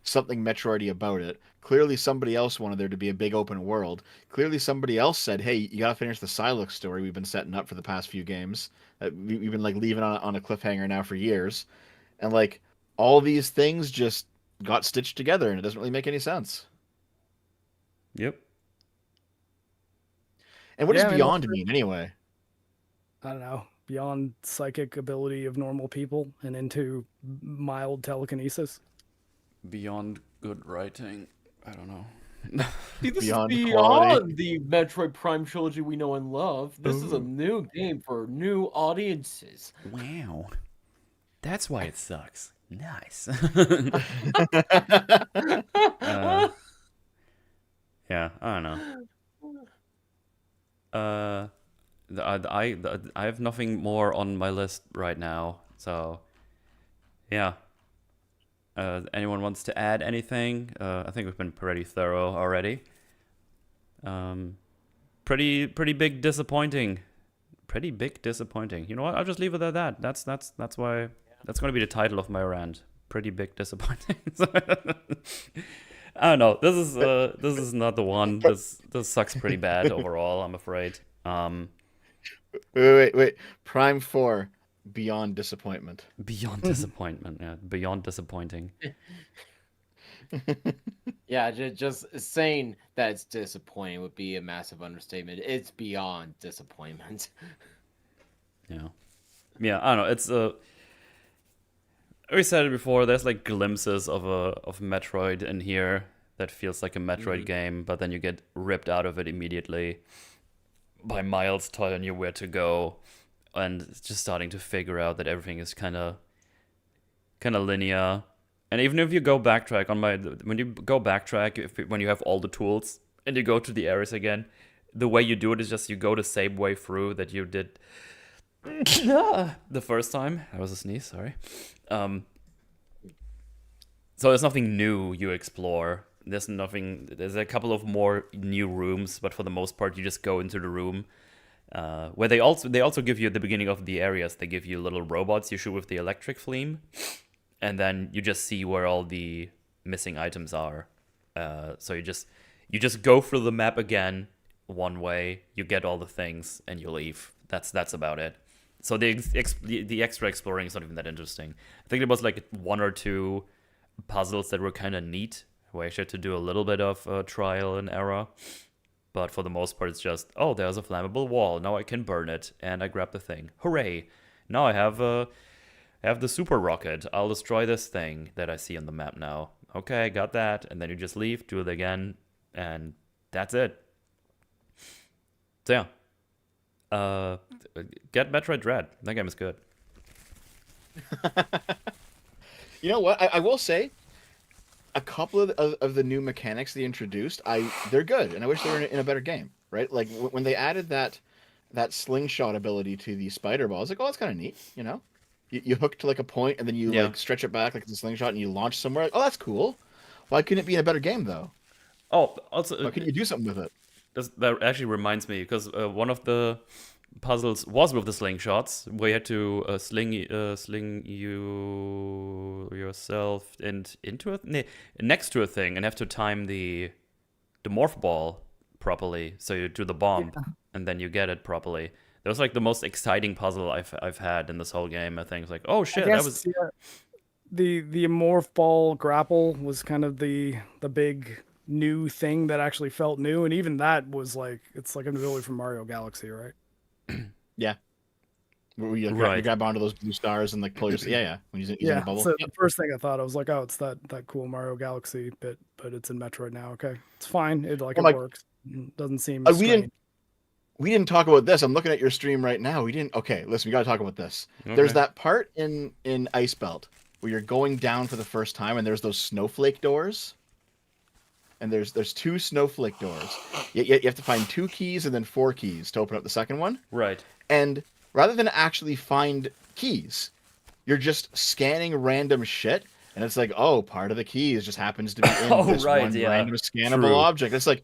something Metroidy about it. Clearly somebody else wanted there to be a big open world. Clearly somebody else said, "Hey, you gotta finish the Silex story we've been setting up for the past few games. We've been like leaving on a cliffhanger now for years," and like all these things just got stitched together, and it doesn't really make any sense. Yep. And what does Yeah, I mean, beyond mean anyway? I don't know, beyond psychic ability of normal people and into mild telekinesis. Beyond good writing. I don't know. See, this Beyond is quality. beyond the Metroid Prime trilogy we know and love. This is a Ooh. new game for new audiences. Wow. That's why it sucks. Nice. Yeah, I don't know. I have nothing more on my list right now. So, yeah. Anyone wants to add anything? I think we've been pretty thorough already. Pretty big disappointing. Pretty big disappointing. You know what? I'll just leave it at that. That's why that's going to be the title of my rant. Pretty big disappointing. I don't know. This is not the one. This sucks pretty bad overall, I'm afraid. Wait. Prime 4, Beyond Disappointment. Beyond disappointment. Yeah, beyond disappointing. Yeah, just saying that it's disappointing would be a massive understatement. It's beyond disappointment. Yeah. Yeah, I don't know. It's we said it before, there's like glimpses of Metroid in here that feels like a Metroid game, but then you get ripped out of it immediately by Miles telling you where to go, and it's just starting to figure out that everything is kind of linear. And even if you go backtrack when you go backtrack, when you have all the tools and you go to the areas again, the way you do it is just you go the same way through that you did the first time. That was a sneeze, sorry. So there's nothing new you explore. There's a couple of more new rooms, but for the most part you just go into the room. Where they also give you at the beginning of the areas, they give you little robots you shoot with the electric flame, and then you just see where all the missing items are. So you just go through the map again one way, you get all the things, and you leave. That's about it. So the extra exploring is not even that interesting. I think there was like one or two puzzles that were kind of neat, where I actually had to do a little bit of trial and error. But for the most part, it's just, oh, there's a flammable wall. Now I can burn it, and I grab the thing. Hooray! Now I have the super rocket. I'll destroy this thing that I see on the map now. Okay, got that. And then you just leave, do it again, and that's it. So yeah. Get Metroid Dread. That game is good. You know what? I will say, a couple of the new mechanics they introduced, they're good, and I wish they were in a better game. Right? Like when they added that slingshot ability to the spider ball, I was like, oh, that's kind of neat. You know, you hook to like a point, and then you like stretch it back like it's a slingshot, and you launch somewhere. Like, oh, that's cool. Why couldn't it be in a better game though? Oh, also, How can you do something with it? that actually reminds me, because one of the puzzles was with the slingshots, where you had to sling yourself into next to a thing, and have to time the morph ball properly, so you do the bomb, and then you get it properly. That was like the most exciting puzzle I've had in this whole game. I think it's like, oh shit, I that guess was the morph ball grapple was kind of the big new thing that actually felt new, and even that was like it's like an ability from Mario Galaxy, right? Yeah. Where you right. grab onto those blue stars and like pull your yeah. When using a Yeah. bubble. So Yep. the first thing I thought, I was like, oh, it's that cool Mario Galaxy bit, but it's in Metroid now. Okay, it's fine. It Oh my- works. Doesn't seem we strange. didn't talk about this. I'm looking at your stream right now. We didn't. Okay, listen, we got to talk about this. Okay. There's that part in Ice Belt where you're going down for the first time, and there's those snowflake doors. And there's 2 snowflake doors. You have to find 2 keys and then 4 keys to open up the second one. Right. And rather than actually find keys, you're just scanning random shit. And it's like, oh, part of the keys just happens to be in Oh, this right, one yeah. random scannable True. object. It's like,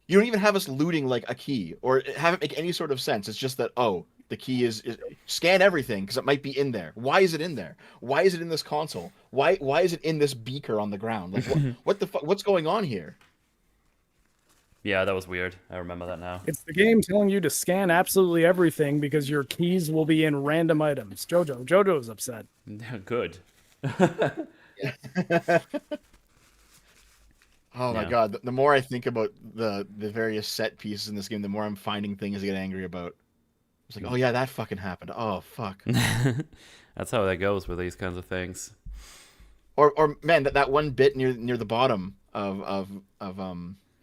you don't even have us looting like a key or have it make any sort of sense. It's just that, oh, the key is scan everything because it might be in there. Why is it in there? Why is it in this console? Why is it in this beaker on the ground? Like what the fuck? What's going on here? Yeah, that was weird. I remember that now. It's the game telling you to scan absolutely everything because your keys will be in random items. Jojo's upset. Good. Oh my Yeah. god! The more I think about the various set pieces in this game, the more I'm finding things to get angry about. It's like, oh yeah, that fucking happened. Oh fuck. That's how that goes with these kinds of things. Or man, that one bit near the bottom of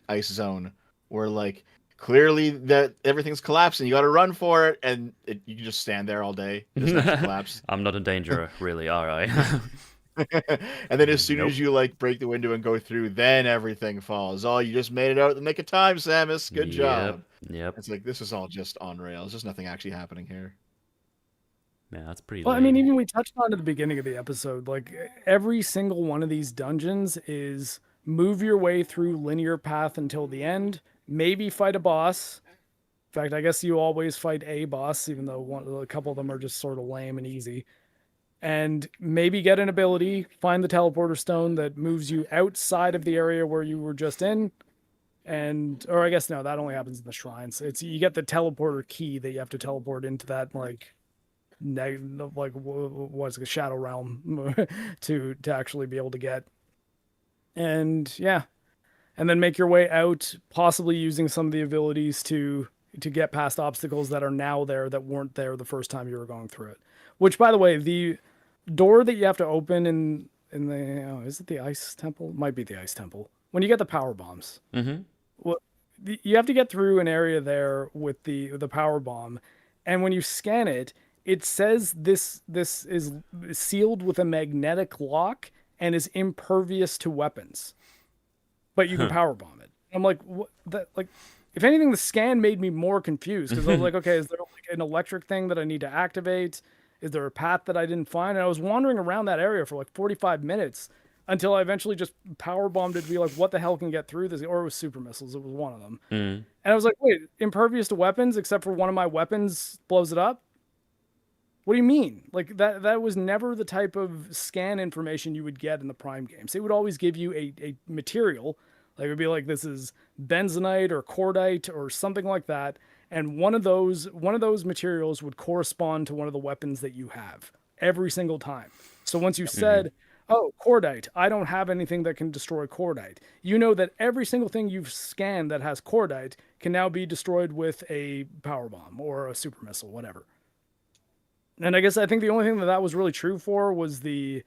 Ice Zone, where like clearly that everything's collapsing, you got to run for it, and you can just stand there all day. It doesn't actually collapse. I'm not in danger, really, are I? And then as soon Nope. as you like break the window and go through, then everything falls. Oh, you just made it out in the nick of time, Samus. Good job. Yep. It's like this is all just on rails. There's nothing actually happening here. Yeah, that's pretty Well, I mean, lame. even we touched on at the beginning of the episode, like every single one of these dungeons is move your way through linear path until the end, maybe fight a boss. In fact, I guess you always fight a boss, even though a couple of them are just sort of lame and easy. And maybe get an ability, find the teleporter stone that moves you outside of the area where you were just in. Or I guess no, that only happens in the shrines. You get the teleporter key that you have to teleport into that what's a shadow realm to actually be able to get. And yeah, and then make your way out, possibly using some of the abilities to get past obstacles that are now there that weren't there the first time you were going through it. Which, by the way, the door that you have to open in the is it the ice temple? Might be the ice temple. When you get the power bombs, well, you have to get through an area there with the power bomb, and when you scan it, it says this is sealed with a magnetic lock and is impervious to weapons, but you can power bomb it. I'm like, what? That like. If anything, the scan made me more confused because I was like, okay, is there like an electric thing that I need to activate? Is there a path that I didn't find? And I was wandering around that area for like 45 minutes until I eventually just power bombed it to be like, what the hell can get through this? Or it was super missiles. It was one of them. And I was like, wait, impervious to weapons except for one of my weapons blows it up? What do you mean? Like that was never the type of scan information you would get in the Prime games. It would always give you a material. Like it would be like this is benzonite or cordite or something like that, and one of those materials would correspond to one of the weapons that you have every single time. So once you said, "Oh, cordite," I don't have anything that can destroy cordite. You know that every single thing you've scanned that has cordite can now be destroyed with a power bomb or a super missile, whatever. And I think the only thing that was really true for was the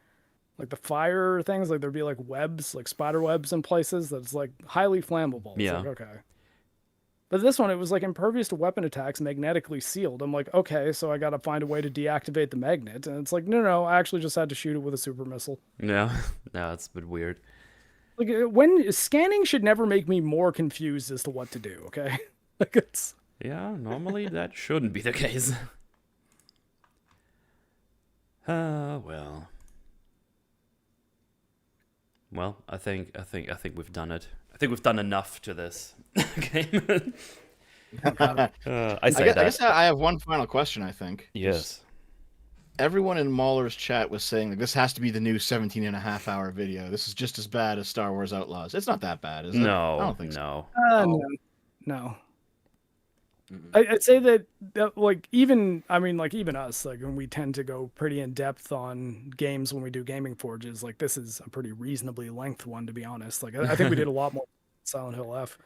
fire things, like there'd be like webs, like spider webs in places that's like highly flammable. It's Yeah. like, okay. But this one, it was like impervious to weapon attacks, magnetically sealed. I'm like, okay, so I got to find a way to deactivate the magnet. And it's like, no, I actually just had to shoot it with a super missile. Yeah. No, that's a bit weird. Like when scanning should never make me more confused as to what to do. Okay. Like it's. Yeah, normally that shouldn't be the case. Well. Well, I think we've done it. I think we've done enough to this game. I I say guess, that. I guess I have one final question. I think. Yes. Everyone in Mauler's chat was saying like this has to be the new 17 and a half hour video. This is just as bad as Star Wars Outlaws. It's not that bad, is it? I No. don't think so. No. No, no. I'd say that like even us, like when we tend to go pretty in depth on games when we do gaming forges, like this is a pretty reasonably length one, to be honest. Like I think we did a lot more Silent Hill F,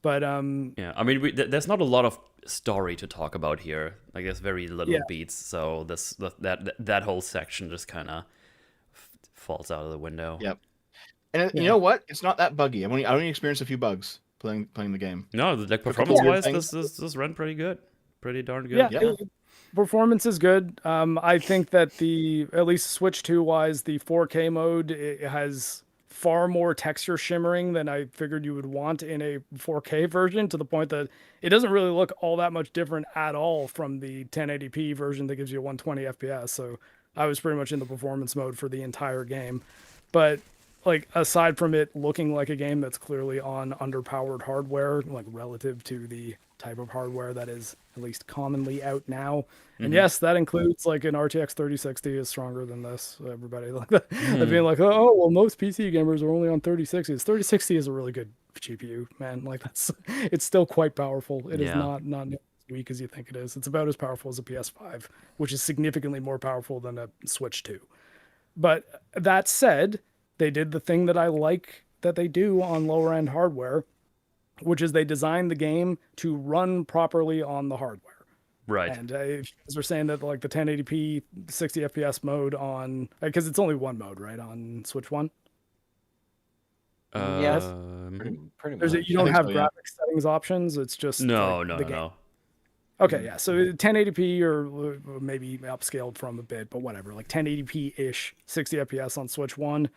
but Yeah. I mean, there's not a lot of story to talk about here. Like there's very little beats, so that whole section just kind of falls out of the window. Yep. And you know what? It's not that buggy. I only experienced a few bugs playing the game. No, like A couple performance-wise, weird this ran pretty good. Pretty darn good. yeah, performance is good. I think that at least Switch 2 wise, the 4K mode, it has far more texture shimmering than I figured you would want in a 4K version, to the point that it doesn't really look all that much different at all from the 1080p version that gives you 120 FPS. So I was pretty much in the performance mode for the entire game. But like aside from it looking like a game that's clearly on underpowered hardware, like relative to the type of hardware that is at least commonly out now, and yes, that includes like an RTX 3060 is stronger than this. Everybody like that, being like, oh well, most PC gamers are only on 3060s. 3060 is a really good GPU, man. Like it's still quite powerful. It is not as weak as you think it is. It's about as powerful as a PS5, which is significantly more powerful than a Switch 2. But that said, they did the thing that I like that they do on lower end hardware, which is they designed the game to run properly on the hardware. Right. And if you guys were saying that like the 1080p 60 FPS mode on, because it's only one mode, right, on Switch 1? Yes. Pretty much. You don't have so, graphics settings options. It's just No. the game. No. Okay, yeah. So 1080p or maybe upscaled from a bit, but whatever. Like 1080p ish, 60 FPS on Switch 1.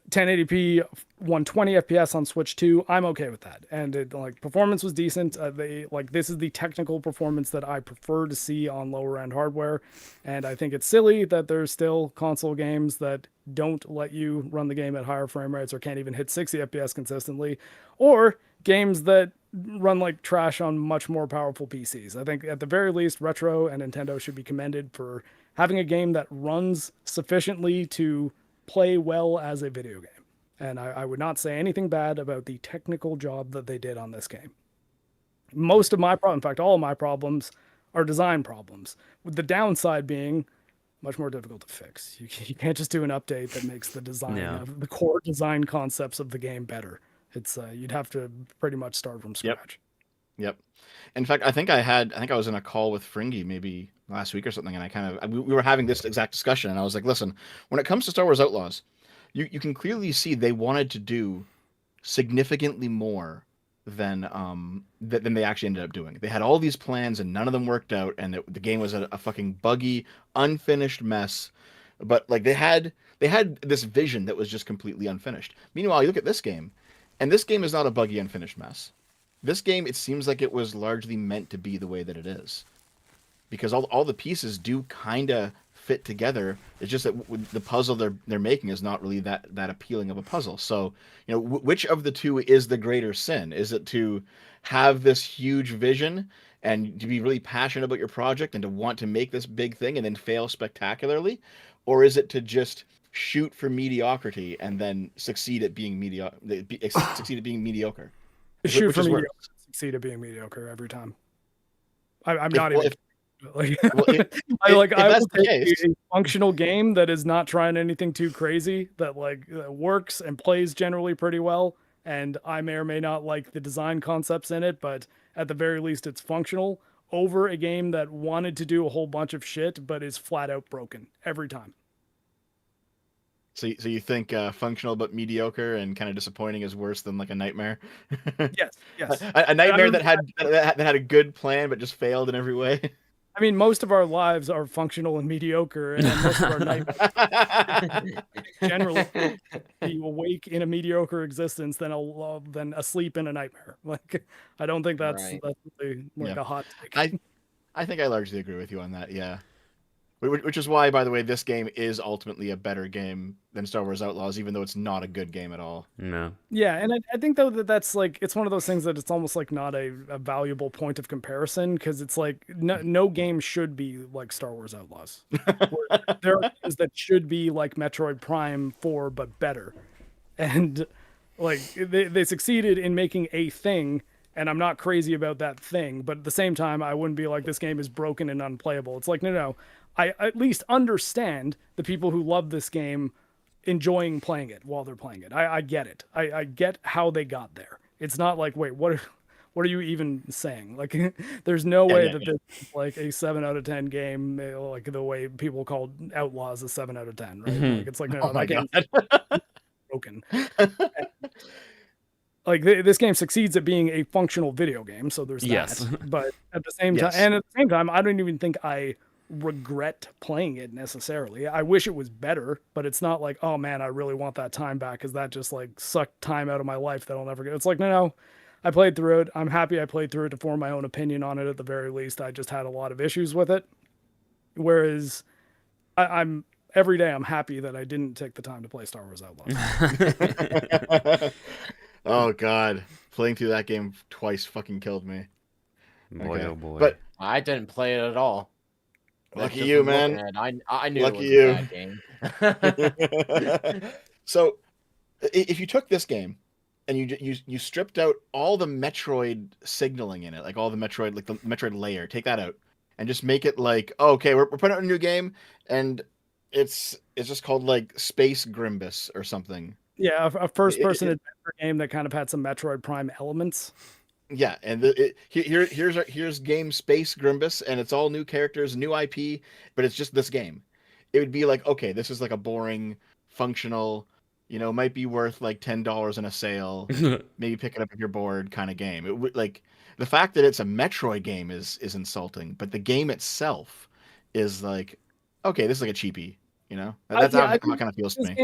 1080p 120 FPS on Switch 2. I'm okay with that. And like performance was decent. This is the technical performance that I prefer to see on lower end hardware. And I think it's silly that there's still console games that don't let you run the game at higher frame rates or can't even hit 60 FPS consistently, or games that run like trash on much more powerful PCs. I think at the very least, Retro and Nintendo should be commended for having a game that runs sufficiently to play well as a video game. And I would not say anything bad about the technical job that they did on this game. Most of my in fact, all of my problems are design problems, with the downside being much more difficult to fix. You can't just do an update that makes the design of the core design concepts of the game better. It's you'd have to pretty much start from scratch. Yep. In fact, I think I was in a call with Fringy maybe last week or something, and we were having this exact discussion, and I was like, listen, when it comes to Star Wars Outlaws, you can clearly see they wanted to do significantly more than they actually ended up doing. They had all these plans, and none of them worked out, and the game was a fucking buggy, unfinished mess. But like they had this vision that was just completely unfinished. Meanwhile, you look at this game, and this game is not a buggy, unfinished mess. This game, it seems like it was largely meant to be the way that it is, because all the pieces do kind of fit together. It's just that the puzzle they're making is not really that appealing of a puzzle. So, which of the two is the greater sin? Is it to have this huge vision and to be really passionate about your project and to want to make this big thing and then fail spectacularly, or is it to just shoot for mediocrity and then succeed at being mediocre? Shoot for mediocre, succeed at being mediocre every time. I'm not even. I will take a functional game that is not trying anything too crazy, that works and plays generally pretty well, and I may or may not like the design concepts in it, but at the very least it's functional, over a game that wanted to do a whole bunch of shit but is flat out broken every time. So you think functional but mediocre and kind of disappointing is worse than like a nightmare? Yes. A nightmare that had a good plan but just failed in every way. I mean, most of our lives are functional and mediocre, and most of our nightmares generally be awake in a mediocre existence than asleep in a nightmare. Like, I don't think that's really a hot take. I think I largely agree with you on that. Yeah. Which is why, by the way, this game is ultimately a better game than Star Wars Outlaws, even though it's not a good game at all. No. Yeah, and I think though that's like it's one of those things that it's almost like not a valuable point of comparison because it's like no game should be like Star Wars Outlaws. There are games that should be like Metroid Prime 4 but better, and like they succeeded in making a thing, and I'm not crazy about that thing, but at the same time I wouldn't be like this game is broken and unplayable. It's like no, I at least understand the people who love this game enjoying playing it while they're playing it. I get it. I get how they got there. It's not like, wait, what are you even saying? Like, there's no way that this is like a 7 out of 10 game, like the way people called Outlaws a 7 out of 10, right? Like, it's like, no, that game's broken. Like, this game succeeds at being a functional video game, so there's that. But at the same time, I don't even think I regret playing it necessarily. I wish it was better, but it's not like, oh man, I really want that time back because that just like sucked time out of my life that I'll never get. It's like, no, I played through it. I'm happy I played through it to form my own opinion on it at the very least. I just had a lot of issues with it. Whereas I'm every day I'm happy that I didn't take the time to play Star Wars Outlaws. Oh god, playing through that game twice fucking killed me. Boy, oh boy. But I didn't play it at all. Lucky you, man. I knew Lucky it was a bad game. So, if you took this game and you stripped out all the Metroid signaling in it, like all the Metroid, like the Metroid layer, take that out, and just make it like, oh, okay, we're putting out a new game, and it's just called like Space Grimbus or something. Yeah, a first-person adventure game that kind of had some Metroid Prime elements. Yeah, and here's game Space Grimbus, and it's all new characters, new IP, but it's just this game. It would be like, okay, this is like a boring, functional, might be worth like $10 in a sale, maybe pick it up if you're bored kind of game. It would like the fact that it's a Metroid game is insulting, but the game itself is like, okay, this is like a cheapie, That's how it kind of feels to me.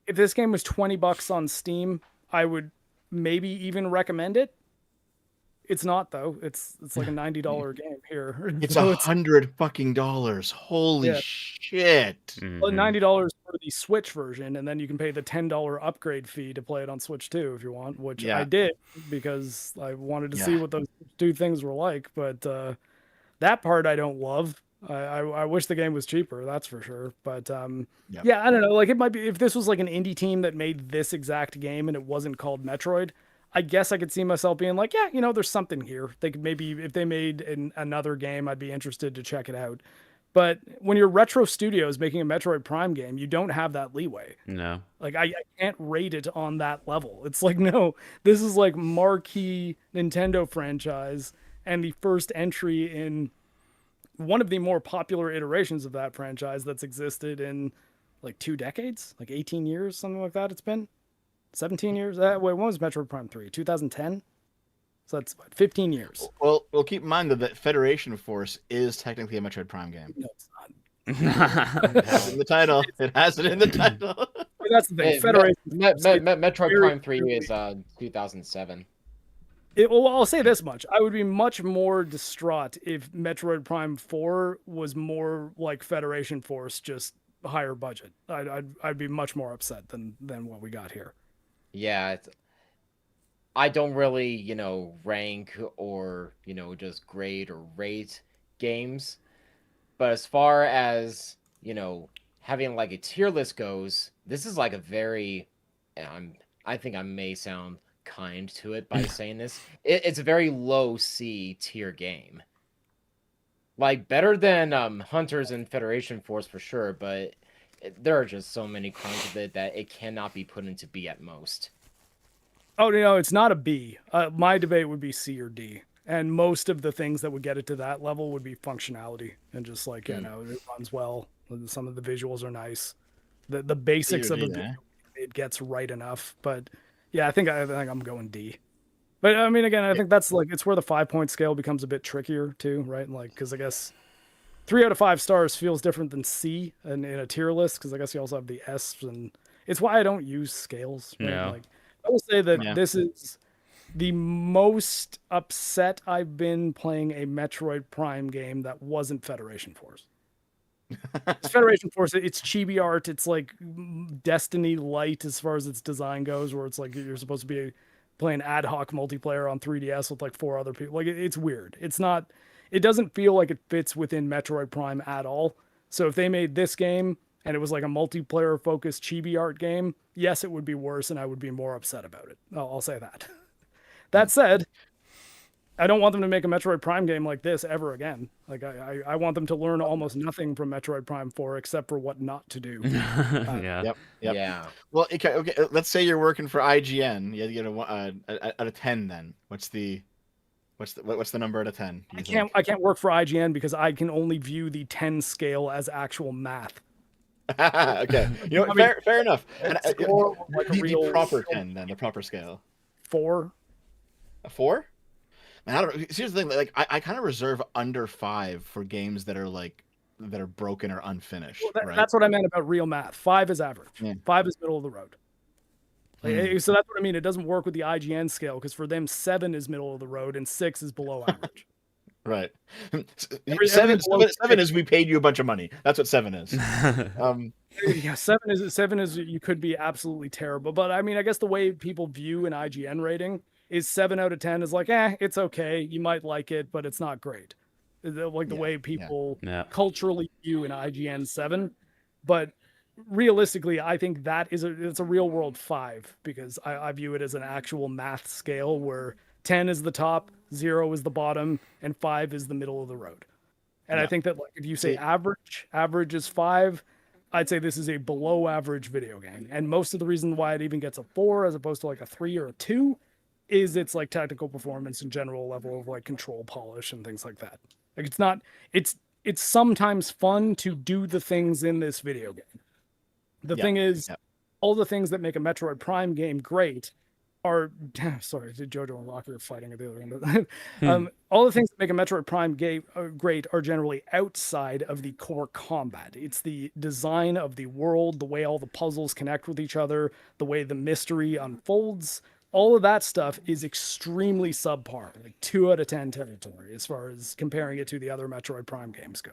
If this game was $20 on Steam, I would maybe even recommend it. It's not though. It's like a $90 game here. It's $100 fucking dollars. Holy shit! Well, $90 for the Switch version, and then you can pay the $10 upgrade fee to play it on Switch 2 if you want, which I did because I wanted to see what those two things were like. But that part I don't love. I wish the game was cheaper. That's for sure. But I don't know. Like it might be if this was like an indie team that made this exact game and it wasn't called Metroid. I guess I could see myself being like, yeah, there's something here. They could maybe, if they made another game, I'd be interested to check it out. But when you're Retro Studios making a Metroid Prime game, you don't have that leeway. No. Like, I can't rate it on that level. It's like, no, this is like marquee Nintendo franchise and the first entry in one of the more popular iterations of that franchise that's existed in like 2 decades, like 18 years, something like that it's been. 17 years? Wait, when was Metroid Prime 3? 2010? So that's what, 15 years. Well, keep in mind that Federation Force is technically a Metroid Prime game. No, it's not. It has it in the title. It has it in the title. That's the thing. Federation Metroid Prime 3 is 2007. Well, I'll say this much. I would be much more distraught if Metroid Prime 4 was more like Federation Force, just higher budget. I'd be much more upset than what we got here. Yeah, I don't really, rank or, just grade or rate games. But as far as, having like a tier list goes, this is like a very, I think I may sound kind to it by saying this. It's a very low C tier game. Like better than Hunters and Federation Force for sure, but there are just so many crimes with it that it cannot be put into B at most. Oh, it's not a B. My debate would be C or D. And most of the things that would get it to that level would be functionality and just like, it runs well. Some of the visuals are nice. The basics of it gets right enough. But yeah, I think I'm going D. But I mean, again, I think that's like, it's where the 5-point scale becomes a bit trickier too, right? Like, because I guess 3 out of 5 stars feels different than C in a tier list, because I guess you also have the S, and it's why I don't use scales. Right? No. Like, I will say that this is the most upset I've been playing a Metroid Prime game that wasn't Federation Force. It's Federation Force. It's chibi art. It's like Destiny light as far as its design goes, where it's like you're supposed to be playing ad hoc multiplayer on 3DS with like 4 other people. Like it's weird. It's not. It doesn't feel like it fits within Metroid Prime at all. So if they made this game and it was like a multiplayer focused chibi art game, yes, it would be worse, and I would be more upset about it. I'll say that. That said, I don't want them to make a Metroid Prime game like this ever again. Like I want them to learn almost nothing from Metroid Prime 4 except for what not to do. Yeah. Yep. Yeah. Well, okay. Let's say you're working for IGN. You get out of 10. Then what's the number out of 10? I can't work for IGN because I can only view the 10 scale as actual math. Okay. You know, fair enough. And, Score like a the real proper 10, then the proper scale. 4. A 4? Man, I don't know. Here's the thing. Like, I kind of reserve under 5 for games that are broken or unfinished. Well, right? That's what I meant about real math. 5 is average. Yeah. 5 is middle of the road. Like, so that's what I mean. It doesn't work with the IGN scale because for them 7 is middle of the road and 6 is below average. Right. Seven Seven is we paid you a bunch of money. That's what 7 is. Yeah, 7 is you could be absolutely terrible. But I mean, I guess the way people view an IGN rating is 7 out of 10 is like, it's okay. You might like it, but it's not great. Like the way people culturally view an IGN 7. But realistically, I think it's a real world 5 because I view it as an actual math scale where 10 is the top, 0 is the bottom, and 5 is the middle of the road. And I think that like if you say average is 5, I'd say this is a below average video game. And most of the reason why it even gets a 4 as opposed to like a 3 or a 2 is its like technical performance and general level of like control polish and things like that. Like it's sometimes fun to do the things in this video game. The thing is, all the things that make a Metroid Prime game great are sorry, Jojo and Rocky are fighting at the other end. All the things that make a Metroid Prime game great are generally outside of the core combat. It's the design of the world, the way all the puzzles connect with each other, the way the mystery unfolds. All of that stuff is extremely subpar, like 2 out of 10 territory as far as comparing it to the other Metroid Prime games go.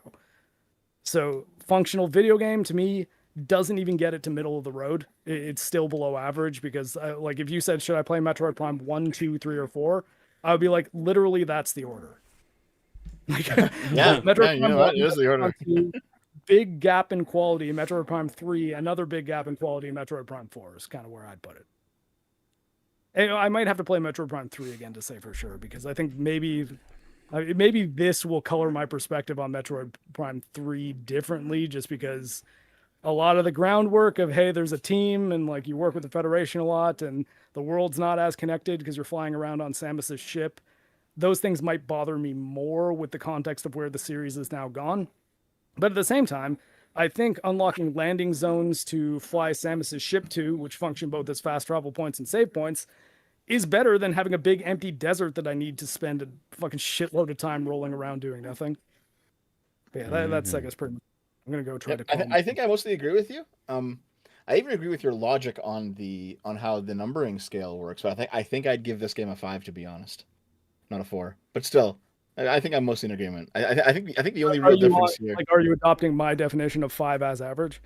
So functional video game to me doesn't even get it to middle of the road. It's still below average because like if you said, should I play Metroid Prime 1, 2, 3, or 4? I would be like, literally that's the order. Like, Metroid Prime 1 is the order. 2, big gap in quality. Metroid Prime 3, another big gap in quality. Metroid Prime 4 is kind of where I'd put it. And I might have to play Metroid Prime 3 again to say for sure, because I think maybe this will color my perspective on Metroid Prime 3 differently, just because a lot of the groundwork of, hey, there's a team and like you work with the Federation a lot and the world's not as connected because you're flying around on Samus's ship. Those things might bother me more with the context of where the series is now gone. But at the same time, I think unlocking landing zones to fly Samus's ship to, which function both as fast travel points and save points, is better than having a big empty desert that I need to spend a fucking shitload of time rolling around doing nothing. But yeah, that's I guess pretty much. I'm gonna go try to. I think I mostly agree with you. I even agree with your logic on how the numbering scale works. But I think I'd give this game a 5, to be honest, not a 4. But still, I think I'm mostly in agreement. I think the only real difference here. Like, are you adopting my definition of 5 as average?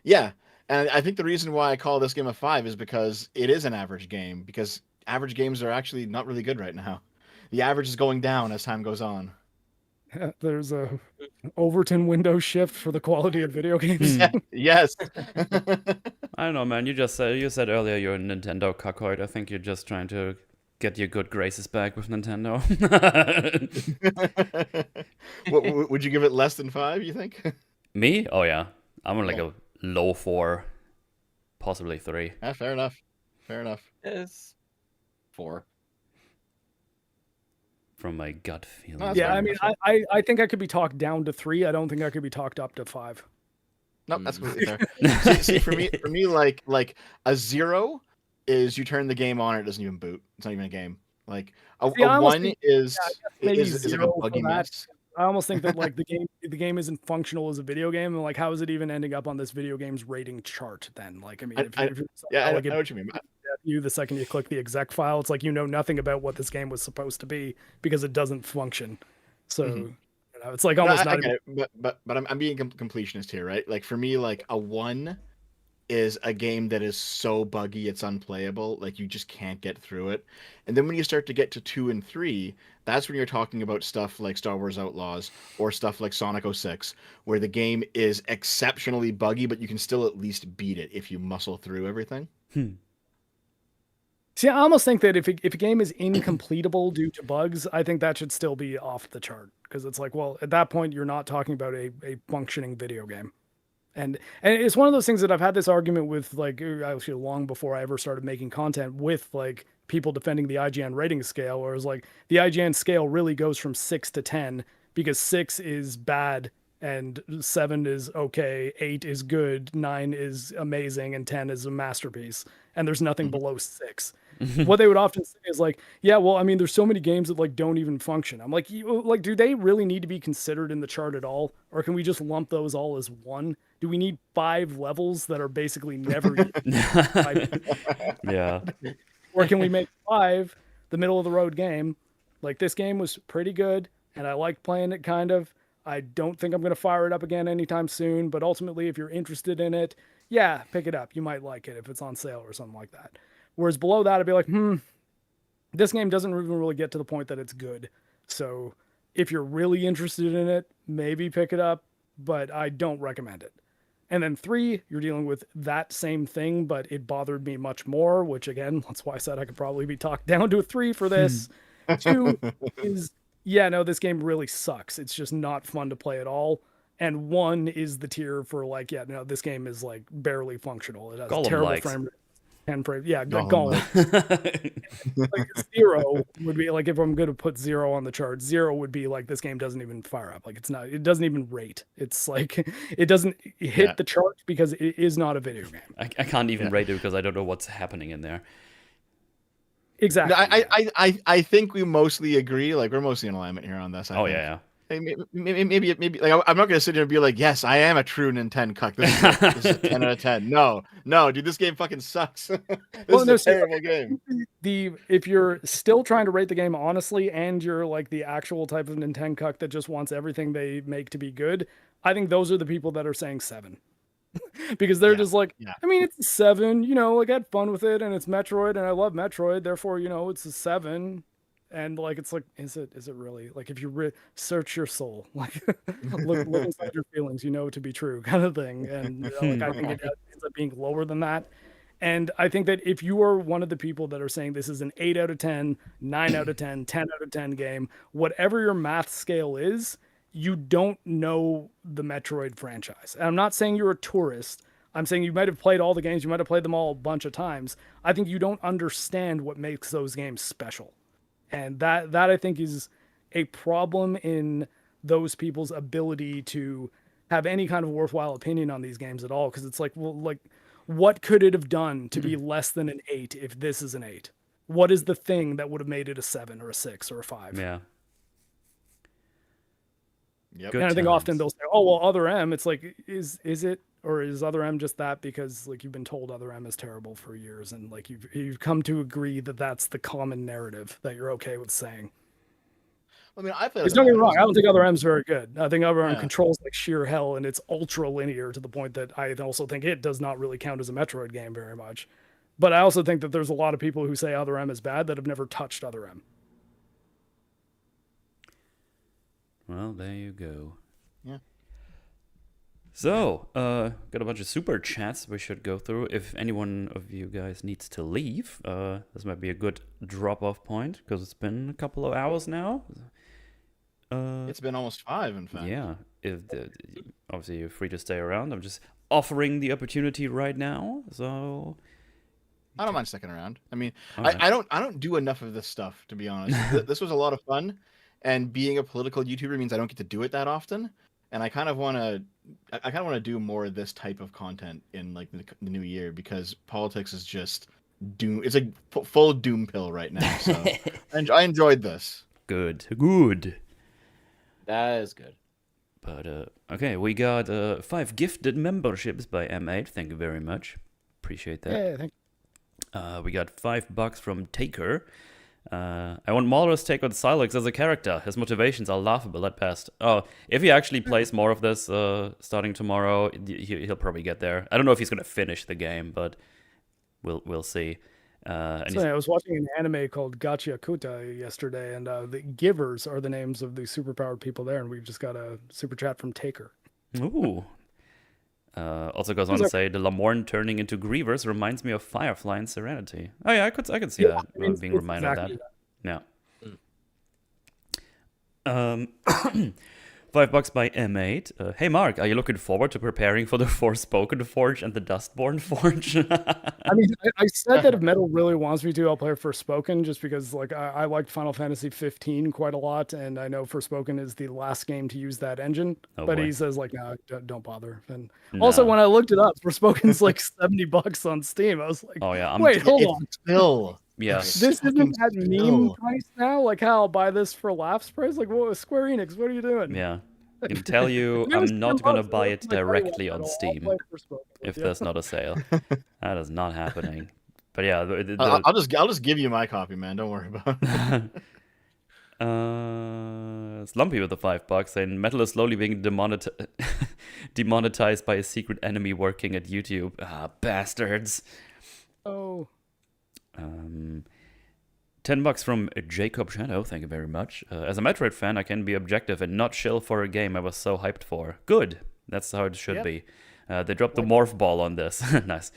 Yeah, and I think the reason why I call this game a 5 is because it is an average game. Because average games are actually not really good right now. The average is going down as time goes on. There's a Overton window shift for the quality of video games. Yes. I don't know, man. You said earlier you're a Nintendo cuckold. I think you're just trying to get your good graces back with Nintendo. Would you give it less than 5, you think? Me? Oh yeah. I'm on like a low 4, possibly 3. Yeah, fair enough. It's 4. From my gut feeling. Yeah, I mean, I think I could be talked down to 3. I don't think I could be talked up to 5. Nope, that's completely fair. see, for me, like a 0 is you turn the game on and it doesn't even boot. It's not even a game. Like a 1 is like a buggy mess. I almost think that like the game isn't functional as a video game, and like how is it even ending up on this video game's rating chart then? Like I mean, I know what you mean. The second you click the exec file, it's like you know nothing about what this game was supposed to be because it doesn't function. So know, it's like No, almost I not get even. it, but I'm being completionist here, right? Like for me, like a 1 is a game that is so buggy it's unplayable, like you just can't get through it. And then when you start to get to 2 and 3, that's when you're talking about stuff like Star Wars Outlaws or stuff like Sonic 06, where the game is exceptionally buggy, but you can still at least beat it if you muscle through everything. See, I almost think that if a game is incompletable due to bugs, I think that should still be off the chart because it's like, well, at that point, you're not talking about a functioning video game. And it's one of those things that I've had this argument with, like, actually long before I ever started making content with like people defending the IGN rating scale, where it's like the IGN scale really goes from 6 to 10 because 6 is bad and 7 is okay, 8 is good, 9 is amazing, and 10 is a masterpiece. And there's nothing below 6. What they would often say is like, yeah, well, I mean, there's so many games that like don't even function. I'm like, like, do they really need to be considered in the chart at all, or can we just lump those all as one? Do we need 5 levels that are basically never used? Yeah. Or can we make 5 the middle of the road game? Like, this game was pretty good, and I liked playing it kind of. I don't think I'm going to fire it up again anytime soon, but ultimately, if you're interested in it, yeah, pick it up. You might like it if it's on sale or something like that. Whereas below that, I'd be like, this game doesn't even really get to the point that it's good. So if you're really interested in it, maybe pick it up, but I don't recommend it. And then 3, you're dealing with that same thing, but it bothered me much more, which again, that's why I said I could probably be talked down to a 3 for this. 2 is, yeah, no, this game really sucks. It's just not fun to play at all. And 1 is the tier for like, yeah, no, this game is like barely functional. It has Gollum terrible likes. frame rate. 10 frame. Yeah, Gollum Gollum. Like 0 would be like, if I'm going to put 0 on the chart, 0 would be like, this game doesn't even fire up. Like, it doesn't even rate. It's like, it doesn't hit the chart because it is not a video game. I can't even rate it because I don't know what's happening in there. Exactly. No, I think we mostly agree. Like we're mostly in alignment here on this. I think. Yeah. Maybe like I'm not gonna sit here and be like, yes, I am a true Nintendo cuck. This is a 10 out of 10. No, dude, this game fucking sucks. This is a terrible game. If you're still trying to rate the game honestly, and you're like the actual type of Nintendo cuck that just wants everything they make to be good, I think those are the people that are saying 7. Because they're just like, I mean, it's a 7, you know, like I had fun with it, and it's Metroid, and I love Metroid, therefore, you know, it's a 7. And like, it's like, is it really, like, if you search your soul, like look inside your feelings, you know it to be true, kind of thing. And like, I think it ends up being lower than that. And I think that if you are one of the people that are saying this is an 8 out of 10, 9 out of 10, 10 out of 10 game, whatever your math scale is, you don't know the Metroid franchise. And I'm not saying you're a tourist. I'm saying you might have played all the games. You might have played them all a bunch of times. I think you don't understand what makes those games special. And that I think is a problem in those people's ability to have any kind of worthwhile opinion on these games at all. Because it's like, well, like, what could it have done to be less than an 8 if this is an 8? What is the thing that would have made it a 7 or a 6 or a 5? Yeah. Yep. And I think often they'll say, oh, well, Other M, it's like, is it, or is Other M just that because like you've been told Other M is terrible for years, and like you've come to agree that that's the common narrative that you're okay with saying? I mean, I played. Don't get me wrong, I don't think Other M's very good. I think Other M controls like sheer hell, and it's ultra linear to the point that I also think it does not really count as a Metroid game very much. But I also think that there's a lot of people who say Other M is bad that have never touched Other M. Well, there you go. Yeah. So, got a bunch of super chats we should go through. If anyone of you guys needs to leave, this might be a good drop-off point, because it's been a couple of hours now. It's been almost 5, in fact. Yeah. Obviously, you're free to stay around. I'm just offering the opportunity right now, so... I don't mind sticking around. I mean, right. I don't do enough of this stuff, to be honest. This was a lot of fun, and being a political YouTuber means I don't get to do it that often. And I kind of want to do more of this type of content in like the new year, because politics is just doom. It's like full doom pill right now. So I enjoyed this. Good. That is good. But okay, we got 5 gifted memberships by M8. Thank you very much. Appreciate that. Yeah, thank you. We got $5 from Taker. I want Mauler's take on Silex as a character. His motivations are laughable at best. Oh, if he actually plays more of this starting tomorrow, he'll probably get there. I don't know if he's going to finish the game, but we'll see. I was watching an anime called Gachiakuta yesterday, and the Givers are the names of the superpowered people there, and we've just got a super chat from Taker. Ooh. Also goes on to say, the Lamorne turning into Grievers reminds me of Firefly and Serenity. Oh yeah, I could see that, being reminded exactly of that. Yeah. $5 by M8. Hey Mark, are you looking forward to preparing for the Forspoken Forge and the Dustborn Forge? I mean, I said that if Metal really wants me to, I'll play Forspoken, just because like I liked Final Fantasy 15 quite a lot, and I know Forspoken is the last game to use that engine. But boy. he says like, no, don't bother. And also, when I looked it up, Forspoken's like $70 on Steam. I was like, oh yeah, wait, hold on. Still, yeah. This isn't that meme price now? Like, how I'll buy this for laughs price? Like, what, Square Enix, what are you doing? Yeah. I can tell you, I'm not going to buy it directly on Steam if there's not a sale. That is not happening. But yeah, I'll just give you my copy, man. Don't worry about it. Slumpy with the $5 saying Metal is slowly being demonetized by a secret enemy working at YouTube. Ah, bastards. Oh. $10 from Jacob Shadow, thank you very much. As a Metroid fan, I can be objective and not chill for a game I was so hyped for. Good. That's how it should be. They dropped the morph ball on this. Nice.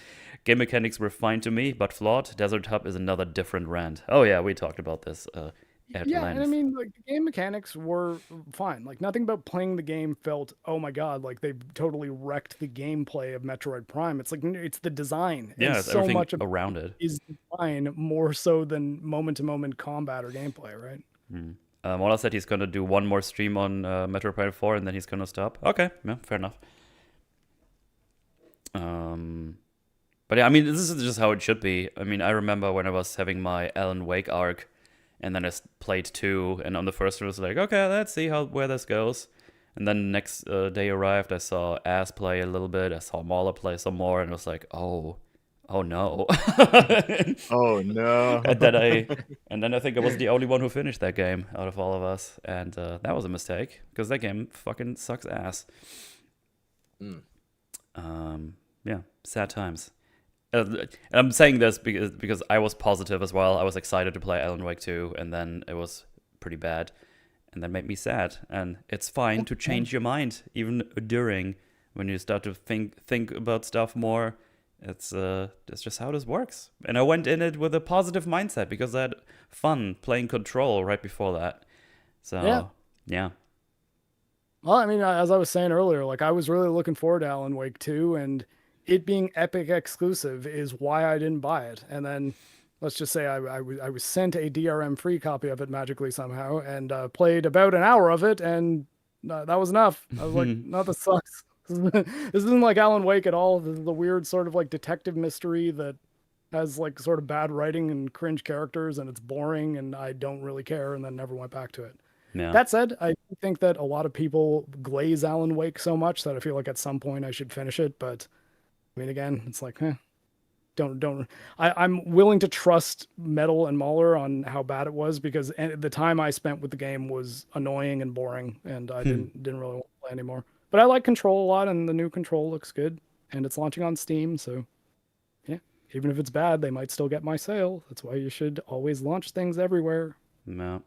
Game mechanics were fine to me, but flawed. Desert Hub is another different rant. Oh yeah, we talked about this at length. And I mean, like, the game mechanics were fine. Like, nothing about playing the game felt, oh my god, like they totally wrecked the gameplay of Metroid Prime. It's like, it's the design. Yeah, and it's so everything much around it is design more so than moment-to-moment combat or gameplay, right? Mola said he's gonna do one more stream on Metroid Prime 4 and then he's gonna stop. Okay, yeah, fair enough. But yeah, I mean, this is just how it should be. I mean, I remember when I was having my Alan Wake arc, and then I played 2, and on the first one it was like, okay, let's see where this goes. And then the next day arrived, I saw Ass play a little bit, I saw Mauler play some more, and it was like, oh no. Oh no. and then I think I was the only one who finished that game out of all of us, and that was a mistake, because that game fucking sucks ass. Yeah, sad times. I'm saying this because I was positive as well. I was excited to play Alan Wake 2, and then it was pretty bad, and that made me sad. And it's fine to change your mind, even during, when you start to think about stuff more. That's just how this works. And I went in it with a positive mindset because I had fun playing Control right before that. So yeah. Well, I mean, as I was saying earlier, like, I was really looking forward to Alan Wake 2, and it being Epic exclusive is why I didn't buy it. And then let's just say I was sent a DRM free copy of it magically somehow, and played about an hour of it, and that was enough. I was like, no, this sucks. This isn't like Alan Wake at all. This is the weird sort of like detective mystery that has like sort of bad writing and cringe characters, and it's boring, and I don't really care, and then never went back to it. Yeah. That said, I think that a lot of people glaze Alan Wake so much that I feel like at some point I should finish it. But I mean, again, it's like, don't. I'm willing to trust Metal and Mauler on how bad it was, because the time I spent with the game was annoying and boring, and I didn't really want to play anymore. But I like Control a lot, and the new Control looks good, and it's launching on Steam, so yeah. Even if it's bad, they might still get my sale. That's why you should always launch things everywhere. No.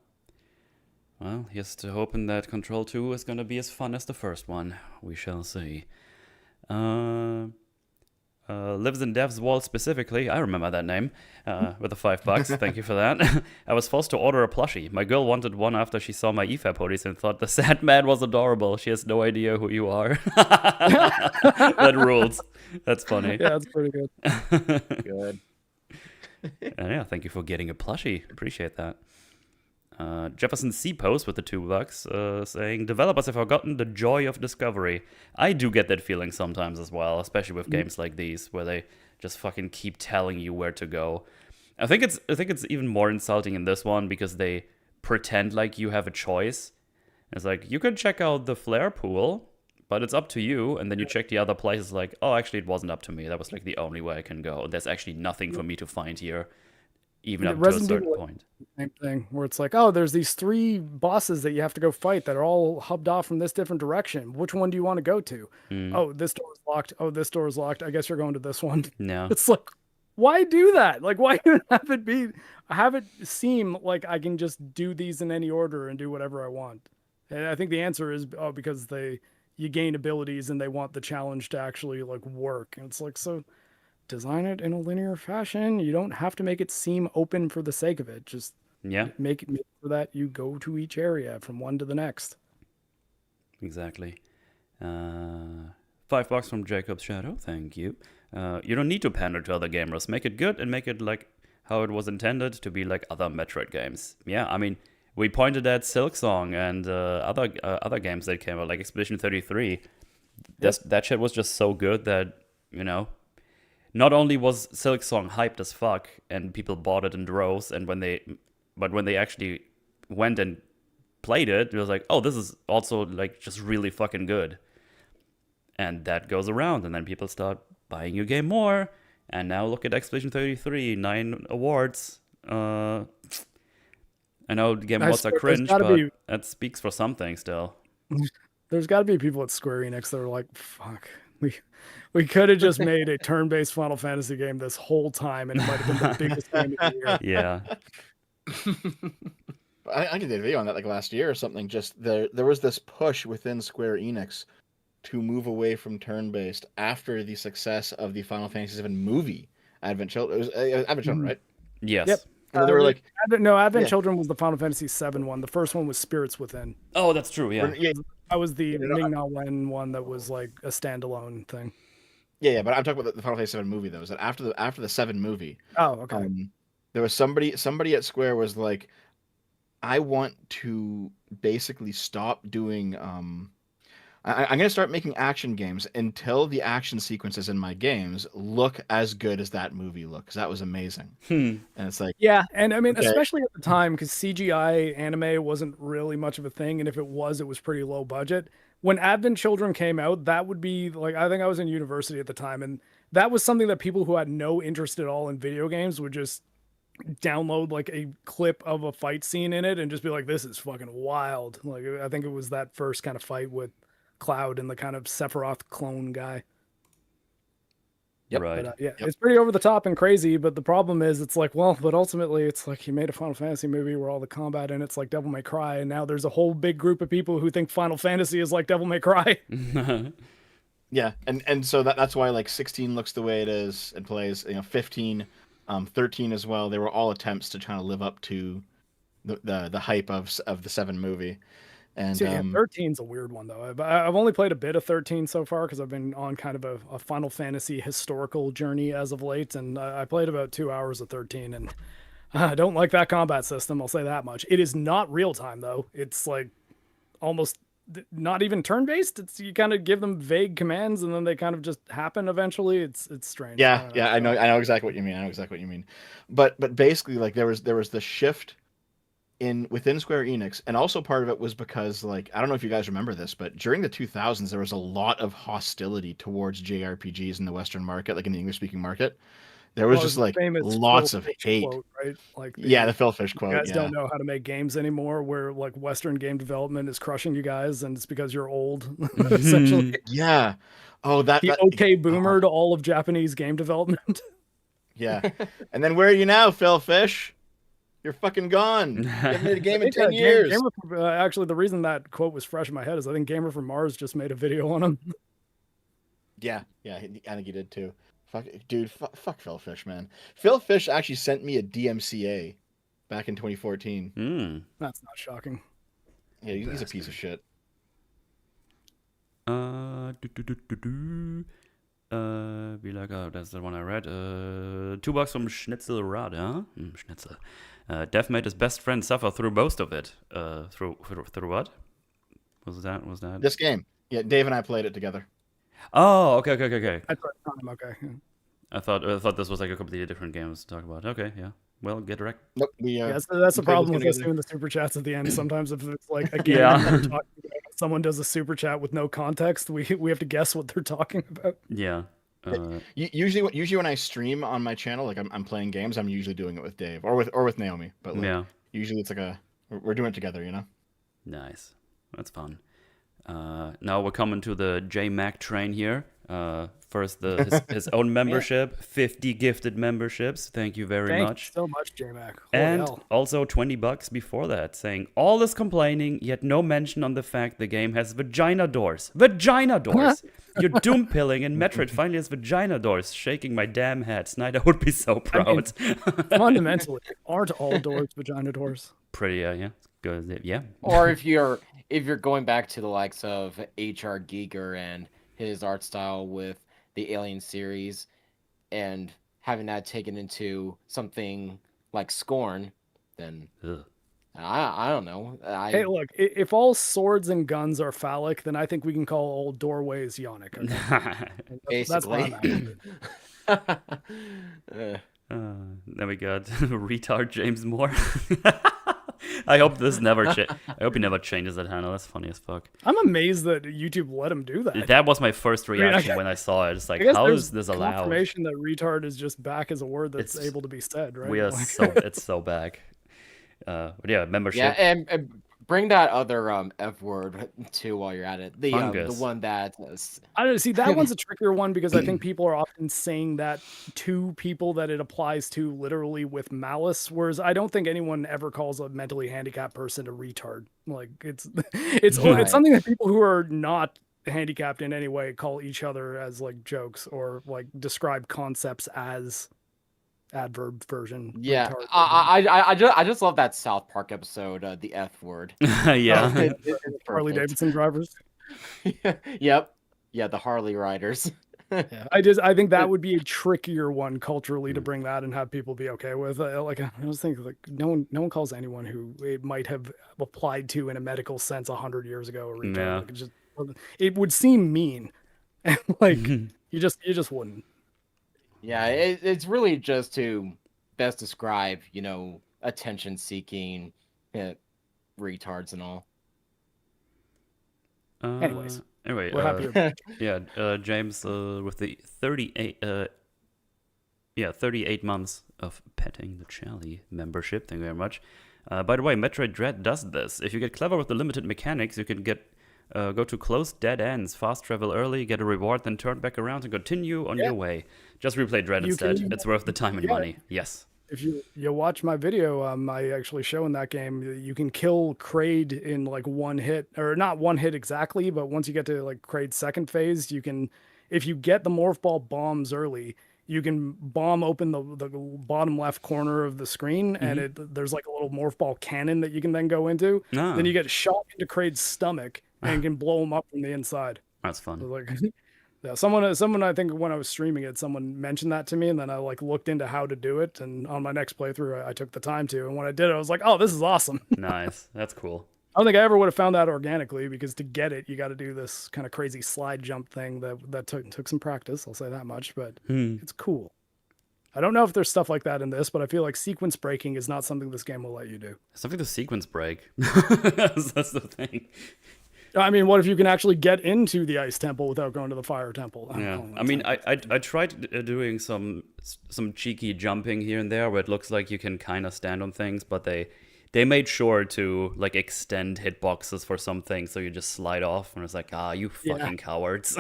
Well, here's to hoping that Control 2 is going to be as fun as the first one. We shall see. Lives in Dev's Wall specifically, I remember that name, with the $5. Thank you for that. I was forced to order a plushie. My girl wanted one after she saw my EFAP hoodies and thought the sad man was adorable. She has no idea who you are. That rules. That's funny. Yeah, that's pretty good. Good. And yeah, thank you for getting a plushie. Appreciate that. Jefferson C. Post with the $2 saying, developers have forgotten the joy of discovery. I do get that feeling sometimes as well, especially with games like these where they just fucking keep telling you where to go. I think it's even more insulting in this one because they pretend like you have a choice. It's like, you can check out the flare pool, but it's up to you. And then you check the other places like, oh, actually it wasn't up to me. That was like the only way I can go. There's actually nothing for me to find here. even up to a Resident certain Evil, point. same thing, where it's like, oh, there's these 3 bosses that you have to go fight that are all hubbed off from this different direction. Which one do you want to go to? Mm. Oh, this door is locked. Oh, this door is locked. I guess you're going to this one. Yeah. It's like, why do that? Like, why even have it seem like I can just do these in any order and do whatever I want? And I think the answer is, oh, because you gain abilities and they want the challenge to actually like work. And it's like, so design it in a linear fashion. You don't have to make it seem open for the sake of it. Just Yeah, make it so that you go to each area from one to the next. exactly. $5 from Jacob's Shadow, thank you. You don't need to pander to other gamers. Make it good and make it like how it was intended to be like other Metroid games. Yeah, I mean, we pointed at Silksong and other games that came out, like Expedition 33. That shit was just so good that, you know, not only was Silksong hyped as fuck and people bought it in droves, but when they actually went and played it, it was like, oh, this is also like just really fucking good. And that goes around, and then people start buying your game more. And now look at Expedition 33, 9 awards. I know the Game Awards are cringe, but that speaks for something still. There's got to be people at Square Enix that are like, fuck, we could have just made a turn-based Final Fantasy game this whole time, and it might have been the biggest game of the year. Yeah. I did a video on that like last year or something. Just there was this push within Square Enix to move away from turn-based after the success of the Final Fantasy VII movie, Advent Children. It was Advent Children, right? Yes. Yep. And they were like, Advent Children was the Final Fantasy VII one. The first one was Spirits Within. Oh, that's true. Yeah. That was the Ming Na Wen one that was like a standalone thing. Yeah, but I'm talking about the Final Fantasy VII movie though. Is that after the 7 movie? Oh, okay. There was somebody at Square was like, I want to basically stop doing. I'm going to start making action games until the action sequences in my games look as good as that movie looked, because that was amazing. And it's like, yeah, and I mean, especially at the time, because CGI anime wasn't really much of a thing, and if it was pretty low budget. When Advent Children came out, that would be like, I think I was in university at the time, and that was something that people who had no interest at all in video games would just download like a clip of a fight scene in it and just be like, this is fucking wild. Like, I think it was that first kind of fight with Cloud and the kind of Sephiroth clone guy. Yep. Right. But, it's pretty over the top and crazy, but the problem is it's like, well, but ultimately it's like he made a Final Fantasy movie where all the combat in it's like Devil May Cry, and now there's a whole big group of people who think Final Fantasy is like Devil May Cry. Yeah, and so that's why like 16 looks the way it is and plays, 15, 13 as well. They were all attempts to try to live up to the hype of the 7 movie. And 13's a weird one though. I've only played a bit of 13 so far because I've been on kind of a Final Fantasy historical journey as of late, and I played about 2 hours of 13, and I don't like that combat system. I'll say that much. It is not real time though. It's like almost not even turn-based. It's you kind of give them vague commands and then they kind of just happen eventually. It's strange. I know exactly what you mean. But basically, like there was the shift within Square Enix, and also part of it was because, like, I don't know if you guys remember this, but during the 2000s there was a lot of hostility towards JRPGs in the Western market, like in the English-speaking market. There was just like lots of hate, quote, right? Like the Phil Fish quote. You guys don't know how to make games anymore. Where like Western game development is crushing you guys, and it's because you're old. Essentially, yeah. Oh, that boomer to all of Japanese game development. Yeah, and then where are you now, Phil Fish? You're fucking gone. You haven't made a game in 10 years. Actually, the reason that quote was fresh in my head is I think Gamer from Mars just made a video on him. Yeah, I think he did too. Fuck Phil Fish, man. Phil Fish actually sent me a DMCA back in 2014. That's not shocking. Yeah, he's a piece of shit. Be like, oh, that's the one I read. $2 from Schnitzel Rad, huh? Schnitzel. Dev made his best friend suffer through most of it. Through what? Was that? This game. Yeah, Dave and I played it together. Oh, okay. Okay. I thought this was like a completely different game to talk about. Okay, yeah. Well, get wrecked. Nope. That's the problem with us doing the super chats at the end. Sometimes if it's like a game someone does a super chat with no context, we have to guess what they're talking about. Yeah. Usually when I stream on my channel, like I'm playing games, I'm usually doing it with Dave or with Naomi. But like Yeah. usually it's like we're doing it together, you know. Nice. That's fun. Now we're coming to the J Mac train here. First, his own membership, 50 gifted memberships. Thank you very Thank much. you so much, J-Mac. Holy And hell. also $20 before that, saying all is complaining, yet no mention on the fact the game has vagina doors. Vagina doors! You're doom pilling and Metroid finally has vagina doors. Shaking my damn head. Snyder would be so proud. Fundamentally, aren't all doors vagina doors? Pretty, yeah. Good. Yeah. Or if you're going back to the likes of HR Giger and his art style with the Alien series, and having that taken into something like Scorn, then Ugh. I don't know. Hey, look, if all swords and guns are phallic, then I think we can call all doorways yonic. Okay? That's where I'm at with it. Then we got retard James Moore. I hope this never I hope he never changes that handle. That's funny as fuck. I'm amazed that YouTube let him do that. That was my first reaction when I saw it. It's like, how is this allowed? Confirmation that retard is just back as a word that's able to be said, right? We are it's so back. But yeah, membership. Yeah, and bring that other F word too while you're at it. The one that I don't see, that one's a trickier one because I think people are often saying that to people that it applies to literally with malice, whereas I don't think anyone ever calls a mentally handicapped person a retard. Like it's something that people who are not handicapped in any way call each other as like jokes or like describe concepts as adverb version. Yeah, I just love that South Park episode, the F word. Yeah. Harley Davidson drivers. Yep. Yeah, the Harley riders. Yeah, I think that would be a trickier one culturally to bring that and have people be okay with. Like I was thinking, like no one calls anyone who it might have applied to in a medical sense 100 years ago a retard. Yeah. Like it would seem mean, and like you just wouldn't. Yeah, it's really just to best describe, attention-seeking retards and all. Anyways, anyway, we're happy. Yeah, James with the 38 months of petting the Charlie membership. Thank you very much. By the way, Metroid Dread does this. If you get clever with the limited mechanics, you can go to closed dead ends, fast travel early, get a reward, then turn back around and continue on your way. Just replay Dread instead. It's worth the time and money. Yes. If you watch my video, I actually show in that game you can kill Kraid in like one hit, or not one hit exactly, but once you get to like Kraid's second phase, you can, if you get the morph ball bombs early, you can bomb open the bottom left corner of the screen, and there's like a little morph ball cannon that you can then go into. Then you get shot into Kraid's stomach and can blow him up from the inside. That's fun. So like, yeah, someone I think when I was streaming it, someone mentioned that to me, and then I like looked into how to do it, and on my next playthrough I took the time to, and when I did it, I was like, oh, this is awesome. Nice. That's cool. I don't think I ever would have found that organically, because to get it, you got to do this kind of crazy slide jump thing that took some practice. I'll say that much, but it's cool. I don't know if there's stuff like that in this, but I feel like sequence breaking is not something this game will let you do. Something to sequence break. That's the thing. I mean, what if you can actually get into the ice temple without going to the fire temple? Yeah, I mean, I tried doing some cheeky jumping here and there where it looks like you can kind of stand on things, but they made sure to like extend hitboxes for some things, so you just slide off, and it's like, you fucking cowards.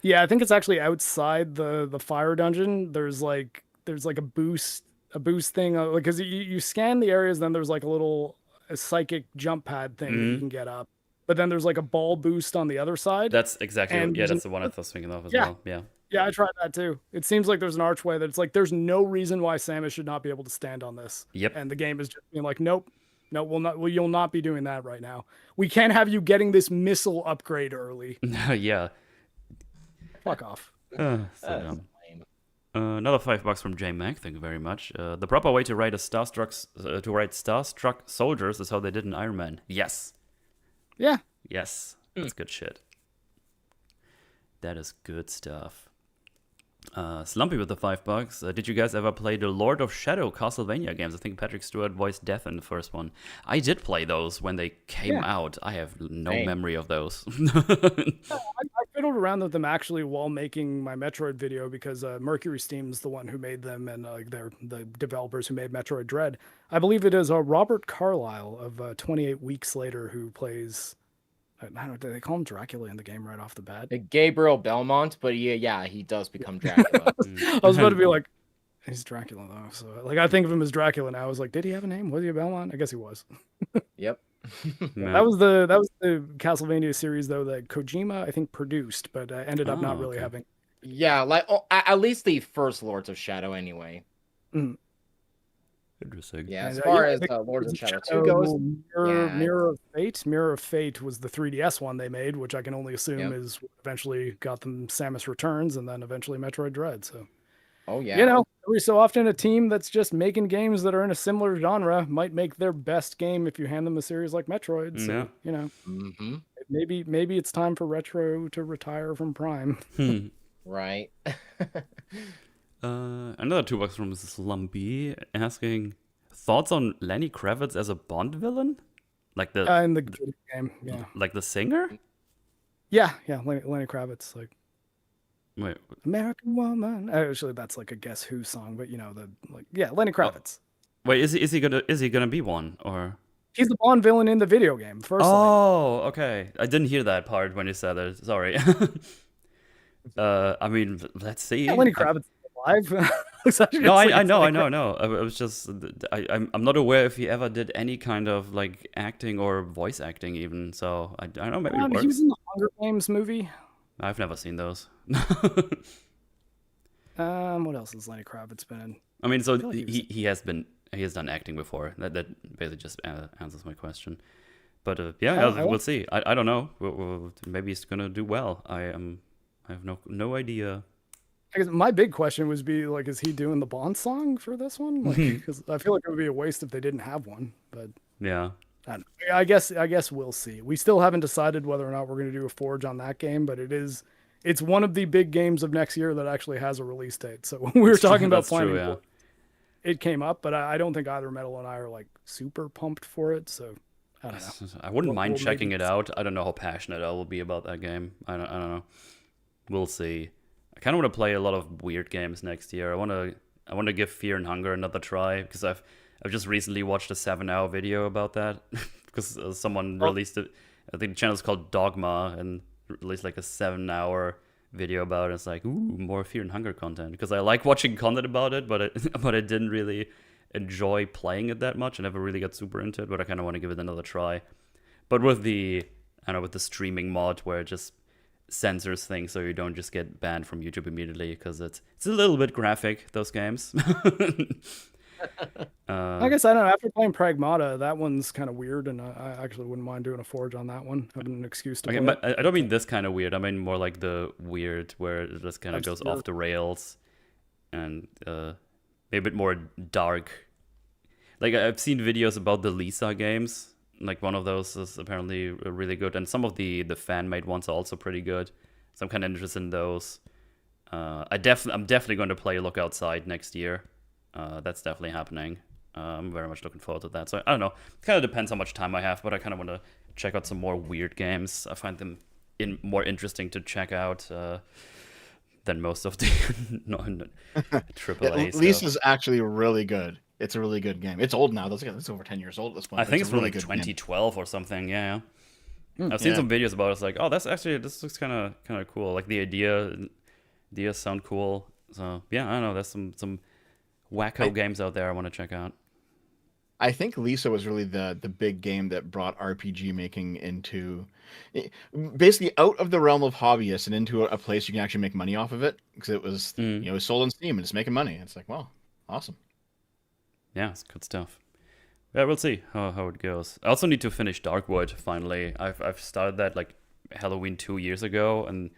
Yeah, I think it's actually outside the fire dungeon. There's like a boost thing, because you scan the areas, then there's like a psychic jump pad thing that you can get up, but then there's like a ball boost on the other side. That's exactly that's the one I was thinking of as well. Yeah, I tried that too. It seems like there's an archway that it's like there's no reason why Samus should not be able to stand on this. Yep. And the game is just being like, nope, you'll not be doing that right now. We can't have you getting this missile upgrade early. Yeah. Fuck off. So dumb. Another $5 from J Mac. Thank you very much. The proper way to write starstruck soldiers is how they did in Iron Man. Yes. Yeah. Yes. That's good shit. That is good stuff. Slumpy with the $5. Did you guys ever play the Lord of Shadow Castlevania games? I think Patrick Stewart voiced Death in the first one. I did play those when they came out. I have no Same. memory of those. I fiddled around with them actually while making my Metroid video because Mercury Steam's the one who made them, and they're the developers who made Metroid Dread. I believe it is Robert Carlyle of 28 Weeks Later who plays. I don't know, do they call him Dracula in the game right off the bat? Gabriel Belmont, but yeah, he does become Dracula. I was about to be like, he's Dracula though. So like, I think of him as Dracula now. I was like, did he have a name? Was he a Belmont? I guess he was. Yep. Yeah. That was the Castlevania series though that Kojima I think produced, but ended up not really okay. having. Yeah, like at least the first Lords of Shadow anyway. Interesting. Yeah, as And, far yeah, as I think Lords of Shadow Shadow 2 goes, Mirror of Fate. Mirror of Fate was the 3DS one they made, which I can only assume Yep. is what eventually got them Samus Returns and then eventually Metroid Dread. So oh yeah, you know, every so often a team that's just making games that are in a similar genre might make their best game if you hand them a series like Metroid. So Yeah. you know, hmm maybe it's time for Retro to retire from Prime. right. Another $2 from Slumpy asking thoughts on Lenny Kravitz as a Bond villain, like the In the video game, yeah, like the singer. yeah. Lenny Kravitz, like Wait, American Woman. Actually, that's like a Guess Who song, but you know Lenny Kravitz. wait, is he gonna be one or? He's the Bond villain in the video game. First, Oh, okay. I didn't hear that part when you said it. Sorry. I mean, let's see. Lenny Kravitz is alive. No, I know. I was just, I'm not aware if he ever did any kind of like acting or voice acting even. So I don't know. Maybe it He was works. in the Hunger Games movie. I've never seen those. What else has Lenny Kravitz been in? I mean, so feel like he has done acting before. That basically just answers my question. But we'll see. I don't know. Maybe he's gonna do well. I have no idea. I guess my big question was like, is he doing the Bond song for this one? Like, because I feel like it would be a waste if they didn't have one. But Yeah. I guess we'll see. We still haven't decided whether or not we're going to do a Forge on that game, but it's one of the big games of next year that actually has a release date. So when we were talking about That's planning, true, yeah. it came up, but I don't think either Metal and I are like super pumped for it. So I don't know. I wouldn't mind Well, checking maybe it out. I don't know how passionate I will be about that game. I don't know. We'll see. I kind of want to play a lot of weird games next year. I want to give Fear and Hunger another try because I've just recently watched a 7-hour video about that because someone released it. I think the channel's called Dogma and released like a 7-hour video about it. It's like, ooh, more Fear and Hunger content because I like watching content about it, but I didn't really enjoy playing it that much. I never really got super into it, but I kind of want to give it another try. But with the streaming mod where it just censors things so you don't just get banned from YouTube immediately because it's a little bit graphic, those games. I guess I don't know. After playing Pragmata, that one's kind of weird, and I actually wouldn't mind doing a Forge on that one. Having an excuse to Okay, play but it. I don't mean this kind of weird. I mean more like the weird where it just kind of goes Obscure. off the rails and maybe a bit more dark. Like I've seen videos about the Lisa games. Like one of those is apparently really good, and some of the fan-made ones are also pretty good. So I'm kind of interested in those. I'm definitely going to play Look Outside next year. That's definitely happening. I'm very much looking forward to that. So I don't know. It kind of depends how much time I have, but I kind of want to check out some more weird games. I find them more interesting to check out than most of the AAA stuff. Lisa's actually really good. It's a really good game. It's old now. It's over 10 years old at this point. I think it's a from really like good game. 2012 or something. Yeah. I've seen Yeah. some videos about it. It's like, oh, this looks kind of cool. Like the ideas sound cool. So yeah, I don't know. There's some wacko games out there I want to check out. I think Lisa was really the big game that brought RPG making into basically out of the realm of hobbyists and into a place you can actually make money off of it because it was it was sold on Steam and it's making money. It's like, wow, awesome. Yeah, it's good stuff. Yeah, we'll see how it goes. I also need to finish Darkwood finally. I've started that like Halloween 2 years ago, and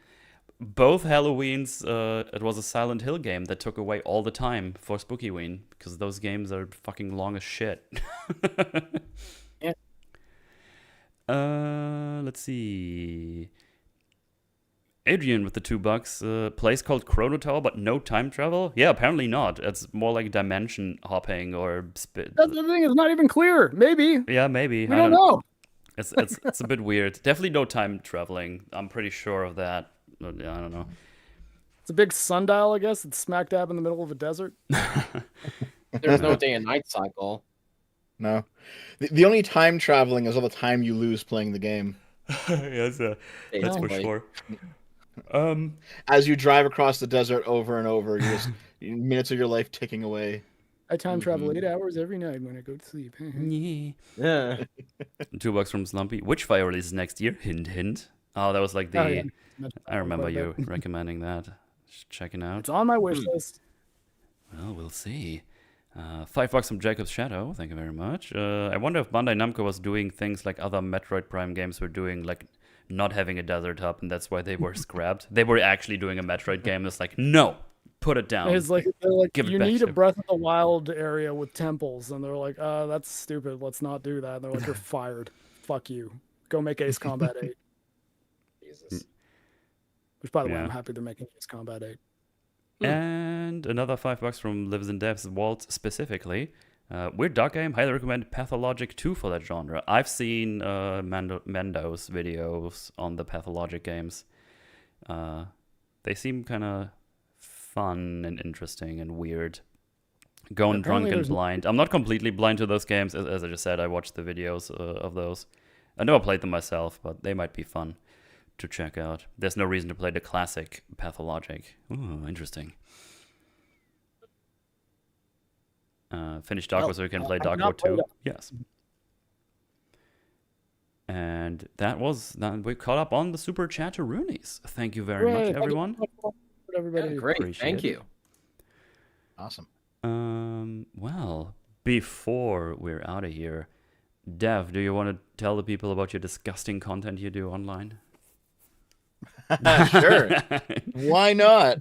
both Halloweens it was a Silent Hill game that took away all the time for Spookyween because those games are fucking long as shit. Yeah. Let's see. Adrian with the $2. Place called Chrono Tower, but no time travel? Yeah, apparently not. It's more like dimension hopping or That's the thing. It's not even clear. Maybe. Yeah, maybe. We don't know. It's a bit weird. Definitely no time traveling. I'm pretty sure of that. But, yeah, I don't know. It's a big sundial, I guess. It's smack dab in the middle of a desert. There's no day and night cycle. No. The only time traveling is all the time you lose playing the game. Yes, that's for Basically. sure. As you drive across the desert over and over, you're just minutes of your life ticking away. I time travel 8 hours every night when I go to sleep. Yeah. Yeah. $2 from Slumpy. Witchfire releases next year. Hint, hint. Oh, that was like the. Oh, yeah. I remember you recommending that. Just checking out. It's on my wish list. Well, we'll see. $5 from Jacob's Shadow. Thank you very much. I wonder if Bandai Namco was doing things like other Metroid Prime games were doing, like not having a desert hub, and that's why they were scrapped. They were actually doing a Metroid game that's like, no, put it down. It's like, they're like, Give it you back need to- a Breath of the Wild area with temples, and they're like, that's stupid. Let's not do that. And they're like, you're fired. Fuck you. Go make Ace Combat 8. Jesus. Which, by the way, Yeah. I'm happy they're making Ace Combat 8. And another $5 from Lives and Devs, Walt specifically. Weird Dark Game. Highly recommend Pathologic 2 for that genre. I've seen Mendo's videos on the Pathologic games. They seem kind of fun and interesting and weird. Going drunk Apparently and there's- blind. I'm not completely blind to those games. As I just said, I watched the videos of those. I never played them myself, but they might be fun to check out. There's no reason to play the classic Pathologic. Ooh, interesting. Finish Dark so you can play I've Dark not World 2. played it. Yes. And that we caught up on the super chatteroonies. Thank you very much, Hooray. everyone. Everybody. Great. Appreciate Thank it. you. Awesome. Well, before we're out of here, Dev, do you want to tell the people about your disgusting content you do online? Sure. Why not?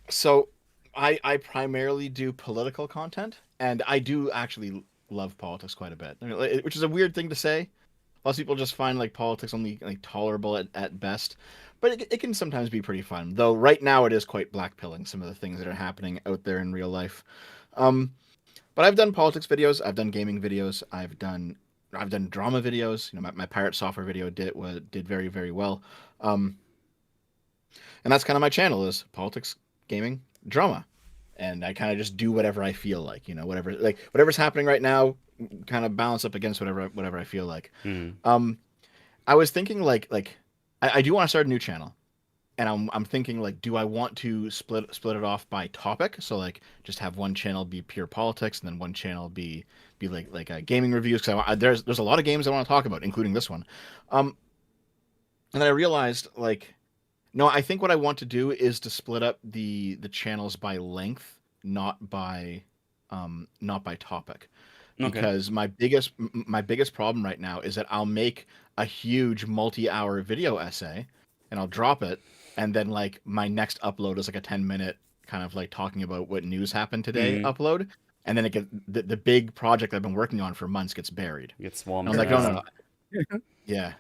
So I primarily do political content, and I do actually love politics quite a bit, which is a weird thing to say. Lots of people just find like politics only like tolerable at best, but it can sometimes be pretty fun. Though right now it is quite blackpilling some of the things that are happening out there in real life. But I've done politics videos, I've done gaming videos, I've done drama videos. You know, my pirate software video did very, very well. And that's kind of my channel, is politics, gaming, drama. And I kind of just do whatever I feel like, you know, whatever's happening right now, kind of balance up against whatever I feel like. I was thinking I do want to start a new channel. And I'm thinking, like, do I want to split it off by topic? So like just have one channel be pure politics, and then one channel be like gaming reviews, because there's a lot of games I want to talk about, including this one. And then I realized, like, no, I think what I want to do is to split up the channels by length, not by topic. Okay. Because my biggest problem right now is that I'll make a huge multi-hour video essay and I'll drop it, and then like my next upload is like a 10-minute kind of like talking about what news happened today upload, and then the big project I've been working on for months gets buried. Get swarmed. I'm like, around. no. Yeah.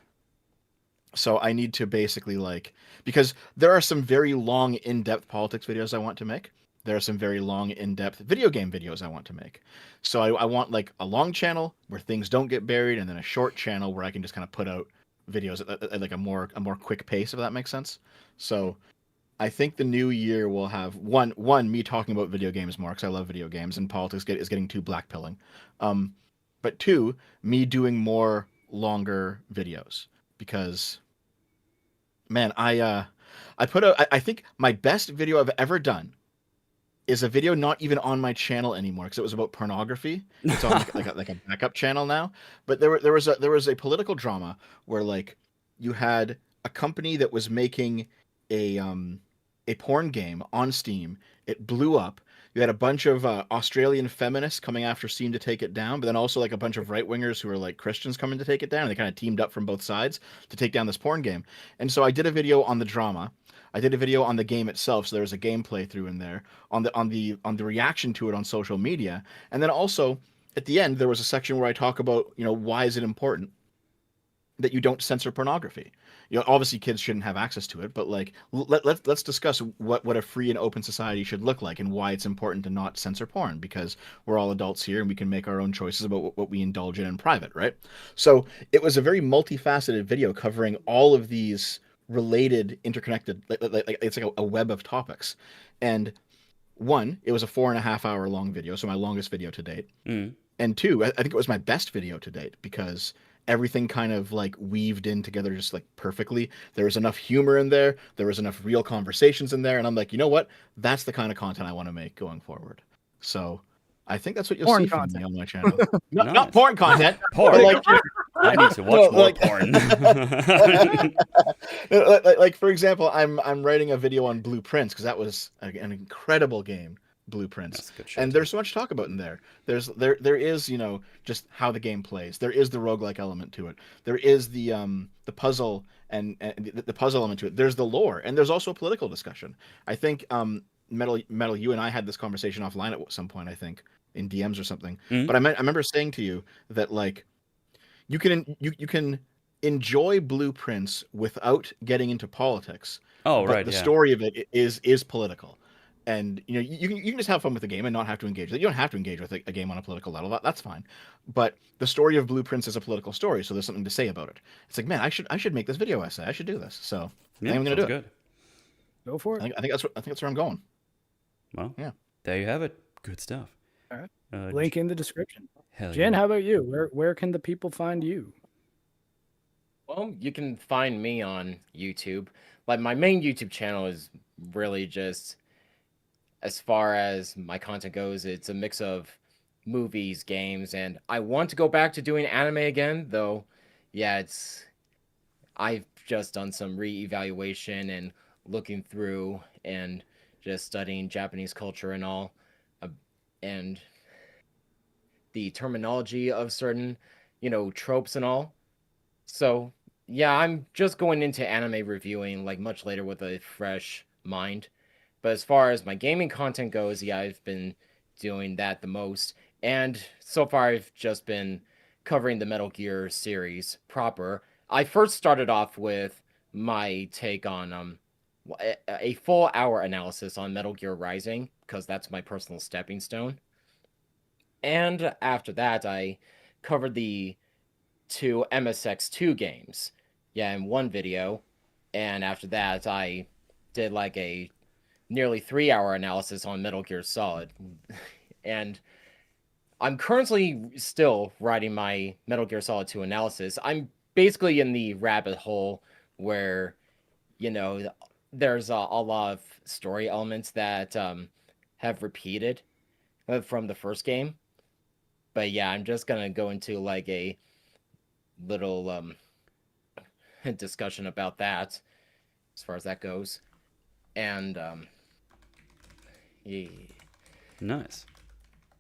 So I need to basically, like, because there are some very long, in-depth politics videos I want to make. There are some very long, in-depth video game videos I want to make. So I want like a long channel where things don't get buried, and then a short channel where I can just kind of put out videos at like a more quick pace, if that makes sense. So I think the new year will have one me talking about video games more, because I love video games, and politics is getting too blackpilling. But two, me doing more longer videos, because man, I think my best video I've ever done is a video not even on my channel anymore, because it was about pornography. It's on like a backup channel now. But there was a political drama where, like, you had a company that was making a porn game on Steam. It blew up. You had a bunch of Australian feminists coming after Steam to take it down, but then also like a bunch of right-wingers who are like Christians coming to take it down. And they kind of teamed up from both sides to take down this porn game. And so I did a video on the drama. I did a video on the game itself, so there was a gameplay through in there, on the reaction to it on social media, and then also at the end there was a section where I talk about, you know, why is it important. that you don't censor pornography. Obviously kids shouldn't have access to it, but like let's discuss what a free and open society should look like and why it's important to not censor porn, because we're all adults here and we can make our own choices about what we indulge in private, right? So it was a very multifaceted video covering all of these related, interconnected, like it's like a web of topics. And one, it was a 4.5 hour long video, so my longest video to date. And two, I think it was my best video to date, because everything kind of like weaved in together just like perfectly. There was enough humor in there. There was enough real conversations in there. And I'm like, you know what? That's the kind of content I want to make going forward. So I think that's what you'll Porn see from content. me on my channel. Not, Nice. not porn content. Porn. But like, I need to watch more porn. like for example, I'm writing a video on Blueprints, because that was an incredible game. Blueprints. That's good shit, And there's so much to talk about in there. There is, just how the game plays. There is the roguelike element to it. There is the puzzle and the puzzle element to it. There's the lore, and there's also a political discussion. I think Metal, you and I had this conversation offline at some point, I think, in DMs or something. But I remember saying to you that like you can enjoy Blueprints without getting into politics. Oh, but right. the Yeah. story of it is political. And you can just have fun with the game and not have to engage. You don't have to engage with a game on a political level. That's fine. But the story of Blueprints is a political story, so there's something to say about it. It's like, man, I should make this video essay. I should do this. So Yeah, I'm going to do sounds it. Go for it. I think that's where I'm going. Well, Yeah. there you have it. Good stuff. All right. Link in the description. Jen, yeah. how about you? Where can the people find you? Well, you can find me on YouTube. Like, my main YouTube channel is really just, as far as my content goes, it's a mix of movies, games, and I want to go back to doing anime again, though. Yeah, I've just done some re-evaluation and looking through and just studying Japanese culture and all, and the terminology of certain, tropes and all. So, yeah, I'm just going into anime reviewing like much later with a fresh mind. But as far as my gaming content goes, yeah, I've been doing that the most. And so far, I've just been covering the Metal Gear series proper. I first started off with my take on a full hour analysis on Metal Gear Rising, because that's my personal stepping stone. And after that, I covered the two MSX2 games, yeah, in one video. And after that, I did like a nearly 3-hour analysis on Metal Gear Solid. And I'm currently still writing my Metal Gear Solid 2 analysis. I'm basically in the rabbit hole where, there's a lot of story elements that have repeated from the first game. But yeah, I'm just going to go into like a little discussion about that as far as that goes. And yeah. Nice.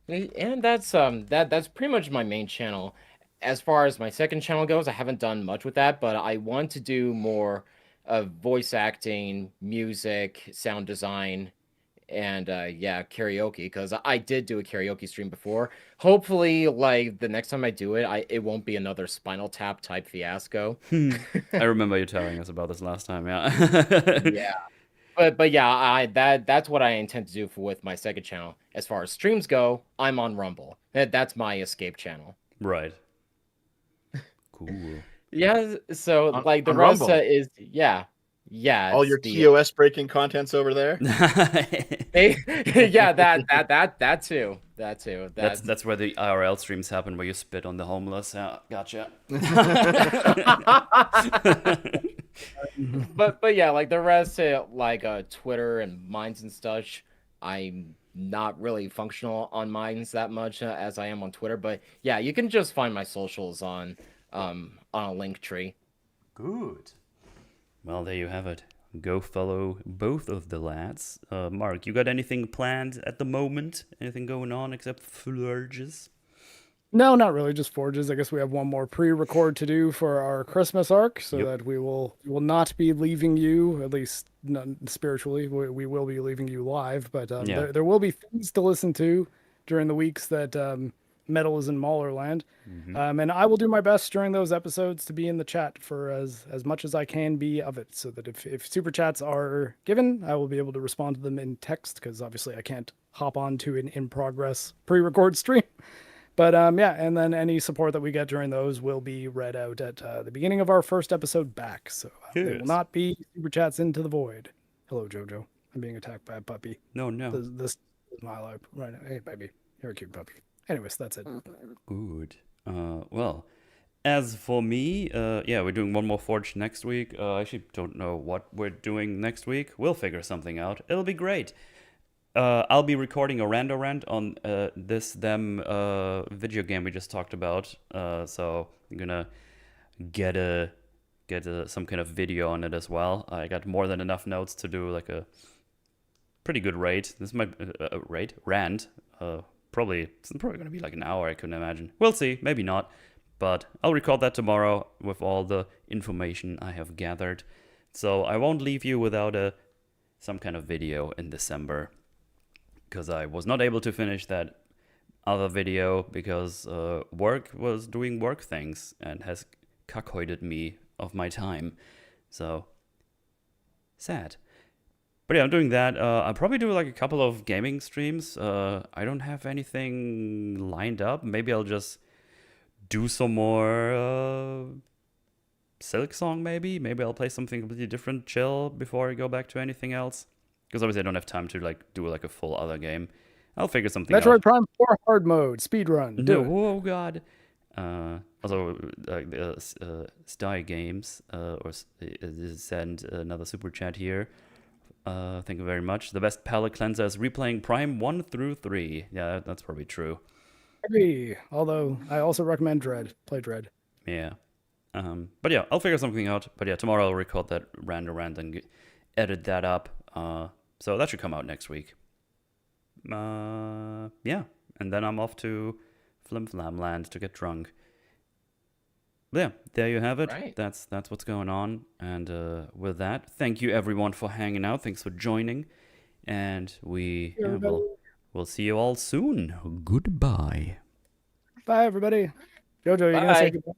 And that's pretty much my main channel. As far as my second channel goes, I haven't done much with that, but I want to do more of voice acting, music, sound design, and yeah, karaoke, because I did do a karaoke stream before. Hopefully, like the next time I do it, it won't be another Spinal Tap type fiasco. I remember you telling us about this last time. Yeah. Yeah. But yeah, that's what I intend to do with my second channel. As far as streams go, I'm on Rumble. That's my escape channel. Right. Cool. Yeah, so like the on rest Rumble. is yeah. All your TOS breaking content's over there. Yeah, that too. That's where the IRL streams happen, where you spit on the homeless. Yeah, gotcha. But yeah, like the rest, like Twitter and Minds and such, I'm not really functional on Minds that much as I am on Twitter. But yeah, you can just find my socials on a link tree. Good. Well, there you have it. Go follow both of the lads. Mark, you got anything planned at the moment? Anything going on except Flurges? No, not really. Just Forges. I guess we have one more pre-record to do for our Christmas arc, so that we will not be leaving you, at least not spiritually. We will be leaving you live, but there will be things to listen to during the weeks that Metal is in Maulerland. Mhm. And I will do my best during those episodes to be in the chat for as much as I can be of it, so that if super chats are given, I will be able to respond to them in text, because obviously I can't hop on to an in progress pre-record stream. But yeah, and then any support that we get during those will be read out at the beginning of our first episode back. So they will Yes. not be super chats into the void. Hello, Jojo. I'm being attacked by a puppy. No, no. This is my life right now. Hey, baby, you're a cute puppy. Anyways, that's it. Good. Well, as for me, yeah, we're doing one more Forge next week. I actually don't know what we're doing next week. We'll figure something out. It'll be great. I'll be recording a rando rant on this video game we just talked about. So I'm gonna get some kind of video on it as well. I got more than enough notes to do like a pretty good rate. This might rant. It's probably gonna be like an hour, I couldn't imagine. We'll see, maybe not. But I'll record that tomorrow with all the information I have gathered. So I won't leave you without some kind of video in December, because I was not able to finish that other video because work was doing work things and has cuckoided me of my time. So sad. But yeah, I'm doing that. I'll probably do like a couple of gaming streams. I don't have anything lined up. Maybe I'll just do some more Silk Song, maybe. Maybe I'll play something completely different, chill, before I go back to anything else. Because obviously I don't have time to like do like a full other game. I'll figure something out. Metroid Prime 4 hard mode, speedrun. Do it. Oh god. Also, Sty Games send another super chat here. Thank you very much. The best palate cleanser is replaying Prime 1 through 3. Yeah, that's probably true. Maybe. Although I also recommend Dread. Play Dread. Yeah. But yeah, I'll figure something out. But yeah, tomorrow I'll record that rant and edit that up. So that should come out next week. Yeah. And then I'm off to Flim Flam Land to get drunk. But yeah, there you have it. Right. That's what's going on. And with that, thank you everyone for hanging out. Thanks for joining. And we'll see you all soon. Goodbye. Bye, everybody. Jojo, you gonna say Bye. goodbye?